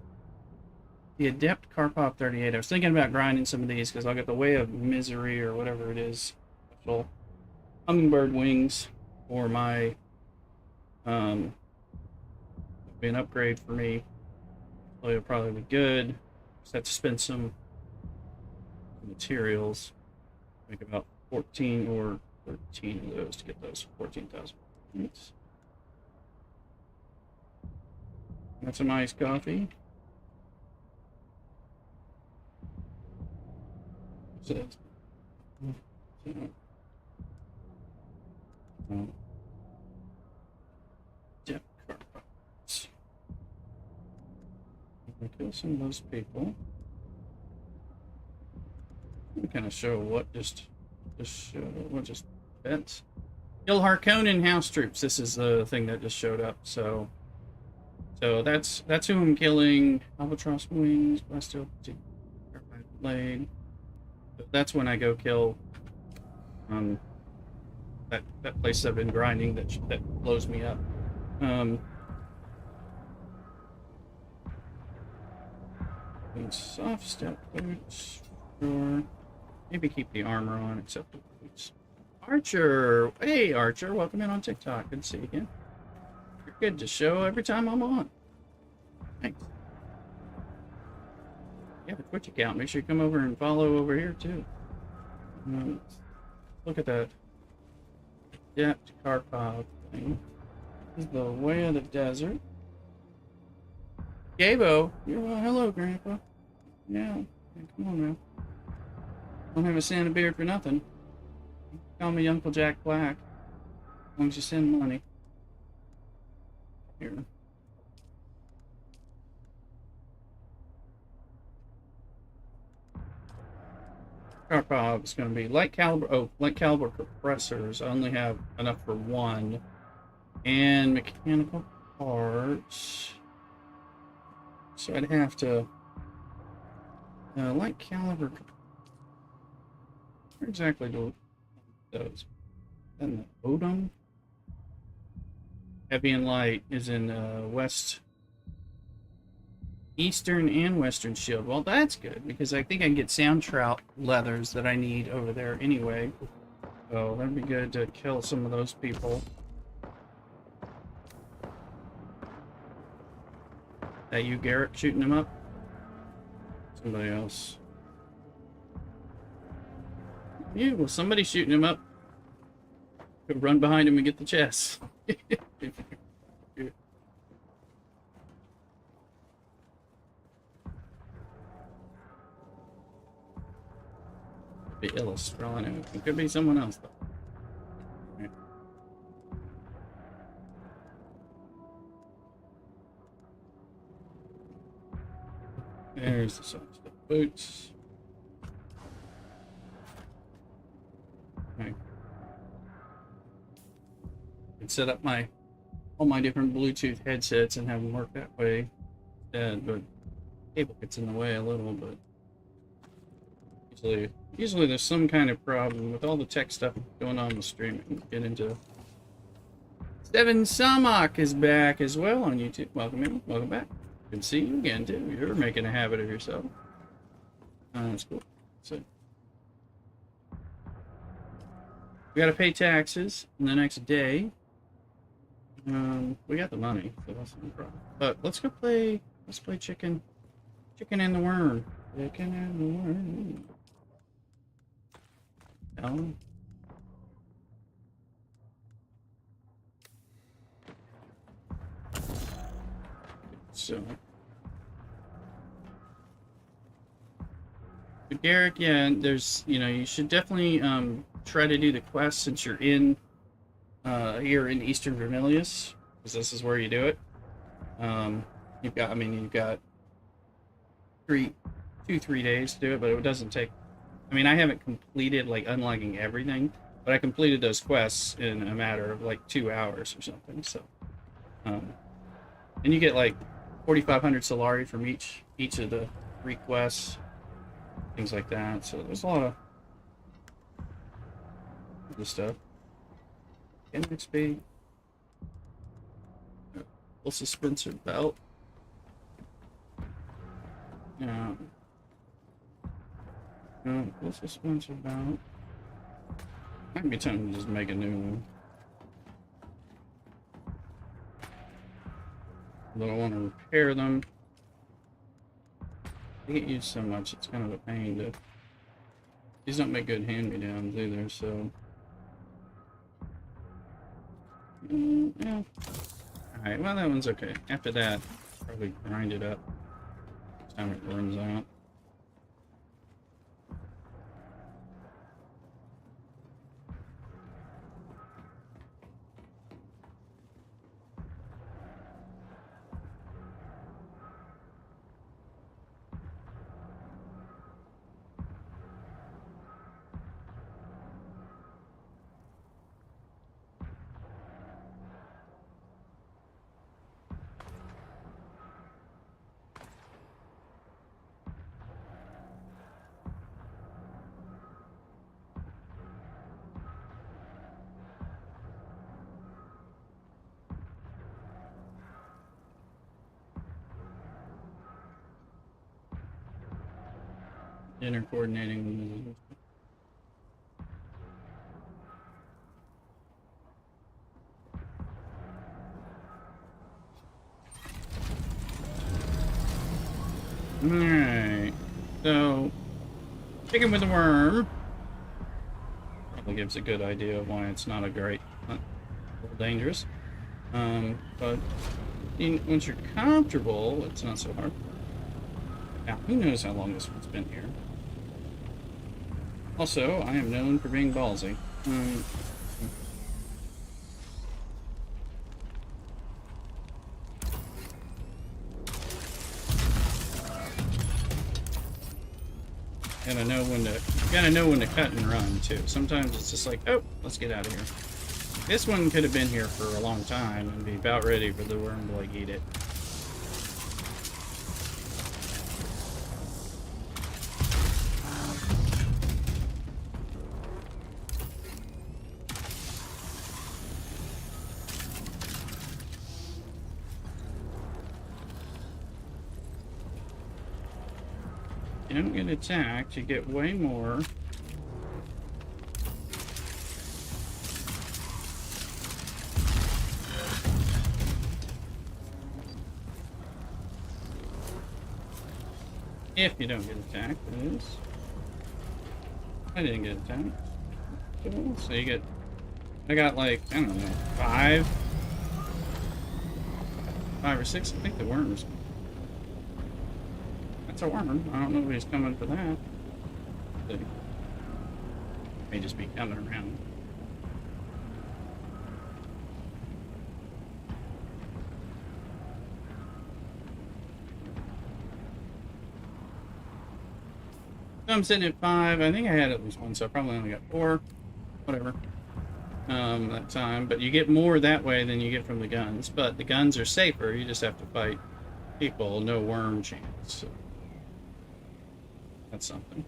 A: the Adept Karpov 38, I was thinking about grinding some of these because I'll get the Way of Misery or whatever it is. Special hummingbird wings for my, be an upgrade for me. So it'll probably be good. Just have to spend some materials. Make about 14 or 13 of those to get those 14,000 points. Got some iced coffee. What's this? Depth carpots. Kill some of those people. Kind of show what just events. Kill Harkonnen house troops. This is the thing that just showed up. So that's who I'm killing. Albatross wings, Bastille blade. That's when I go kill that place I've been grinding that blows me up. Soft step boots. Sure. Maybe keep the armor on except the boots. Archer! Hey Archer, welcome in on TikTok. Good to see you again. You're good to show every time I'm on. Thanks. You have a Twitch account. Make sure you come over and follow over here too. Look at that. Depth Karpov thing. This is the Way of the Desert. Gabo, you're well. Hello, Grandpa. Yeah, come on now. Don't have a Santa beard for nothing. Call me Uncle Jack Black. As long as you send money. Here. Karpov is going to be light caliber compressors. I only have enough for one. And mechanical parts. So I'd have to light caliber. Where exactly do those? Then the Odom. Heavy and light is in west, eastern, and western shield. Well, that's good because I think I can get sound trout leathers that I need over there anyway. So that'd be good to kill some of those people. That you, Garrett, shooting him up? Somebody else. Yeah, well, somebody's shooting him up. Could run behind him and get the chest. Be Illustrano. It could be someone else, though. Right. There's the size of the boots. Okay. Could set up all my different Bluetooth headsets and have them work that way instead, but cable gets in the way a little, but usually there's some kind of problem with all the tech stuff going on in the stream. We can get into. Steven Samak is back as well on YouTube. Welcome in, welcome back. Good to see you again too. You're making a habit of yourself. That's cool. So we gotta pay taxes in the next day. We got the money, so that's no problem. But let's go play. Let's play chicken and the worm. Chicken and the worm. Oh. So But Garrick, yeah, there's, you should definitely try to do the quest since you're in Eastern Vermilius, because this is where you do it. You've got 3 days to do it, but it doesn't take. I mean, I haven't completed like unlocking everything, but I completed those quests in a matter of like 2 hours or something. So, and you get like 4,500 Solari from each of the requests, things like that. So there's a lot of the stuff. NXP, full suspensor belt. Yeah. Full suspensor belt. Might be time to just make a new one. But I want to repair them. They get used so much, it's kind of a pain to. These don't make good hand-me-downs either, so. Yeah. Alright, well, that one's okay. After that, probably grind it up. Time it runs out. Dinner coordinating. Alright. So, chicken with a worm probably gives a good idea of why it's not a great, not a little dangerous. But once you're comfortable, it's not so hard. Now, who knows how long this one's been here? Also, I am known for being ballsy. Gotta know when to cut and run too. Sometimes it's just like, oh, let's get out of here. This one could have been here for a long time and be about ready for the worm to like eat it. You don't get attacked, you get way more. If you don't get attacked, that is. I didn't get attacked. So you get. I got like, I don't know, 5 or 6. I think the worms. That's a worm. I don't know if he's coming for that. He may just be coming around. So I'm sitting at 5. I think I had at least one, so I probably only got 4. Whatever. That time. But you get more that way than you get from the guns. But the guns are safer. You just have to fight people. No worm chance. So that's something.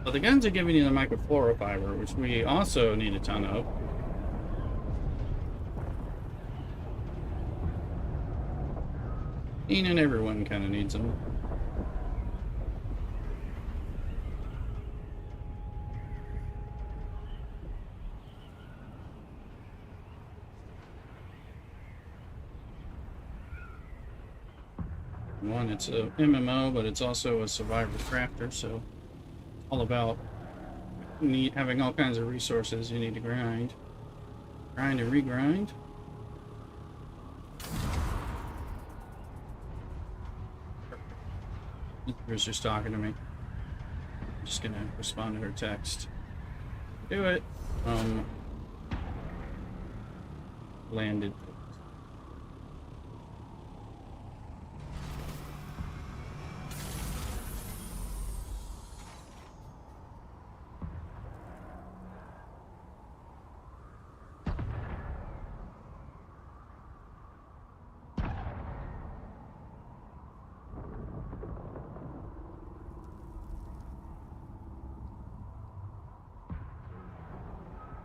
A: Well, the guns are giving you the microfluorofiber, which we also need a ton of. And everyone kind of needs them. One, it's a MMO, but it's also a survivor crafter, so all about having all kinds of resources you need to grind. Grind and regrind. She just talking to me. I'm just gonna respond to her text. Do it. Landed.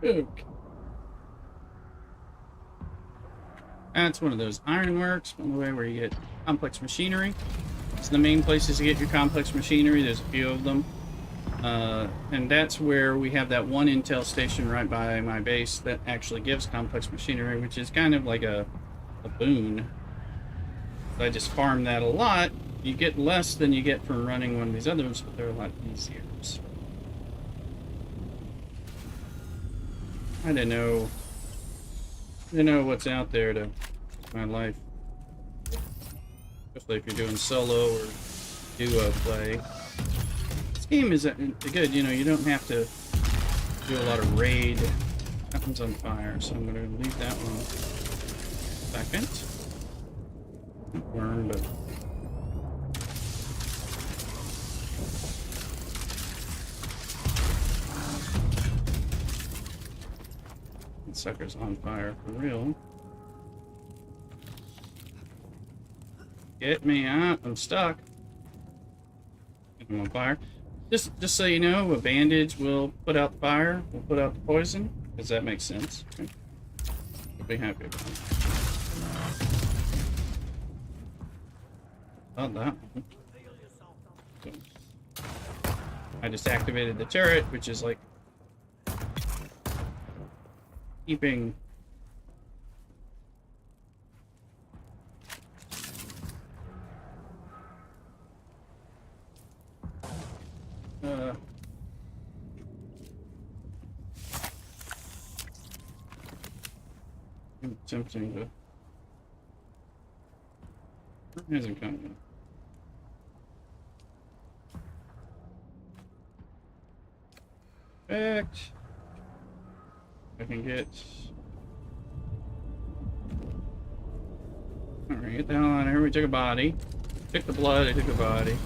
A: Okay. That's one of those ironworks, by the way, where you get complex machinery. It's the main places to get your complex machinery. There's a few of them. And that's where we have that one intel station right by my base that actually gives complex machinery, which is kind of like a boon. So I just farm that a lot. You get less than you get from running one of these others, but they're a lot easier. So I don't know what's out there to my life. Especially if you're doing solo or duo play. This game is good, you know, you don't have to do a lot of raid. That one's on fire, so I'm gonna leave that one second. Not worm, but that sucker's on fire for real. Get me out, I'm stuck. I'm on fire. Just so you know, a bandage will put out the fire, will put out the poison, because that makes sense. Okay? You'll be happy about it. Not that one. So, I just activated the turret, which is like keeping attempting to. It hasn't come yet. Perfect. I can get. Alright, get the hell out of here. We took a body. Took the blood, I took the body.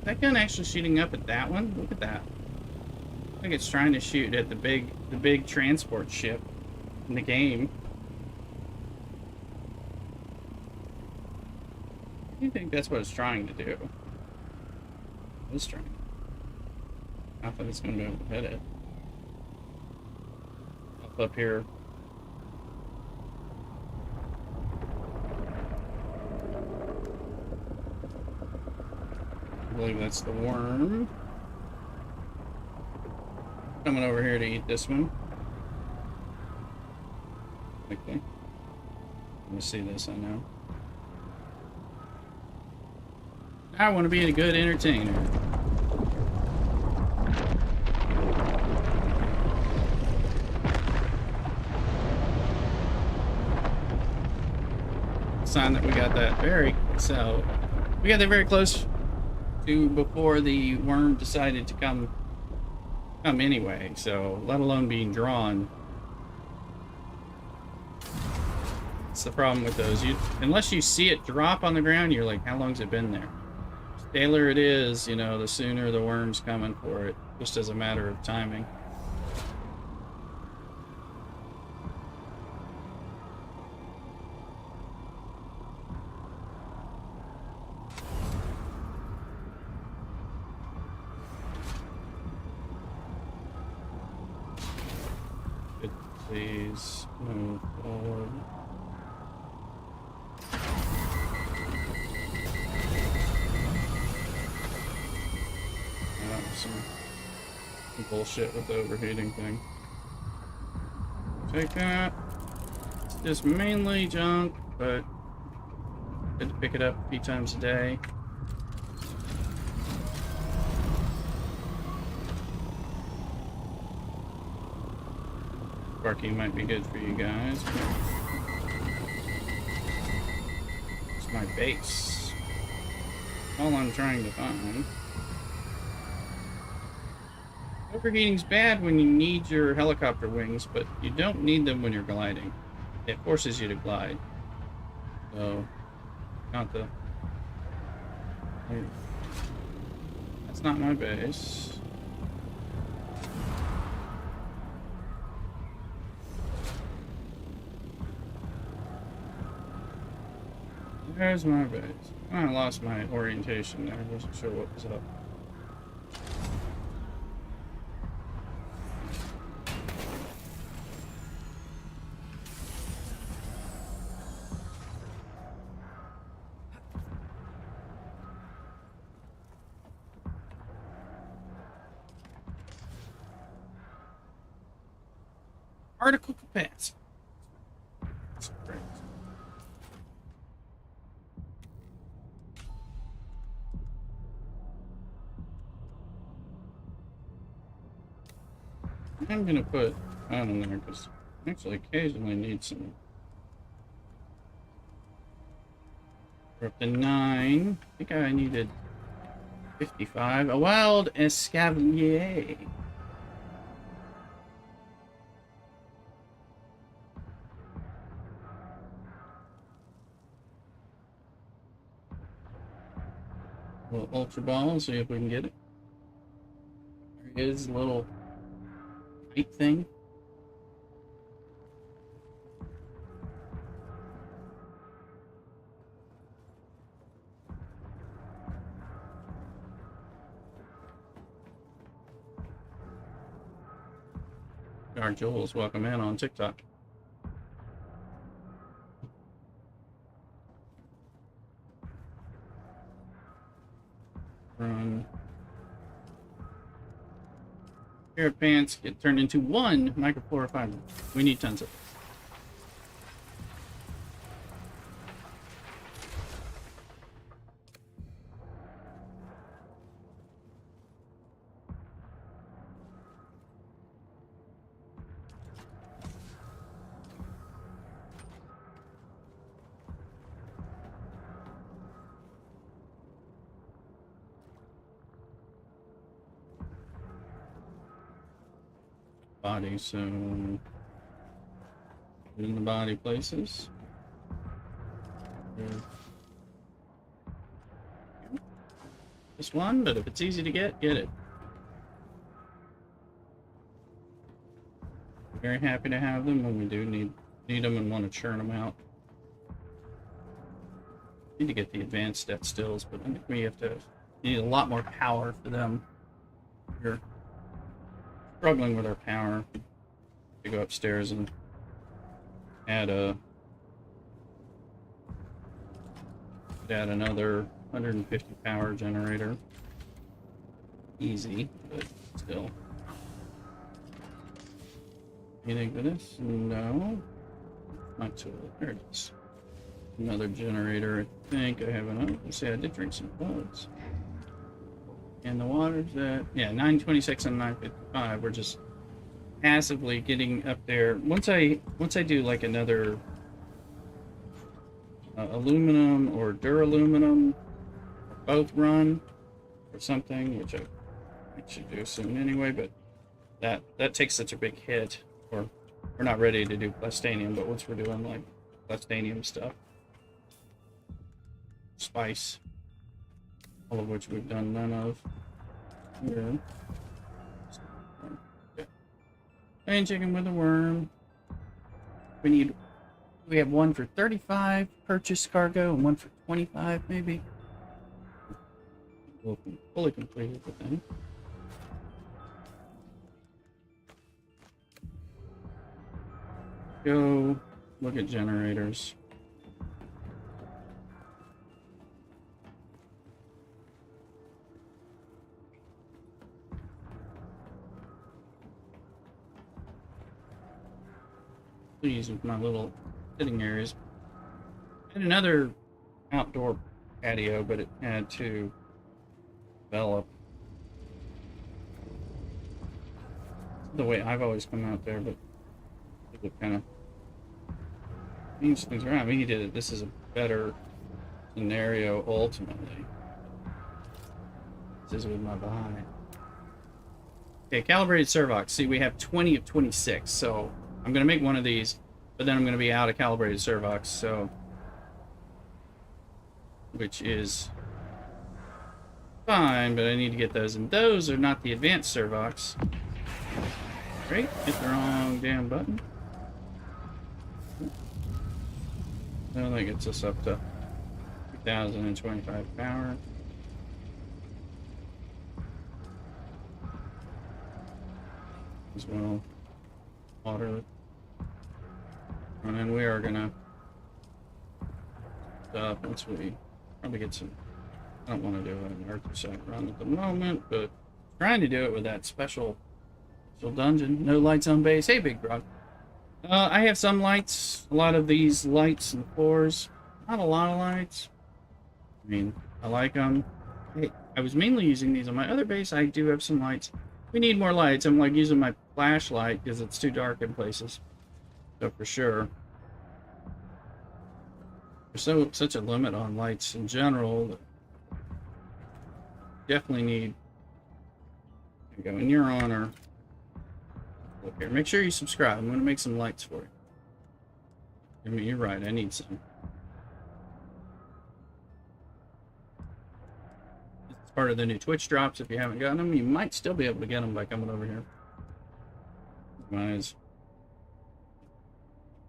A: That gun actually shooting up at that one? Look at that. I think it's trying to shoot at the big transport ship in the game. I think that's what it's trying to do. It's trying. Not that it's going to be able to hit it. Up here. I believe that's the worm. Coming over here to eat this one. Okay. Let me see this, I know. I want to be a good entertainer. Sign that we got that we got that very close to before the worm decided to come anyway, so let alone being drawn. That's the problem with those. Unless you see it drop on the ground, you're like, how long's it been there? The staler it is, you know, the sooner the worm's coming for it, just as a matter of timing. Please move forward. Some bullshit with the overheating thing. Take that. It's just mainly junk, but good to pick it up a few times a day. Sparky might be good for you guys. It's my base. All I'm trying to find. Overheating's bad when you need your helicopter wings, but you don't need them when you're gliding. It forces you to glide. So, not the... That's not my base. There's my base. I lost my orientation there. I wasn't sure what was up. Particle capacity. That's great. I'm gonna put that in there because I actually occasionally need some. We're up to 9. I think I needed 55. A wild escavalier. A little ultra ball, see if we can get it. There he is, a little light thing. Our Jules, welcome in on TikTok. Run. Carrot pants get turned into 1 microfluorofiber. We need tons of it. Body, so in the body places. Just one, but if it's easy to get it. Very happy to have them when we do need them and want to churn them out. Need to get the advanced step stills, but I think we need a lot more power for them. We're struggling with our power. To go upstairs and add another 150 power generator. Easy, but still. Anything for this? No. Not tool. There it is. Another generator. I think I have enough. Let's see, I did drink some floods. And the water's at, yeah, 926 and 955. We're just passively getting up there. Once I do like another aluminum or duraluminum, both run or something, which I should do soon anyway, but that takes such a big hit. Or we're not ready to do plastanium, but once we're doing like plastanium stuff, spice, all of which we've done none of here. And chicken with a worm. We have one for 35 purchase cargo and one for 25 maybe. We'll fully completed the thing. Go look at generators. pleased with my little sitting areas. I had another outdoor patio, but it had to develop the way I've always come out there, but it kind of change things around. I mean, he did it. This is a better scenario ultimately. This is with my behind. Okay, calibrated servox. See, we have 20 of 26, so I'm going to make one of these, but then I'm going to be out of calibrated servox, so which is fine, but I need to get those, and those are not the advanced servox. Great, hit the wrong damn button. Well, that gets us up to 2025 power. As well, water. And then we are gonna once we probably get some. I don't want to do an artifact run at the moment, but trying to do it with that special dungeon. No lights on base. Hey, Big Brog. I have some lights. A lot of these lights and floors. Not a lot of lights. I mean, I like them. Hey, I was mainly using these on my other base. I do have some lights. We need more lights. I'm like using my flashlight because it's too dark in places. So for sure. There's such a limit on lights in general. That definitely need. There you go. In your honor. Look here. Make sure you subscribe. I'm going to make some lights for you. I mean, you're right. I need some. It's part of the new Twitch drops. If you haven't gotten them, you might still be able to get them by coming over here. Otherwise,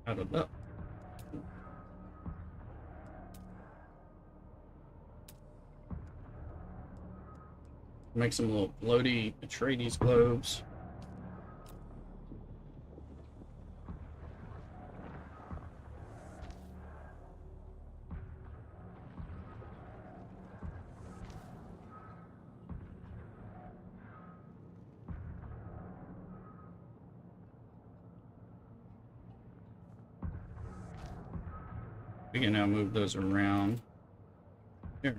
A: out of luck. Make some little floaty Atreides globes. We can now move those around. Here.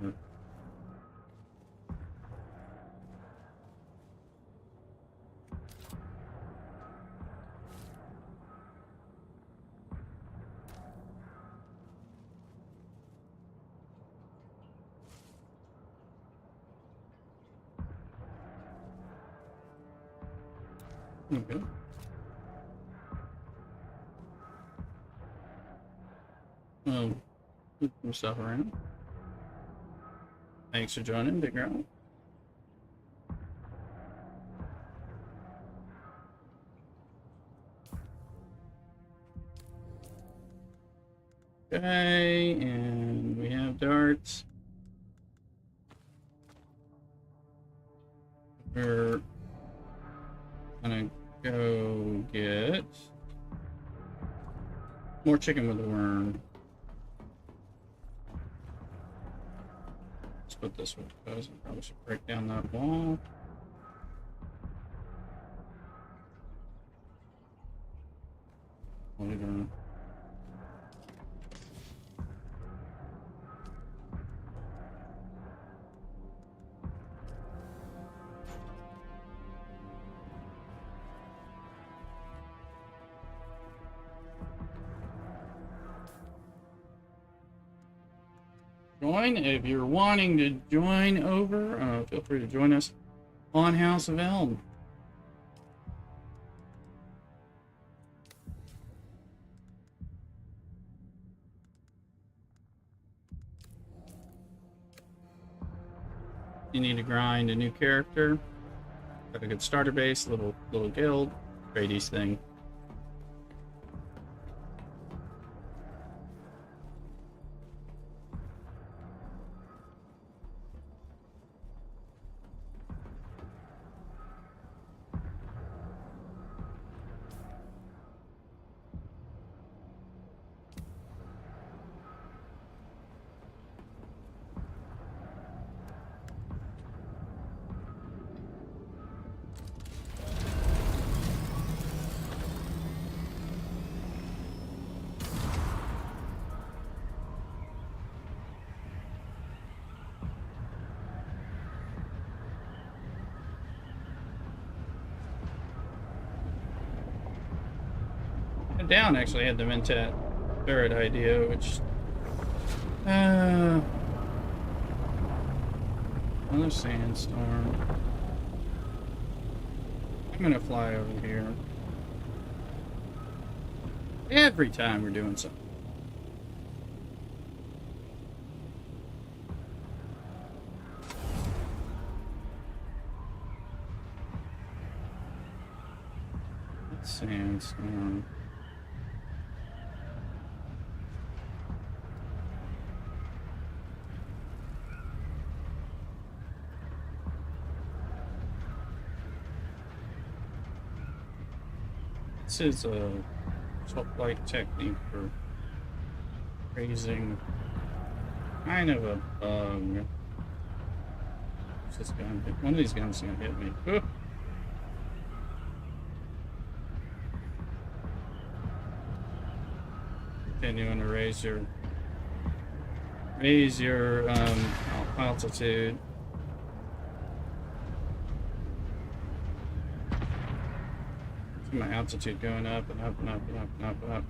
A: Okay. Put some stuff around. Thanks for joining, Big Girl. Okay, and we have darts. We're gonna go get more chicken with a worm. Let's put this one because I probably should break down that wall. Later. Join if you're wanting to join over. Feel free to join us on House of Elm. You need to grind a new character. Got a good starter base, little guild, Atreides thing. Down actually had the Mentat turret idea, which another sandstorm. I'm gonna fly over here. Every time we're doing something. Sandstorm. This is a salt-like technique for raising kind of a bug. What's this gun? One of these guns is gonna hit me. Ooh. Continuing to raise your altitude. See my altitude going up and up and up and up and up and up.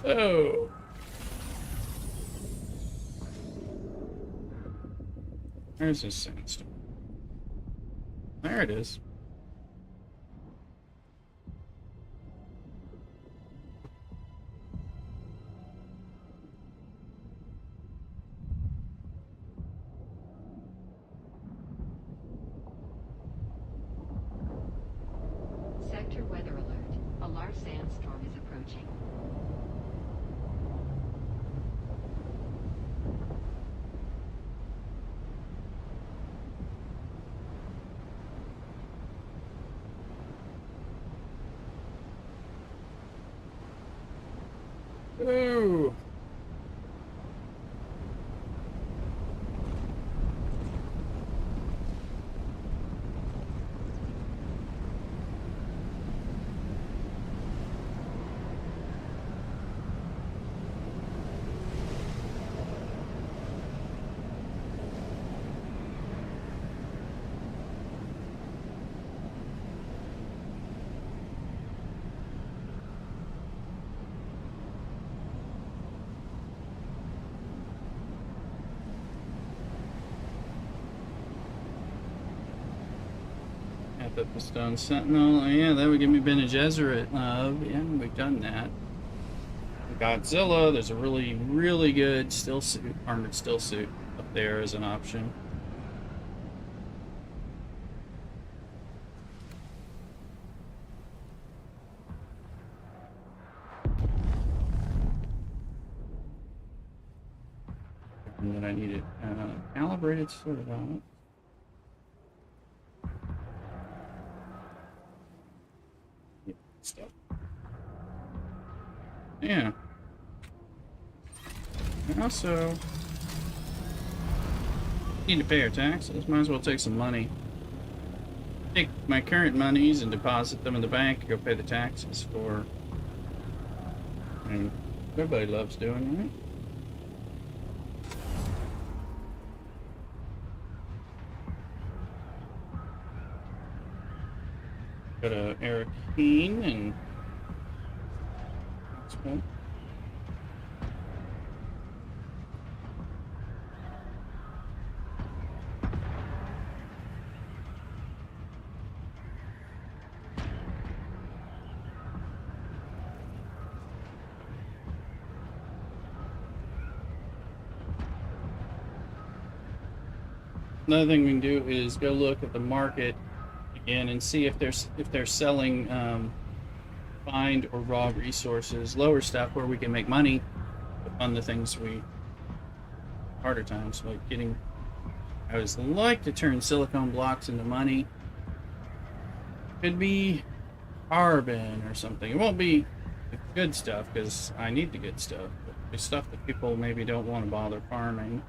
A: Oh. Where's this sandstorm? There it is.
B: Sector weather alert. A large sandstorm is approaching.
A: Ooh. Up the Stone Sentinel. Oh, yeah, that would give me Bene Gesserit love. Yeah, we've done that. Godzilla, there's a really, really good still suit, armored still suit up there as an option. And then I need it calibrated sort of out. Stuff. Yeah. And also need to pay our taxes. Might as well take some money. Take my current monies and deposit them in the bank. Go pay the taxes for. And everybody loves doing, right? Got a Eric Keen and that's cool. Another thing we can do is go look at the market again and see if they're selling find or raw resources, lower stuff where we can make money to fund the things we harder times, like getting. I always like to turn silicone blocks into money. Could be carbon or something. It won't be the good stuff because I need the good stuff. But the stuff that people maybe don't want to bother farming.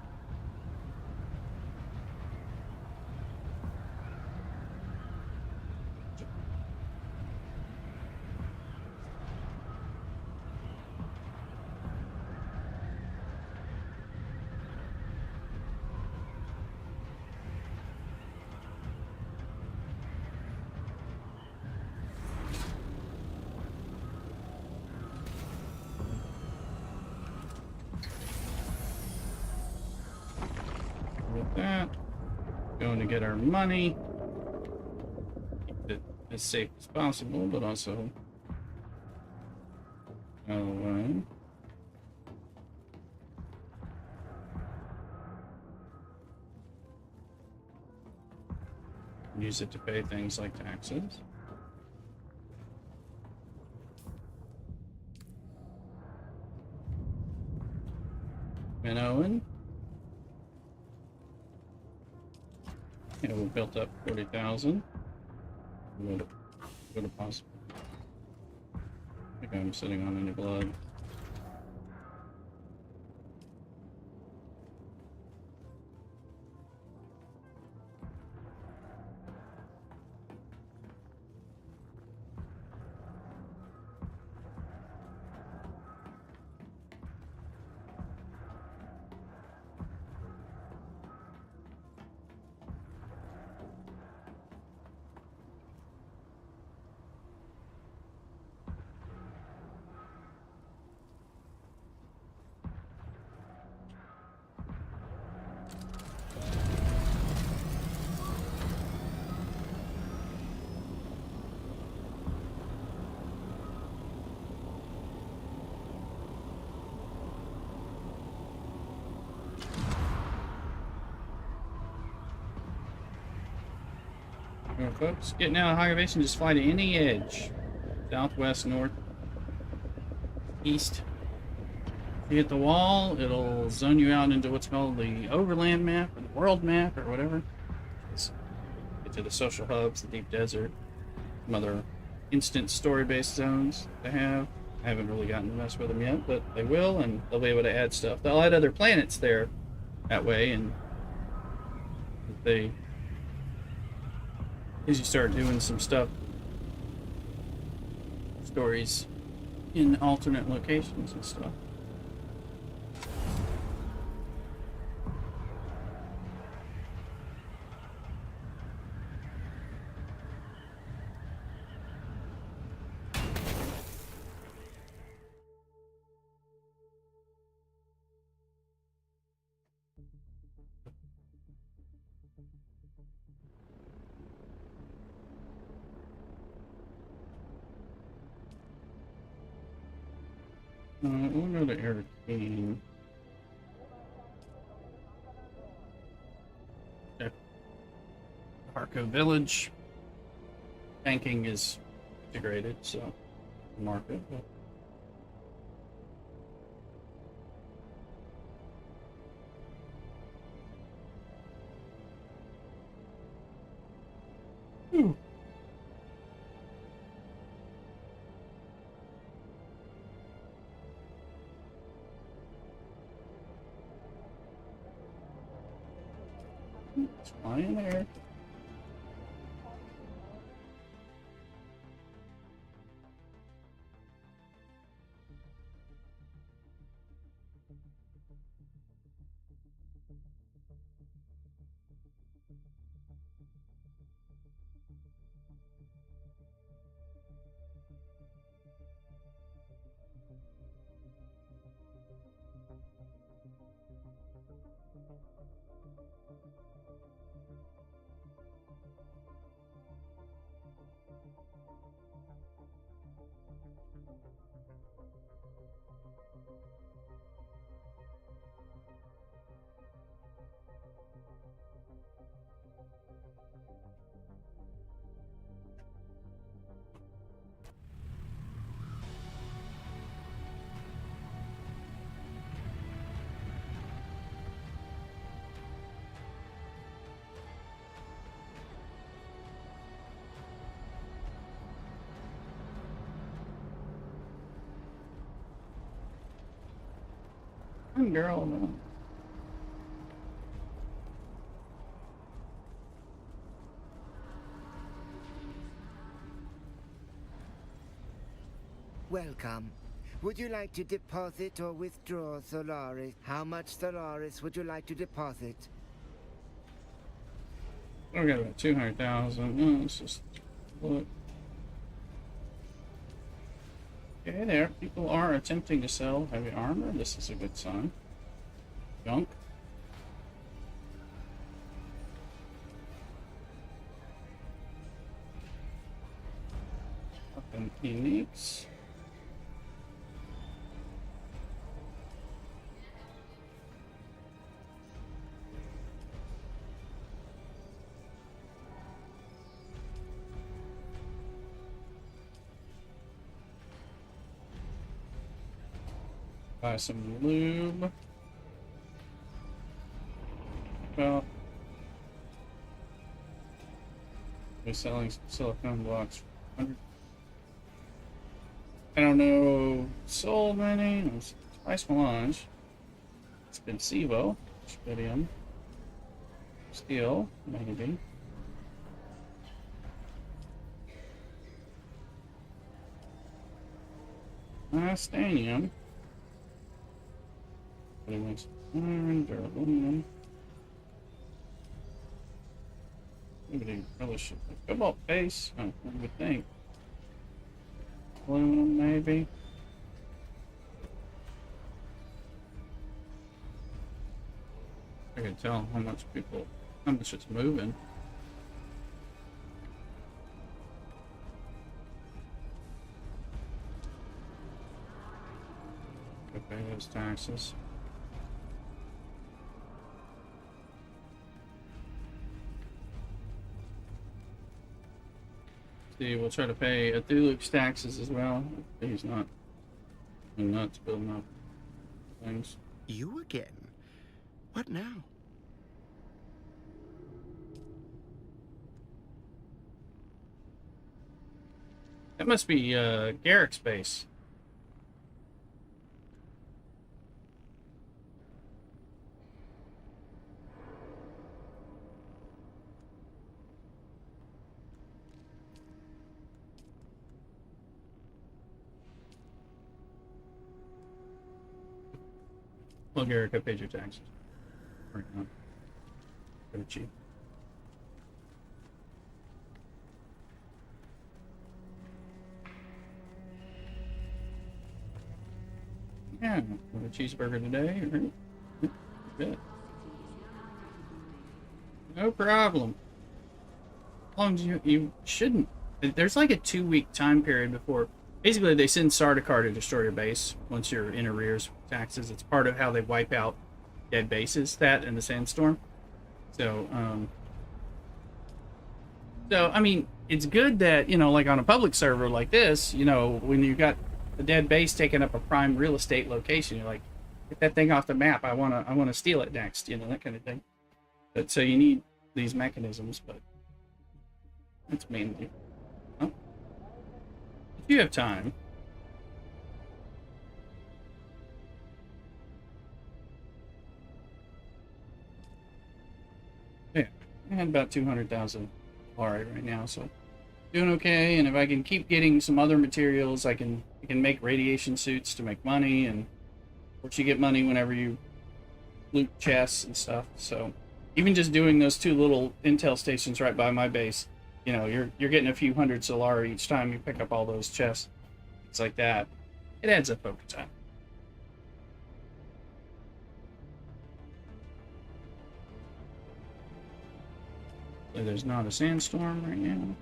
A: With that, going to get our money. Keep it as safe as possible, but also use it to pay things like taxes. And Owen. Yeah, we built up 40,000. What a possible. I think I'm sitting on any blood. Alright, folks, getting out of High-Elevation, just fly to any edge. Southwest, north, east. If you hit the wall, it'll zone you out into what's called the overland map, or the world map, or whatever. Just get to the social hubs, the deep desert, some other instant story-based zones they have. I haven't really gotten to mess with them yet, but they will, and they'll be able to add stuff. They'll add other planets there that way, and as you start doing some stuff, stories in alternate locations and stuff. We'll go to Arcane. Okay. Harco Village. Banking is integrated, so market. But... It's flying there. Run, girl, run.
H: Welcome. Would you like to deposit or withdraw Solaris? How much Solaris would you like to deposit?
A: We got about 200,000. Oh, let's just look. Okay, there. People are attempting to sell heavy armor. This is a good sign. Junk. Weapon uniques. Buy some lube. Well, we're selling silicone blocks. For 100. I don't know. Sold many. Spice melange. Expensivo. Spudium. Steel. Maybe. Stanium. Anyways, iron, aluminum. Maybe relish cobalt base. Oh, I would think. Aluminum, maybe. I can tell how much it's moving. Go pay those taxes. See, we'll try to pay Athuluk's taxes as well. He's not building up things.
H: You again? What now?
A: That must be Garrick's base. Well, Garrick, I paid your taxes. Right now. Pretty cheap. Yeah, want a cheeseburger today? Right? Good. No problem. As long as you shouldn't. There's like a 2-week time period before. Basically, they send Sardaukar to destroy your base once you're in arrears with taxes. It's part of how they wipe out dead bases, that and the sandstorm. So I mean, it's good that, you know, like on a public server like this, you know, when you got the dead base taking up a prime real estate location, you're like, get that thing off the map. I wanna steal it next, you know, that kind of thing. But so you need these mechanisms, but that's mainly. Huh? If you have time. Yeah, I had about 200,000 right now, so doing okay. And if I can keep getting some other materials, I can make radiation suits to make money, and of course you get money whenever you loot chests and stuff. So even just doing those 2 little intel stations right by my base, you know, you're getting a few hundred Solari each time you pick up all those chests. It's like that. It adds up over time. So there's not a sandstorm right now.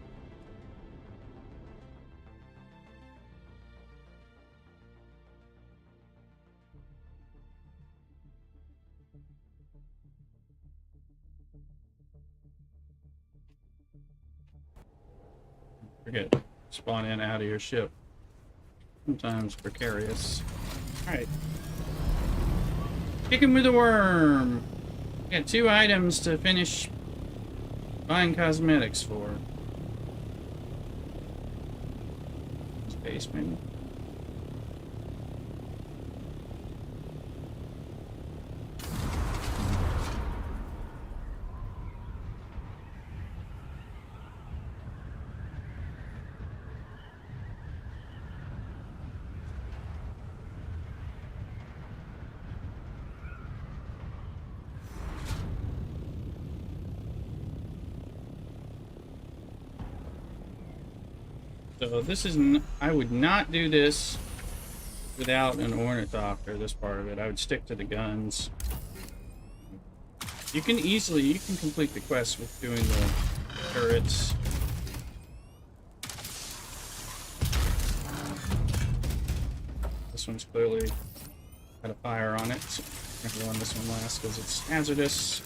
A: Forget, spawn in out of your ship. Sometimes precarious. Alright. Chicken with a worm. Got 2 items to finish buying cosmetics for. Space maybe. So this is, I would not do this without an ornithopter, this part of it. I would stick to the guns. You can complete the quest with doing the turrets. This one's clearly got a fire on it, so I'm gonna run this one last because it's hazardous.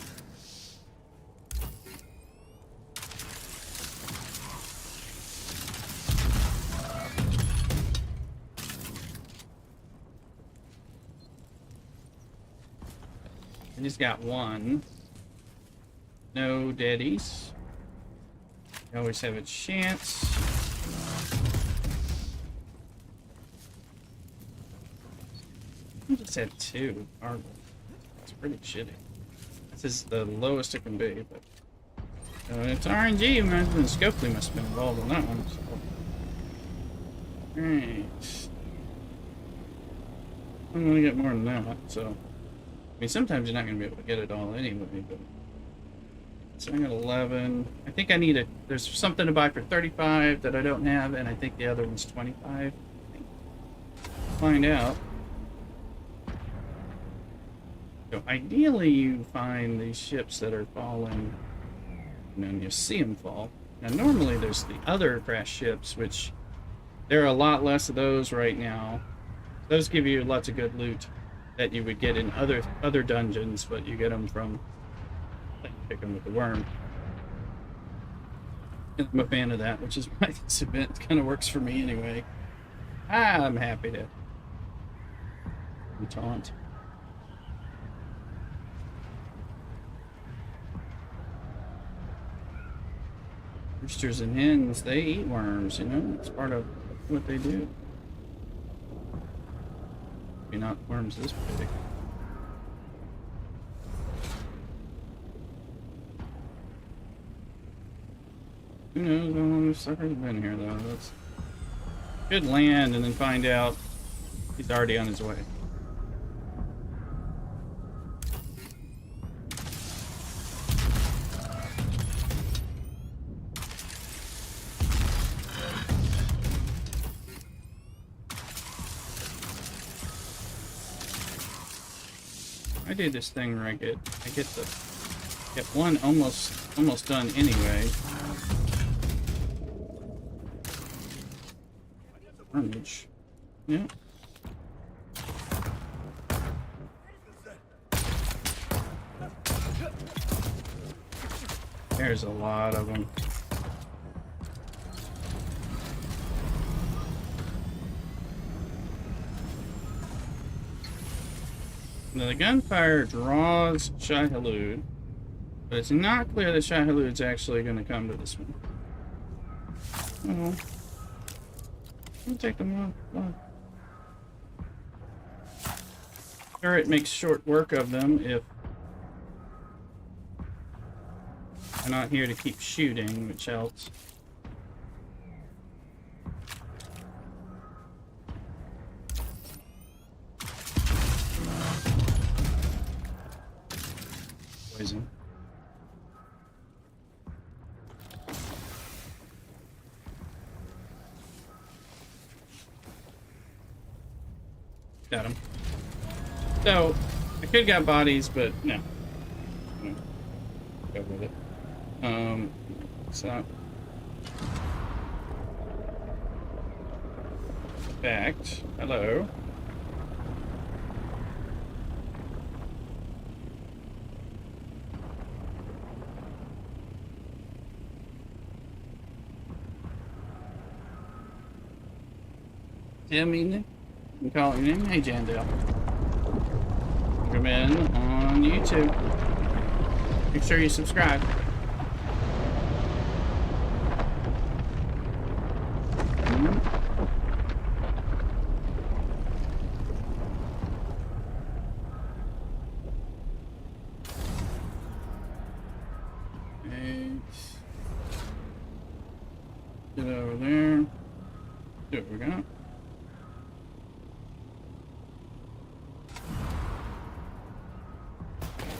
A: And he's got one. No deadies. You always have a chance. I just had two. It's pretty shitty. This is the lowest it can be, but it's RNG. Imagine Scopely must have been involved in that one. So. Alright. I'm gonna get more than that, so. I mean, sometimes you're not gonna be able to get it all anyway, but. So I got 11. I think I need there's something to buy for 35 that I don't have, and I think the other one's 25. Find out. So ideally you find these ships that are falling, and then you see them fall. Now normally there's the other crash ships, which there are a lot less of those right now. Those give you lots of good loot that you would get in other dungeons, but you get them from pick them with the worm. And I'm a fan of that, which is why this event kind of works for me anyway. I'm happy to taunt. Roosters and hens, they eat worms, you know? It's part of what they do. Maybe not worms this big. Who knows how long this sucker's been here, though? That's good land, and then find out he's already on his way. I do this thing where I get one almost done anyway. Carnage. Yeah. There's a lot of them. Now the gunfire draws Shai-Hulud, but it's not clear that Shai-Hulud's actually going to come to this one. Oh. I'll take them off. Sure, it makes short work of them if I'm not here to keep shooting, which helps. Poison. Got him. So, I could got bodies, but no. Go with it. So. Fact. Hello. Tell me. I'm calling your name. Hey, Jandale. Come in on YouTube. Make sure you subscribe. Get over there. Do what we got.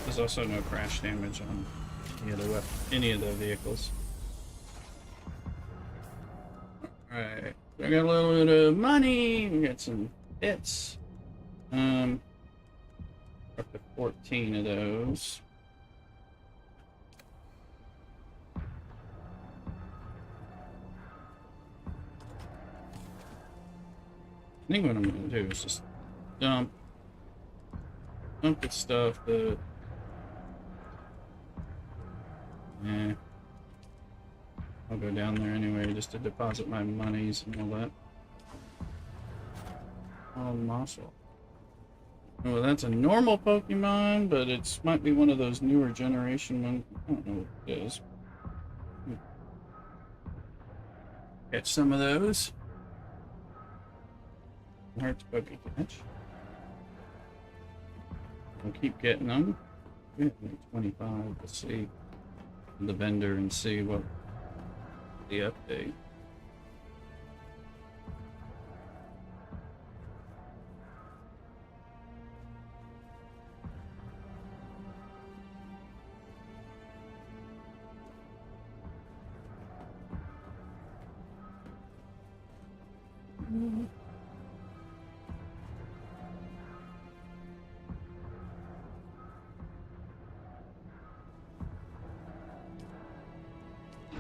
A: There's also no crash damage on any of the vehicles. Alright. So I got a little bit of money. We got some bits. Up to 14 of those. I think what I'm gonna do is just dump the stuff that I'll go down there anyway just to deposit my monies and all that. Oh, muscle. Oh, that's a normal Pokemon, but it might be one of those newer generation ones. I don't know what it is. Catch some of those. Hard to Poke catch. We'll keep getting them. We have like 25. Let's see the vendor and see what the update.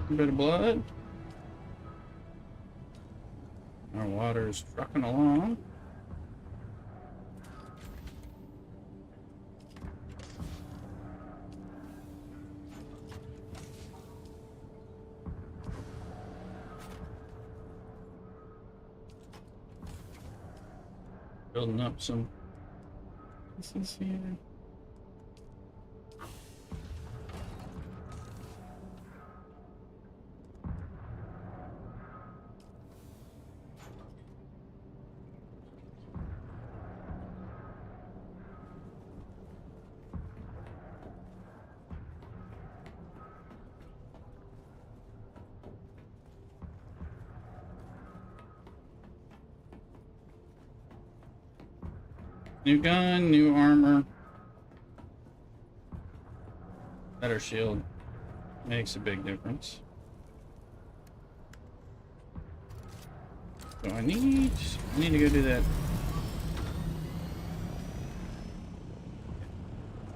A: A bit of blood. Our water's trucking along. Building up some pieces here. New gun, new armor. Better shield. Makes a big difference. So I need to go do that.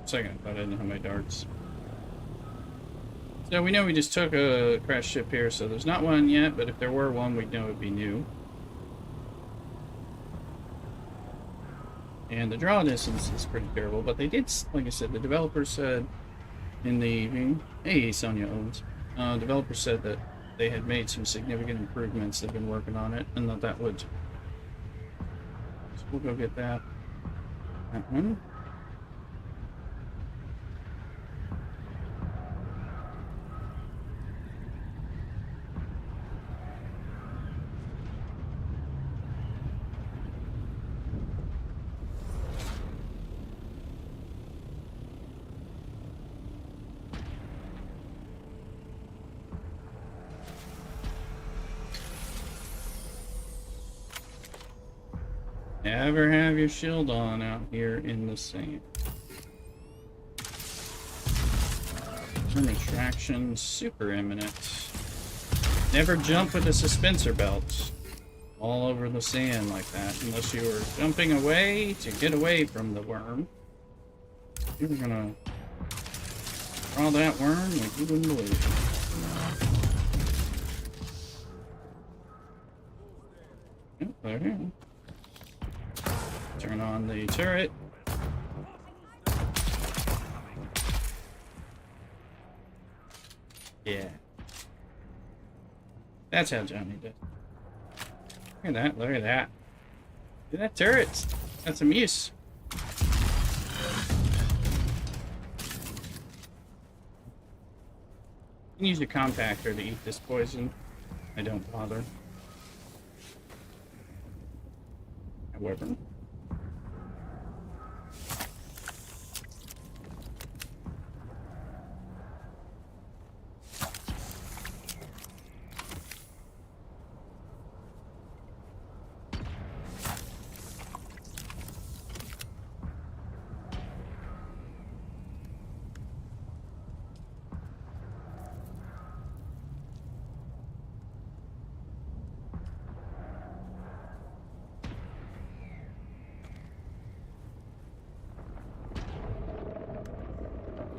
A: Second, I thought I didn't have my darts. So we know we just took a crash ship here, so there's not one yet, but if there were one, we'd know it'd be new. And the draw distance is pretty terrible, but they did, like I said, the developer said in the, hey, Sonia owns, developer said that they had made some significant improvements, they've been working on it, and that would, so we'll go get that one. Never have your shield on out here in the sand. Turn attraction super imminent. Never jump with a suspensor belt all over the sand like that unless you were jumping away to get away from the worm. You're gonna draw that worm like you wouldn't believe. Yep, there you go. Turn on the turret. Yeah. That's how Johnny did. Look at that, look at that. Look at that turret. That's some use. You can use your compactor to eat this poison. I don't bother. However.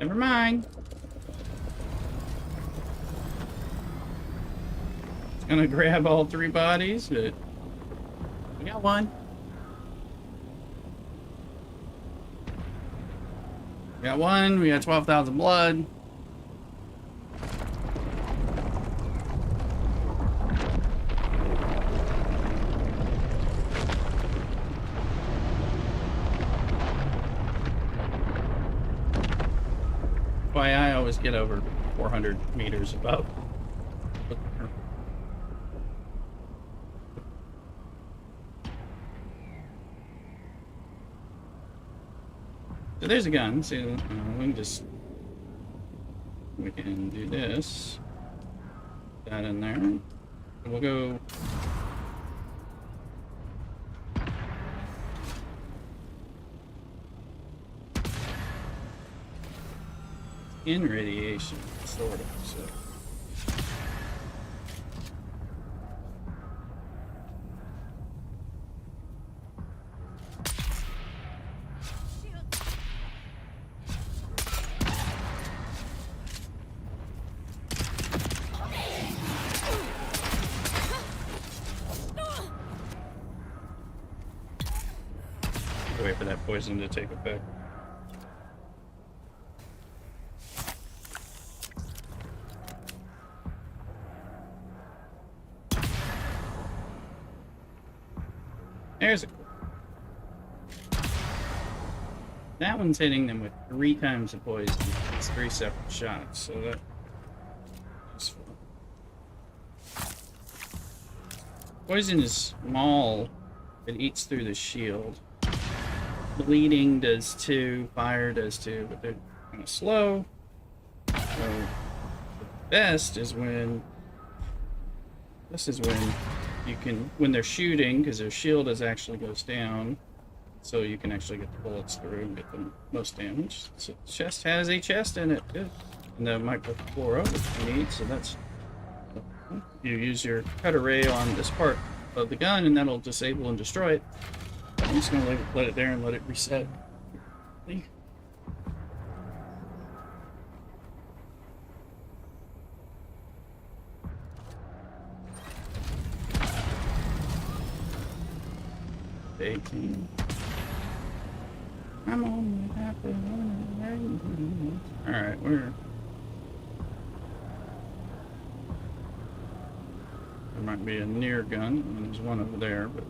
A: Never mind. It's gonna grab all 3 bodies, but we got one. We got one. We got 12,000 blood. Why I always get over 400 meters above. So there's a gun. So we can do this. Put that in there. And we'll go. In radiation, sort of. So. Wait for that poison to take effect. There's a clue. That one's hitting them with 3 times the poison. It's 3 separate shots, so that is fun. Poison is small. It eats through the shield. Bleeding does 2, fire does 2, but they're kind of slow. So the best is when you can, when they're shooting, because their shield actually goes down, so you can actually get the bullets through and get the most damage. So the chest has a chest in it, too. And the micro fluoro that you need, so that's... You use your cut array on this part of the gun, and that'll disable and destroy it. I'm just gonna let it there and let it reset. Baking. I'm only happy when Alright, there might be a near gun, and there's one over there, but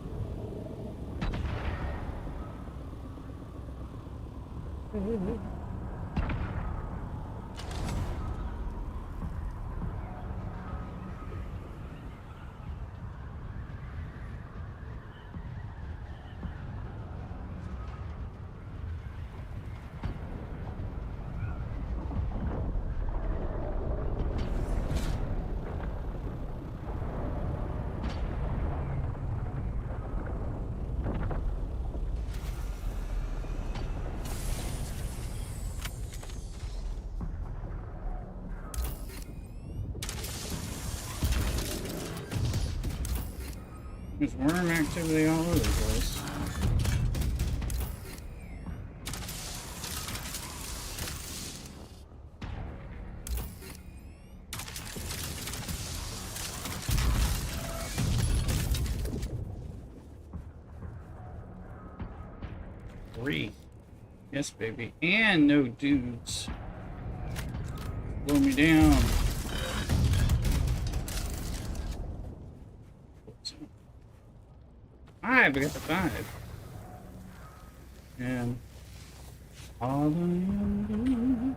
A: there's worm activity all over the place. Three. Yes, baby. And no dudes. Blow me down. Five, I got the 5. And all I am doing.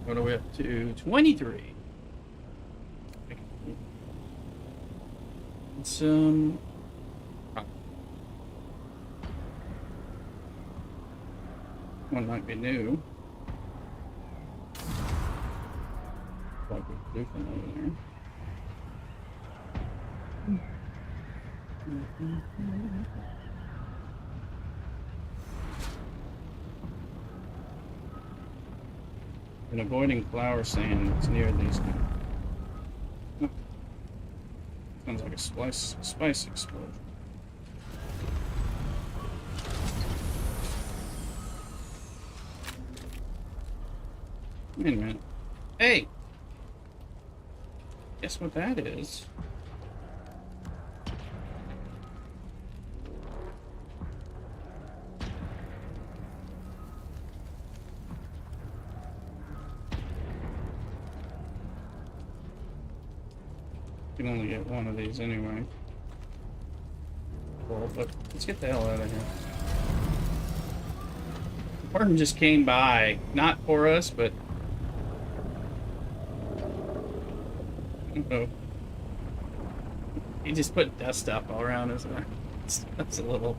A: What are we up to? 23. It's one might be new. Like a different over there. And avoiding flower sand that's near these. Sounds like a spice explosion. Wait a minute. Hey! Guess what that is? You can only get one of these anyway. Well, but let's get the hell out of here. Martin just came by, not for us, but oh, he just put dust up all around us. That's a little.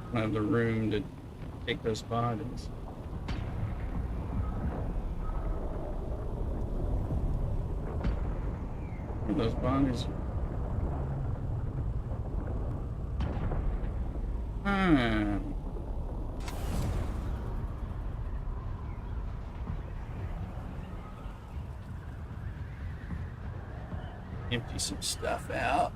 A: I don't have the room to take those bodies. Those bodies. Empty some stuff out.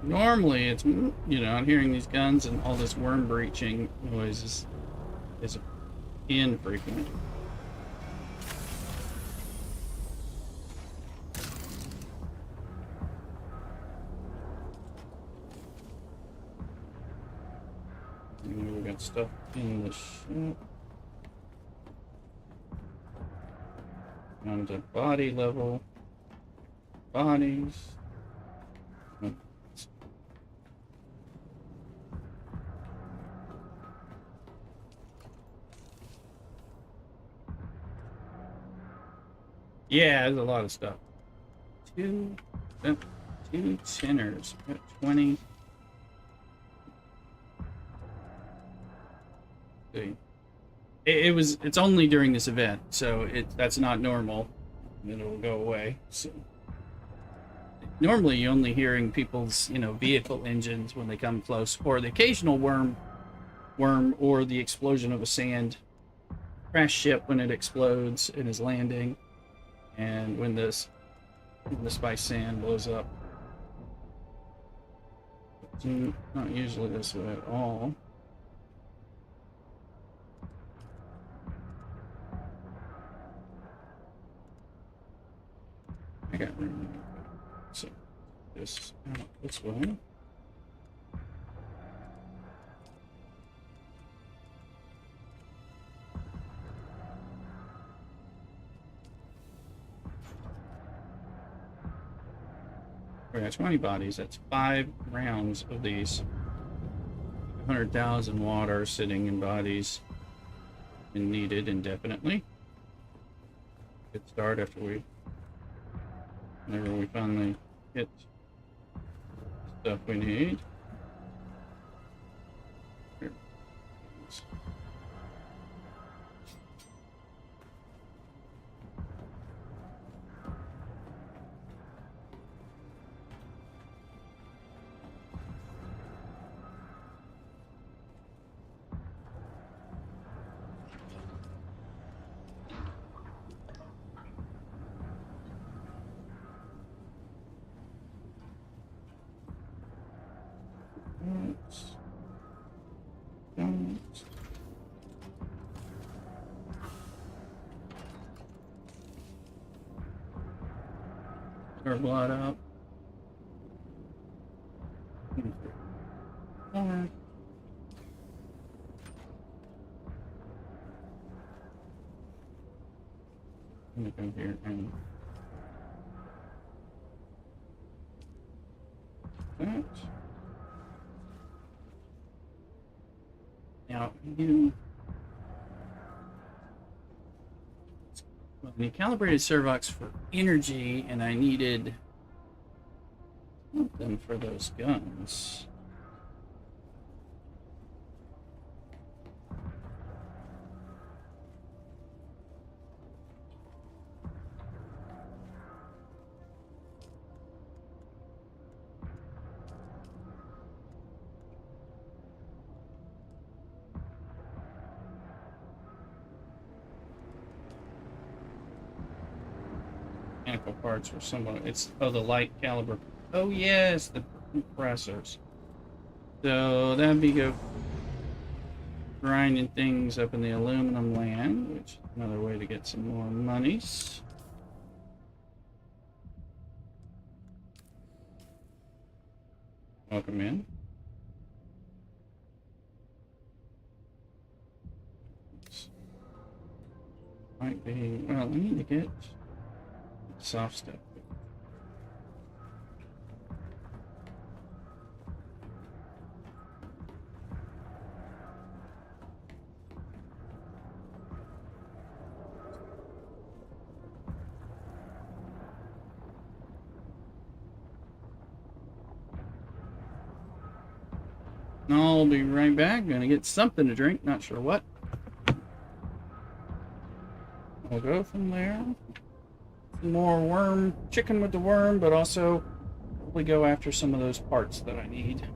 A: Normally, it's, you know, I'm hearing these guns and all this worm breaching noise is infrequent. And we got stuff in the ship. Down to body level. Bodies. Yeah, there's a lot of stuff. Two tinners. We got 20. See. It's only during this event, so that's not normal. And it'll go away. So normally you're only hearing people's, you know, vehicle engines when they come close, or the occasional worm or the explosion of a sand crash ship when it explodes and is landing. And when the spice sand blows up. But not usually this way at all. I got room. So this out this way. We got 20 bodies. That's 5 rounds of these. 100,000 water sitting in bodies and needed indefinitely. Good start after whenever we finally hit stuff we need. Here. Our blood up. Alright. I'm gonna go here and that. Now you we calibrated servox for energy, and I needed something for those guns. mechanical parts were somewhat. It's the light caliber. Oh yes, the compressors. So that'd be go grinding things up in the aluminum land, which is another way to get some more monies. Welcome in. Might be, well, I need to get soft stuff. I'll be right back. Gonna get something to drink, not sure what. We'll go from there. Some more worm, chicken with the worm, but also probably go after some of those parts that I need.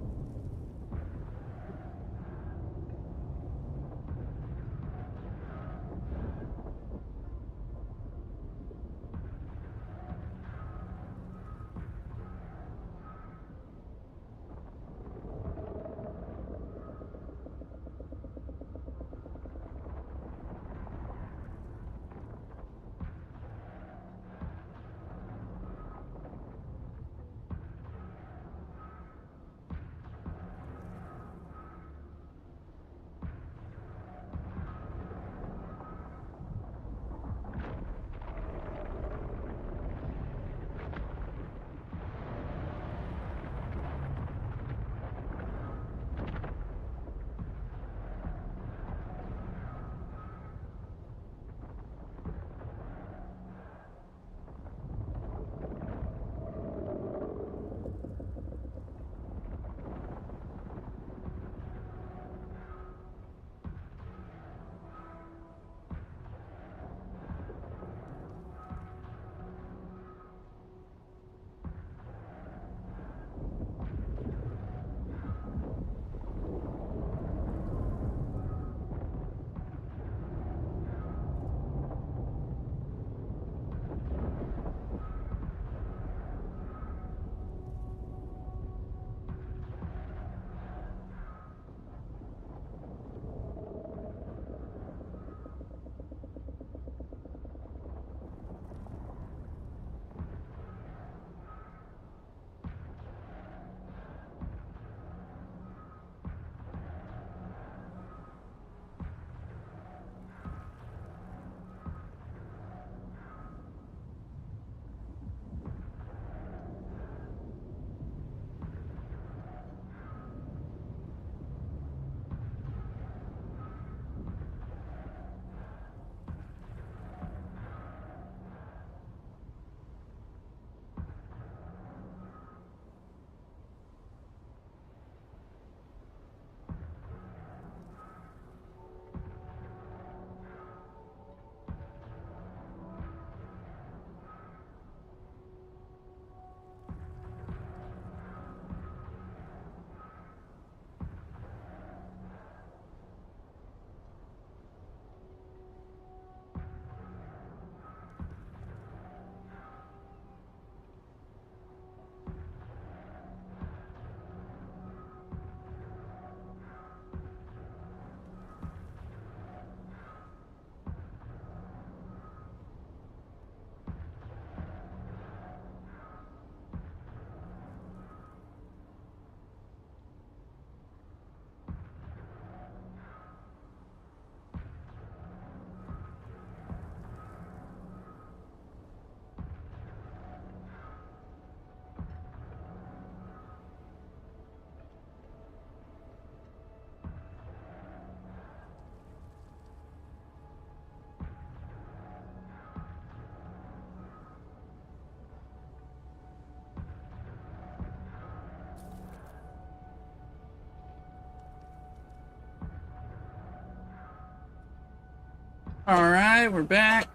A: All right, we're back.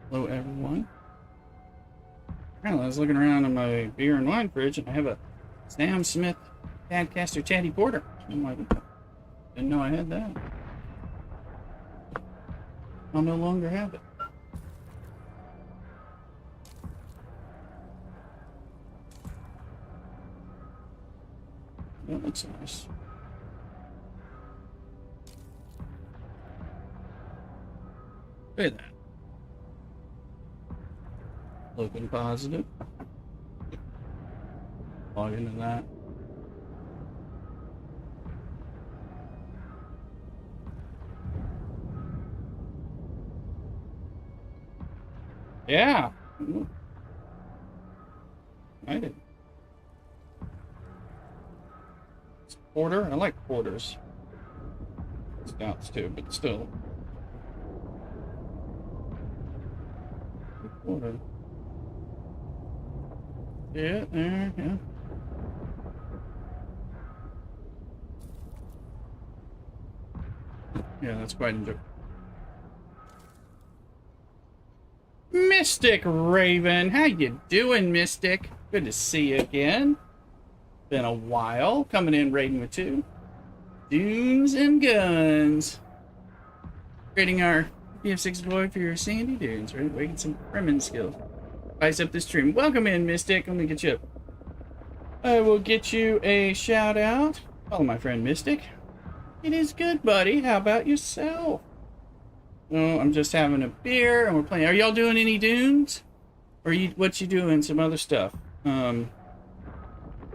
A: Hello, everyone. I was looking around in my beer and wine fridge, and I have a Sam Smith Tadcaster Chatty Porter. I'm like, didn't know I had that. I'll no longer have it. That looks nice. Look at that. Looking positive. Log into that. Yeah. I did. Porter? I like porters. Stouts too, but still. Porter. Yeah, there, yeah. Yeah, that's quite enjoyable. Mystic Raven, how you doing, Mystic? Good to see you again. Been a while. Coming in raiding with 2 Dunes and guns. Creating our BF6 boy for your sandy dunes, right? Waking some Fremen skills. Spice up the stream. Welcome in, Mystic. Let me get you up. I will get you a shout out. Follow my friend Mystic. It is good, buddy. How about yourself? Oh, I'm just having a beer and we're playing. Are y'all doing any dunes? Or what you doing? Some other stuff.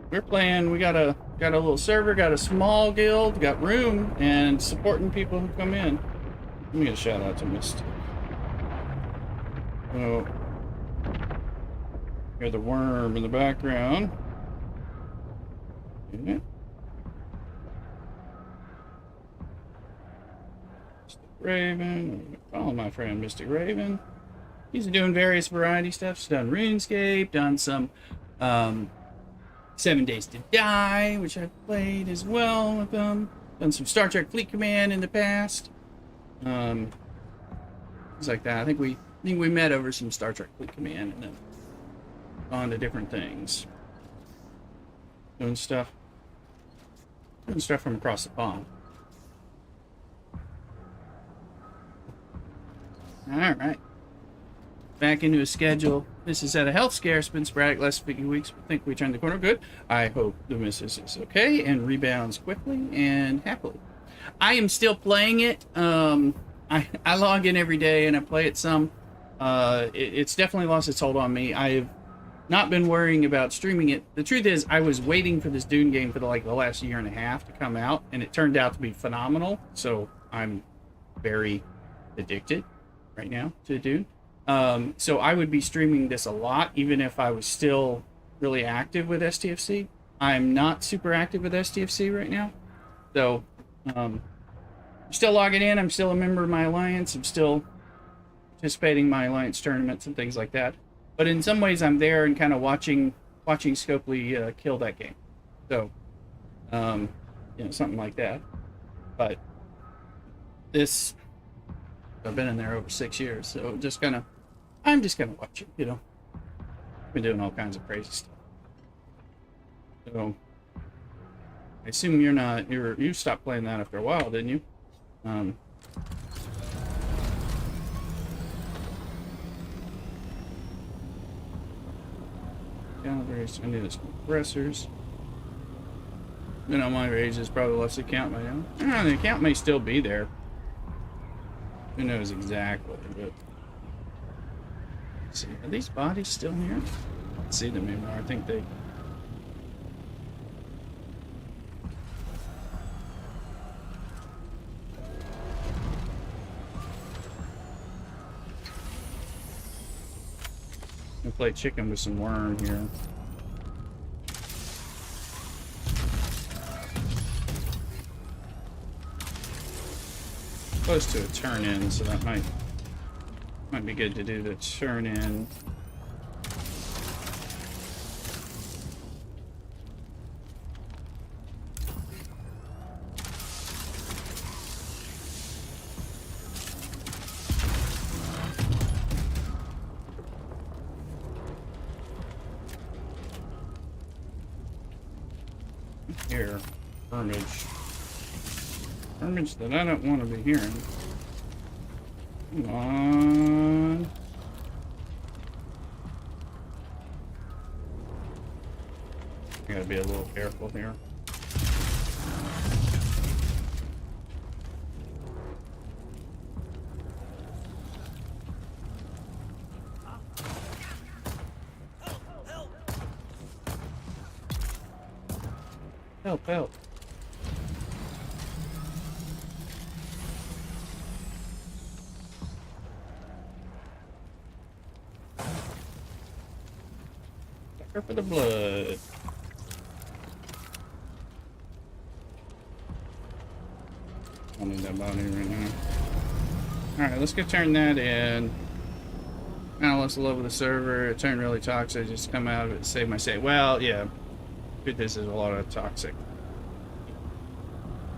A: We're playing. We got a little server. Got a small guild. Got room and supporting people who come in. Let me get a shout out to Mystic. Oh, hear the worm in the background. Yeah. Raven. Follow my friend Mystic Raven. He's doing various variety stuff. He's done RuneScape, done some 7 Days to Die, which I've played as well with them. Done some Star Trek Fleet Command in the past. Things like that. I think we met over some Star Trek Fleet Command and then on to different things. Doing stuff from across the pond. Alright. Back into a schedule. Missus had a health scare. It's been sporadic last few weeks. I think we turned the corner good. I hope the missus is okay and rebounds quickly and happily. I am still playing it. I log in every day and I play it some. It's definitely lost its hold on me. I have not been worrying about streaming it. The truth is, I was waiting for this Dune game for the last year and a half to come out, and it turned out to be phenomenal. So I'm very addicted right now to Dune. So I would be streaming this a lot, even if I was still really active with STFC. I'm not super active with STFC right now. So, I'm still logging in. I'm still a member of my alliance. I'm still participating in my alliance tournaments and things like that. But in some ways, I'm there and kind of watching Scopely kill that game. So, something like that. But this, I've been in there over 6 years, so I'm just gonna watch it. Been doing all kinds of crazy stuff. So, I assume you stopped playing that after a while, didn't you? Calibers, I need those compressors. My rage is probably lost the count by now. I don't know, the account may still be there. Who knows exactly, but... Let's see, are these bodies still here? I don't see them anymore. I think they... I'm gonna play chicken with some worm here. Close to a turn in, so that might be good to do the turn in. Here, Hermage that I don't want to be hearing. Come on. I gotta be a little careful here. Help, help. Sucker for the blood. I don't need that body right now. Alright, let's go turn that in. Now let's load with the server. It turned really toxic. Just come out of it and save my save. Well, yeah. This is a lot of toxic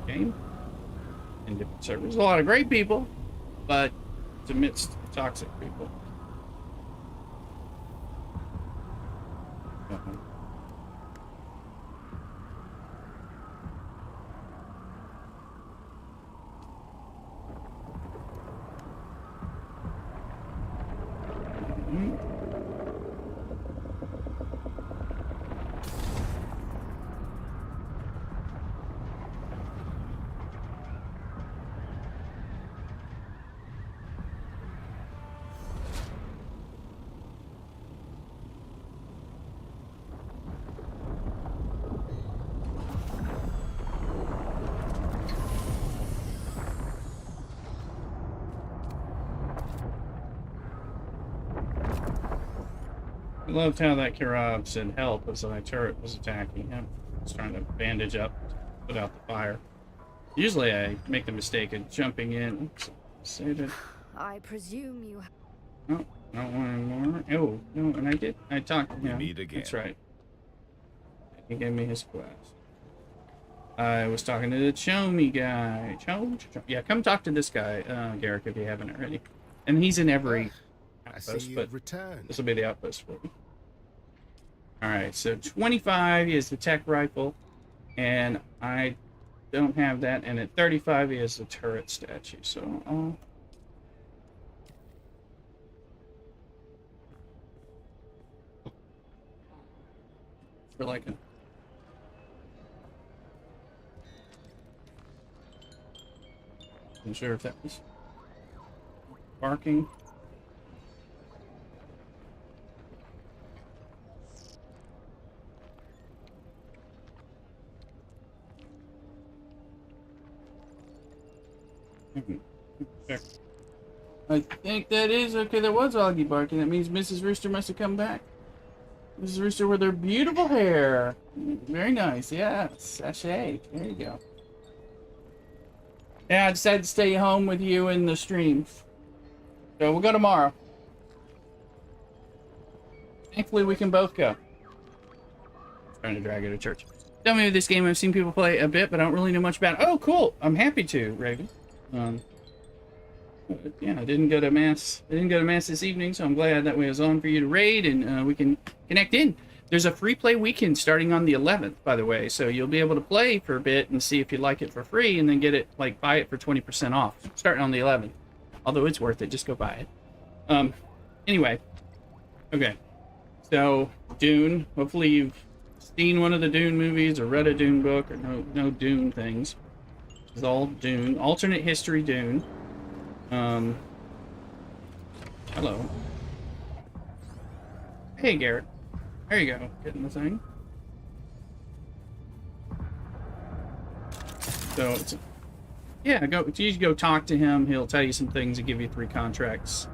A: game in different servers. A lot of great people, but it's amidst toxic people. I loved how that Kirab said help as my turret was attacking him. I was trying to bandage up, put out the fire. Usually I make the mistake of jumping in. Oops, save it.
E: I presume you.
A: Oh, I don't want any more. Oh, no, and I did. I talked to him.
G: Meet again.
A: That's right. He gave me his quest. I was talking to the Chomi guy. Yeah, come talk to this guy, Garrick, if you haven't already. And he's in every outpost, but this will be the outpost for you. Alright, so 25 is the tech rifle, and I don't have that, and at 35 is the turret statue, so for like a I'm sure if that was barking. Check. I think that is okay. There was Augie barking. That means Mrs. Rooster must have come back. Mrs. Rooster with her beautiful hair. Very nice. Yeah, sachet. There you go. Yeah, I decided to stay home with you in the stream. So we'll go tomorrow. Thankfully, we can both go. Trying to drag her to church. Tell me this game. I've seen people play a bit, but I don't really know much about it. Oh, cool. I'm happy to, Raven. Yeah, I didn't go to mass. I didn't go to mass this evening, so I'm glad that way I was on for you to raid, and we can connect in. There's a free play weekend starting on the 11th, by the way, so you'll be able to play for a bit and see if you like it for free, and then get it, like, buy it for 20% off, starting on the 11th. Although it's worth it, just go buy it. Anyway, okay. So Dune. Hopefully you've seen one of the Dune movies or read a Dune book or no Dune things. It's all Dune. Alternate history Dune. Hello. Hey, Garrett. There you go. Getting the thing. So, yeah, you go talk to him. He'll tell you some things and give you 3 contracts,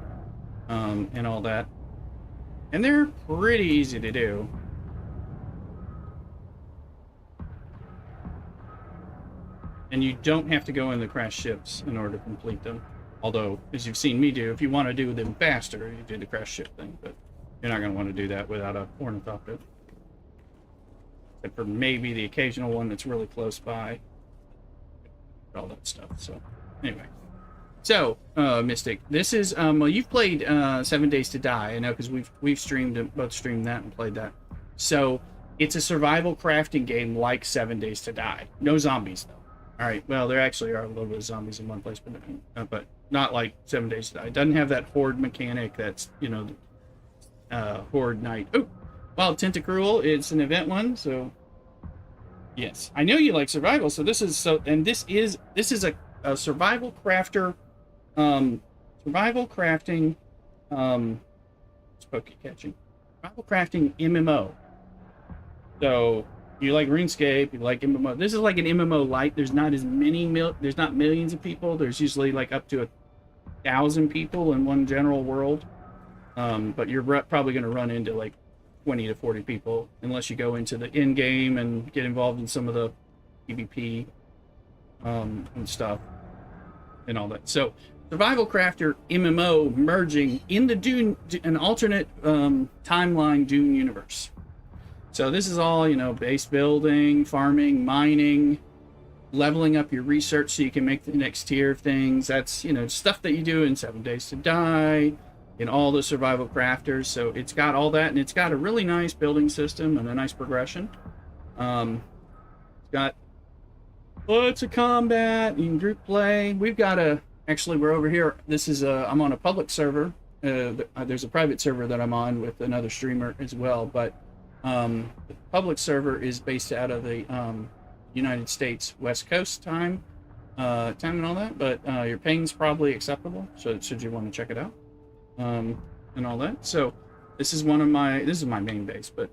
A: and all that. And they're pretty easy to do. And you don't have to go in the crash ships in order to complete them. Although, as you've seen me do, if you want to do them faster, you do the crash ship thing. But you're not going to want to do that without a ornithopter. Except for maybe the occasional one that's really close by. All that stuff. So, anyway. So, Mystic, this is, well, you've played 7 Days to Die, I know, because we've streamed, both streamed that and played that. So, it's a survival crafting game like 7 Days to Die. No zombies, though. Alright, well, there actually are a little bit of zombies in one place, but not like 7 Days to Die. It doesn't have that horde mechanic that's, you know, horde night. Oh, Wild Tentacruel, it's an event one, so yes. I know you like survival, so this is a survival crafter, survival crafting, it's Poke catching. Survival crafting MMO. So you like RuneScape, you like MMO. This is like an MMO light. There's not as many there's not millions of people. There's usually like up to 1,000 people in one general world. But you're probably going to run into like 20 to 40 people unless you go into the end game and get involved in some of the PvP and stuff and all that. So Survival Crafter MMO merging in the Dune, an alternate timeline Dune universe. So this is all, you know, base building, farming, mining, leveling up your research so you can make the next tier of things. That's, you know, stuff that you do in 7 Days to Die, in all the survival crafters. So it's got all that, and it's got a really nice building system and a nice progression. It's got lots of combat. You can group play. We've got actually, we're over here. This is I'm on a public server. There's a private server that I'm on with another streamer as well, but the public server is based out of the United States West Coast time and all that, but your ping's probably acceptable, so should you want to check it out and all that. So this is my main base, but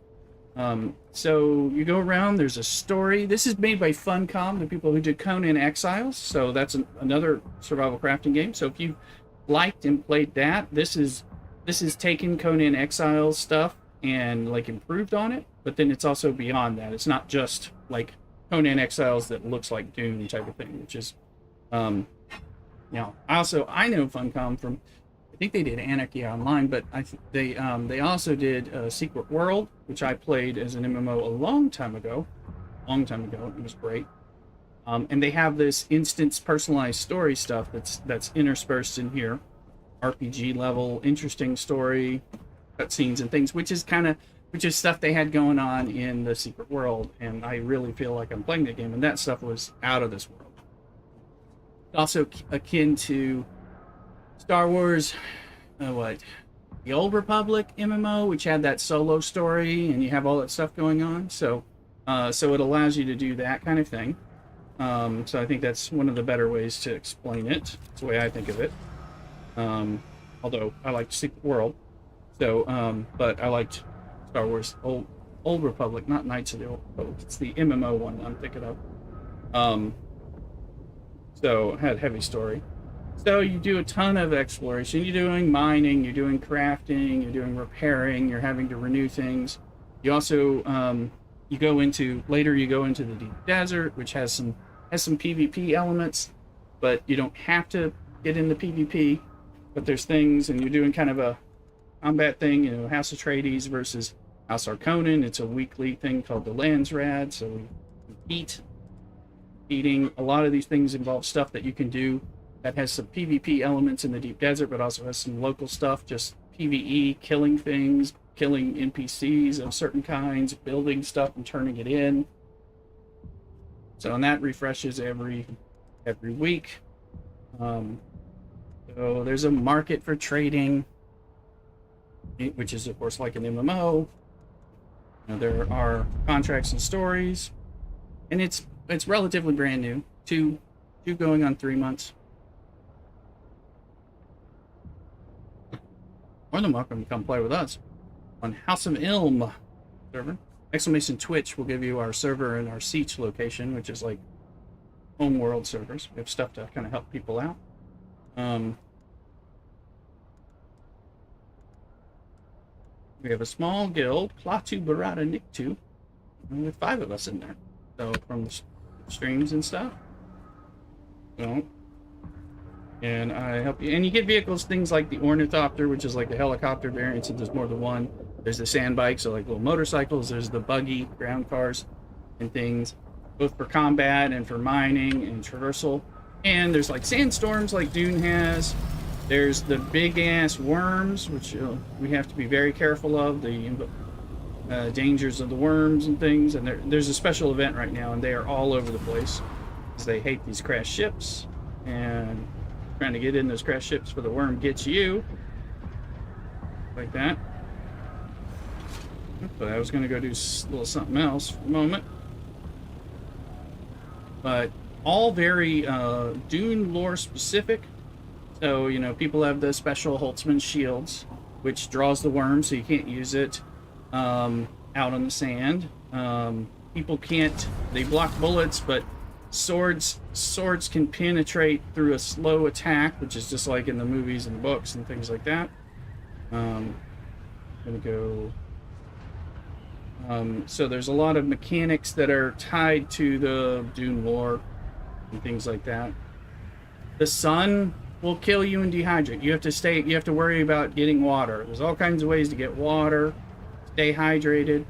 A: so you go around, there's a story. This is made by Funcom, the people who did Conan Exiles, so that's another survival crafting game. So if you liked and played that, this is taken Conan Exiles stuff and like improved on it, but then it's also beyond that. It's not just like Conan Exiles that looks like Dune type of thing, which is I know Funcom from, I think they did Anarchy Online, but they also did Secret World, which I played as an MMO a long time ago. It was great. And they have this instance personalized story stuff that's interspersed in here, RPG level, interesting story, cutscenes and things, which is stuff they had going on in the Secret World, and I really feel like I'm playing the game, and that stuff was out of this world. Also akin to Star Wars, the Old Republic MMO, which had that solo story, and you have all that stuff going on. So it allows you to do that kind of thing. So I think that's one of the better ways to explain it. That's the way I think of it. Although I liked Secret World. So, but I liked Star Wars Old Republic, not Knights of the Old Republic. It's the MMO one I'm thinking of. So it had heavy story. So you do a ton of exploration. You're doing mining, you're doing crafting, you're doing repairing, you're having to renew things. You also you go into the deep desert, which has some PvP elements, but you don't have to get into PvP. But there's things, and you're doing kind of a combat thing, you know, House Atreides versus House Harkonnen. It's a weekly thing called the Landsrad, so we compete. Eating. A lot of these things involve stuff that you can do that has some PvP elements in the deep desert, but also has some local stuff, just PvE, killing things, killing NPCs of certain kinds, building stuff and turning it in. So, and that refreshes every week. So there's a market for trading, which is of course like an MMO. You know, there are contracts and stories, and it's relatively brand new. Two going on 3 months. More than welcome to come play with us on House of Ilm server. Exclamation Twitch will give you our server and our Siege location, which is like home world servers. We have stuff to kind of help people out. We have a small guild, Klaatu Barada Niktu, with 5 of us in there. So from streams and stuff. So, and I help you, and you get vehicles, things like the Ornithopter, which is like the helicopter variant, so there's more than one. There's the sand bikes, so like little motorcycles. There's the buggy, ground cars, and things, both for combat and for mining and traversal. And there's like sandstorms, like Dune has. There's the big ass worms, which we have to be very careful of. The dangers of the worms and things. And there's a special event right now, and they are all over the place because they hate these crashed ships and trying to get in those crashed ships before the worm gets you, like that. But I was going to go do a little something else for a moment. But all very Dune lore specific. So, you know, people have the special Holtzman shields, which draws the worm, so you can't use it out on the sand. people can't, they block bullets, but swords can penetrate through a slow attack, which is just like in the movies and books and things like that. I'm gonna go. So there's a lot of mechanics that are tied to the Dune lore and things like that. The sun will kill you and dehydrate. You have to worry about getting water. There's all kinds of ways to get water, stay hydrated,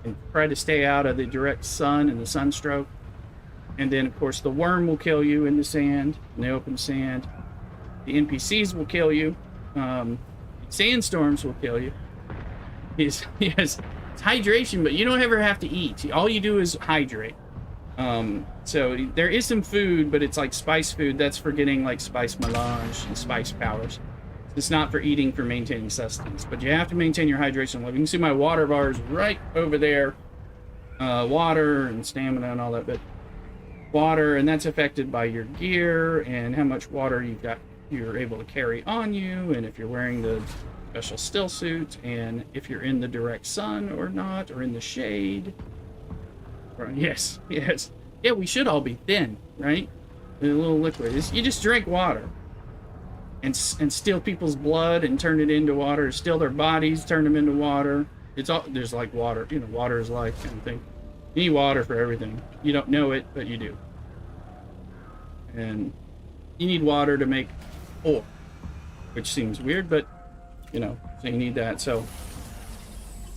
A: and try to stay out of the direct sun and the sunstroke. And then, of course, the worm will kill you in the sand, in the open sand. The NPCs will kill you. Sandstorms will kill you. Yes, it's hydration, but you don't ever have to eat. All you do is hydrate. So there is some food, but it's like spice food. That's for getting like spice melange and spice powers. It's not for eating, for maintaining sustenance. But you have to maintain your hydration level. You can see my water bars right over there. Water and stamina and all that, but water, and that's affected by your gear and how much water you're able to carry on you, and if you're wearing the special still suit, and if you're in the direct sun or not, or in the shade. Yes. Yeah, we should all be thin, right? A little liquid. You just drink water and steal people's blood and turn it into water, steal their bodies, turn them into water. There's like water, water is life kind of thing. You need water for everything. You don't know it, but you do. And you need water to make ore, which seems weird, but so you need that. So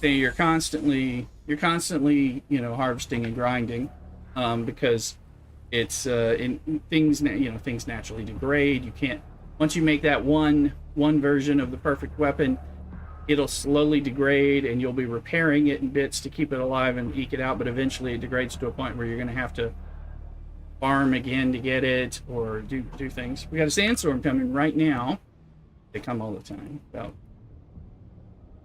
A: you're constantly harvesting and grinding, because it's things naturally degrade. You can't, once you make that one version of the perfect weapon, it'll slowly degrade, and you'll be repairing it in bits to keep it alive and eke it out, but eventually it degrades to a point where you're going to have to farm again to get it, or do things. We got a sandstorm coming right now. They come all the time, about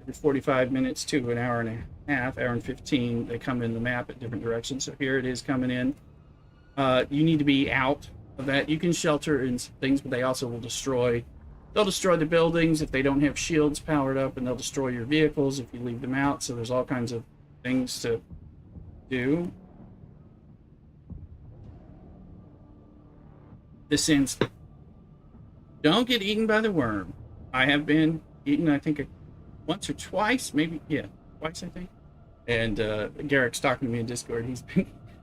A: every 45 minutes to an hour and a half, hour and 15. They come in the map at different directions. So here it is coming in. You need to be out of that. You can shelter and things, but they also will destroy. They'll destroy the buildings if they don't have shields powered up, and they'll destroy your vehicles if you leave them out. So there's all kinds of things to do. This sends. Don't get eaten by the worm. I have been eaten, I think, once or twice, maybe, yeah, twice, I think. And Garrick's talking to me in Discord.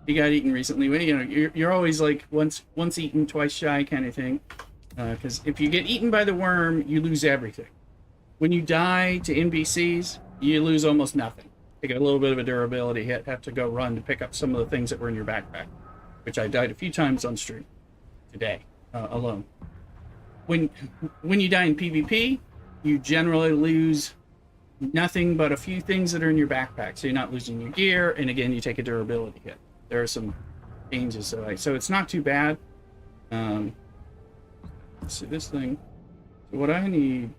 A: He got eaten recently. Well, you're always like once eaten, twice shy kind of thing. Because if you get eaten by the worm, you lose everything. When you die to NPCs, you lose almost nothing. Take a little bit of a durability hit. Have to go run to pick up some of the things that were in your backpack, which I died a few times on stream today alone. When you die in PvP, you generally lose nothing but a few things that are in your backpack, so you're not losing your gear, and again, you take a durability hit. There are some changes, so it's not too bad. Let's see this thing. So what I need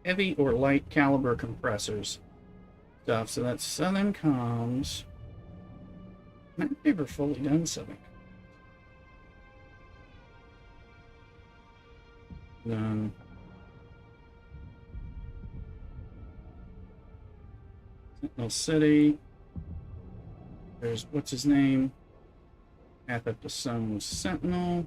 A: heavy or light caliber compressors stuff. So that's Southern Comms. I've never fully done Southern. Sentinel City. There's what's his name? Path up to Sun Sentinel.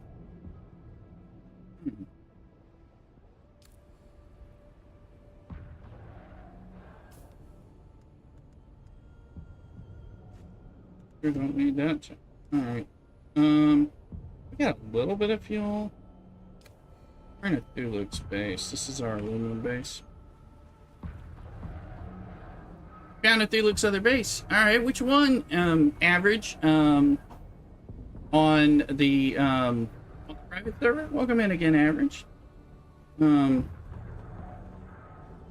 A: We don't need that. All right. We got a little bit of fuel. We're in a Thulux base. This is our aluminum base. Found a Thulux other base. All right, which one? Average. On the private server. Welcome in again, Average.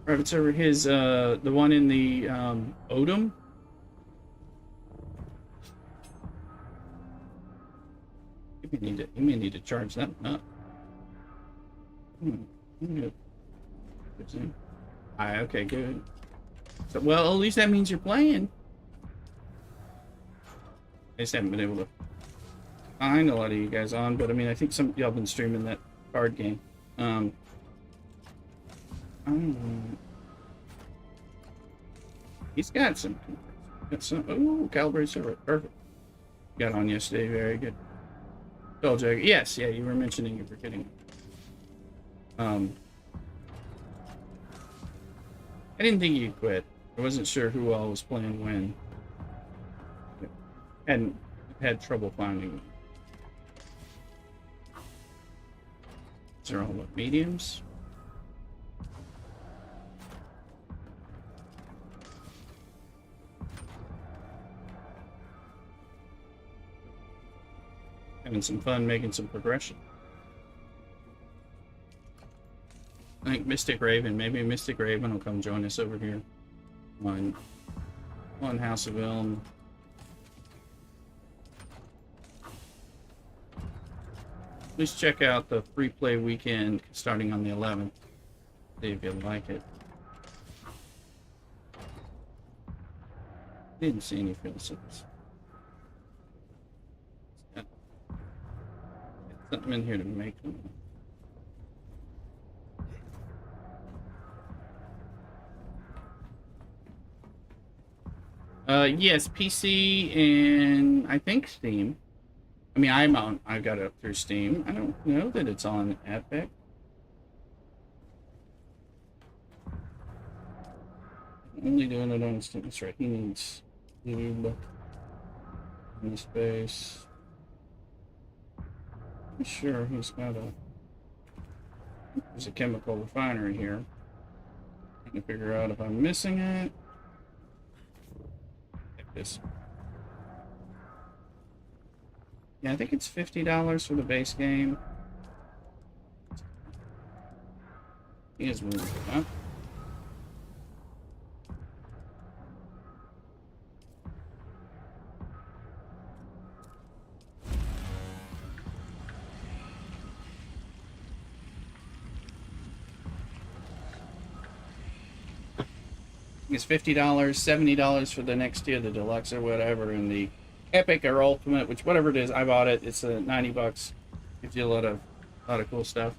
A: Private server. His the one in the Odom. You may need to charge that one up. Okay, good. So, well, at least that means you're playing. I just haven't been able to find a lot of you guys on, but I mean, I think some of y'all been streaming that card game. He's got some. Oh, calibrated server. Perfect. Got on yesterday. Very good. Told you. Yes, yeah, you were mentioning you were getting. I didn't think you quit. I wasn't sure who all was playing when. Hadn't had trouble finding them. These are all what, mediums? Having some fun making some progression. I think Mystic Raven, maybe Mystic Raven will come join us over here on House of Elm. Please check out the free play weekend starting on the 11th. See if you like it. Didn't see any films. Got something in here to make them. Yes, PC and I think Steam. I mean, I've got it up through Steam. I don't know that it's on Epic. Only doing it on Steam. That's right. He needs lube in the space. I'm sure he's got there's a chemical refinery here. Trying to figure out if I'm missing it. This. Yeah, I think it's $50 for the base game. He is moving, huh? It's $50, $70 for the next tier, the deluxe or whatever, and the epic or ultimate, which whatever it is, I bought it. It's $90. Gives you a lot of cool stuff.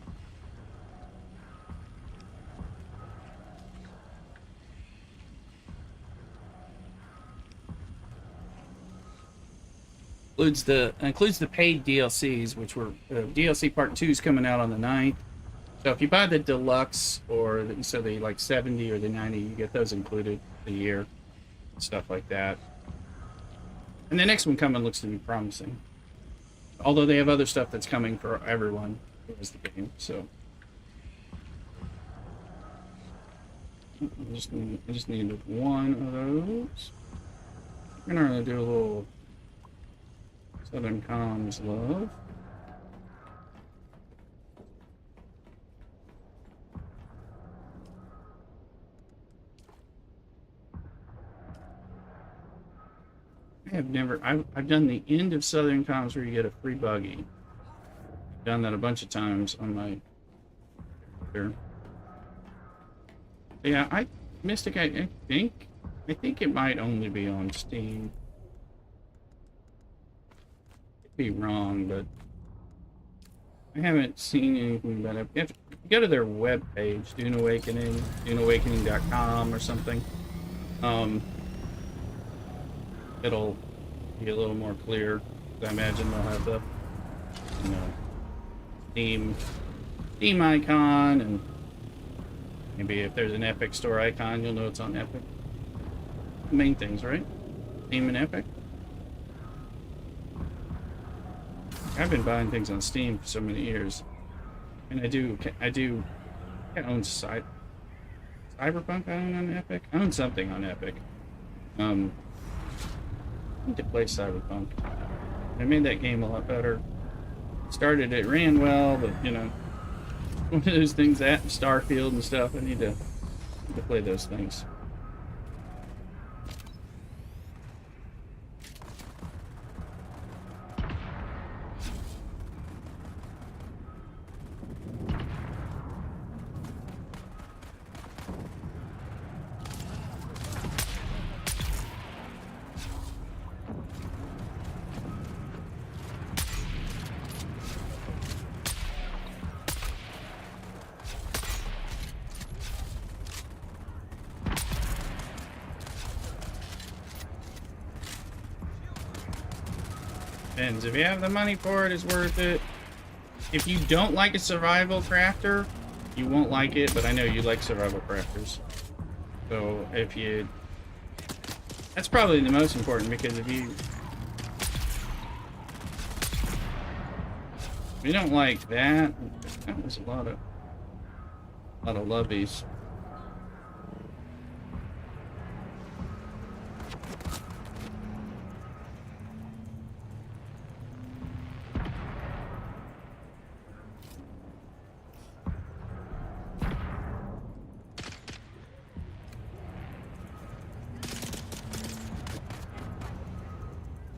A: Includes the paid DLCs, which were DLC Part 2 is coming out on the 9th. So if you buy the deluxe or the like 70 or the 90, you get those included a year, stuff like that. And the next one coming looks to be promising. Although they have other stuff that's coming for everyone who has the game. So I just need one of those. We're gonna do a little Southern Comms love. I've done the end of Southern Comms where you get a free buggy. I've done that a bunch of times on my computer. Yeah, Mystic, I think it might only be on Steam. Could be wrong, but I haven't seen anything about it. You have to go to their webpage, Dune Awakening, duneawakening.com or something. It'll be a little more clear. I imagine they'll have the, Steam icon, and maybe if there's an Epic Store icon, you'll know it's on Epic. The main things, right? Steam and Epic. I've been buying things on Steam for so many years, and I own Cyberpunk. I own on Epic. I own something on Epic. I need to play Cyberpunk. I made that game a lot better. Started it, ran well, but one of those things, that Starfield and stuff, I need to play those things. Depends. If you have the money for it, it's worth it. If you don't like a survival crafter, you won't like it, but I know you like survival crafters. So if you... That's probably the most important, because if you don't like that, that was a lot of loveys.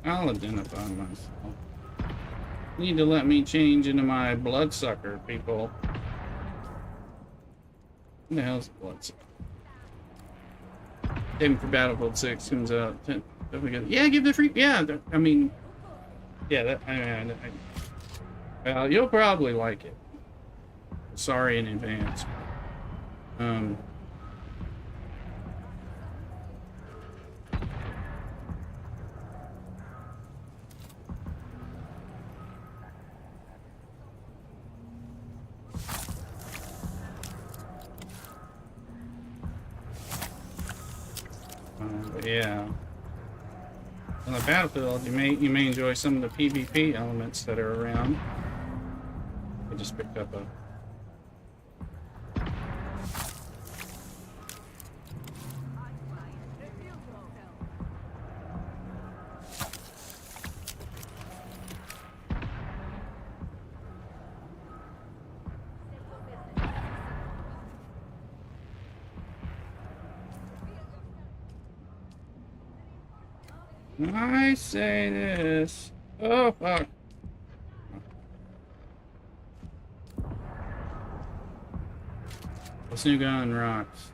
A: I'll identify myself. Need to let me change into my bloodsucker, people. What the hell's a bloodsucker? Game for Battlefield 6 comes out. Yeah, give the free. Yeah, I mean, yeah. Well, you'll probably like it. Sorry in advance. But yeah, on the Battlefield, you may enjoy some of the PvP elements that are around. I just picked up a... I say this. Oh, fuck. This new gun rocks.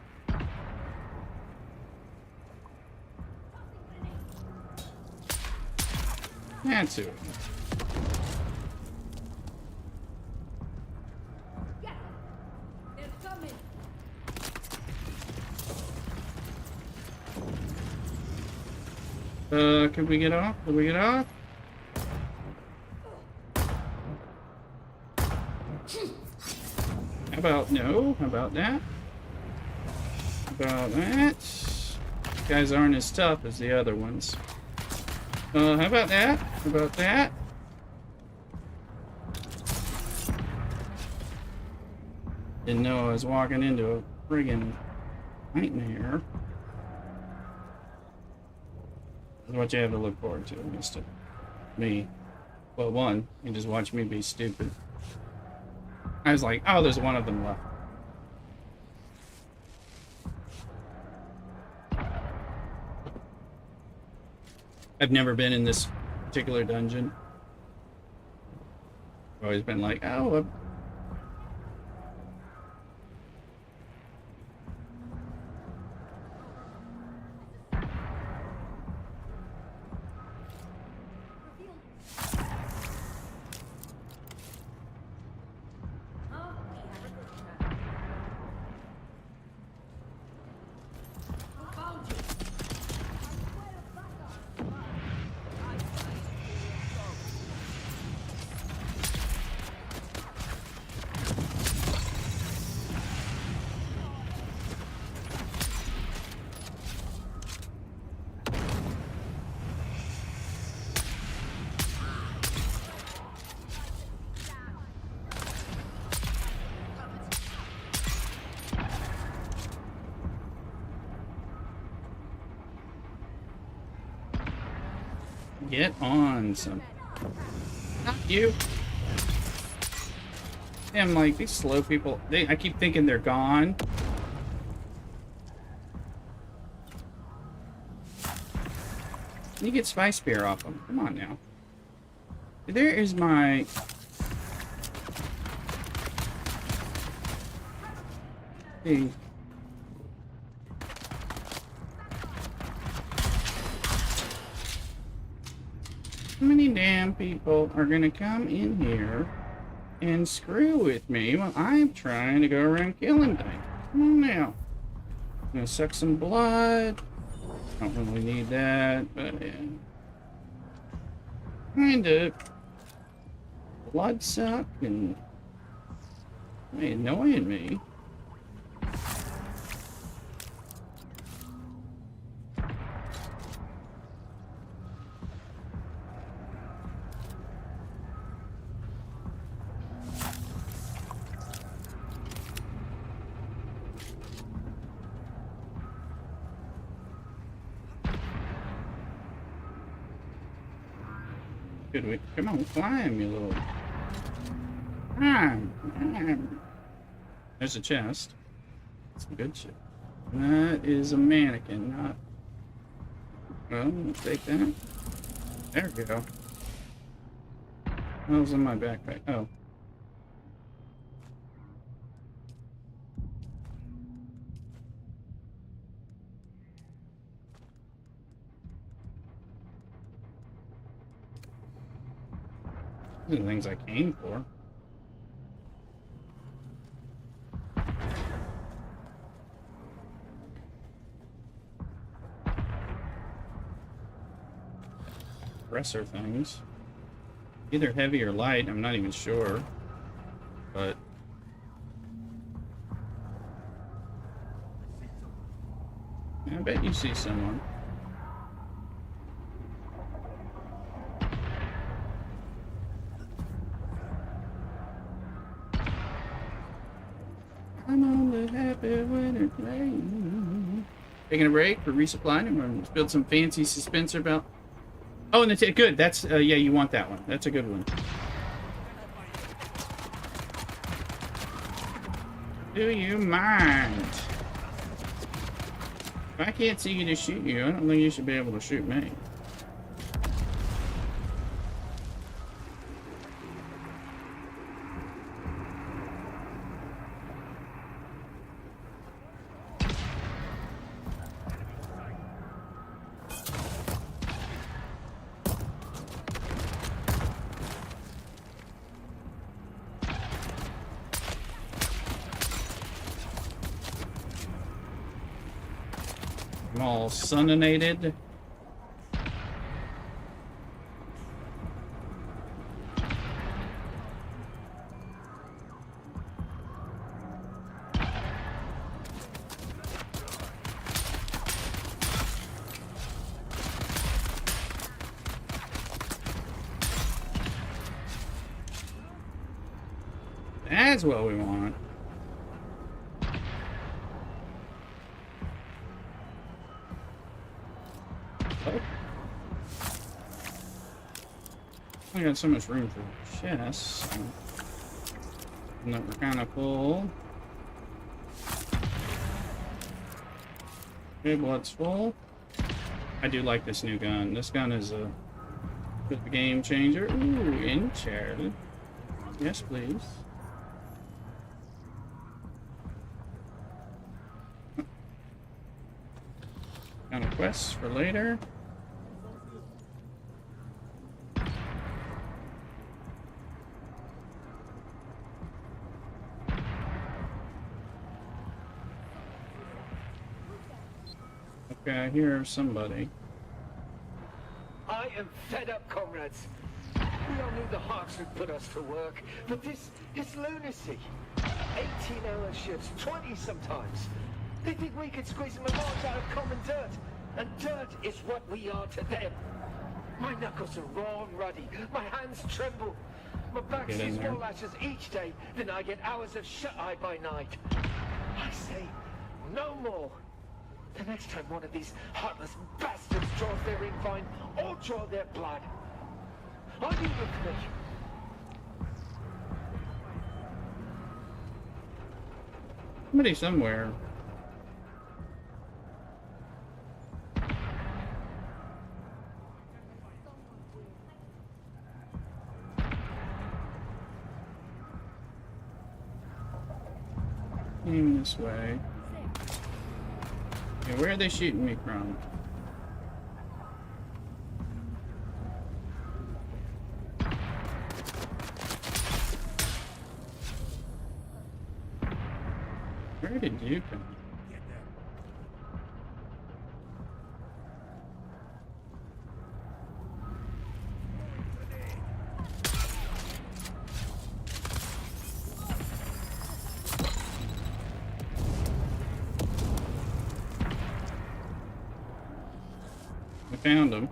A: That's it.
E: They're coming.
A: Could we get off? Could we get off? How about no? How about that? How about that? These guys aren't as tough as the other ones. How about that? How about that? Didn't know I was walking into a friggin' nightmare. That's what you have to look forward to, Mr. Me. Well, one, you just watch me be stupid. I was like, oh, there's one of them left. I've never been in this particular dungeon. I've always been like, oh, get on some. Not you. Damn, like, these slow people, I keep thinking they're gone. You get Spice Spear off them. Come on now. There is my... Hey. How many damn people are gonna come in here and screw with me while I'm trying to go around killing things? Come on now. I'm gonna suck some blood. Don't really need that, but yeah. Kind of bloodsuck and annoying me. Good we come on, climb, you little. Climb. There's a chest. Some good shit. That is a mannequin, not. Well, we'll take that. There we go. What was in my backpack? Oh. These are the things I came for. Compressor things. Either heavy or light, I'm not even sure. But I bet you see someone. I'm on the happy winter train. Taking a break for resupplying and we're gonna build some fancy suspensor belt. Oh, and it's good. That's yeah, you want that one. That's a good one. Do you mind? If I can't see you to shoot you, I don't think you should be able to shoot me. I'm all suninated. That's what we want. I got so much room for chests. And that we're kind of full. Okay, blood's full. I do like this new gun. This gun is a bit of a game changer. Ooh, enchanted. Yes, please. Kind of quests for later. Okay, I hear somebody.
H: I am fed up, comrades. We all knew the Hawks would put us to work, but this lunacy. 18-hour shifts, 20 sometimes. They think we could squeeze them large out of common dirt, and dirt is what we are to them. My knuckles are raw and ruddy, my hands tremble. My back sees more lashes each day than I get hours of shut-eye by night. I say, no more. The next time one of these heartless bastards draws their ink fine, or draw their blood. Are you with me?
A: Somebody somewhere. Aim this way. Okay, where are they shooting me from? Where did you come? found him.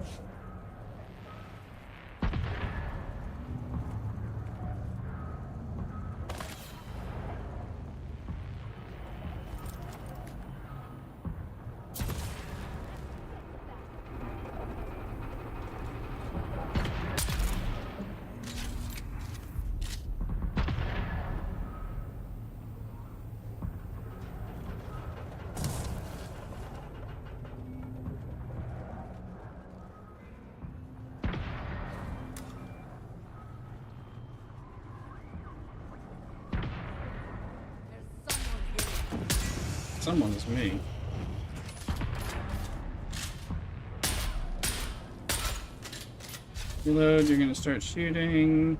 A: Someone is me. Reload, you're gonna start shooting.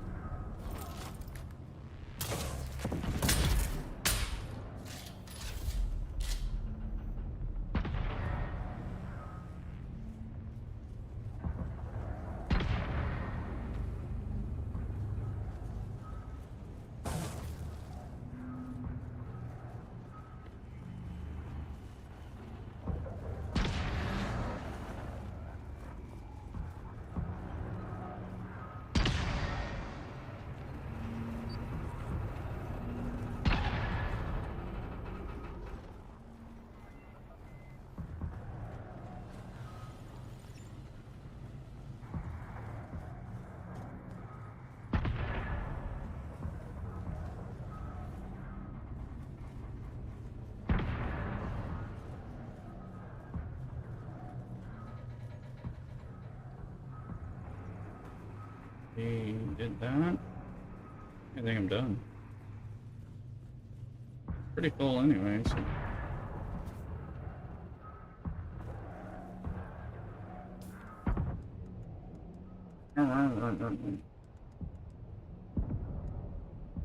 A: He did that. I think I'm done. Pretty full anyway, so.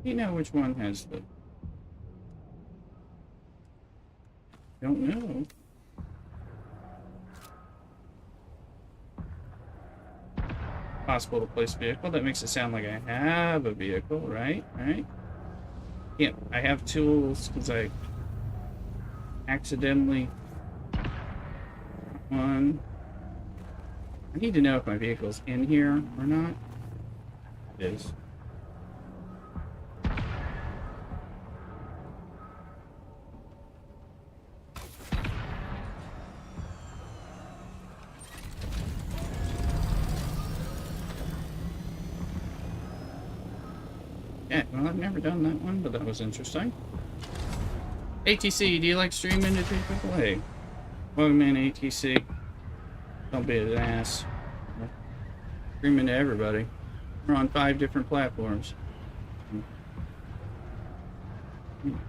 A: You know which one has the... Don't know. Possible to place vehicle. That makes it sound like I have a vehicle, right? Right? Yeah, I have tools because I accidentally one. I need to know if my vehicle's in here or not. It is. Yeah, well, I've never done that one, but that was interesting. ATC, do you like streaming to people? Hey, welcome in, ATC. Don't be an ass. Streaming to everybody. We're on 5 different platforms.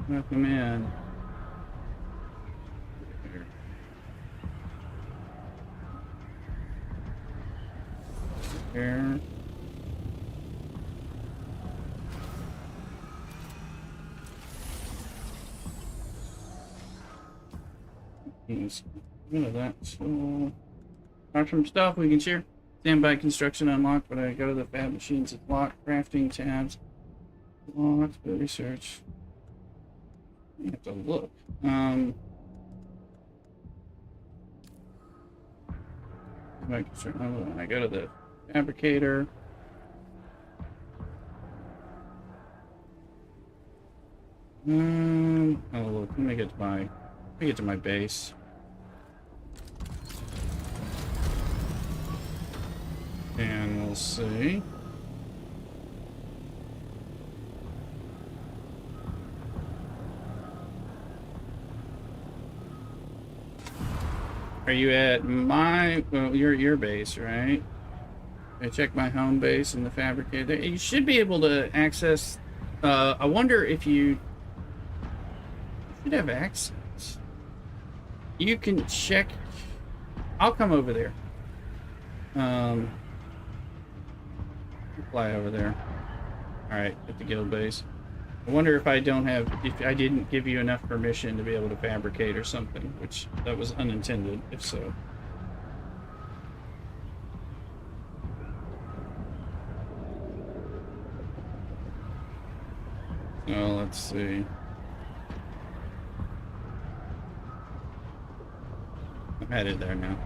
A: Welcome in. Here. Rid of that. So, apart from stuff we can share. Standby construction unlocked, but I go to the fab machines. It's locked. Crafting tabs locked. But research. I have to look. I go to the fabricator. Oh look. Let me get to my base. And we'll see. Are you at my, well, your base, right? I check my home base and the fabricator. You should be able to access, I wonder if you should have access. You can check, I'll come over there. Fly over there. Alright, at the guild base. I wonder if I didn't give you enough permission to be able to fabricate or something, which that was unintended, if so. Oh, let's see. I'm headed there now.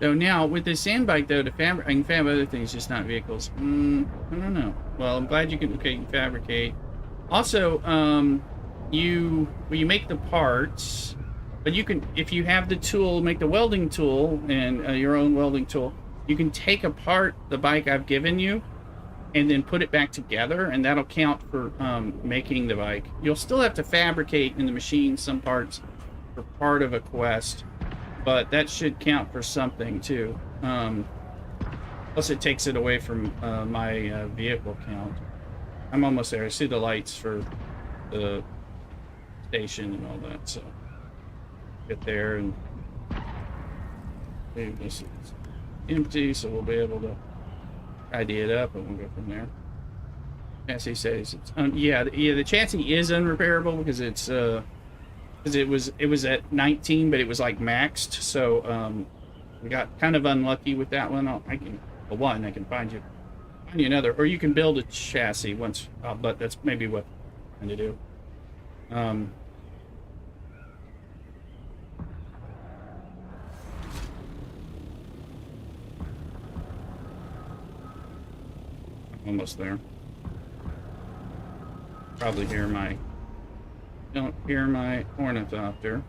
A: So now with this sand bike though, I can fab other things, just not vehicles. I don't know. Well, I'm glad you can. Okay, you can fabricate. Also, you make the parts, but you can, if you have the tool, make the welding tool and your own welding tool. You can take apart the bike I've given you, and then put it back together, and that'll count for making the bike. You'll still have to fabricate in the machine some parts for part of a quest, but that should count for something too. Plus it takes it away from my vehicle count. I'm almost there. I see the lights for the station and all that, so get there, and this is empty, so we'll be able to tidy it up, and we'll go from there. Chassis says it's yeah, the chassis is unrepairable because it's because it was at 19, but it was like maxed, so we got kind of unlucky with that one. I can find you another, or you can build a chassis once, but that's maybe what I'm trying to do. Almost there. Probably don't hear my ornithopter.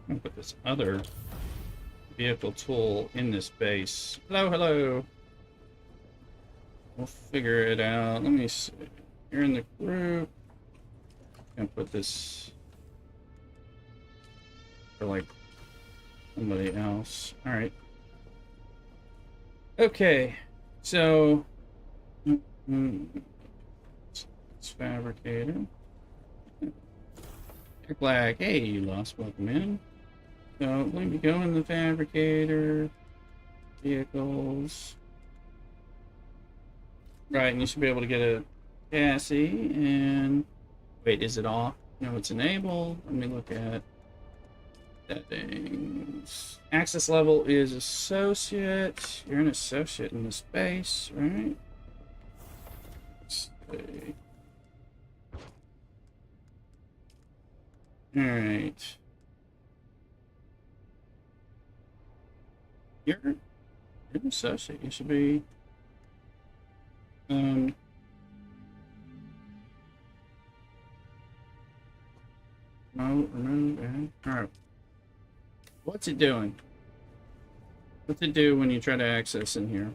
A: I'm gonna put this other vehicle tool in this base. Hello. We'll figure it out. Let me see. You're in the group. I'm gonna put this for like somebody else. All right. Okay. So it's fabricator. Black. Hey, you lost. Welcome in. So let me go in the fabricator, vehicles. Right, and you should be able to get a chassis. And wait, is it off? No, it's enabled. Let me look at settings. Access level is associate. You're an associate in this base, right? Let's see. All right. You're an associate. You should be. No, remove that. All right. What's it doing? What's it do when you try to access in here?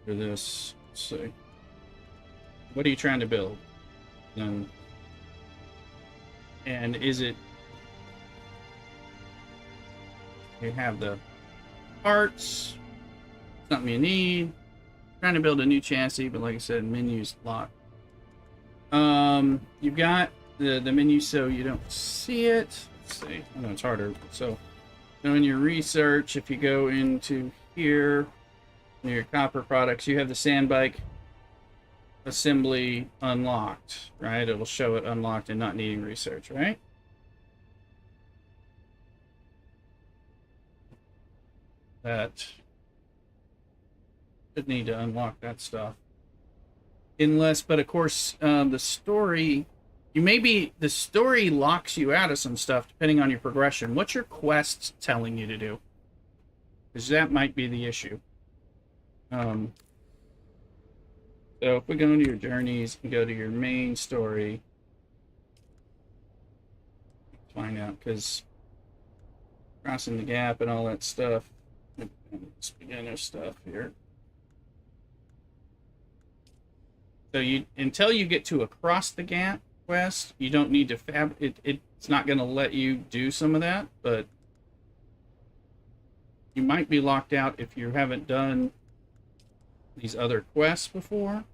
A: For this, let's see. What are you trying to build? And is it? You have the parts, something you need. Trying to build a new chassis, but like I said, menu's locked. You've got the menu so you don't see it. Let's see. I know it's harder. So in your research, if you go into here, near your copper products, you have the sand bike assembly unlocked, right? It'll show it unlocked and not needing research, right? That should need to unlock that stuff. Unless, but of course, the story, the story locks you out of some stuff depending on your progression. What's your quest telling you to do? Because that might be the issue. So if we go into your journeys and go to your main story, find out, because crossing the gap and all that stuff. This beginner stuff here. So until you get to across the gap quest, you don't need to it's not going to let you do some of that, but you might be locked out if you haven't done these other quests before.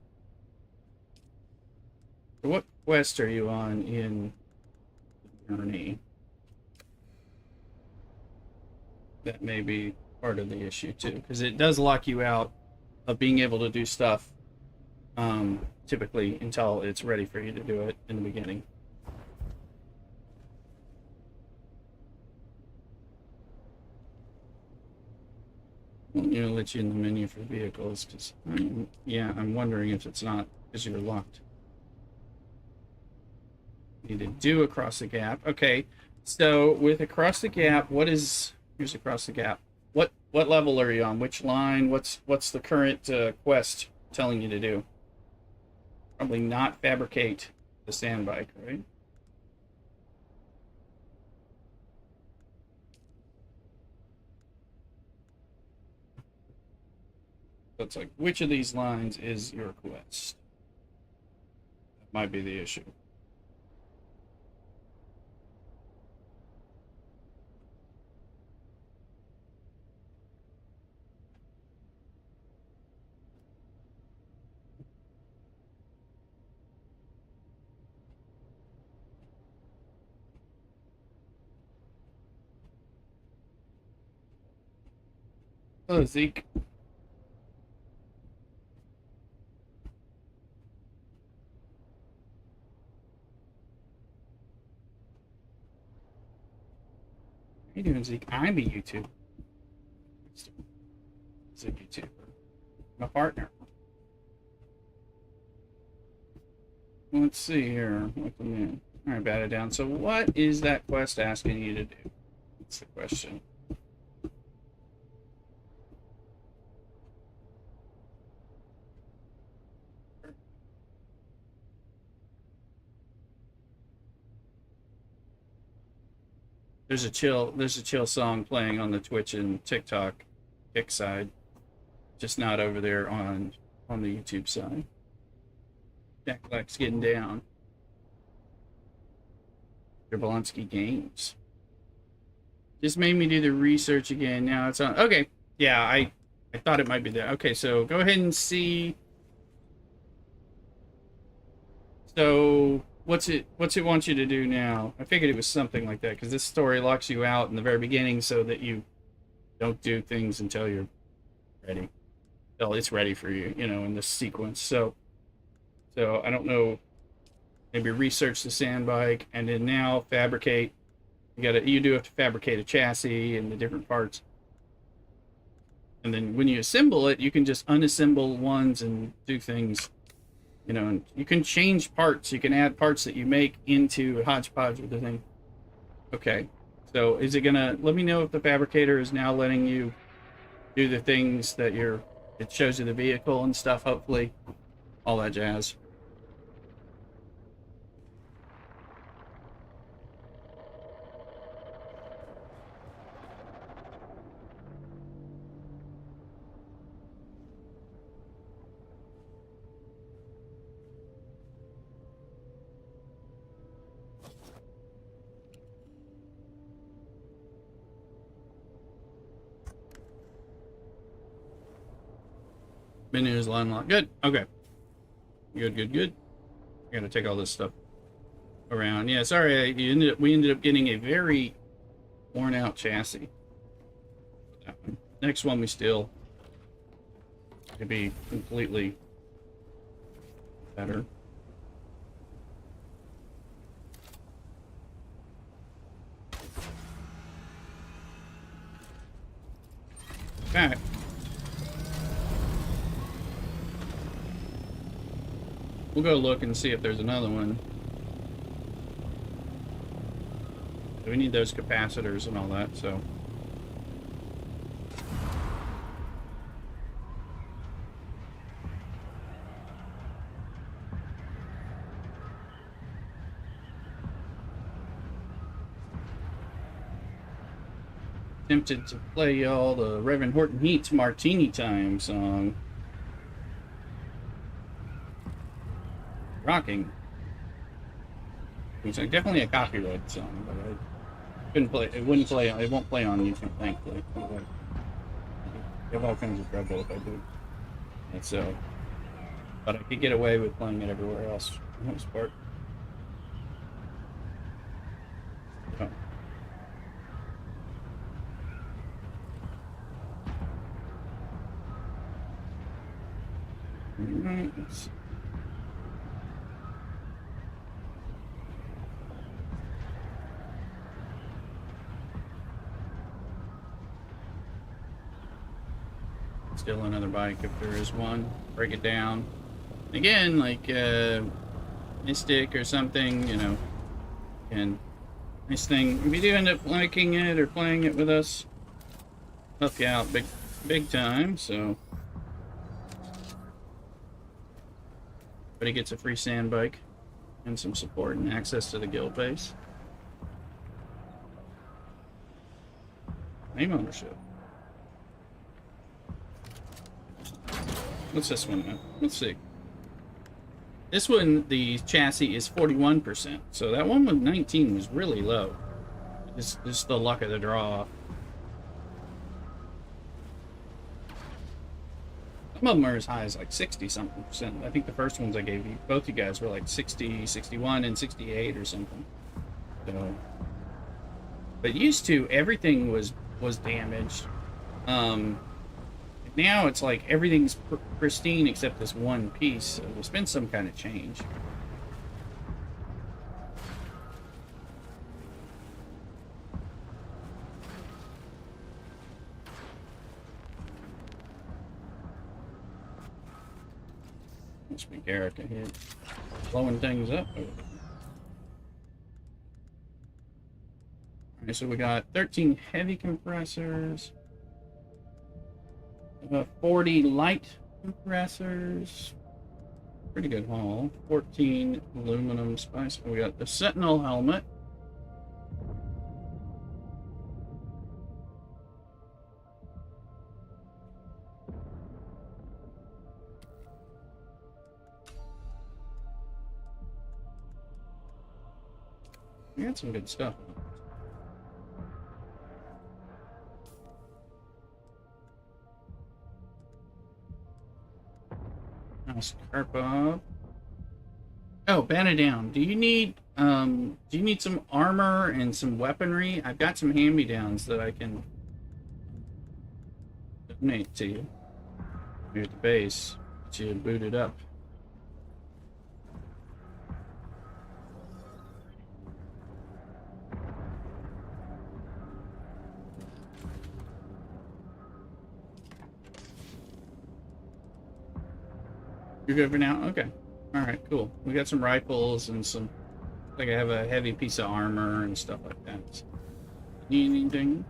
A: So what quest are you on in the journey? That may be part of the issue too, because it does lock you out of being able to do stuff typically until it's ready for you to do it in the beginning. Well, you know, let you in the menu for vehicles, because, yeah, I'm wondering if it's not because you're locked. Need to do across the gap. Okay, so with across the gap, here's across the gap. What level are you on? Which line? What's the current quest telling you to do? Probably not fabricate the sand bike, right? So it's like, which of these lines is your quest? That might be the issue. Oh, Zeke. How you doing, Zeke? I'm a YouTuber. He's a YouTuber. My partner. Let's see here. What the man? All right, bat it down. So, what is that quest asking you to do? That's the question. There's a chill song playing on the Twitch and TikTok kick side, just not over there on the YouTube side. Jack Black's getting down. Jablonski Games. Just made me do the research again. Now it's on. Okay, yeah, I thought it might be there. Okay, so go ahead and see. So what's it want you to do now? I figured it was something like that because this story locks you out in the very beginning so that you don't do things until you're ready. Until it's ready for you, you know, in this sequence. So I don't know. Maybe research the sand bike and then now fabricate. You do have to fabricate a chassis and the different parts. And then when you assemble it, you can just unassemble ones and do things. You know, and you can change parts. You can add parts that you make into a hodgepodge of the thing. Okay. So is it gonna let me know if the fabricator is now letting you do the things that it shows you the vehicle and stuff, hopefully. All that jazz. Menu is unlocked. Good. Okay. Good. I gotta take all this stuff around. Yeah, sorry. We ended up getting a very worn out chassis. Next one we still could be completely better. Okay. We'll go look and see if there's another one. We need those capacitors and all that, so. Tempted to play y'all the Reverend Horton Heat's Martini Time song. Rocking. It's definitely a copyright song, but I couldn't play. It wouldn't play. It won't play on YouTube, thankfully. I have all kinds of trouble if I do. And so, but I could get away with playing it everywhere else for the most part. Oh. Alright, let's see. steal another bike if there is one. Break it down. Again, like Mystic or something, you know. And nice thing, if you do end up liking it or playing it with us, help you out big time. So, but he gets a free sand bike and some support and access to the guild base. Name ownership. What's this one at? Let's see. This one, the chassis is 41%. So that one with 19 was really low. Just the luck of the draw. Some of them are as high as like 60-something%. I think the first ones I gave you, both you guys were like 60, 61, and 68 or something. So, but used to, everything was damaged. Now it's like everything's pristine except this one piece. So there's been some kind of change. Must be Garrick ahead, blowing things up. Alright, so we got 13 heavy compressors, 40 light compressors, pretty good haul, 14 aluminum spice. We got the Sentinel helmet. We got some good stuff. Mouse Karpov. Oh, ban it down. Do you need some armor and some weaponry? I've got some hand-me-downs that I can donate to you. Here at the base. Get you booted up. You're good for now? Okay. Alright, cool. We got some rifles and some... Like I have a heavy piece of armor and stuff like that. So, need anything?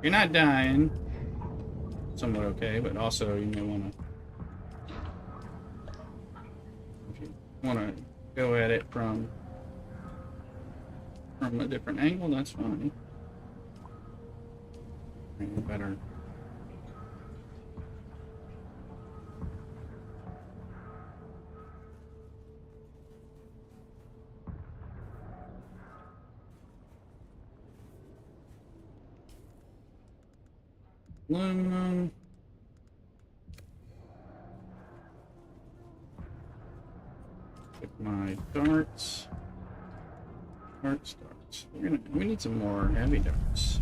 A: You're not dying. Somewhat okay, but also you may want to... If you want to go at it from a different angle, that's fine. Maybe better... Aluminum. Pick my darts. Darts. We need some more heavy darts.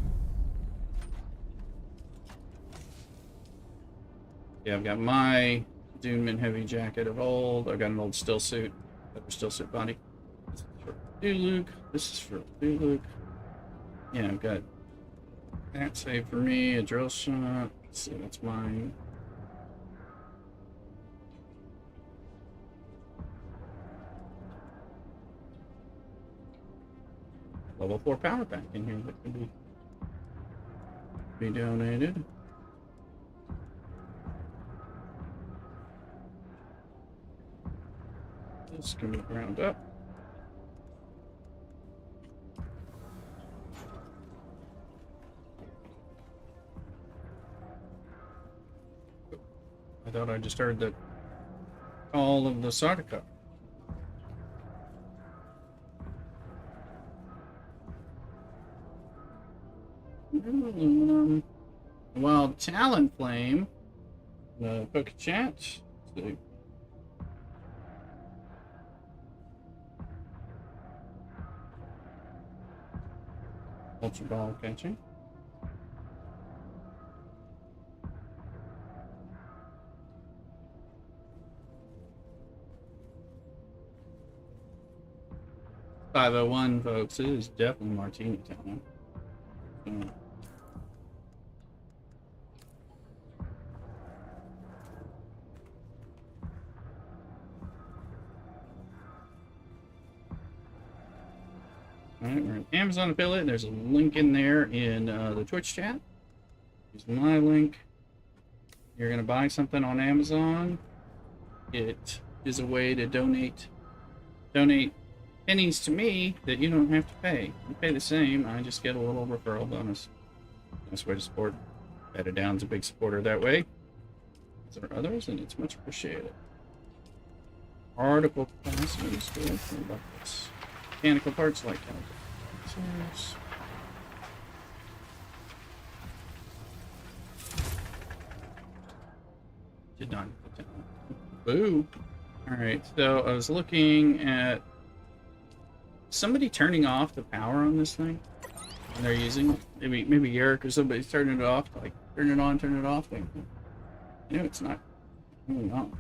A: Yeah, I've got my Dune heavy jacket of old. I've got an old still suit. Still suit body. This is for Luke. This is for Luke. Yeah, I've got that saved for me, a drill shot. Let's see, that's mine. Level 4 power pack in here that can be donated. This can be ground up. I thought I just heard the call of the Sardica. Wild Talon Flame. The Poke Chat. See. Ultra Ball catching. .501, folks. It is definitely Martini time. So. Alright, we're an Amazon affiliate. There's a link in there in the Twitch chat. Use my link. You're going to buy something on Amazon. It is a way to donate pennies to me that you don't have to pay. You pay the same, I just get a little referral bonus. Nice way to support. Better Down's a big supporter that way. There are others, and it's much appreciated. Article capacity is good. What about this? Mechanical parts like calipers. Did not put down. Boo. Alright, so I was looking at somebody turning off the power on this thing when they're using it. Maybe Eric or somebody's turning it off, like turn it on, turn it off thing. You know, it's not really on.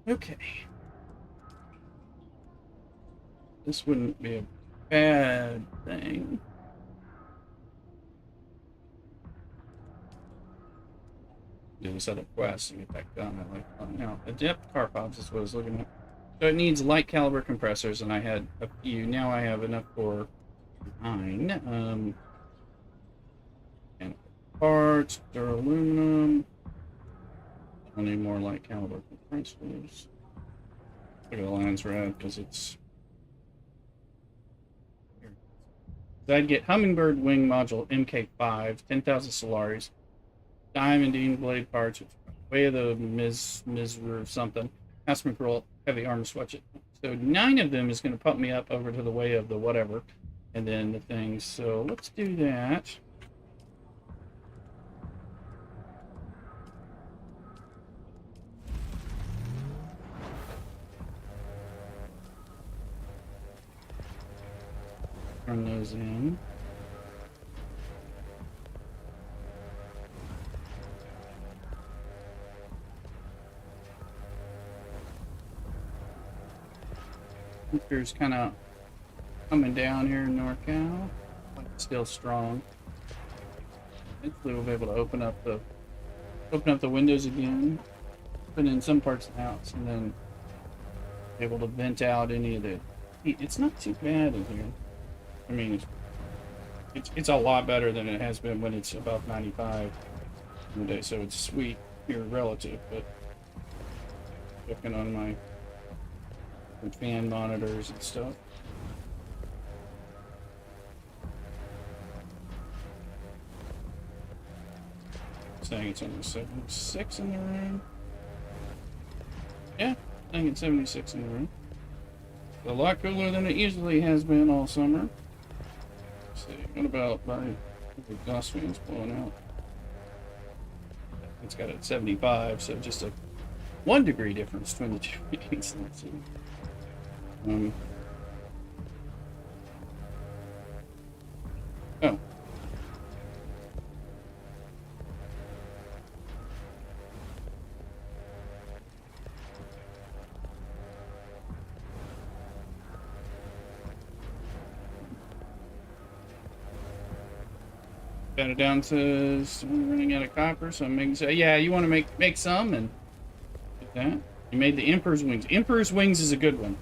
A: Okay. This wouldn't be a bad thing. Do the setup quest and get that done. I like now adept car pods is what I was looking at. So it needs light caliber compressors, and I had a few. Now I have enough for 9. And parts, duraluminum. I need more light caliber compressors. Look at the lens red because it's. So I'd get Hummingbird Wing Module MK5, 10,000 Solaris, Diamondine Blade parts, Way of the Mizra or something, Aspen Pearl, Heavy Armor Swatchet. So 9 of them is going to pump me up over to the Way of the whatever, and then the things. So let's do that. Turn those in. Winter's kind of coming down here in NorCal, but still strong. Hopefully we'll be able to open up the windows again, open in some parts of the house, and then be able to vent out any of the heat. It's not too bad in here. I mean, it's a lot better than it has been when it's above 95 in the day, so it's sweet here relative, but looking on my fan monitors and stuff. Saying it's only 76 in the room. Yeah, I think it's 76 in the room. A lot cooler than it usually has been all summer. Let's see, what about my exhaust fans blowing out? It's got it at 75, so just a 1 degree difference between the two readings. Let's see. Oh. Got it down to running out of copper, so I'm making. So yeah, you want to make some and get that. You made the Emperor's Wings. Emperor's Wings is a good one.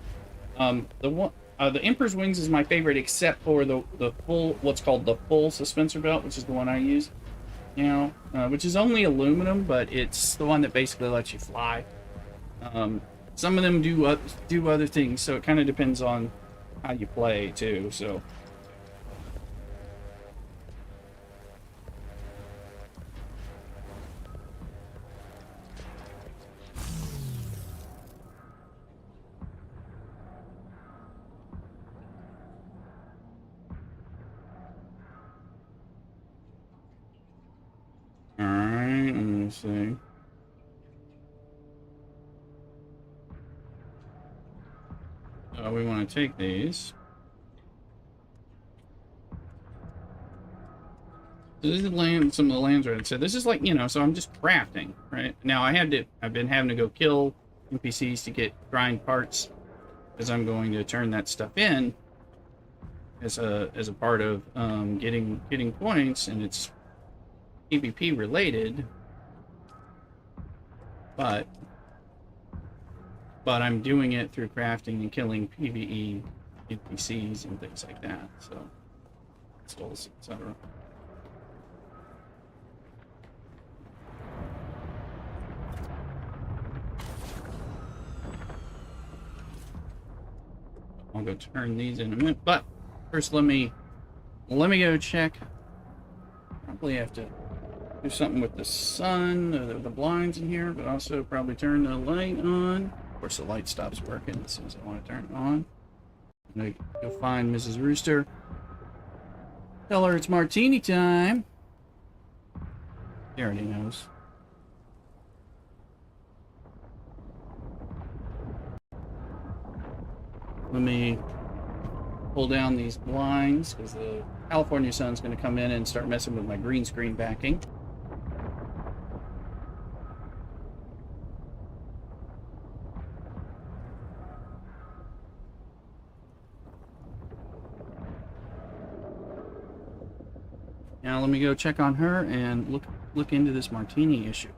A: The Emperor's Wings is my favorite, except for the full, what's called the full suspensor belt, which is the one I use now, which is only aluminum, but it's the one that basically lets you fly. Some of them do other things, so it kind of depends on how you play too. So. Alright, let me see. We want to take these. So this is some of the lands right. So this is like, so I'm just crafting, right? Now I've been having to go kill NPCs to get grind parts, because I'm going to turn that stuff in as a part of getting points, and it's PvP related, but I'm doing it through crafting and killing PvE NPCs and things like that. So, pistols, etc. I'll go turn these in a minute, but first let me go check. Probably have to do something with the sun, the blinds in here, but also probably turn the light on. Of course, the light stops working as soon as I want to turn it on. I'm gonna go find Mrs. Rooster. Tell her it's martini time. She already knows. Let me pull down these blinds because the California sun's going to come in and start messing with my green screen backing. Now let me go check on her and look into this martini issue.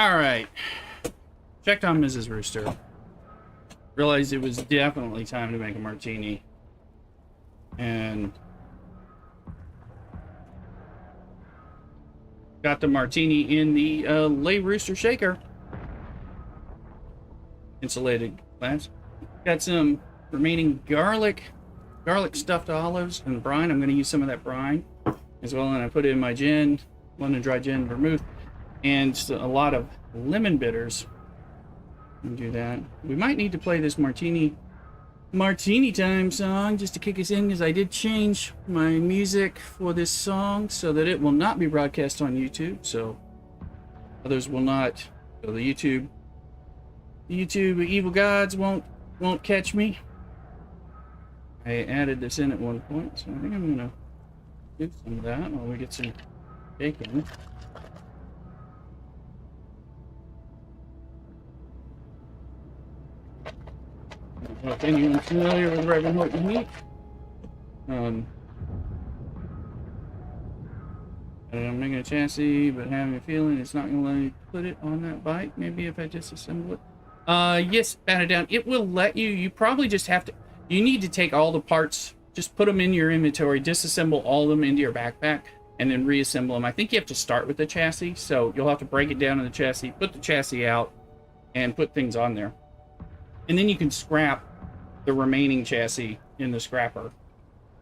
A: All right. Checked on Mrs. Rooster. Realized it was definitely time to make a martini. And got the martini in the Le Rooster shaker. Insulated glass. Got some remaining garlic stuffed olives and brine. I'm going to use some of that brine as well, and I put it in my gin, London dry gin vermouth, and a lot of lemon bitters. And do that. We might need to play this martini time song just to kick us in, because I did change my music for this song so that it will not be broadcast on YouTube, so others will not. So the YouTube evil gods won't catch me. I added this in at one point, so I think I'm gonna do some of that while we get some bacon. I don't know if anyone's familiar with Reverend Horton Heat. I'm making a chassis, but having a feeling it's not going to let me put it on that bike. Maybe if I disassemble it. Yes, bat it down. It will let you. You probably just have to. You need to take all the parts, just put them in your inventory, disassemble all of them into your backpack, and then reassemble them. I think you have to start with the chassis, so you'll have to break it down in the chassis, put the chassis out, and put things on there. And then you can scrap the remaining chassis in the scrapper,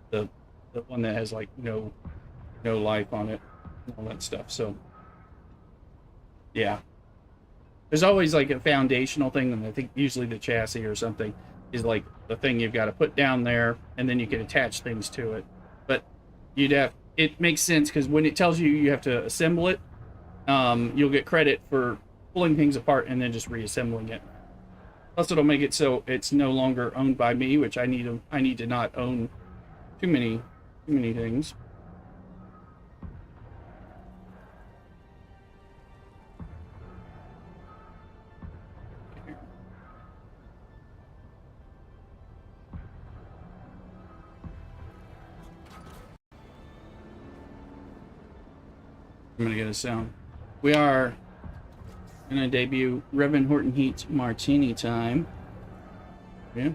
A: the one that has like no life on it, and all that stuff. So yeah, there's always like a foundational thing, and I think usually the chassis or something is like the thing you've got to put down there, and then you can attach things to it. But it makes sense, because when it tells you you have to assemble it, you'll get credit for pulling things apart and then just reassembling it. Plus, it'll make it so it's no longer owned by me, which I need to not own too many things. I'm gonna get a sound. We are gonna debut Reverend Horton Heat's Martini Time. Yeah.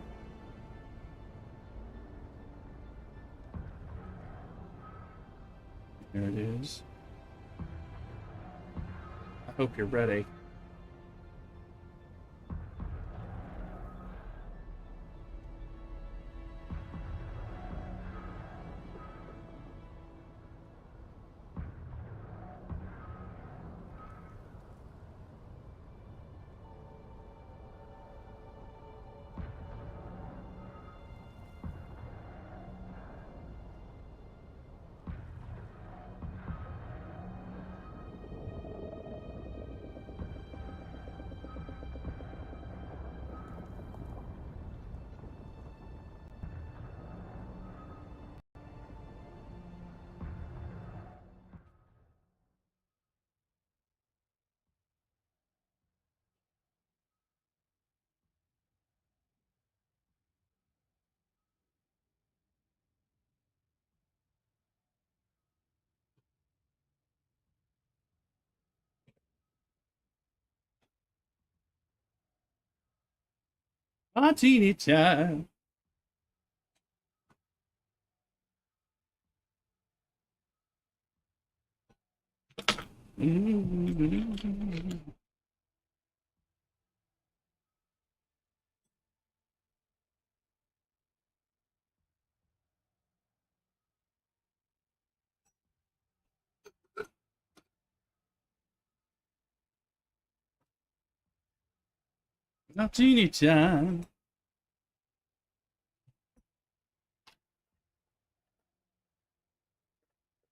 A: There it is. I hope you're ready. Martini time. Martini time.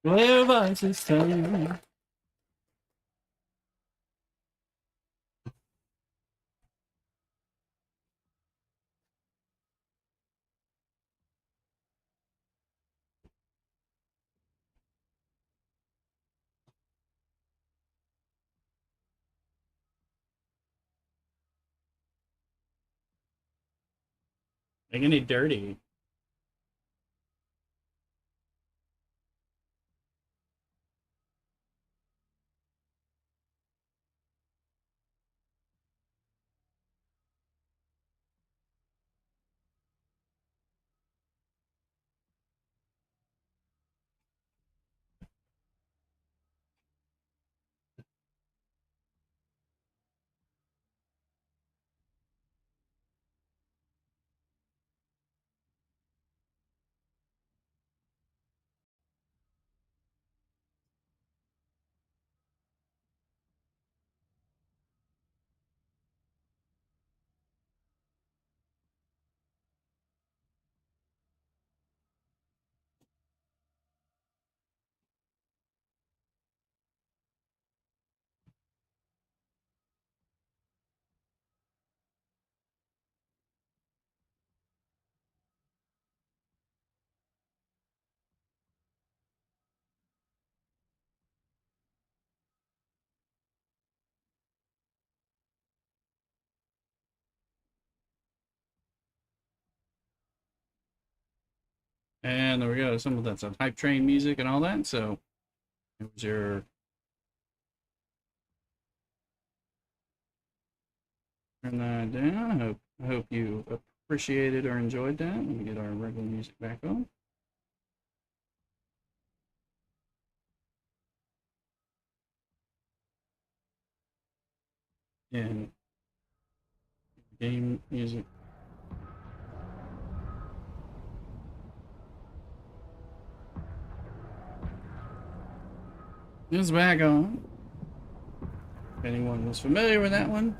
A: Wherever it's time. Making it dirty. And there we go. Some of that's on hype train music and all that. So it was your turn that down. I hope you appreciated or enjoyed that. Let me get our regular music back on. And game music. It's back on. If anyone was familiar with that one.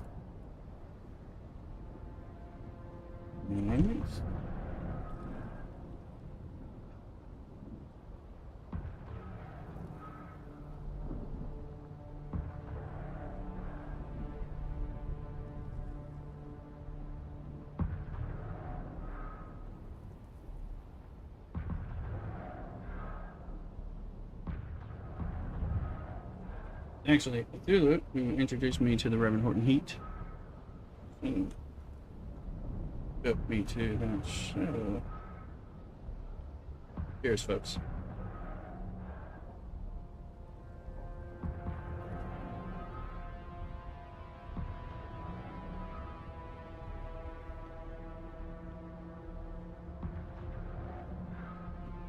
A: Nice. Actually, Cthulhu, who introduced me to the Reverend Horton Heat, and took me to that show. Cheers, folks.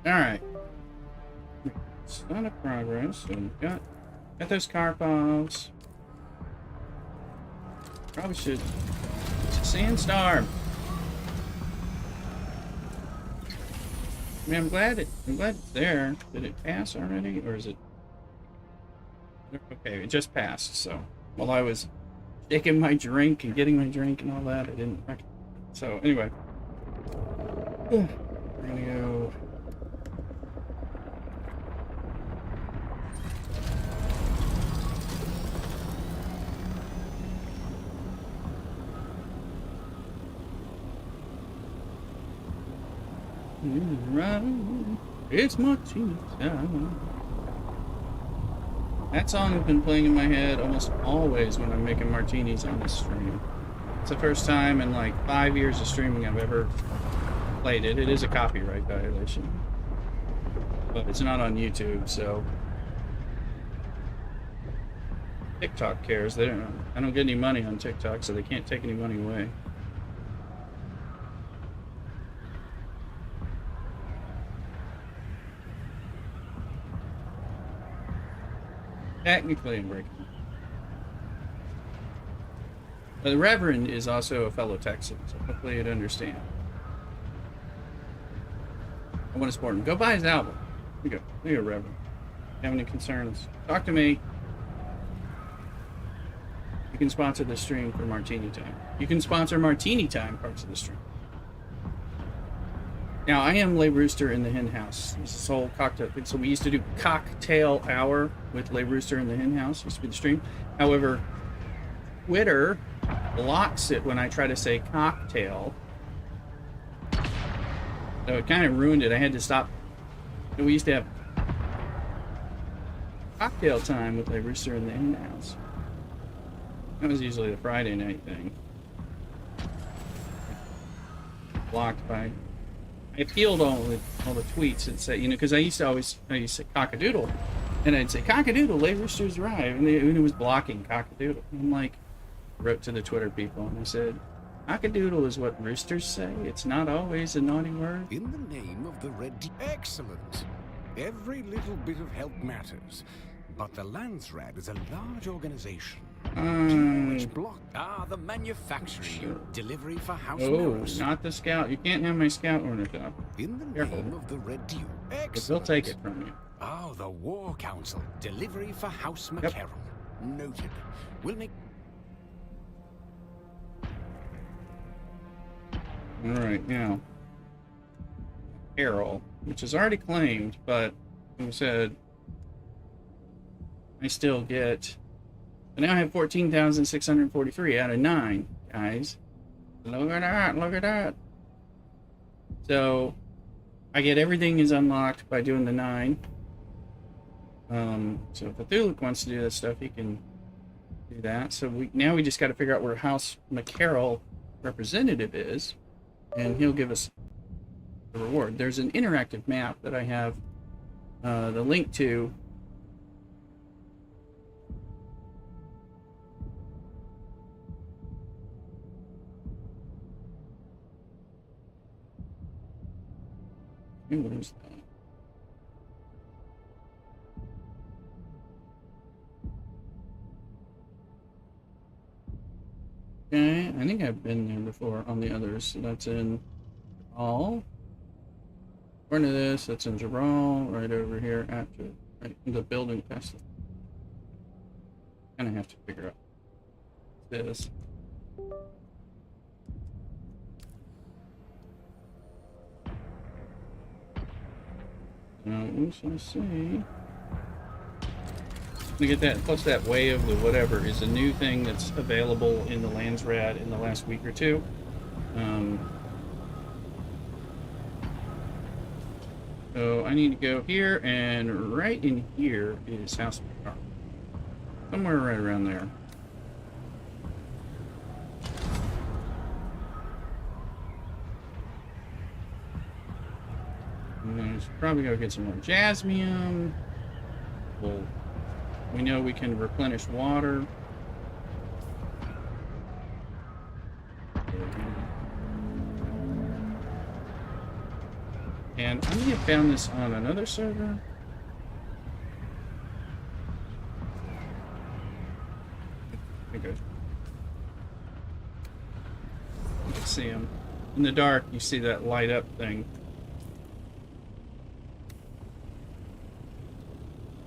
A: All right. It's not a progress, so we've got those car files. Probably should. It's a sandstorm. I mean, I'm glad it's there. Did it pass already, or is it? Okay, it just passed. So while I was taking my drink and getting my drink and all that, I didn't. So anyway, we're gonna go. Right. It's martini time. That song has been playing in my head almost always when I'm making martinis on this stream. It's the first time in like 5 years of streaming I've ever played it. It is a copyright violation, but it's not on YouTube, so TikTok cares. They don't. I don't get any money on TikTok, so they can't take any money away. Technically, I'm breaking. But the Reverend is also a fellow Texan, so hopefully you'd understand. I want to support him. Go buy his album. Here you go. There you go, Reverend. If you have any concerns, talk to me. You can sponsor the stream for Martini Time. You can sponsor Martini Time parts of the stream. Now, I am Le Rooster in the Hen House. This is whole cocktail thing. So we used to do cocktail hour with Le Rooster in the Hen House. Used to be the stream. However, Twitter blocks it when I try to say cocktail. So it kind of ruined it. I had to stop. We used to have cocktail time with Le Rooster in the Hen House. That was usually the Friday night thing. Blocked by... I appealed all the tweets and said, you know, because I used to say cockadoodle, and I'd say cockadoodle, Le Rooster's arrive, and it was blocking cockadoodle. I'm like, wrote to the Twitter people, and I said, cockadoodle is what roosters say. It's not always a naughty word.
I: In the name of the Red... Excellent. Every little bit of help matters, but the Landsrad is a large organization. Which block? The manufacturing unit. Delivery for house members.
A: Not the scout. You can't have my scout order up.
I: In the name of the Red Duke. Excellent.
A: They'll take it from you.
I: The War Council. Delivery for House McCarroll. Noted. We'll make...
A: Alright, now. Carol, which is already claimed, but like I said, I still get... So now I have 14,643 out of 9, guys. Look at that, look at that. So, I get everything is unlocked by doing the 9. So if Cthulhu wants to do that stuff, he can do that. So now we just got to figure out where House McCarroll representative is, and he'll give us the reward. There's an interactive map that I have the link to. What is that? Okay, I think I've been there before on the others. So that's in Jabal. According to this, that's in Jabal, right over here after, right in the building past it. Kind of have to figure out this. Now, let's see. Look at that. Plus, that Way of the Whatever is a new thing that's available in the Landsrad in the last week or two. So I need to go here, and right in here is House Car. Somewhere right around there. And then probably go get some more jasmium. We know we can replenish water. And I may have found this on another server. Okay. You can see them. In the dark, you see that light up thing.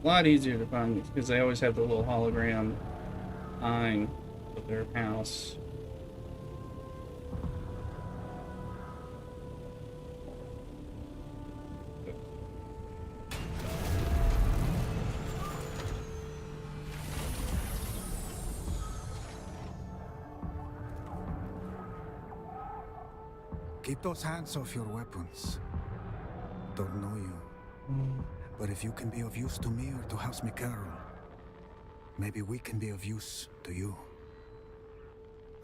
A: A lot easier to find because they always have the little hologram sign of their house.
I: Keep those hands off your weapons. Don't know you. But if you can be of use to me or to House Mikael, maybe we can be of use to you.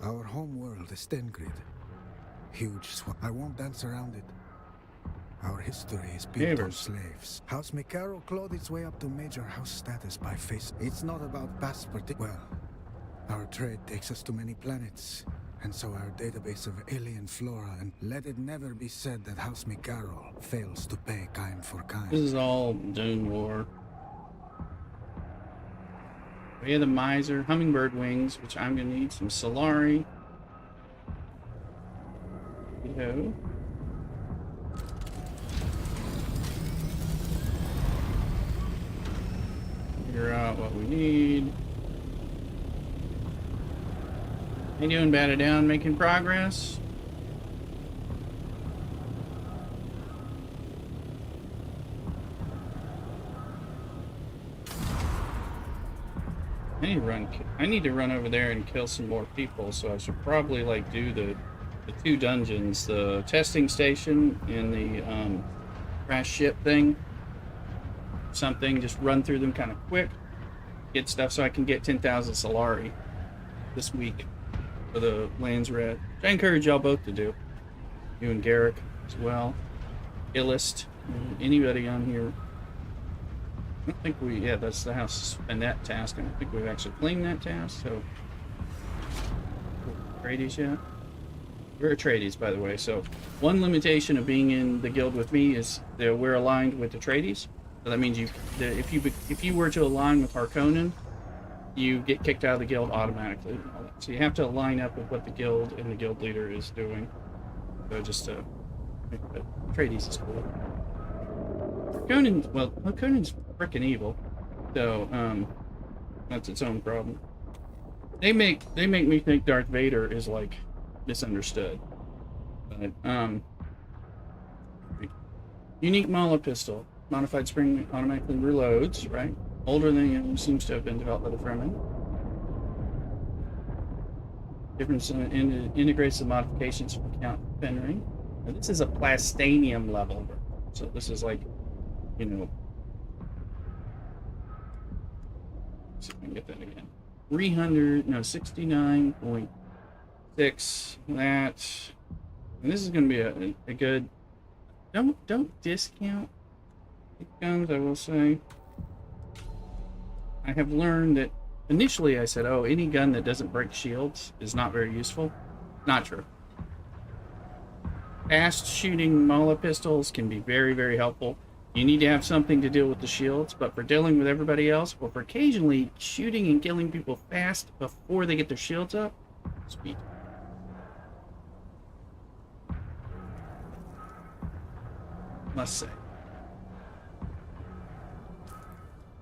I: Our home world is Stengrid. Huge swamp. I won't dance around it. Our history is built on slaves. House Mikael clawed its way up to major house status by face. It's not about past well, our trade takes us to many planets. And so our database of alien flora, and let it never be said that House Mikael fails to pay kind for kind.
A: This is all Dune lore. We have the Miser, Hummingbird Wings, which I'm going to need some Solari. Yo. Figure out what we need. How you doing, Batted Down? Making progress? I need to run over there and kill some more people, so I should probably like do the two dungeons, the testing station and the crash ship thing. Something, just run through them kind of quick, get stuff so I can get 10,000 Solari this week for the Landsrad. I encourage y'all both to do. You and Garrick as well. Illist, anybody on here. I don't think we, yeah, that's the house and that task. I don't think we've actually claimed that task, so. Atreides yet? We're Atreides, by the way, so one limitation of being in the guild with me is that we're aligned with Atreides. So that means if you were to align with Harkonnen, you get kicked out of the guild automatically. So you have to line up with what the guild and the guild leader is doing. So just to make the Atreides is cool. Harkonnen's freaking evil. So that's its own problem. They make me think Darth Vader is like misunderstood. But unique Mala pistol. Modified spring automatically reloads, right? Older than seems to have been developed by the Fremen. Difference integrates the modifications from Count Fenring. Now, this is a plastanium level, so this is like, you know. Let's see if I can get that again. 69.6. That, and this is going to be a good don't discount guns, I will say. I have learned that initially I said, oh, any gun that doesn't break shields is not very useful. Not true. Fast shooting Mala pistols can be very, very helpful. You need to have something to deal with the shields, but for dealing with everybody else, or for occasionally shooting and killing people fast before they get their shields up, speed. Must say.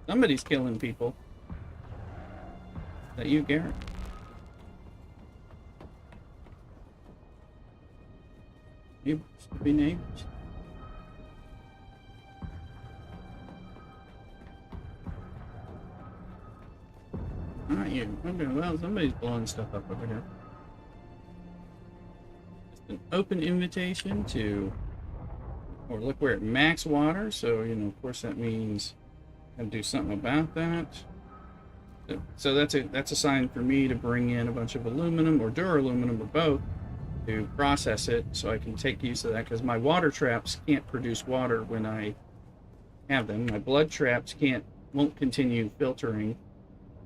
A: Somebody's killing people. Is that you, Garrett? Neighbors. Could be neighbors. Not you. Okay, well, somebody's blowing stuff up over here. It's an open invitation to, or look, we're at max water, so, you know, of course that means I can do something about that. So that's a sign for me to bring in a bunch of aluminum or duraluminum or both to process it, so I can take use of that, because my water traps can't produce water when I have them. My blood traps won't continue filtering.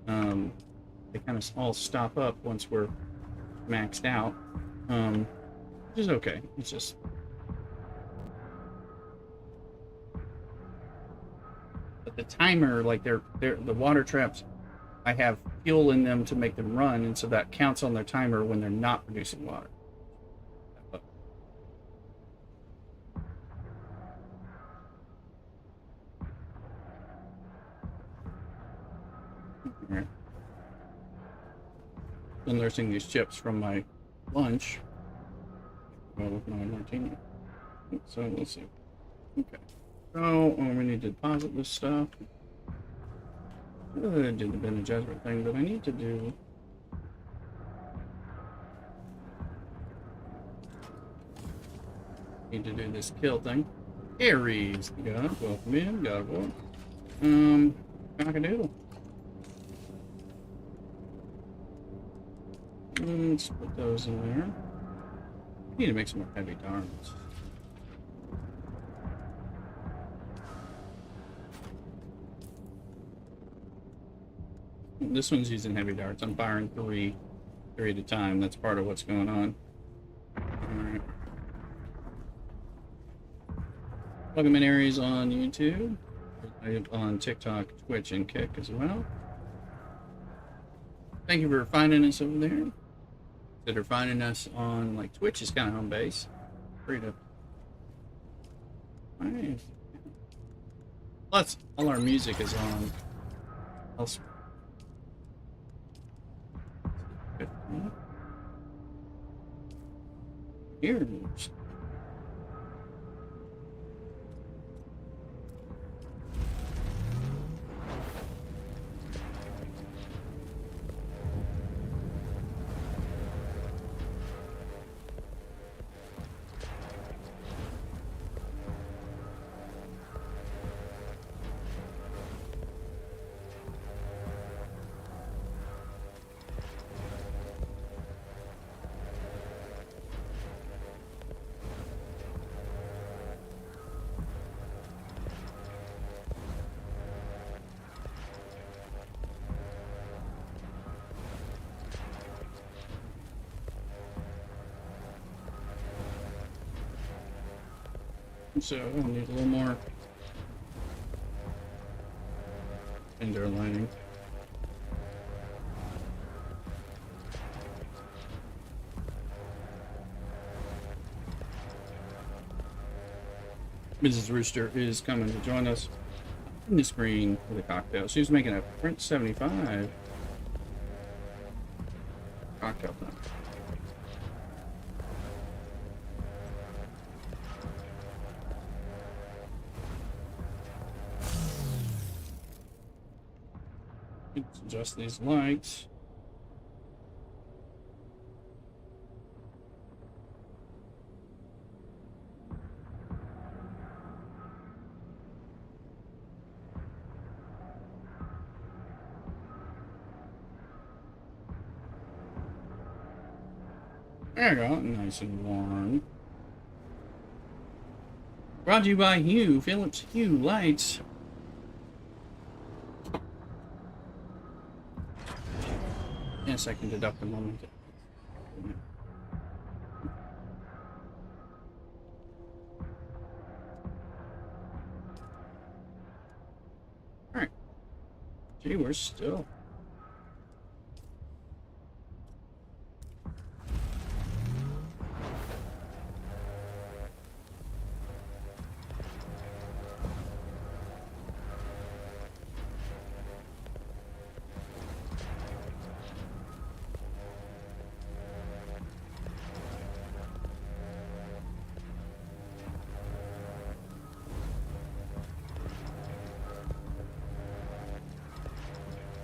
A: They kind of all stop up once we're maxed out, which is okay. It's just but the timer, like the water traps, I have fuel in them to make them run, and so that counts on their timer when they're not producing water. All right. Been nursing these chips from my lunch. Well, with my martini. So let's see. Okay. So we need to deposit this stuff. I did the bin adjustment thing, but I need to do. Need to do this kill thing. Aries, God, welcome in, God, what? Cockadoodle. Let's put those in there. I need to make some more heavy darts. This one's using heavy darts. I'm firing three at a time. That's part of what's going on. Alright. Welcome in Aries on YouTube. On TikTok, Twitch, and Kick as well. Thank you for finding us over there. That are finding us on, like, Twitch is kind of home base. Free to. Alright. Plus, all our music is on elsewhere. Here's. So I need a little more indoor lighting. Mrs. Rooster is coming to join us in the screen for the cocktail. She was making a French 75 cocktail thing. Let's adjust these lights. There you go, nice and warm. Brought to you by Hue, Philips Hue Lights. Yes, I can deduct a moment. Alright. Gee, we're still.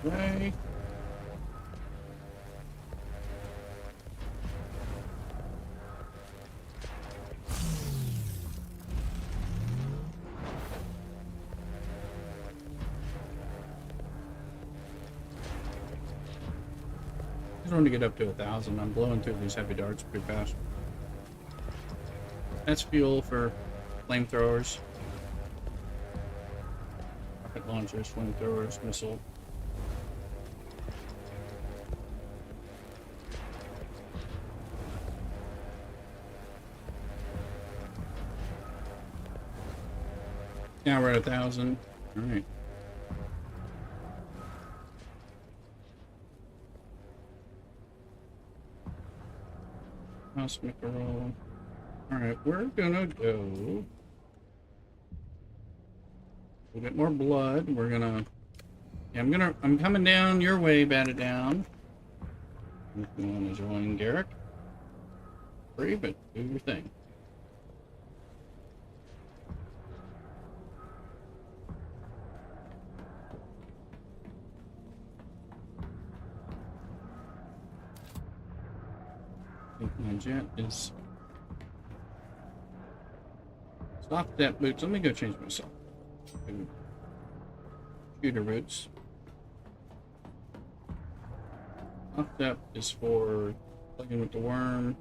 A: Right. I want to get up to 1,000. I'm blowing through these heavy darts pretty fast. That's fuel for flamethrowers, rocket launchers, flamethrowers, missile. Now we're at 1,000. All right. Mouse make a roll. All right, we're gonna go. We'll get more blood. We're gonna. Yeah, I'm coming down your way. Bat it down. If you want to join Garrick, free, but do your thing. I think my jet is. Stop that boots. Let me go change myself. Shooter boots. Off that is for plugging with the worm.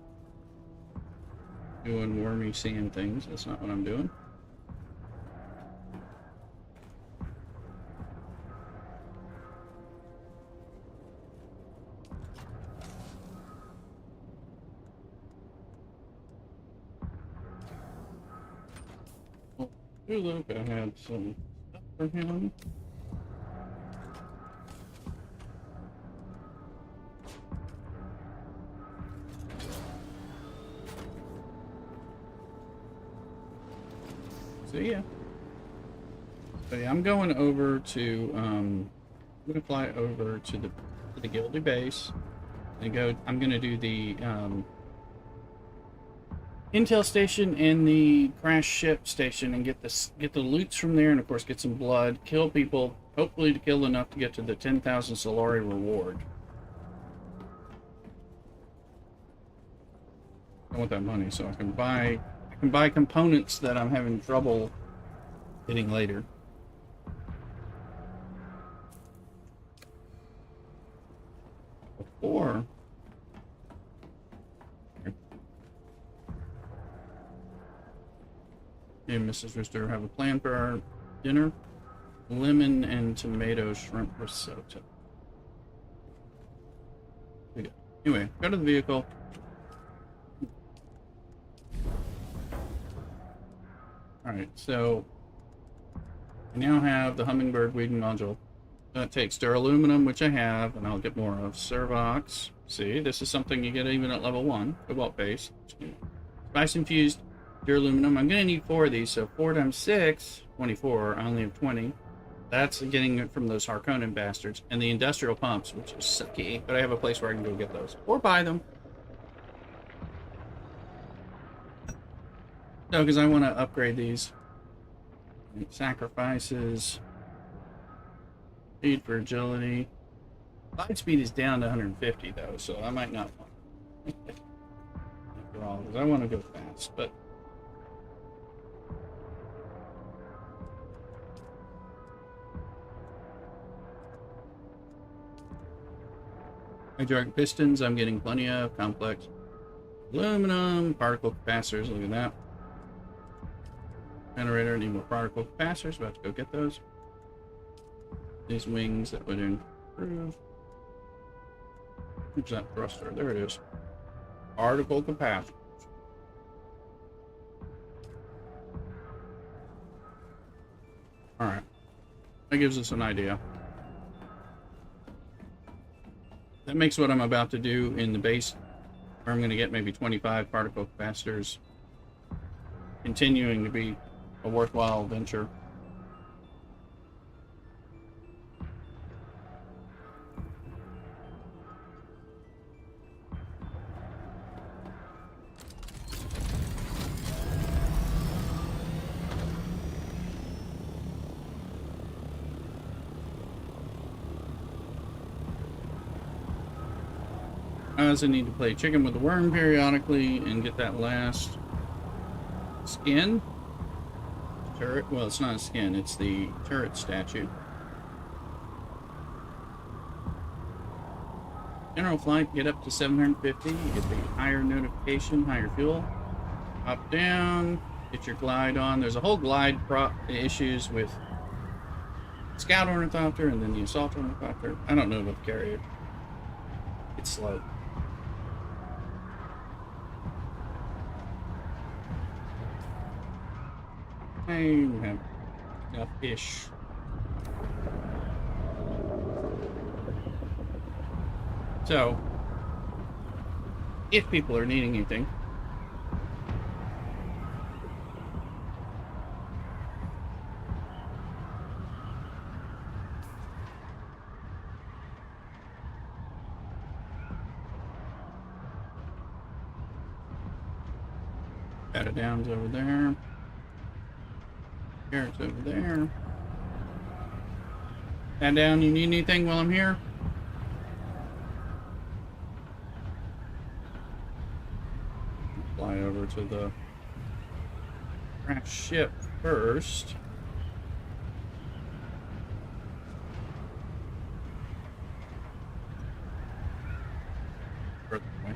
A: Doing wormy sand things. That's not what I'm doing. Look, I had some stuff for him. So yeah. So yeah, I'm going over to I'm gonna fly over to the Guilty base and go. I'm gonna do the Intel station and the crash ship station and get the loots from there, and of course get some blood, kill people, hopefully to kill enough to get to the 10,000 Solari reward. I want that money so I can buy components that I'm having trouble getting later. Before. Me and Mrs. Rooster have a plan for our dinner. Lemon and tomato shrimp risotto. Anyway, go to the vehicle. Alright, so I now have the hummingbird weeding module. That takes duraluminum, which I have, and I'll get more of. Servox. See, this is something you get even at level 1. Cobalt base. Spice infused duraluminum. I'm going to need 4 of these, so 4 times 6, 24. I only have 20. That's getting it from those Harkonnen bastards. And the industrial pumps, which is sucky, but I have a place where I can go get those. Or buy them. No, because I want to upgrade these. Sacrifices. Speed for agility. Glide speed is down to 150, though, so I might not want it. After all, because I want to go fast, but... Hydraulic pistons, I'm getting plenty of. Complex aluminum, particle capacitors, look at that. Generator, need more particle capacitors. About to go get those. These wings that would improve. Where's that thruster? There it is. Particle capacitor. Alright. That gives us an idea. That makes what I'm about to do in the base, where I'm going to get maybe 25 particle capacitors, continuing to be a worthwhile venture. I also need to play chicken with the worm periodically and get that last skin. Turret. Well, it's not a skin, it's the turret statue. General flight, get up to 750. You get the higher notification, higher fuel. Up, down, get your glide on. There's a whole glide issues with Scout Ornithopter and then the Assault Ornithopter. I don't know about the carrier. It's slow. I have enough-ish. So, if people are needing anything, Downs over there. Carrots over there. Pat down, you need anything while I'm here? Fly over to the crash ship first. Further away.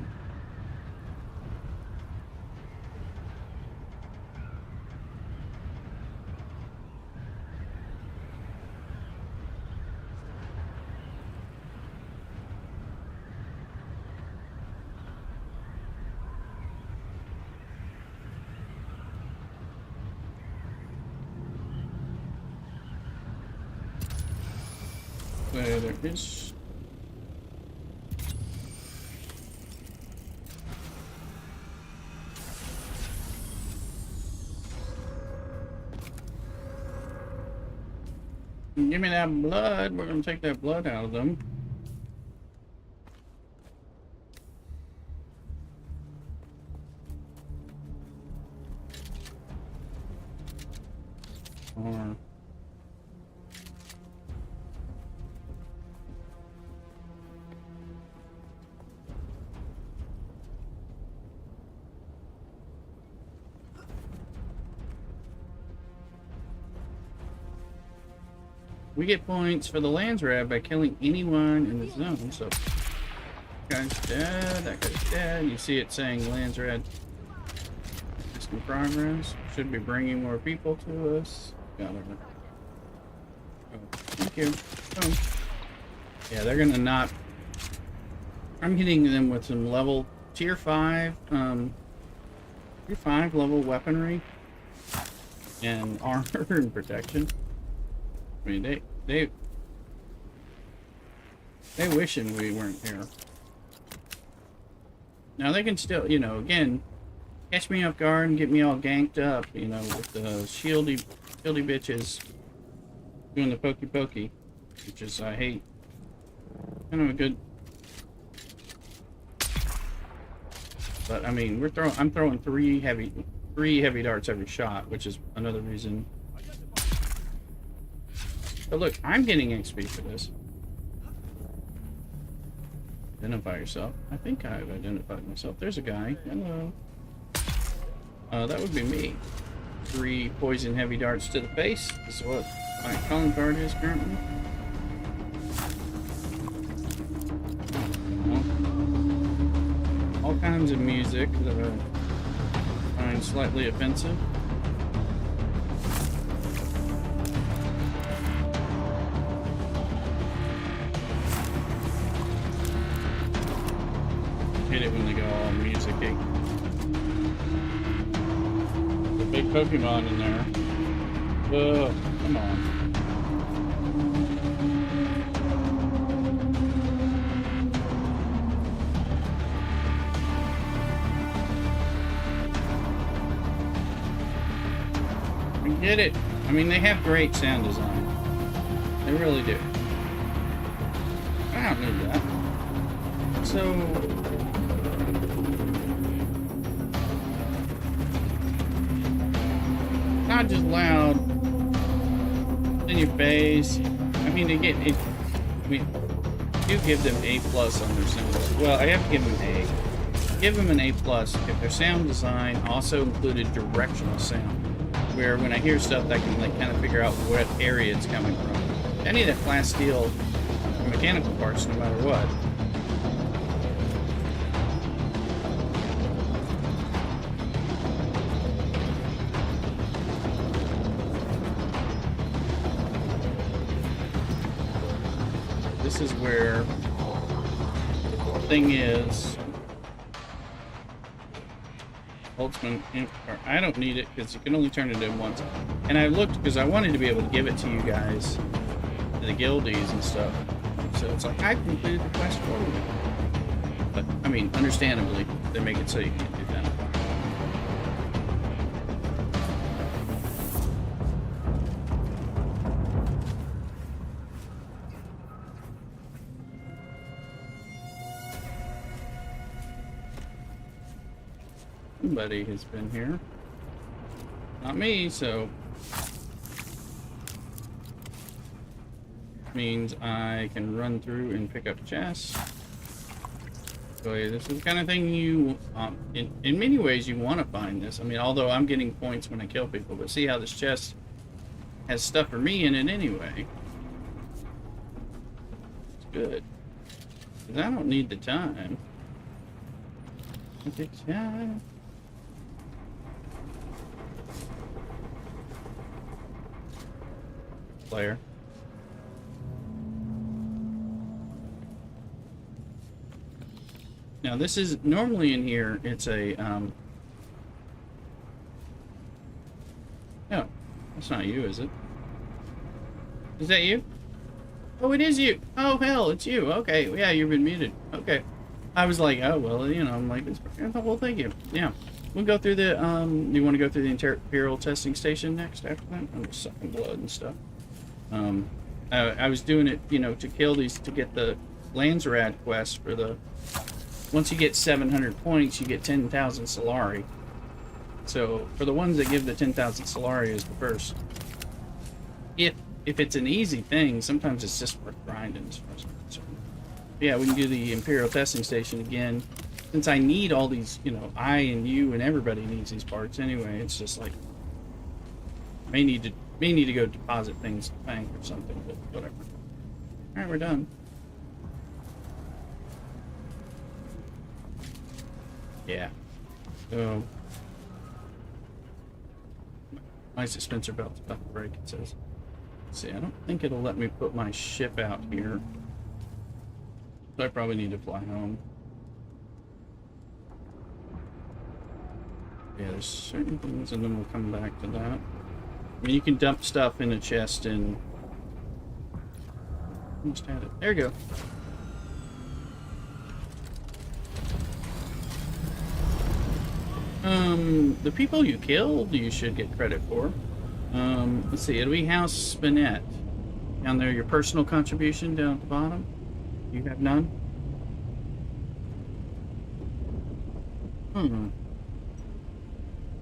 A: There is. Give me that blood. We're gonna take that blood out of them. Or we get points for the Landsrad by killing anyone in the zone. So, that guy's dead, that guy's dead. You see it saying Landsrad is in progress. Should be bringing more people to us. Got it. Oh, thank you. Boom. Yeah, they're gonna not. I'm hitting them with some level tier 5, tier 5 level weaponry and armor and protection. I mean, they wishing we weren't here. Now they can still, you know, again, catch me off guard and get me all ganked up, you know, with the shieldy bitches doing the pokey pokey, which is I hate. Kind of a good, but I mean, I'm throwing three heavy darts every shot, which is another reason. But look, I'm getting XP for this. Identify yourself. I think I've identified myself. There's a guy. Hello. That would be me. 3 poison heavy darts to the face. This is what my calling card is currently. All kinds of music that I find slightly offensive. hate it when they go all music-y. There's a big Pokemon in there. Whoa, come on. We get it. I mean, they have great sound design. They really do. I don't need that. So... not just loud in your face. I mean, they get it. I mean, you give them A+ on their sound. Well, I have to give them A. Give them an A+ if their sound design also included directional sound, where when I hear stuff, I can like kind of figure out what area it's coming from. Any of that flat steel mechanical parts, no matter what. This is where the thing is. Ultimate, or I don't need it because you can only turn it in once. And I looked because I wanted to be able to give it to you guys, to the guildies and stuff. So it's like I completed the quest for you. But I mean, understandably, they make it so you can't do that. Somebody has been here. Not me, so... means I can run through and pick up chests. So yeah, this is the kind of thing you... in many ways you want to find this. I mean, although I'm getting points when I kill people, but see how this chest has stuff for me in it anyway. It's good. Because I don't need the time. It takes time. Player. Now this is normally in here. It's a no, that's not you, is it? Is that you? Oh, it is you. Oh hell, it's you. Okay, yeah, you've been muted. Okay, I was like, oh well, you know, I'm like, well, thank you. Yeah, we'll go through the you want to go through the Imperial testing station next after that? I'm just sucking blood and stuff. I was doing it, you know, to kill these, to get the Landsrad quest for the, once you get 700 points, you get 10,000 Solari. So, for the ones that give the 10,000 Solari is the first. If it's an easy thing, sometimes it's just worth grinding as far as I'm concerned. Yeah, we can do the Imperial testing station again. Since I need all these, you know, I and you and everybody needs these parts anyway, it's just like, may need to go deposit things in the bank or something, but whatever. Alright, we're done. Yeah. So my dispenser belt's about to break, it says. Let's see, I don't think it'll let me put my ship out here. So I probably need to fly home. Yeah, there's certain things, and then we'll come back to that. I mean, you can dump stuff in a chest and... almost had it. There you go. The people you killed, you should get credit for. Let's see, it'll be House Spinette. Down there, your personal contribution down at the bottom. You have none?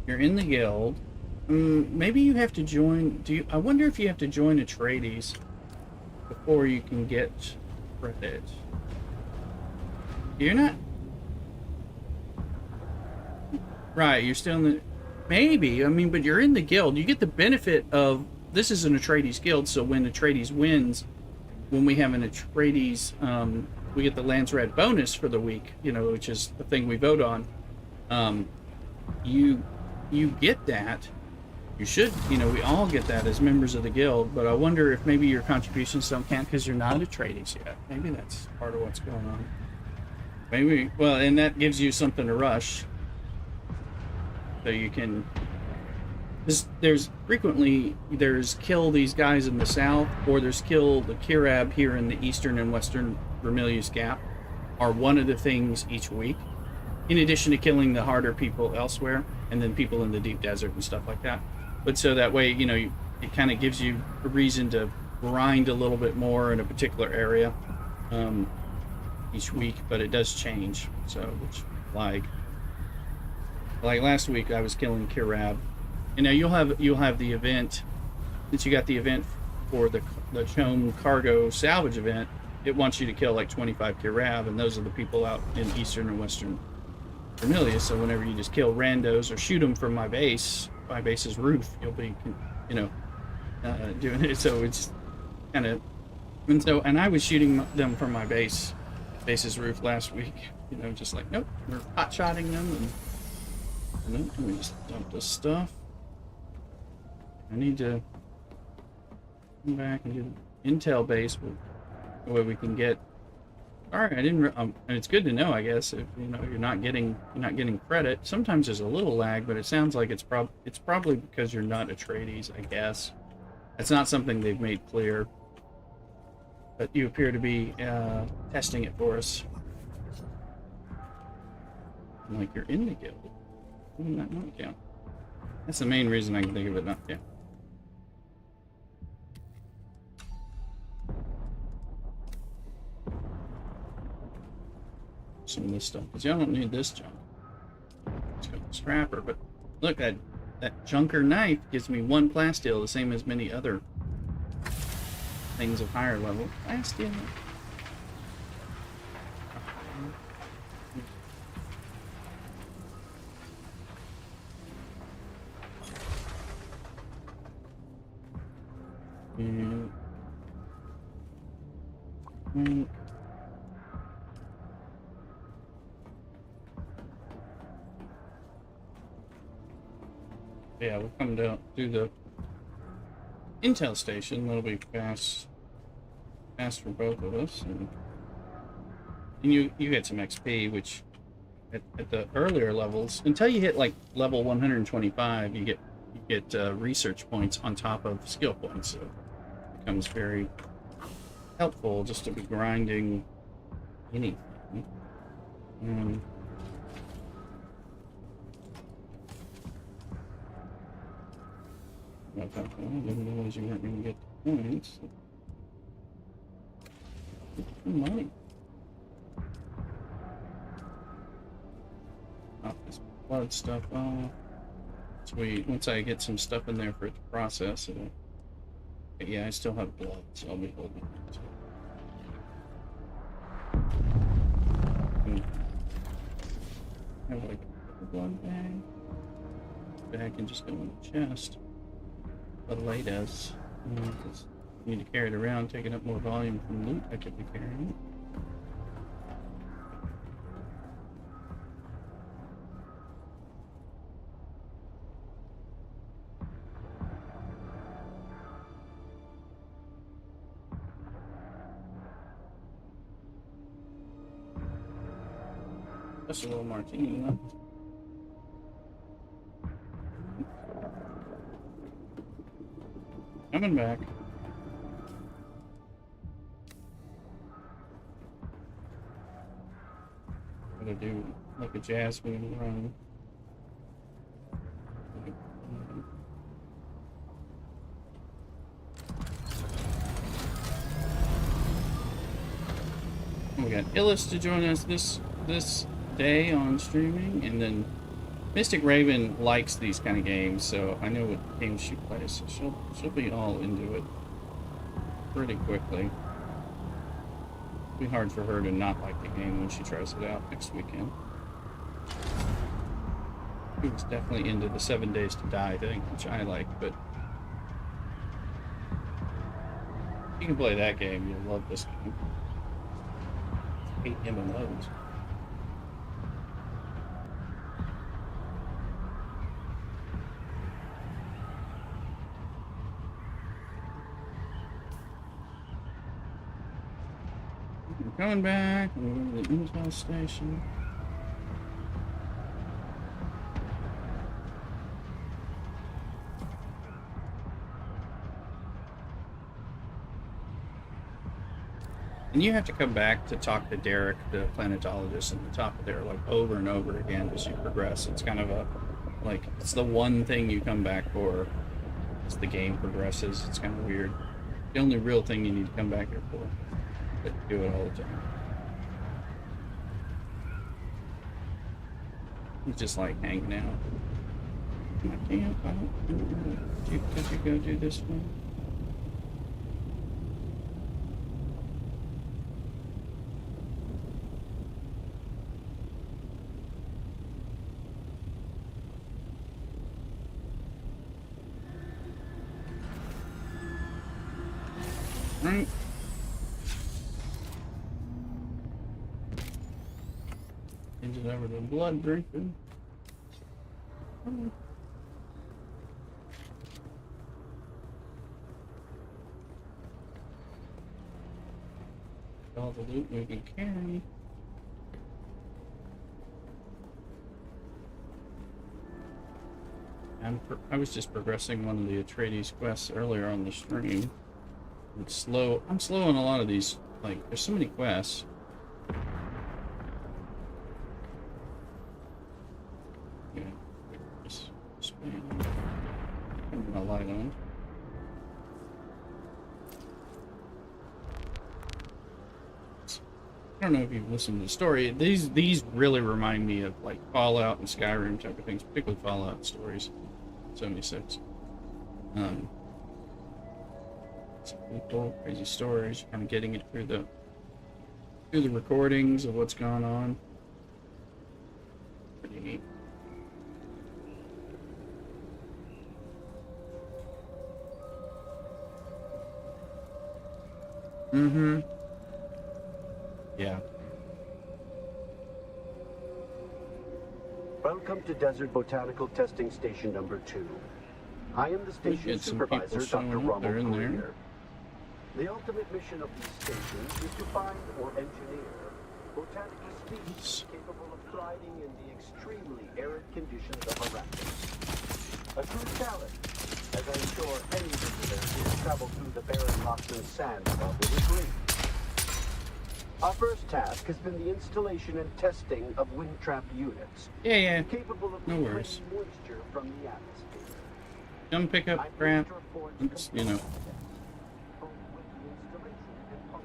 A: You're in the guild. Maybe you have to join... I wonder if you have to join Atreides before you can get credit. You're not... Right, you're still in the... Maybe, I mean, but you're in the guild. You get the benefit of... This is an Atreides guild, so when Atreides wins, when we have an Atreides, we get the Landsrad bonus for the week, you know, which is the thing we vote on. You get that. You should, you know, we all get that as members of the guild, but I wonder if maybe your contributions don't count because you're not Atreides yet. Maybe that's part of what's going on. Maybe, well, and that gives you something to rush. So you can... There's frequently, there's kill these guys in the south, or there's kill the Kirab here in the eastern and western Vermilius Gap, are one of the things each week. In addition to killing the harder people elsewhere, and then people in the deep desert and stuff like that. But so that way, you know, it kind of gives you a reason to grind a little bit more in a particular area each week, but it does change. So, which, like last week, I was killing Kirab. And now you'll have the event, since you got the event for the Chome cargo salvage event, it wants you to kill like 25 Kirab, and those are the people out in eastern and western Vermilius. So whenever you just kill randos or shoot them from my base's roof, you'll be, you know, doing it. So it's kind of, and I was shooting them from my base's roof last week. You know, just like, nope, we're hot-shotting them, and let me just dump this stuff. I need to come back and do the intel base where we can get. All right, I didn't. And it's good to know, I guess, if you know you're not getting credit. Sometimes there's a little lag, but it sounds like it's probably because you're not Atreides, I guess. It's not something they've made clear, but you appear to be testing it for us. I'm like, you're in the guild. Why did that not count? That's the main reason I can think of it not count. Some of this stuff, because y'all don't need this junk. It's got the scrapper, but look, that junker knife gives me 1 plasteel, the same as many other things of higher level. Plasteel. And yeah, we'll come down to the intel station. That'll be fast for both of us, and you get some XP, which at the earlier levels, until you hit like level 125, you get research points on top of skill points. So it becomes very helpful just to be grinding anything. I didn't realize you weren't going to get the points. Money. Oh, this blood stuff. Oh, sweet. Once I get some stuff in there for it to process, it'll. But yeah, I still have blood, so I'll be holding it. I have like a blood bag. Bag can just go in the chest. But Lay does. Because you need to carry it around, taking up more volume from loot I could be carrying. Just a little martini left. Coming back. Gotta do like a Jasmine run. We got Illis to join us this day on streaming, and then Mystic Raven likes these kind of games, so I know what games she plays, so she'll be all into it pretty quickly. It'll be hard for her to not like the game when she tries it out next weekend. She was definitely into the 7 Days to Die thing, which I like, but if you can play that game, you'll love this game. 8 MMOs. We're coming back. We're going to the intel station. And you have to come back to talk to Derek, the planetologist, at the top of there, like over and over again as you progress. It's kind of a, like, it's the one thing you come back for as the game progresses. It's kind of weird. The only real thing you need to come back here for, but do it all the time. It's just like hanging out. I can't. I don't. Could you go do this one? Right. Change it over to blood drinking. All the loot we can carry. I was just progressing one of the Atreides quests earlier on the stream. It's slow. I'm slow on a lot of these. Like, there's so many quests. Yeah. Just putting my light on. I don't know if you've listened to the story. These really remind me of like Fallout and Skyrim type of things, particularly Fallout stories. 76. Some cool, crazy stories. Kind of getting it through the recordings of what's going on. Pretty neat. Mm-hmm. Yeah.
F: Welcome to Desert Botanical Testing Station number 2. I am the station supervisor, Dr. Rommel Courier. The ultimate mission of these stations is to find or engineer botanical species capable of thriving in the extremely arid conditions of Arrakis. A true challenge, as I'm sure any visitor who has traveled through the barren rocks and sand above will agree. Our first task has been the installation and testing of wind trap units.
A: Yeah.
F: Capable of
A: no worries.
F: moisture from the atmosphere.
A: Come pick up crap. It's, you know.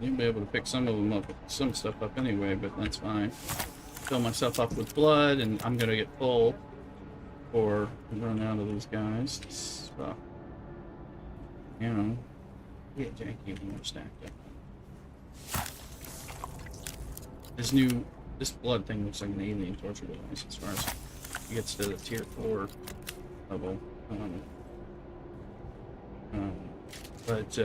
A: You'll be able to pick some of them up, some stuff up anyway, but that's fine. Fill myself up with blood, and I'm gonna get full or run out of these guys. So, you know, get Jackie when we're stacked up. This blood thing looks like an alien torture device as far as it gets to the tier 4 level. But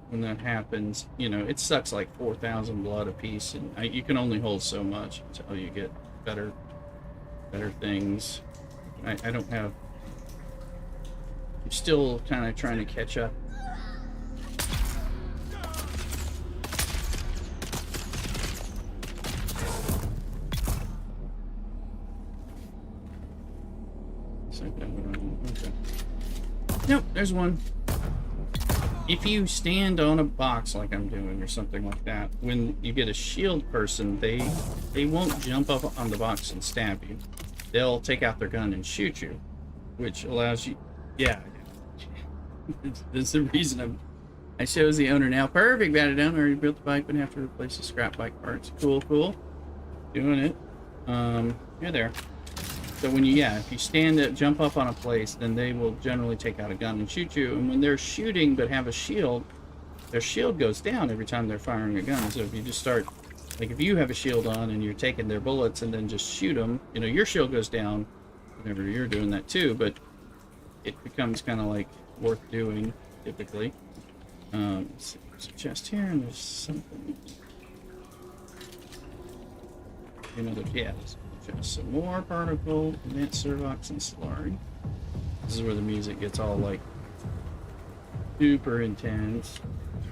A: when that happens, you know, it sucks like 4,000 blood a piece, and you can only hold so much until you get better things. I don't have. I'm still kind of trying to catch up. Okay. Nope, there's one. If you stand on a box like I'm doing or something like that, when you get a shield person, they won't jump up on the box and stab you. They'll take out their gun and shoot you, which allows you. Yeah, this is the reason I shows the owner now. Perfect, bat it down. Already built the bike, but have to replace the scrap bike parts. Cool. Doing it. You're there. So when if you stand up, jump up on a place, then they will generally take out a gun and shoot you. And when they're shooting but have a shield, their shield goes down every time they're firing a gun. So if you just start, like if you have a shield on and you're taking their bullets and then just shoot them, you know, your shield goes down whenever you're doing that too, but it becomes kind of like worth doing typically. So there's a chest here and there's something. There's just some more particle, advanced Servox and Slurry. This is where the music gets all like super intense.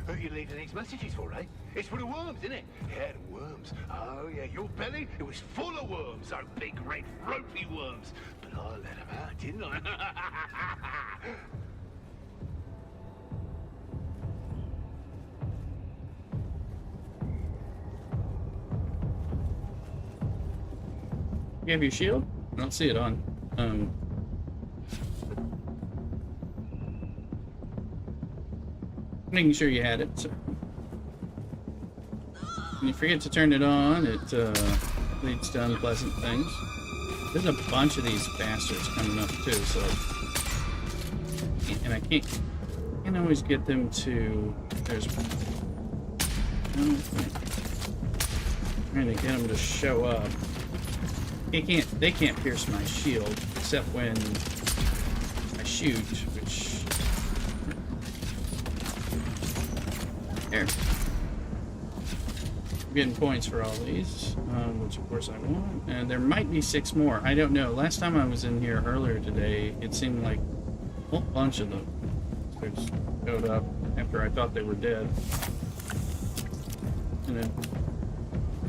H: You leaving these messages for, eh? It's for the worms, isn't it? Yeah, the worms. Oh, yeah, your belly, it was full of worms, those big, red, ropey worms. But I let them out, didn't I?
A: You have your shield? I don't see it on. Making sure you had it. So. When you forget to turn it on, it leads to unpleasant things. There's a bunch of these bastards coming up too, so and I can't always get them to. There's trying to get them to show up. They can't pierce my shield except when I shoot, which there. I'm getting points for all these, which of course I want. And there might be 6 more. I don't know. Last time I was in here earlier today, it seemed like a whole bunch of them just showed up after I thought they were dead. You know,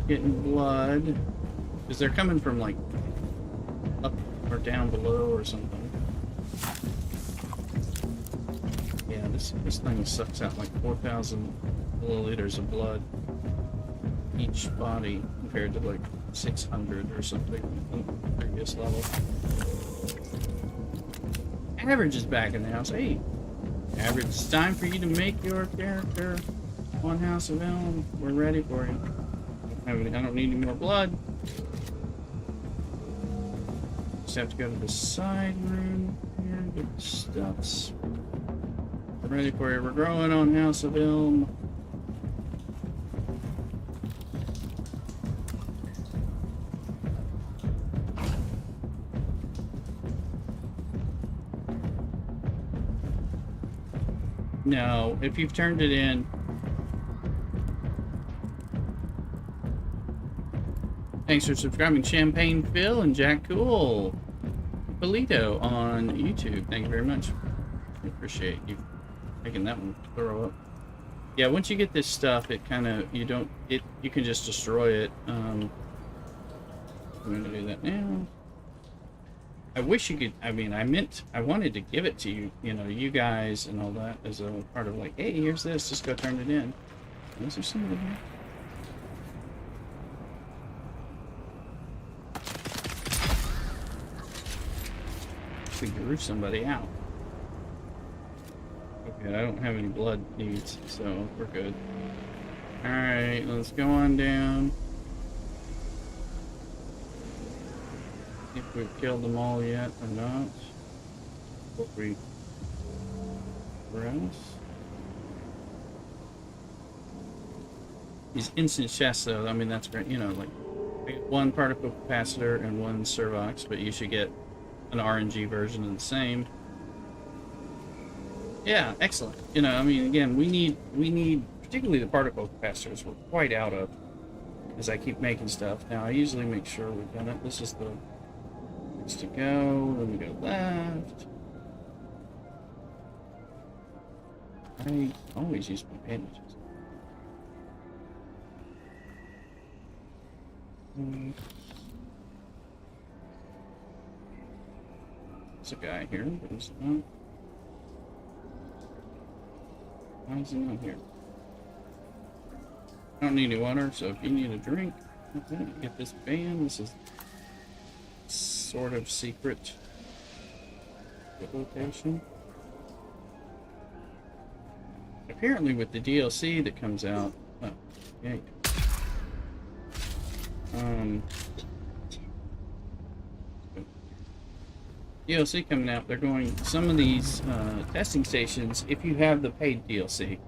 A: getting blood. Because they're coming from, like, up or down below or something. Yeah, this thing sucks out like 4,000 milliliters of blood each body compared to, like, 600 or something on the previous level. Average is back in the house. Hey, Average, it's time for you to make your character on House of Elm. We're ready for you. I don't need any more blood. Have to go to the side room here, get the stuffs. We're ready for you. We're growing on House of Elm. No, if you've turned it in. Thanks for subscribing, Champagne Phil and Jack Cool. Polito on YouTube. Thank you very much. I appreciate you making that one throw up. Yeah, once you get this stuff, it kind of, you can just destroy it. I'm going to do that now. I wish you could, I wanted to give it to you, you guys and all that as a part of like, hey, here's this, just go turn it in. Is there somebody here? We can roof somebody out. Okay, I don't have any blood needs, so we're good. Alright, let's go on down. See if we've killed them all yet or not. Where else? These instant chests, though, that's great. Like, I get 1 particle capacitor and 1 Servox, but you should get an RNG version of the same. Yeah, excellent. Again, we need particularly the particle capacitors. We're quite out of as I keep making stuff. Now I usually make sure we've done it. This is the next to go. Then we go left. I always use my bandages. There's a guy here, but he's not. Why is he not here? I don't need any water, so if you need a drink, okay, get this van. This is sort of secret location. Apparently, with the DLC that comes out, oh, yeah. DLC coming out, they're going, some of these testing stations, if you have the paid DLC,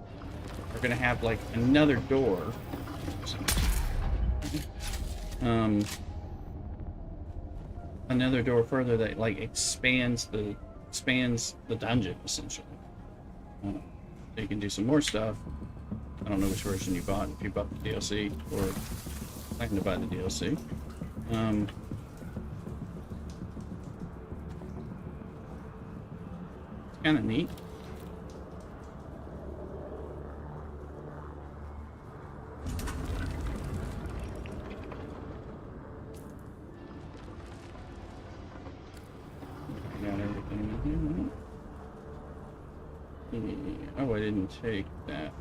A: are going to have like another door. Another door further that like expands the dungeon essentially. So you can do some more stuff. I don't know which version you bought, if you bought the DLC or planning to buy the DLC. Kind of neat. Oh, I didn't take that.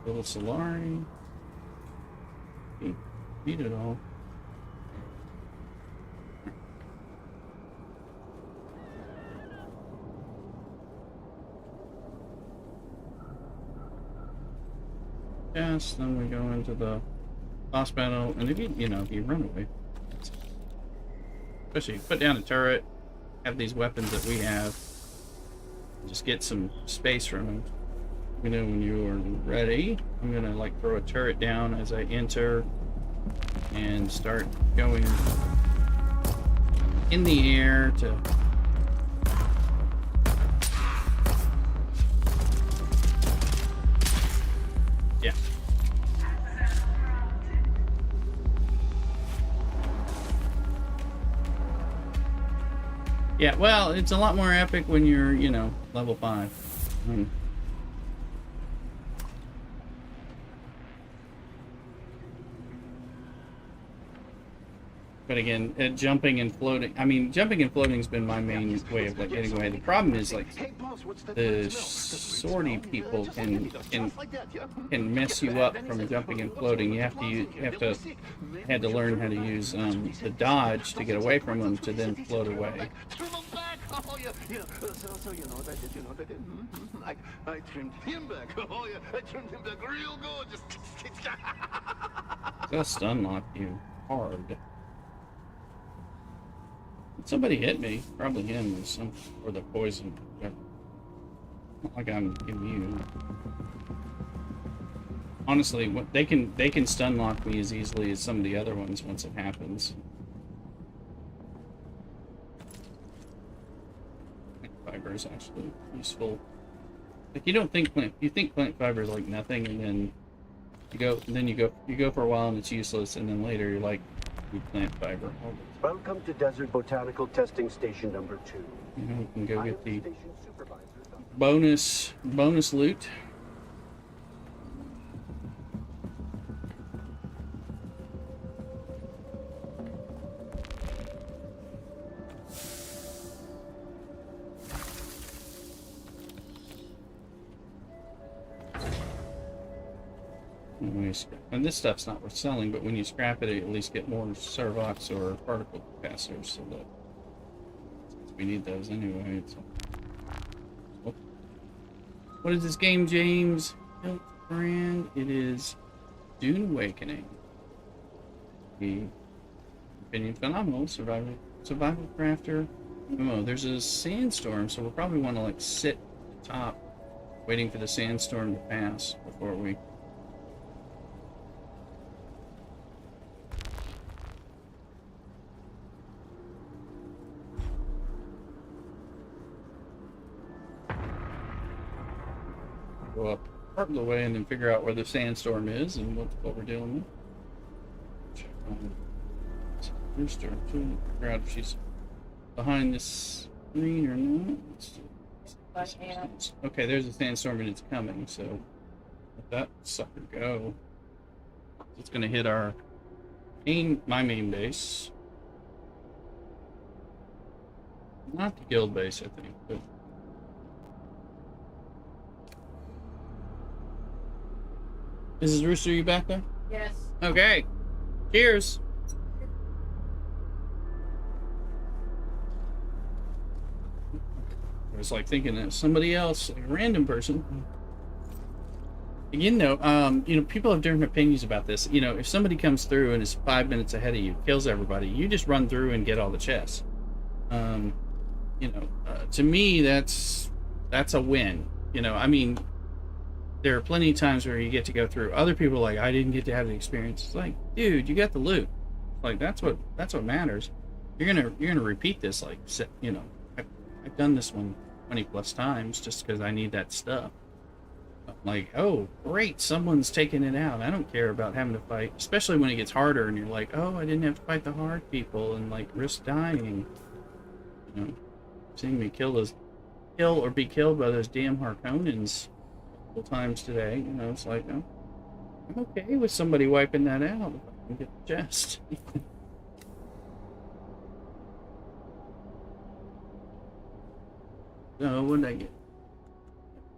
A: Little Solari. Beat it all. Yes, then we go into the boss battle, and if you run away, especially put down a turret, have these weapons that we have, just get some space from them. When you are ready, I'm gonna like throw a turret down as I enter and start going in the air to yeah. Yeah, well, it's a lot more epic when you're, level 5. But again, jumping and floating. I mean, jumping and floating has been my main way of like getting away. The problem is like the sortie people can mess you up from jumping and floating. You had to learn how to use the dodge to get away from them to then float away.
H: Oh, yeah, so you know that, I trimmed him back. Oh, yeah, I trimmed him back real good. Just
A: They'll stun lock you hard. Somebody hit me. Probably him or the poison. Not like I'm immune. Honestly, they can stun lock me as easily as some of the other ones once it happens. Fiber is actually useful. Like you think plant fiber is like nothing, and then you go for a while and it's useless, and then later you're like, you plant fiber.
F: Welcome to Desert Botanical Testing Station number 2.
A: We can go get the bonus loot. And this stuff's not worth selling, but when you scrap it, you at least get more servox or particle capacitors, so that we need those anyway. Oh. What is this game, James? Brand? It is Dune Awakening. The opinion phenomenal survival crafter. Oh, there's a sandstorm, so we'll probably want to like sit at the top, waiting for the sandstorm to pass before we. Go up part of the way and then figure out where the sandstorm is and what we're dealing with. Check on Rooster too. Figure out if she's behind this screen or not. Okay, there's a sandstorm and it's coming, so let that sucker go. It's gonna hit my main base. Not the guild base, I think, but Mrs. Rooster, you back there?
E: Yes.
A: Okay. Cheers. I was like thinking that somebody else, like a random person. Again, though, people have different opinions about this. If somebody comes through and is 5 minutes ahead of you, kills everybody, you just run through and get all the chests. To me, that's a win. There are plenty of times where you get to go through. Other people are like, I didn't get to have the experience. It's like, dude, you got the loot. Like that's what matters. You're gonna repeat this. Like, I've done this one 20+ times just because I need that stuff. Like, oh, great, someone's taking it out. I don't care about having to fight, especially when it gets harder and you're like, oh, I didn't have to fight the hard people and like risk dying. Seeing me kill or be killed by those damn Harkonnens times today, it's like, oh, I'm okay with somebody wiping that out if I can get the chest. So what did I get?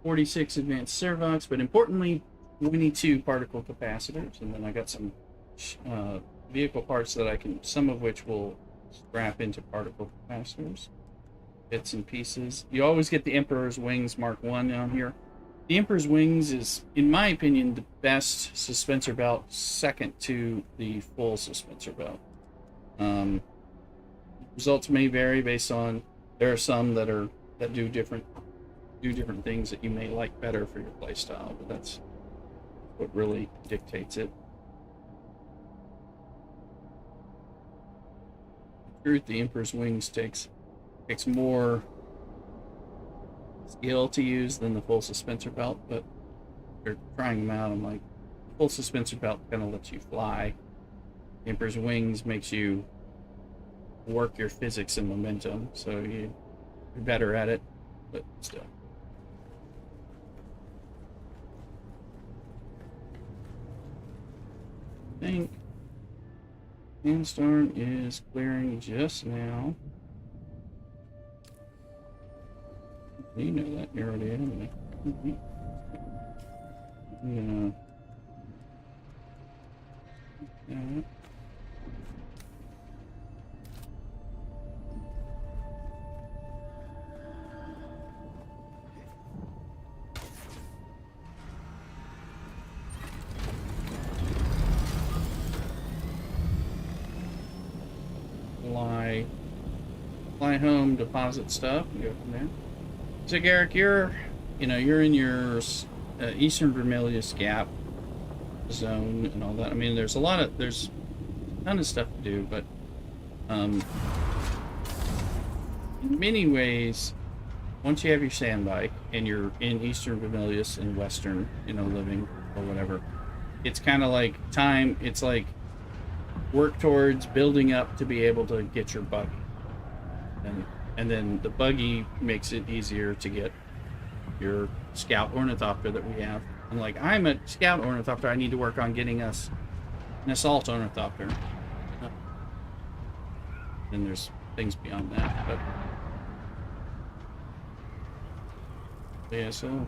A: 46 advanced servox, but importantly, 22 particle capacitors, and then I got some vehicle parts that I can, some of which will strap into particle capacitors, bits and pieces. You always get the Emperor's Wings Mark 1 on here. The Emperor's Wings is, in my opinion, the best suspensor belt, second to the full suspensor belt. Results may vary based on, there are some that do different things that you may like better for your playstyle, but that's what really dictates it. In truth, the Emperor's Wings takes more skill to use than the full suspensor belt, but if you're trying them out, I'm like, full suspensor belt kind of lets you fly. The Emperor's Wings makes you work your physics and momentum, so you're better at it, but still. I think Sandstorm is clearing just now. You know that, you're already in it. Yeah. Fly home, deposit stuff, and go from there. So Garrick, you're in your Eastern Vermilius Gap zone and all that. I mean, there's a ton of stuff to do, but in many ways, once you have your sand bike and you're in Eastern Vermilius and Western, living or whatever, it's kind of like time. It's like work towards building up to be able to get your buggy. And then the buggy makes it easier to get your scout ornithopter that we have. And like, I'm a scout ornithopter, I need to work on getting us an assault ornithopter. Then there's things beyond that, but yeah, so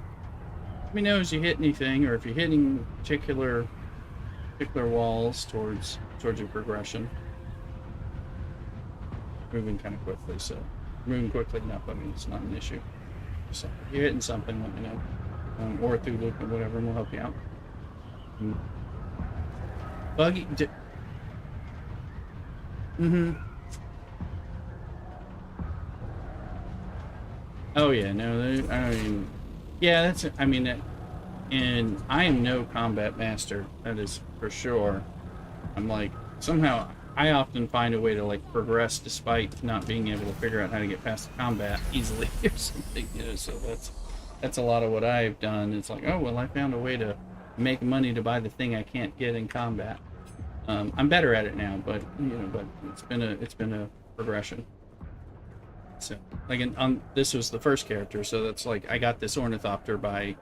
A: let me know as you hit anything, or if you're hitting particular walls towards your progression. Moving kind of quickly, so moving quickly enough, I mean, it's not an issue. So if you're hitting something, let me know. Or through loop or whatever, and we'll help you out. Buggy. Oh yeah, no, I mean, yeah, and I am no combat master, that is for sure. I'm like, somehow I often find a way to like progress despite not being able to figure out how to get past the combat easily or something, so that's a lot of what I've done. It's like, oh well, I found a way to make money to buy the thing I can't get in combat. I'm better at it now, but it's been a progression. So like this was the first character, so that's like I got this ornithopter by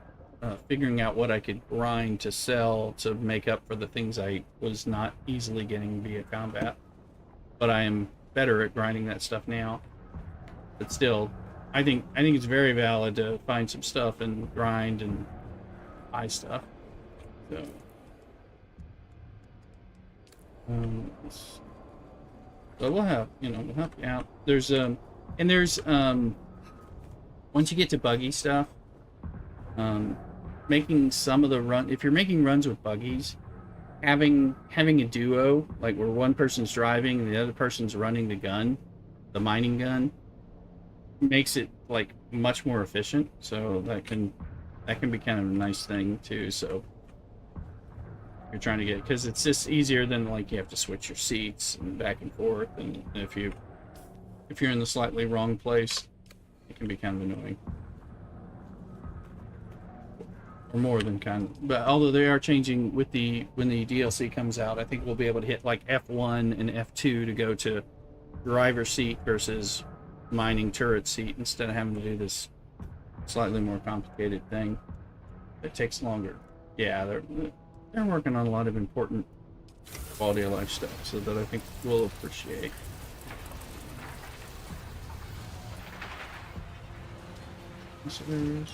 A: figuring out what I could grind to sell to make up for the things I was not easily getting via combat. But I am better at grinding that stuff now. But still, I think it's very valid to find some stuff and grind and buy stuff. So so we'll help you out. There's once you get to buggy stuff, making some of the if you're making runs with buggies, having a duo, like where one person's driving and the other person's running the mining gun, makes it like much more efficient. So that can be kind of a nice thing too. So you're trying to get, because it's just easier than like you have to switch your seats and back and forth, and if you're in the slightly wrong place, it can be kind of annoying. Or more than kind of, but although they are changing when the DLC comes out, I think we'll be able to hit like F1 and F2 to go to driver seat versus mining turret seat instead of having to do this slightly more complicated thing. It takes longer. Yeah, they're working on a lot of important quality of life stuff, so that I think we'll appreciate. So there's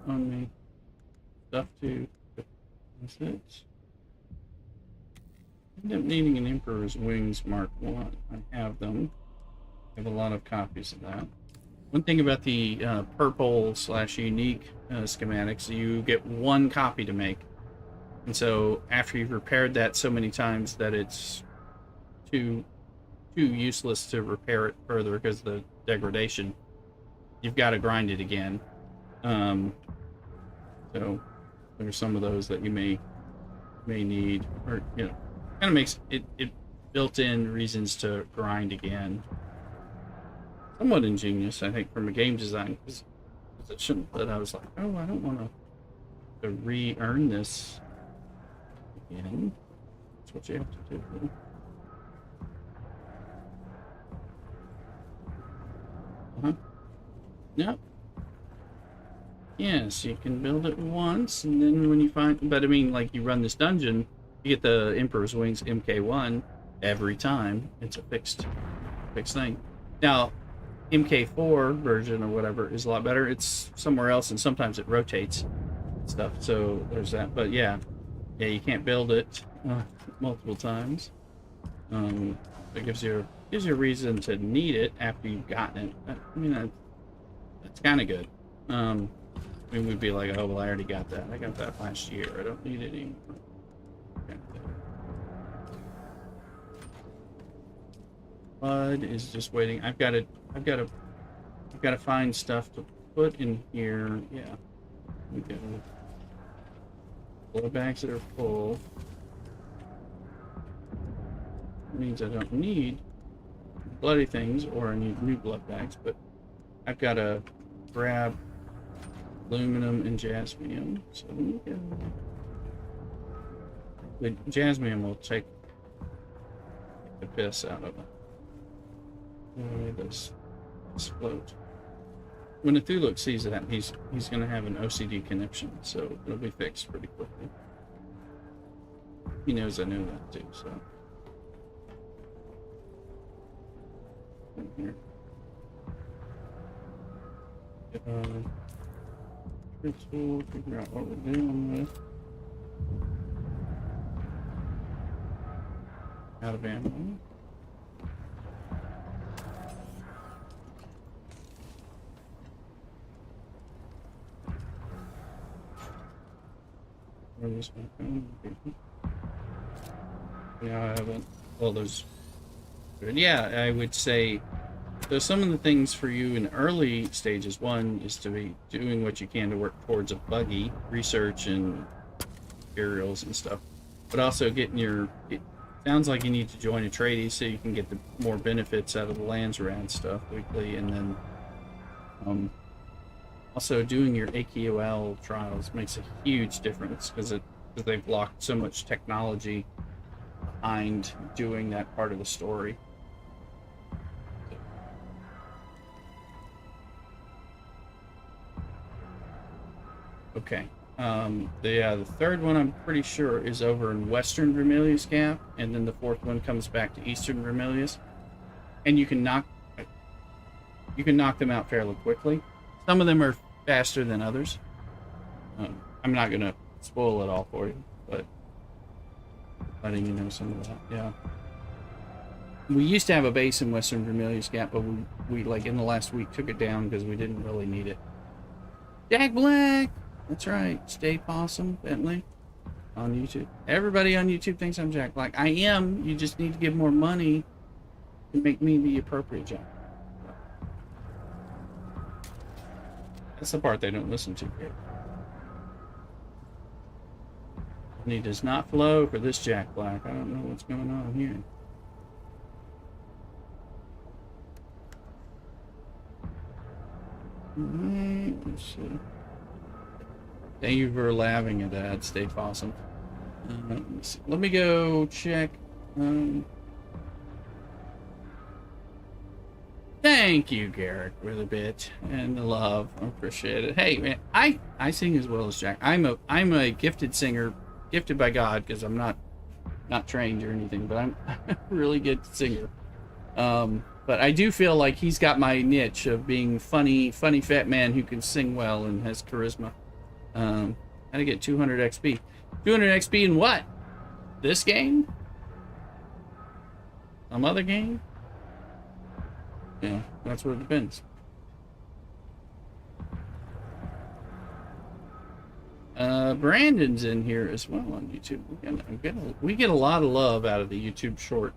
A: On me. Stuff to. That's it. End up needing an Emperor's Wings Mark 1. I have them. I have a lot of copies of that. One thing about the purple/unique schematics, you get one copy to make. And so after you've repaired that so many times that it's too useless to repair it further because of the degradation, you've got to grind it again. So there's some of those that you may need, or kind of makes it built-in reasons to grind again. Somewhat ingenious, I think, from a game design position, but I was like, oh, I don't want to re-earn this again. That's what you have to do. Yep. Yes, you can build it once, and then when you find... But I mean, like, you run this dungeon, you get the Emperor's Wings MK1 every time. It's a fixed thing. Now, MK4 version or whatever is a lot better. It's somewhere else, and sometimes it rotates stuff, so there's that. But yeah, you can't build it multiple times. It gives you a reason to need it after you've gotten it. I mean, that's kind of good. I mean, we'd be like, oh, well, I already got that. I got that last year. I don't need it anymore. Bud is just waiting. I've got to find stuff to put in here. Yeah. We go. Blood bags that are full. It means I don't need bloody things, or I need new blood bags, but I've got to grab aluminum and jasmium. So let me go. The jasmium will take the piss out of it. This float. When Cthulhu sees that, he's going to have an OCD conniption, so it'll be fixed pretty quickly. He knows I know that too, so. In here. Tool, figure out what we're dealing with. Out of ammo. Where is my phone? Yeah, I haven't. Well, there's. Yeah, I would say. So some of the things for you in early stages, one is to be doing what you can to work towards a buggy, research and materials and stuff, but also getting your. It sounds like you need to join a tradie so you can get the more benefits out of the lands rad stuff weekly, and then also doing your AQL trials makes a huge difference because they've blocked so much technology behind doing that part of the story. Okay. The third one I'm pretty sure is over in Western Vermilius Gap, and then the fourth one comes back to Eastern Vermilius, and you can knock them out fairly quickly. Some of them are faster than others. I'm not gonna spoil it all for you, but letting you know some of that. Yeah. We used to have a base in Western Vermilius Gap, but we like in the last week took it down because we didn't really need it. Jack Black! That's right. Stay Possum Bentley on YouTube. Everybody on YouTube thinks I'm Jack Black. I am. You just need to give more money to make me the appropriate Jack. That's the part they don't listen to here. Money does not flow for this Jack Black. I don't know what's going on here. Let's see. Thank you for laughing at that. Stay Possum. Let me go check. Thank you, Garrick, for the bit and the love. I appreciate it. Hey, man, I sing as well as Jack. I'm a gifted singer, gifted by God, because I'm not trained or anything, but I'm a really good singer. But I do feel like he's got my niche of being funny fat man who can sing well and has charisma. How to get 200 XP? 200 XP in what? This game? Some other game? Yeah, that's what it depends. Brandon's in here as well on YouTube. We get a lot of love out of the YouTube short.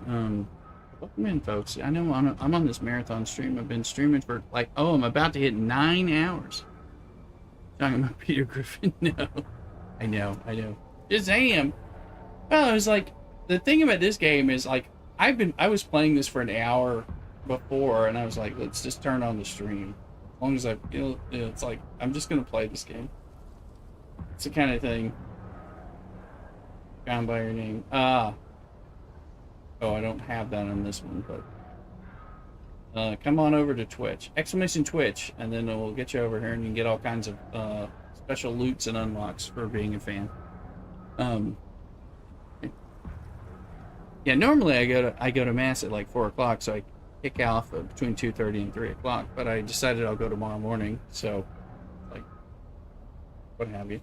A: Welcome in, folks. I know I'm on this marathon stream. I've been streaming for like, oh, I'm about to hit 9 hours. Talking about Peter Griffin. No, I know. Just saying. Well, it was like, the thing about this game is like, I was playing this for an hour before, and I was like, let's just turn on the stream. As long as it's like, I'm just gonna play this game. It's the kind of thing. Found by your name. Oh, I don't have that on this one, but come on over to Twitch. !Twitch, and then we'll get you over here and you can get all kinds of special loots and unlocks for being a fan. Yeah, normally I go to mass at like 4 o'clock, so I kick off between 2:30 and 3 o'clock, but I decided I'll go tomorrow morning, so like what have you.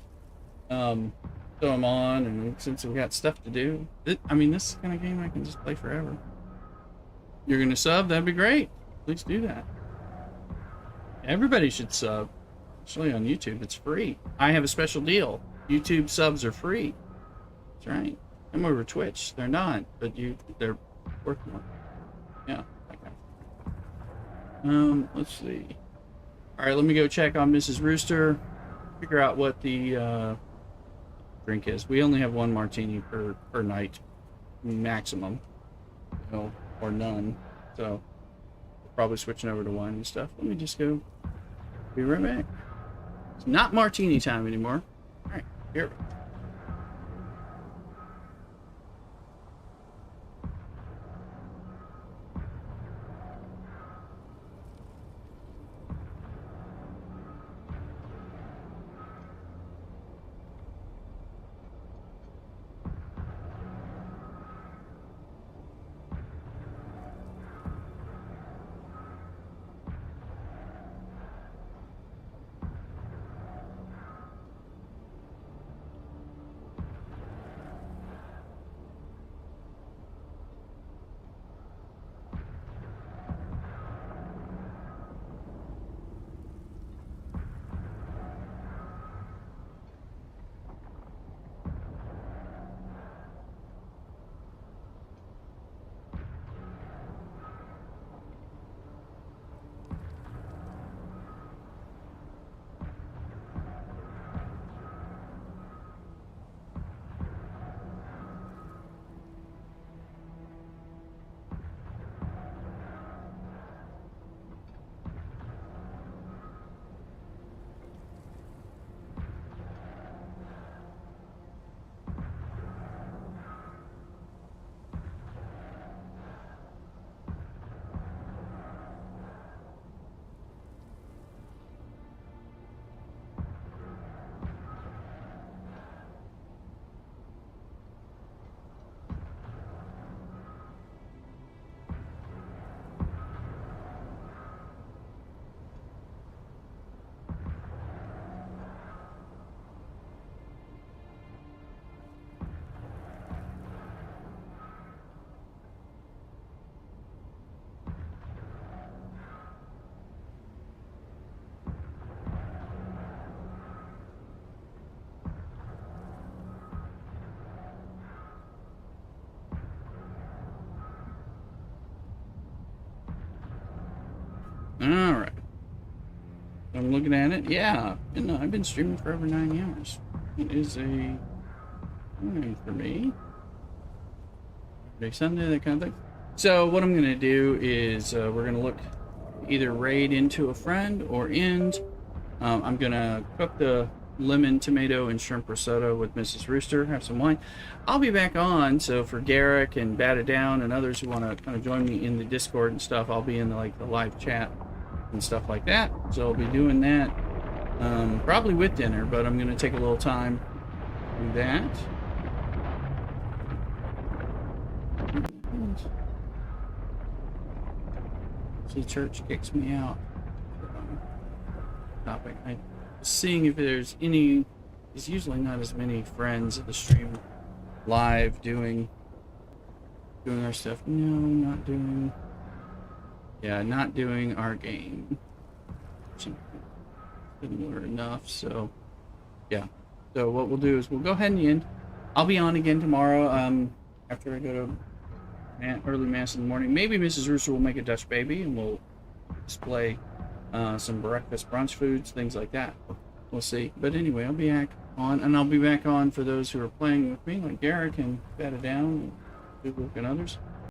A: So I'm on, and since we've got stuff to do, I mean, this kind of game I can just play forever. You're gonna sub? That'd be great. Please do that. Everybody should sub, especially on YouTube. It's free. I have a special deal. YouTube subs are free. That's right. I'm over Twitch. They're not, but they're worth more. Yeah. Okay. Let's see. All right, let me go check on Mrs. Rooster. Figure out what the drink is. We only have one martini per night, maximum, or none. So probably switching over to wine and stuff. Let me just go. Be right back. It's not martini time anymore. All right, here. All right. I'm looking at it. Yeah. No, I've been streaming for over 9 hours. It is a morning for me. Saturday, Sunday, that kind of thing. So what I'm going to do is we're going to look either raid into a friend or end. I'm going to cook the lemon, tomato, and shrimp risotto with Mrs. Rooster. Have some wine. I'll be back on. So for Garrick and Bat It Down and others who want to kind of join me in the Discord and stuff, I'll be in the live chat and stuff like that. So I'll be doing that probably with dinner, but I'm going to take a little time to do that. So the church kicks me out. Topic. I was seeing if there's any. There's usually not as many friends at the stream live doing our stuff. No, not doing. Yeah, not doing our game. Similar enough. So yeah. So what we'll do is we'll go ahead and end. I'll be on again tomorrow. After I go to early mass in the morning. Maybe Mrs. Rooster will make a Dutch baby and we'll display some breakfast brunch foods, things like that. We'll see. But anyway, I'll be back on, and I'll be back on for those who are playing with me, like Garrick and Beta Down, and Duke and others.